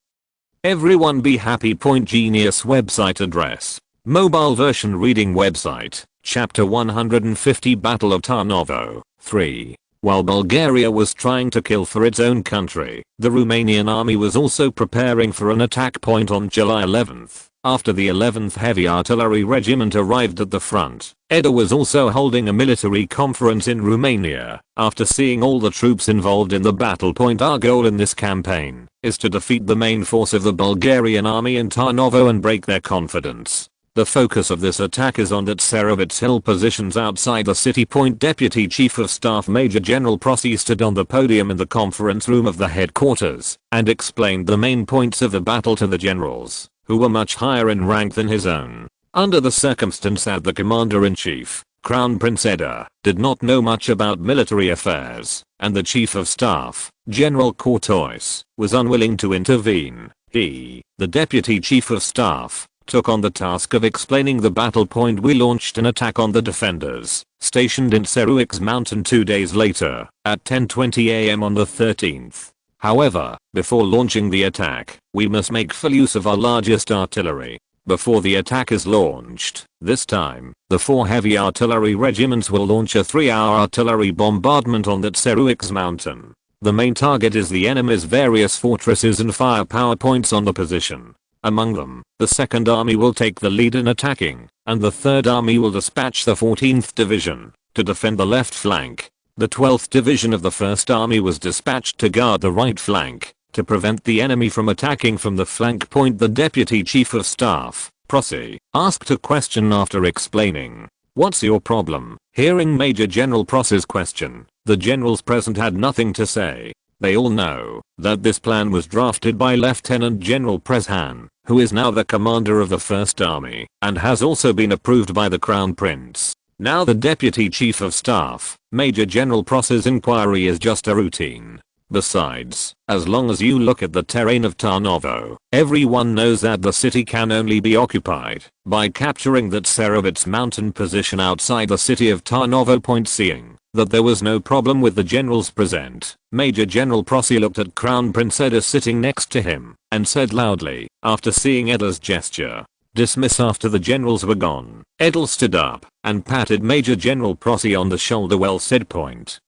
Everyone be happy. Genius website address. Mobile version reading website, Chapter 150 Battle of Tarnovo, 3. While Bulgaria was trying to kill for its own country, the Romanian army was also preparing for an attack. On July 11th, after the 11th Heavy Artillery Regiment arrived at the front, Edel was also holding a military conference in Romania. After seeing all the troops involved in the battle. Our goal in this campaign is to defeat the main force of the Bulgarian army in Tarnovo and break their confidence. The focus of this attack is on the Tserovitz Hill positions outside the city. Deputy Chief of Staff Major General Prosy stood on the podium in the conference room of the headquarters and explained the main points of the battle to the generals, who were much higher in rank than his own. Under the circumstance that the Commander-in-Chief, Crown Prince Edel, did not know much about military affairs, and the Chief of Staff, General Courtois, was unwilling to intervene, he, the Deputy Chief of Staff, took on the task of explaining the battle. We launched an attack on the defenders, stationed in Seruix Mountain 2 days later, at 10:20 am on the 13th. However, before launching the attack, we must make full use of our largest artillery. Before the attack is launched, this time, the 4 heavy artillery regiments will launch a 3-hour artillery bombardment on that Seruix Mountain. The main target is the enemy's various fortresses and firepower points on the position. Among them, the 2nd Army will take the lead in attacking, and the 3rd Army will dispatch the 14th Division to defend the left flank. The 12th Division of the 1st Army was dispatched to guard the right flank to prevent the enemy from attacking from the flank. The Deputy Chief of Staff, Prosy, asked a question after explaining, "What's your problem?" Hearing Major General Prosy's question, the generals present had nothing to say. They all know that this plan was drafted by Lieutenant General Prezhan, who is now the commander of the 1st Army, and has also been approved by the Crown Prince. Now the Deputy Chief of Staff, Major General Prosy's inquiry is just a routine. Besides, as long as you look at the terrain of Tarnovo, everyone knows that the city can only be occupied by capturing that Tserovitz mountain position outside the city of Tarnovo. Seeing that there was no problem with the generals present, Major General Prosy looked at Crown Prince Edel sitting next to him and said loudly, after seeing Edel's gesture, "Dismiss." After the generals were gone, Edel stood up and patted Major General Prosy on the shoulder. "Well said."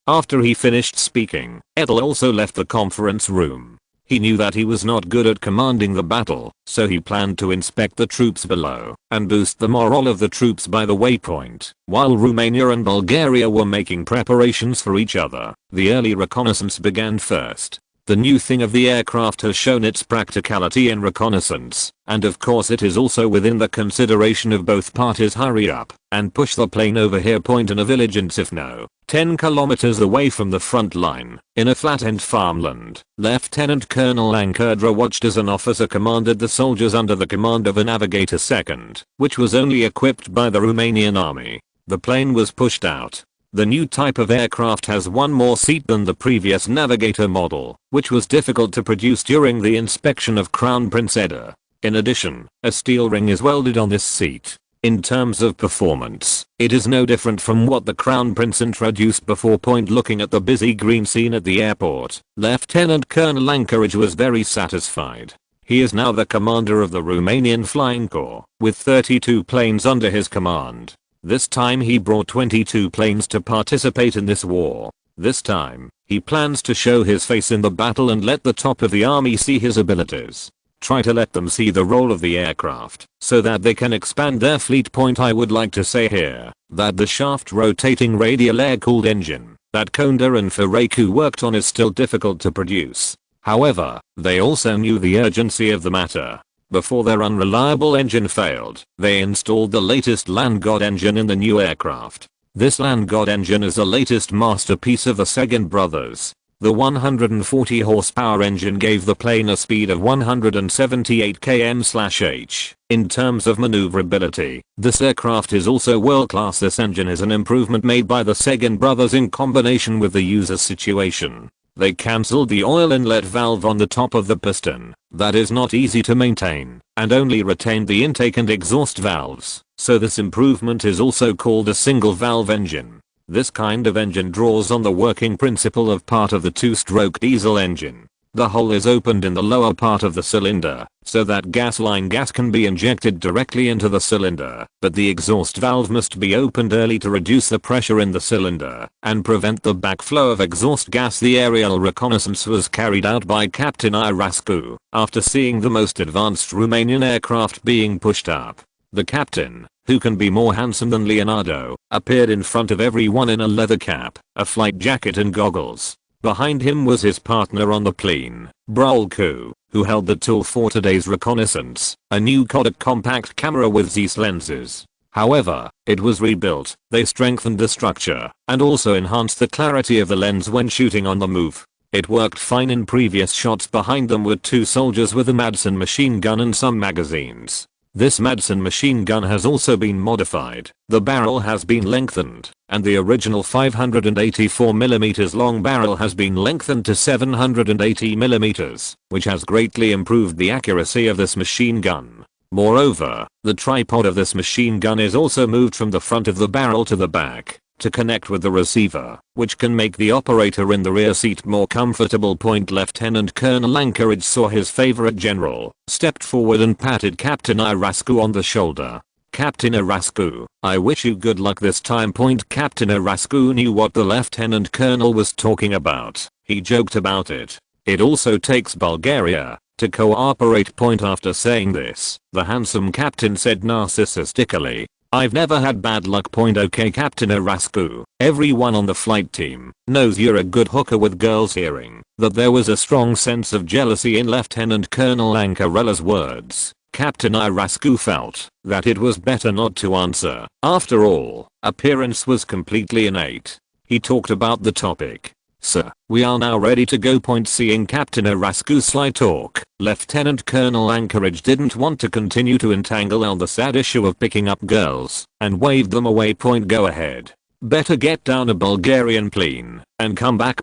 After he finished speaking, Edel also left the conference room. He knew that he was not good at commanding the battle, so he planned to inspect the troops below and boost the morale of the troops by the waypoint. While Romania and Bulgaria were making preparations for each other, the early reconnaissance began first. The new thing of the aircraft has shown its practicality in reconnaissance, and of course it is also within the consideration of both parties. Hurry up and push the plane over here. In a village in Sifno, 10 kilometers away from the front line, in a flat-end farmland, Lieutenant Colonel Lankerdra watched as an officer commanded the soldiers under the command of a navigator second, which was only equipped by the Romanian army. The plane was pushed out. The new type of aircraft has one more seat than the previous navigator model, which was difficult to produce during the inspection of Crown Prince Edel. In addition, a steel ring is welded on this seat. In terms of performance, it is no different from what the Crown Prince introduced before. Looking at the busy green scene at the airport, Lieutenant Colonel Anchorage was very satisfied. He is now the commander of the Romanian Flying Corps, with 32 planes under his command. This time he brought 22 planes to participate in this war. This time, he plans to show his face in the battle and let the top of the army see his abilities. Try to let them see the role of the aircraft, so that they can expand their fleet. I would like to say here, that the shaft rotating radial air-cooled engine, that Konda and Fereku worked on is still difficult to produce. However, they also knew the urgency of the matter. Before their unreliable engine failed, they installed the latest Land God engine in the new aircraft. This Land God engine is the latest masterpiece of the Segin brothers. The 140 horsepower engine gave the plane a speed of 178 km/h. In terms of maneuverability, this aircraft is also world class. This engine is an improvement made by the Segin brothers in combination with the user's situation. They cancelled the oil inlet valve on the top of the piston, that is not easy to maintain, and only retained the intake and exhaust valves, so this improvement is also called a single valve engine. This kind of engine draws on the working principle of part of the two-stroke diesel engine. The hole is opened in the lower part of the cylinder, so that gasoline gas can be injected directly into the cylinder, but the exhaust valve must be opened early to reduce the pressure in the cylinder and prevent the backflow of exhaust gas. The aerial reconnaissance was carried out by Captain Irascu. After seeing the most advanced Romanian aircraft being pushed up, the captain, who can be more handsome than Leonardo, appeared in front of everyone in a leather cap, a flight jacket and goggles. Behind him was his partner on the plane, Brolcu, who held the tool for today's reconnaissance, a new Kodak compact camera with Zeiss lenses. However, it was rebuilt. They strengthened the structure and also enhanced the clarity of the lens when shooting on the move. It worked fine in previous shots. Behind them were two soldiers with a Madsen machine gun and some magazines. This Madsen machine gun has also been modified. The barrel has been lengthened, and the original 584mm long barrel has been lengthened to 780mm, which has greatly improved the accuracy of this machine gun. Moreover, the tripod of this machine gun is also moved from the front of the barrel to the back to connect with the receiver, which can make the operator in the rear seat more comfortable. Lieutenant Colonel Anchorage saw his favorite general, stepped forward and patted Captain Irascu on the shoulder. Captain Irascu, I wish you good luck this time. Captain Irascu knew what the lieutenant colonel was talking about. He joked about it. It also takes Bulgaria to cooperate. After saying this, the handsome captain said narcissistically, I've never had bad luck. Okay Captain Irascu, everyone on the flight team knows you're a good hooker with girls. Hearing that there was a strong sense of jealousy in Lieutenant Colonel Ancarella's words, Captain Irascu felt that it was better not to answer. After all, appearance was completely innate. He talked about the topic. Sir, we are now ready to go. Seeing Captain Irascu's sly talk, Lieutenant Colonel Anchorage didn't want to continue to entangle on the sad issue of picking up girls and waved them away. Go ahead. Better get down a Bulgarian plane and come back.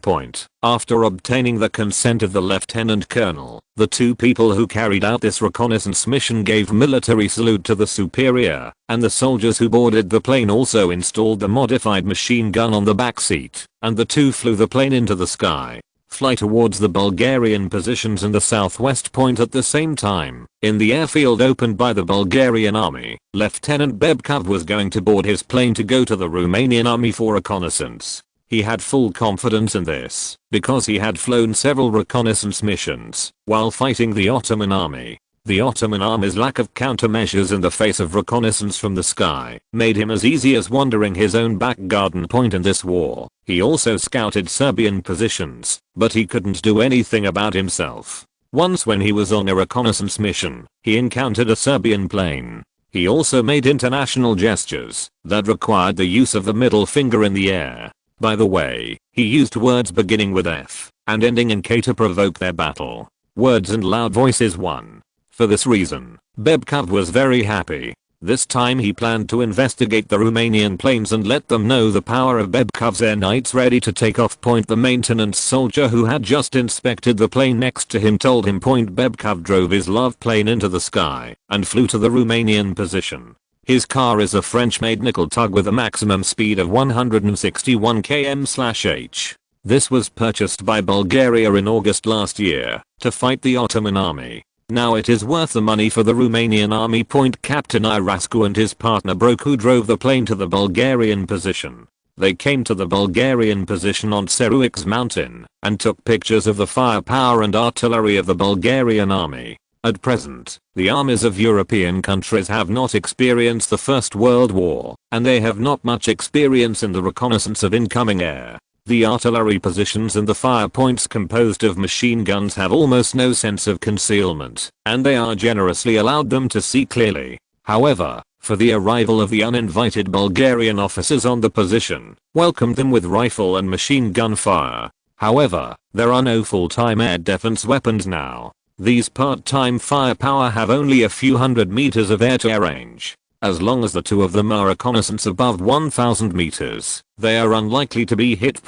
After obtaining the consent of the lieutenant colonel, the two people who carried out this reconnaissance mission gave military salute to the superior, and the soldiers who boarded the plane also installed the modified machine gun on the back seat, and the two flew the plane into the sky. Fly towards the Bulgarian positions in the southwest. At the same time, in the airfield opened by the Bulgarian army, Lieutenant Bebkov was going to board his plane to go to the Romanian army for reconnaissance. He had full confidence in this, because he had flown several reconnaissance missions while fighting the Ottoman army. The Ottoman army's lack of countermeasures in the face of reconnaissance from the sky made him as easy as wandering his own back garden. In this war, he also scouted Serbian positions, but he couldn't do anything about himself. Once when he was on a reconnaissance mission, he encountered a Serbian plane. He also made international gestures that required the use of the middle finger in the air. By the way, he used words beginning with F and ending in K to provoke their battle. Words and loud voices won. For this reason, Bebkov was very happy. This time he planned to investigate the Romanian planes and let them know the power of Bebkov's air knights ready to take off. The maintenance soldier who had just inspected the plane next to him told him. Bebkov drove his love plane into the sky and flew to the Romanian position. His car is a French-made nickel tug with a maximum speed of 161 km/h. This was purchased by Bulgaria in August last year to fight the Ottoman army. Now it is worth the money for the Romanian army. Captain Irascu and his partner Brocu drove the plane to the Bulgarian position. They came to the Bulgarian position on Ceruix mountain and took pictures of the firepower and artillery of the Bulgarian army. At present, the armies of European countries have not experienced the First World War, and they have not much experience in the reconnaissance of incoming air. The artillery positions and the fire points composed of machine guns have almost no sense of concealment, and they are generously allowed them to see clearly. However, for the arrival of the uninvited Bulgarian officers on the position, welcomed them with rifle and machine gun fire. However, there are no full-time air defense weapons now. These part-time firepower have only a few hundred meters of air-to-air range. As long as the two of them are reconnaissance above 1000 meters, they are unlikely to be hit.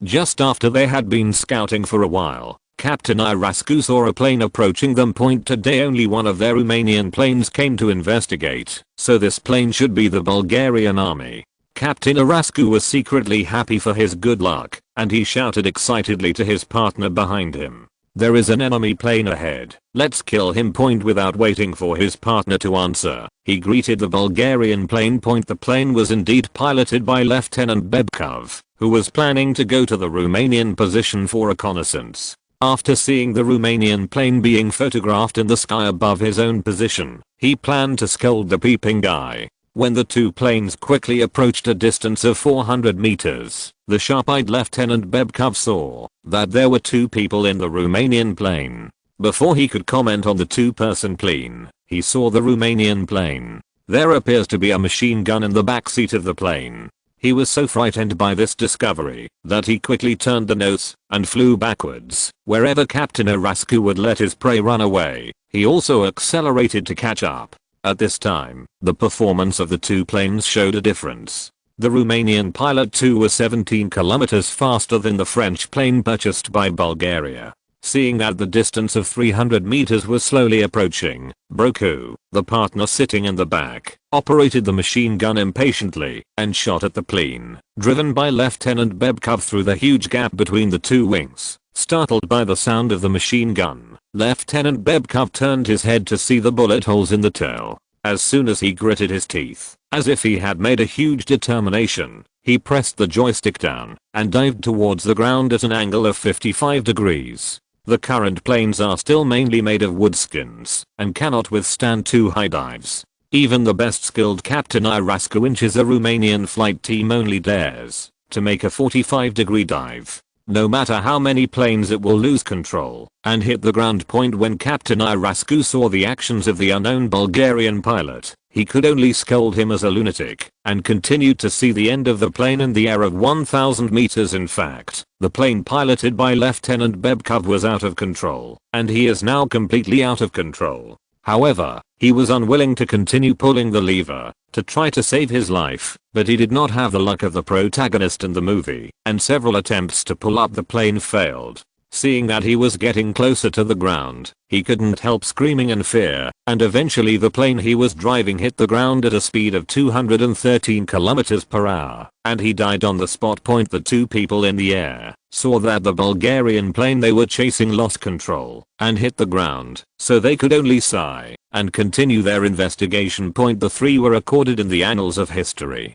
Just after they had been scouting for a while, Captain Irascu saw a plane approaching them. Today only one of their Romanian planes came to investigate, so this plane should be the Bulgarian army. Captain Irascu was secretly happy for his good luck, and he shouted excitedly to his partner behind him, "There is an enemy plane ahead, let's kill him." Without waiting for his partner to answer, he greeted the Bulgarian plane. The plane was indeed piloted by Lieutenant Bebkov, who was planning to go to the Romanian position for reconnaissance. After seeing the Romanian plane being photographed in the sky above his own position, he planned to scold the peeping guy. When the two planes quickly approached a distance of 400 meters, the sharp-eyed Lieutenant Bebkov saw that there were two people in the Romanian plane. Before he could comment on the two-person plane, he saw the Romanian plane. There appears to be a machine gun in the backseat of the plane. He was so frightened by this discovery that he quickly turned the nose and flew backwards. Wherever Captain Irascu would let his prey run away, he also accelerated to catch up. At this time, the performance of the two planes showed a difference. The Romanian pilot 2 was 17 kilometers faster than the French plane purchased by Bulgaria. Seeing that the distance of 300 meters was slowly approaching, Brocu, the partner sitting in the back, operated the machine gun impatiently and shot at the plane, driven by Lieutenant Bebkov through the huge gap between the two wings. Startled by the sound of the machine gun, Lieutenant Bebkov turned his head to see the bullet holes in the tail. As soon as he gritted his teeth, as if he had made a huge determination, he pressed the joystick down and dived towards the ground at an angle of 55 degrees. The current planes are still mainly made of wood skins and cannot withstand too high dives. Even the best skilled Captain Irascu inches a Romanian flight team only dares to make a 45-degree dive. No matter how many planes it will lose control and hit the ground. When Captain Irascu saw the actions of the unknown Bulgarian pilot, he could only scold him as a lunatic and continued to see the end of the plane in the air of 1000 meters. In fact, the plane piloted by Lieutenant Bebkov was out of control, and he is now completely out of control. However, he was unwilling to continue pulling the lever to try to save his life, but he did not have the luck of the protagonist in the movie, and several attempts to pull up the plane failed. Seeing that he was getting closer to the ground, he couldn't help screaming in fear, and eventually the plane he was driving hit the ground at a speed of 213 kilometers per hour, and he died on the spot. The two people in the air saw that the Bulgarian plane they were chasing lost control and hit the ground, so they could only sigh and continue their investigation. The three were recorded in the annals of history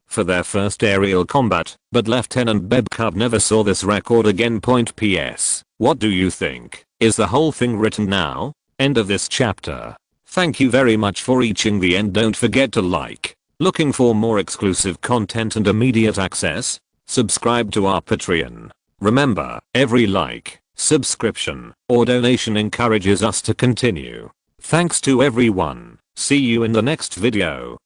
for their first aerial combat, but Lieutenant Bebkov never saw this record again. PS. What do you think? Is the whole thing written now? End of this chapter. Thank you very much for reaching the end. Don't forget to like. Looking for more exclusive content and immediate access? Subscribe to our Patreon. Remember, every like, subscription, or donation encourages us to continue. Thanks to everyone. See you in the next video.